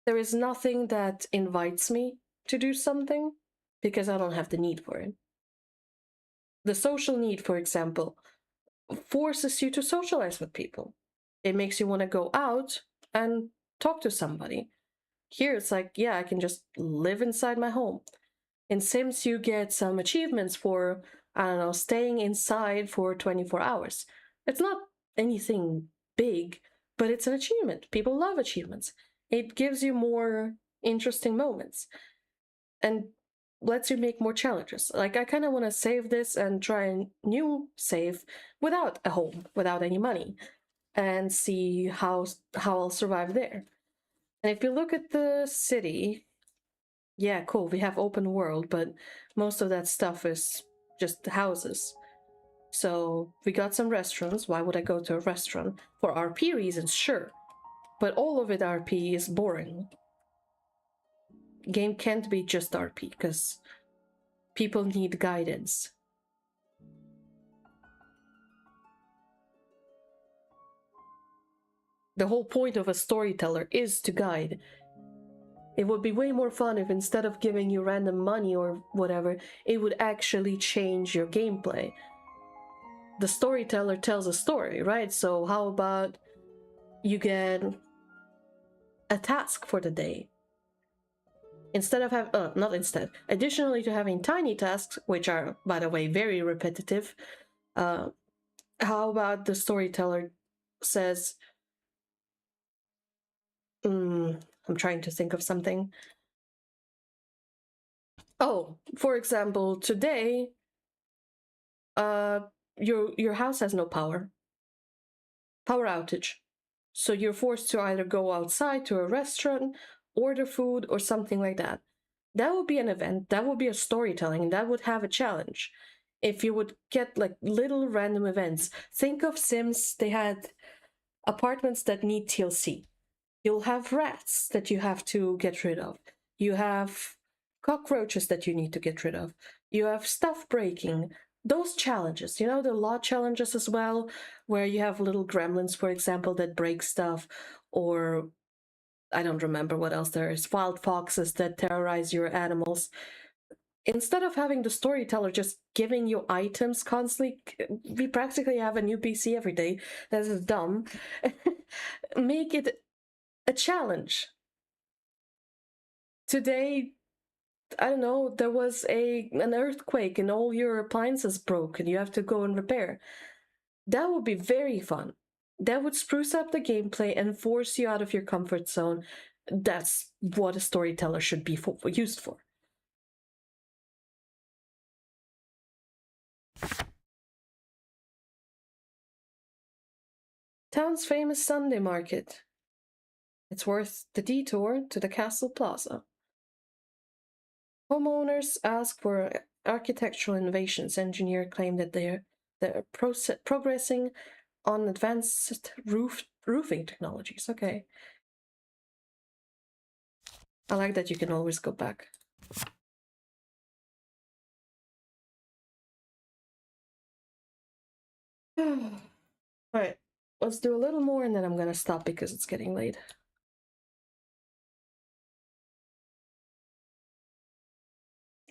There is nothing that invites me to do something because I don't have the need for it. The social need, for example, forces you to socialize with people. It makes you want to go out and talk to somebody. Here it's like, yeah, I can just live inside my home. In Sims, you get some achievements for, I don't know, staying inside for 24 hours. It's not anything big, but it's an achievement. People love achievements. It gives you more interesting moments and lets you make more challenges. Like, I kind of want to save this and try a new save without a home, without any money, and see how I'll survive there. And if you look at the city, yeah, cool, we have open world, but most of that stuff is just houses. So we got some restaurants. Why would I go to a restaurant? For RP reasons, sure. But all of it RP is boring. Game can't be just RP, because people need guidance. The whole point of a storyteller is to guide. It would be way more fun if instead of giving you random money or whatever, it would actually change your gameplay. The storyteller tells a story, right? So how about you get a task for the day? Instead of having, not instead, additionally to having tiny tasks, which are, by the way, very repetitive, how about the storyteller says, I'm trying to think of something. Oh, for example, today, your house has no power. Power outage. So you're forced to either go outside to a restaurant, order food, or something like that. That would be an event. That would be a storytelling, and that would have a challenge. If you would get like little random events. Think of Sims, they had apartments that need TLC. You'll have rats that you have to get rid of. You have cockroaches that you need to get rid of. You have stuff breaking. Those challenges, you know, the law challenges as well, where you have little gremlins, for example, that break stuff, or I don't remember what else there is, wild foxes that terrorize your animals. Instead of having the storyteller just giving you items constantly, we practically have a new PC every day. That is dumb. Make it a challenge. Today, I don't know, there was an earthquake and all your appliances broke and you have to go and repair. That would be very fun. That would spruce up the gameplay and force you out of your comfort zone. That's what a storyteller should be used for. Town's famous Sunday market. It's worth the detour to the Castle Plaza. Homeowners ask for architectural innovations. Engineer claim that they're progressing on advanced roofing technologies. Okay. I like that you can always go back. Alright, let's do a little more and then I'm gonna stop because it's getting late.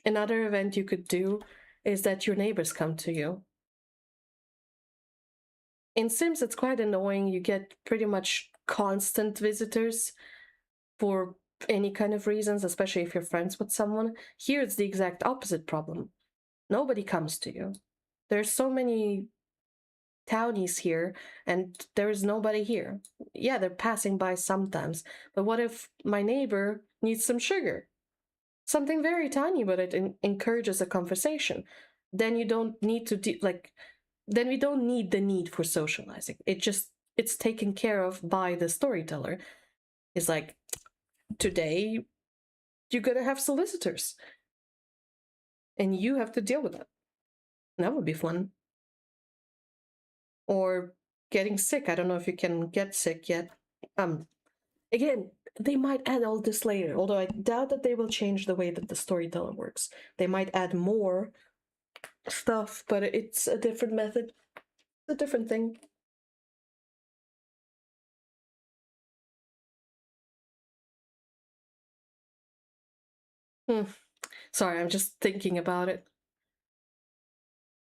Another event you could do is that your neighbors come to you. In Sims, it's quite annoying. You get pretty much constant visitors for any kind of reasons, especially if you're friends with someone. Here, it's the exact opposite problem. Nobody comes to you. There's so many townies here, and there is nobody here. Yeah, they're passing by sometimes, but what if my neighbor needs some sugar? Something very tiny, but it encourages a conversation. Then you don't need to then we don't need the need for socializing. It's taken care of by the storyteller. It's like, today you're gonna have solicitors, and you have to deal with that. That would be fun. Or getting sick. I don't know if you can get sick yet. Again, they might add all this later, although I doubt that they will change the way that the storyteller works. They might add more stuff, but it's a different method. It's a different thing. Sorry, I'm just thinking about it.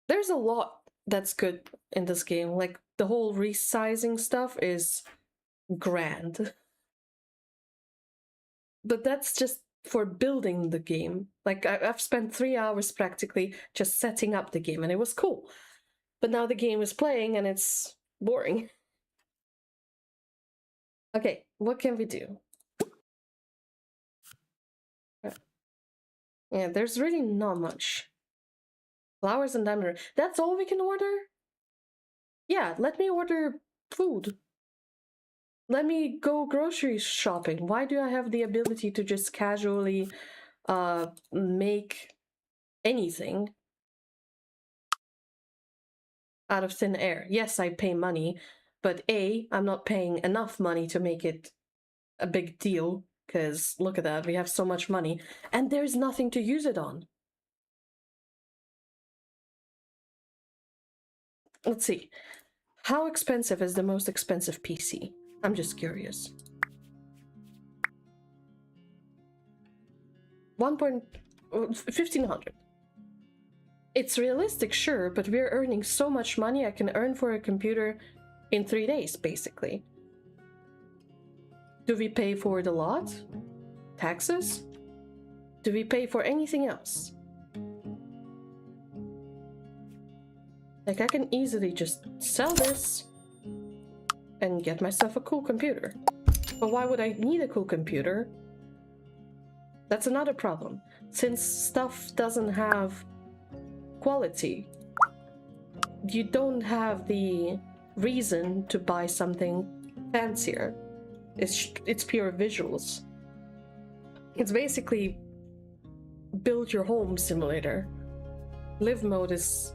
There's a lot that's good in this game. Like, the whole resizing stuff is grand. But that's just for building the game. Like, I've spent 3 hours practically just setting up the game, and it was cool. But now the game is playing, and it's boring. Okay, what can we do? Yeah, there's really not much. Flowers and diamond. That's all we can order? Yeah, let me order food. Let me go grocery shopping. Why do I have the ability to just casually make anything out of thin air? Yes, I pay money, but A, I'm not paying enough money to make it a big deal, because look at that, we have so much money, and there's nothing to use it on. Let's see. How expensive is the most expensive PC? I'm just curious. 1,500. It's realistic, sure, but we're earning so much money I can earn for a computer in 3 days, basically. Do we pay for the lot? Taxes? Do we pay for anything else? Like, I can easily just sell this and get myself a cool computer. But why would I need a cool computer? That's another problem. Since stuff doesn't have quality, you don't have the reason to buy something fancier. It's pure visuals. It's basically build your home simulator. Live mode is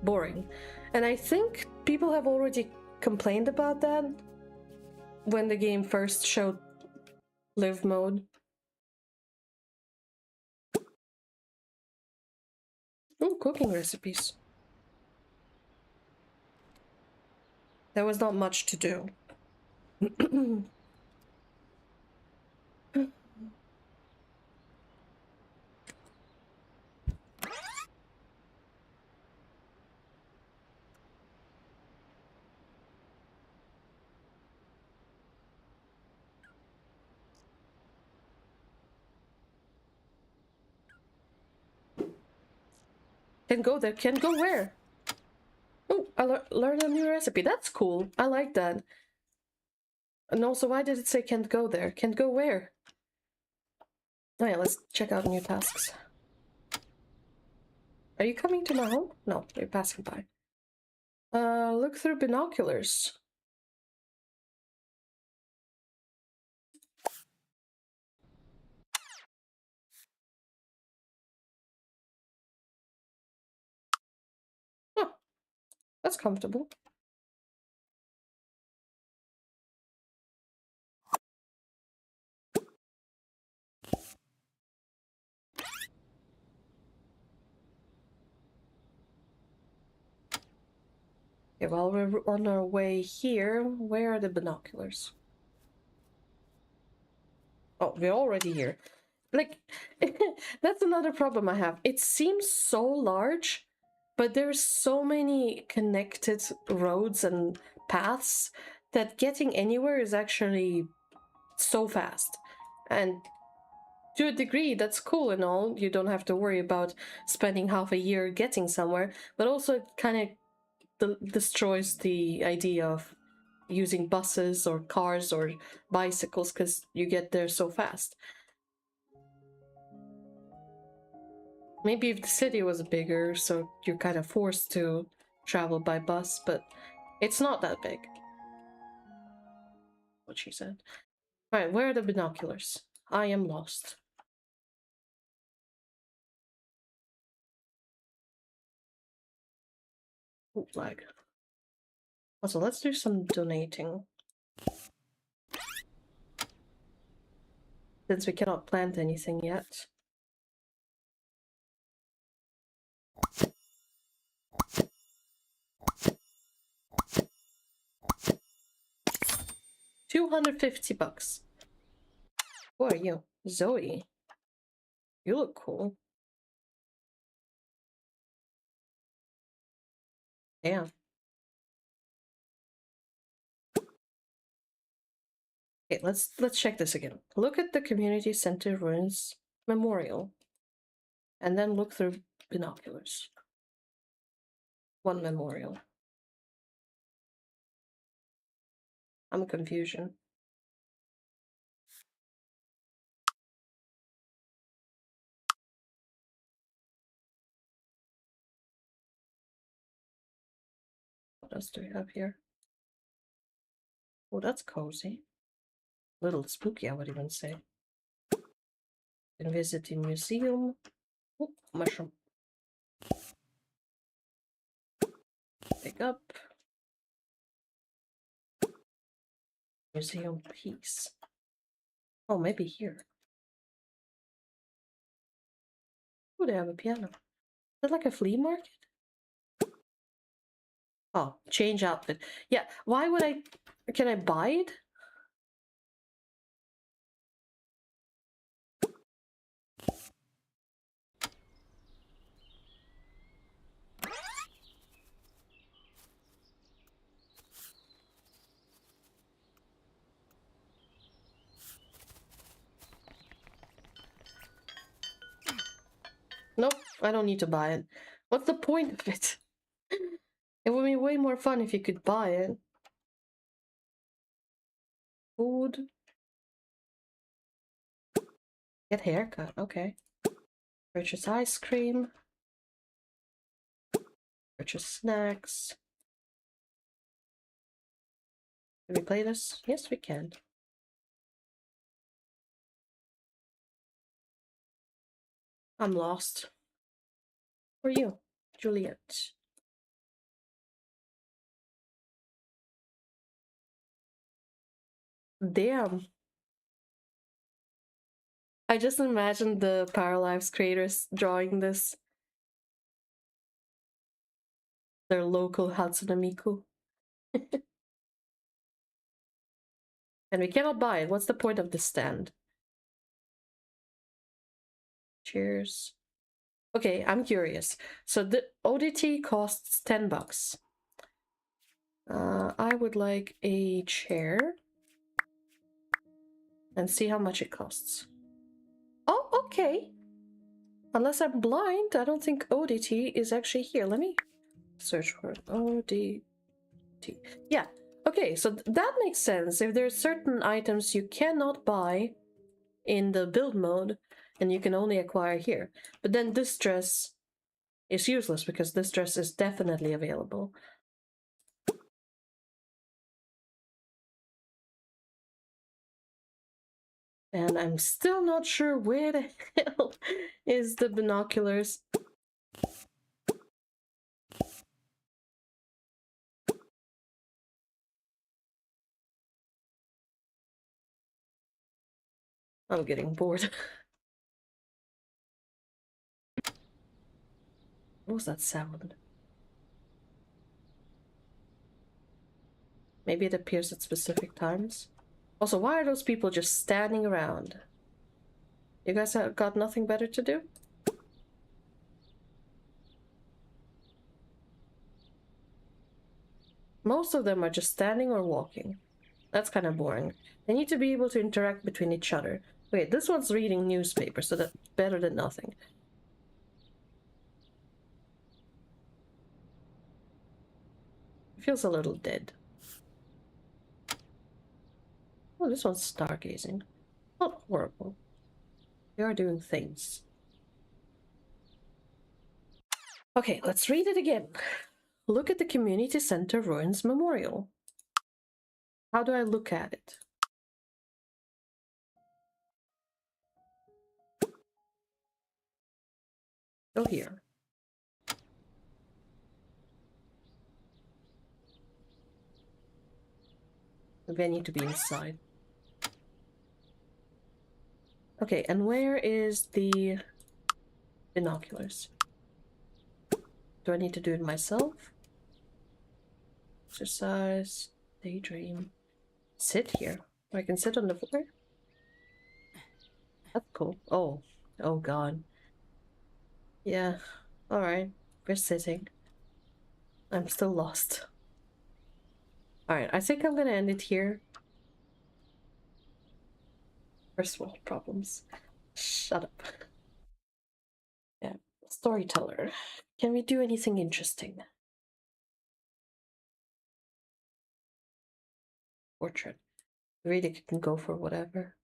boring. And I think people have already complained about that when the game first showed live mode. Ooh, cooking recipes. There was not much to do. Can go there. Can go where? Oh, I learned a new recipe. That's cool. I like that. And also, why did it say can't go there? Can't go where? Oh yeah, let's check out new tasks. Are you coming to my home? No, you're passing by. Look through binoculars. That's comfortable. Okay, while we're on our way here, where are the binoculars? Oh, we're already here. Like, that's another problem I have. It seems so large, but there's so many connected roads and paths that getting anywhere is actually so fast. And to a degree, that's cool and all. You don't have to worry about spending half a year getting somewhere, but also it kind of destroys the idea of using buses or cars or bicycles because you get there so fast. Maybe if the city was bigger, so you're kind of forced to travel by bus, but it's not that big. What she said. Alright, where are the binoculars? I am lost. Ooh, lag. Also, let's do some donating. Since we cannot plant anything yet. $250. Who are you? Zoe. You look cool. Damn. Okay, let's check this again. Look at the community center ruins memorial. And then look through binoculars. One memorial. I'm confusion. What else do we have here? Oh, that's cozy. Little spooky, I would even say. Can visit the museum. Oh, mushroom. Pick up. Museum piece. Oh, maybe here. Oh, they have a piano. Is that like a flea market? Oh, change outfit. Yeah, why would I... Can I buy it? Nope, I don't need to buy it. What's the point of it? It would be way more fun if you could buy it. Food. Get haircut, okay. Purchase ice cream. Purchase snacks. Can we play this? Yes, we can. I'm lost. Who are you? Juliet. Damn. I just imagined the Paralives creators drawing this. Their local Hatsune Miku. And we cannot buy it. What's the point of this stand? Cheers. Okay, I'm curious. So the ODT costs $10. I would like a chair. And see how much it costs. Oh, okay. Unless I'm blind, I don't think ODT is actually here. Let me search for it. ODT. Yeah. Okay, so that makes sense. If there's certain items you cannot buy in the build mode, and you can only acquire here. But then this dress is useless because this dress is definitely available. And I'm still not sure where the hell is the binoculars. I'm getting bored. What was that sound? Maybe it appears at specific times. Also, why are those people just standing around? You guys have got nothing better to do? Most of them are just standing or walking. That's kind of boring. They need to be able to interact between each other. Wait, this one's reading newspaper, so that's better than nothing. It feels a little dead. Oh, this one's stargazing. Not horrible. They are doing things. Okay, let's read it again. Look at the Community Center Ruins Memorial. How do I look at it? Go here. Maybe I need to be inside. Okay, and where is the binoculars? Do I need to do it myself? Exercise, daydream. Sit here. I can sit on the floor? That's cool. Oh god. Yeah, alright. We're sitting. I'm still lost. Alright, I think I'm gonna end it here. First world problems. Shut up. Yeah, storyteller. Can we do anything interesting? Portrait. Really can go for whatever.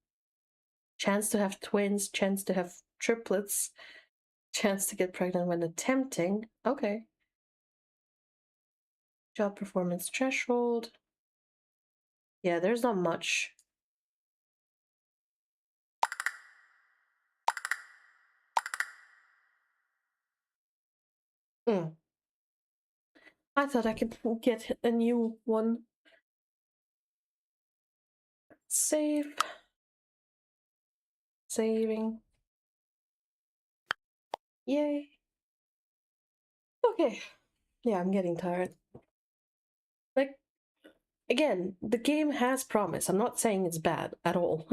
Chance to have twins, chance to have triplets, chance to get pregnant when attempting. Okay. Job performance threshold. Yeah, there's not much. I thought I could get a new one. Save. Saving. Yay. Okay. Yeah, I'm getting tired. Like, again, the game has promise. I'm not saying it's bad at all.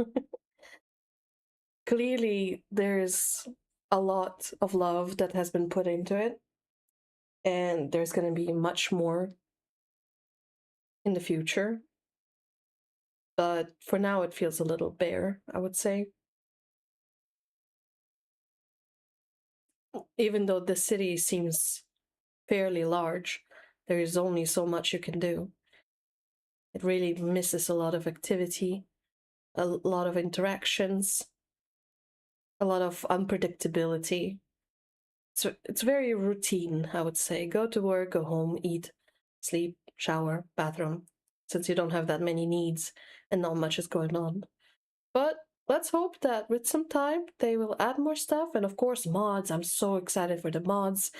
Clearly, there's a lot of love that has been put into it. And there's going to be much more in the future. But for now, it feels a little bare, I would say. Even though the city seems fairly large, there is only so much you can do. It really misses a lot of activity, a lot of interactions, a lot of unpredictability. So it's very routine, I would say. Go to work, go home, eat, sleep, shower, bathroom, since you don't have that many needs and not much is going on. But let's hope that with some time they will add more stuff, and of course mods. I'm so excited for the mods.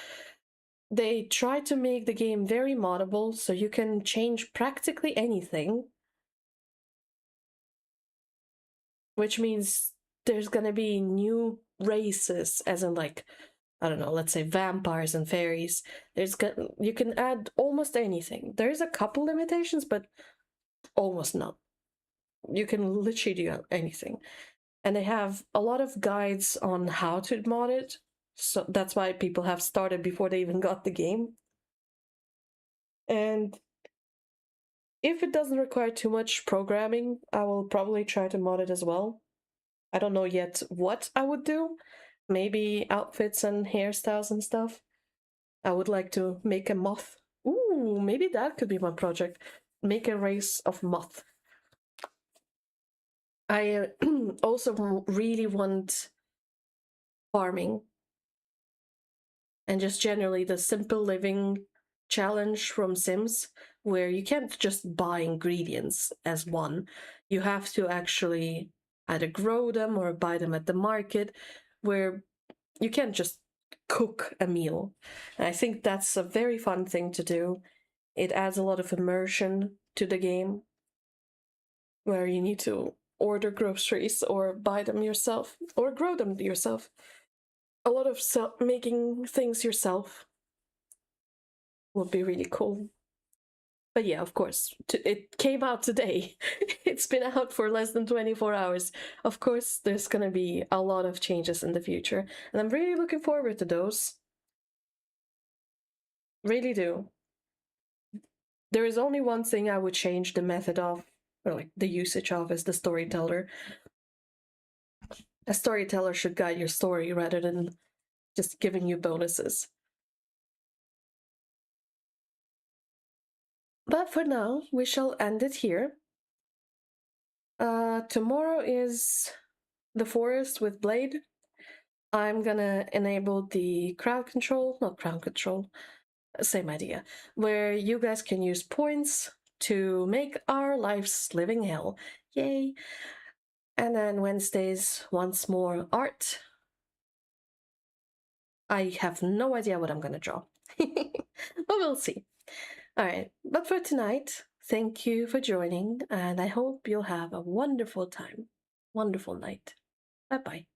They try to make the game very moddable, so you can change practically anything. Which means there's gonna be new races, as in like, I don't know, let's say vampires and fairies. You can add almost anything. There's a couple limitations, but almost none. You can literally do anything. And they have a lot of guides on how to mod it. So that's why people have started before they even got the game. And if it doesn't require too much programming, I will probably try to mod it as well. I don't know yet what I would do. Maybe outfits and hairstyles and stuff. I would like to make a moth. Ooh, maybe that could be my project. Make a race of moth. I also really want farming. And just generally the simple living challenge from Sims, where you can't just buy ingredients as one. You have to actually either grow them or buy them at the market, where you can't just cook a meal. And I think that's a very fun thing to do. It adds a lot of immersion to the game, where you need to order groceries or buy them yourself or grow them yourself. A lot of making things yourself would be really cool. But yeah, of course, it came out today. It's been out for less than 24 hours. Of course, there's gonna be a lot of changes in the future, and I'm really looking forward to those. Really do. There is only one thing I would change the method of, or like the usage of, is the storyteller. A storyteller should guide your story rather than just giving you bonuses. But for now, we shall end it here. Tomorrow is the forest with Blade. I'm gonna enable the crowd control, not crowd control, same idea, where you guys can use points to make our lives living hell. Yay! And then Wednesdays, once more art. I have no idea what I'm gonna draw, but we'll see. Alright, but for tonight, thank you for joining, and I hope you'll have a wonderful time. Wonderful night. Bye bye.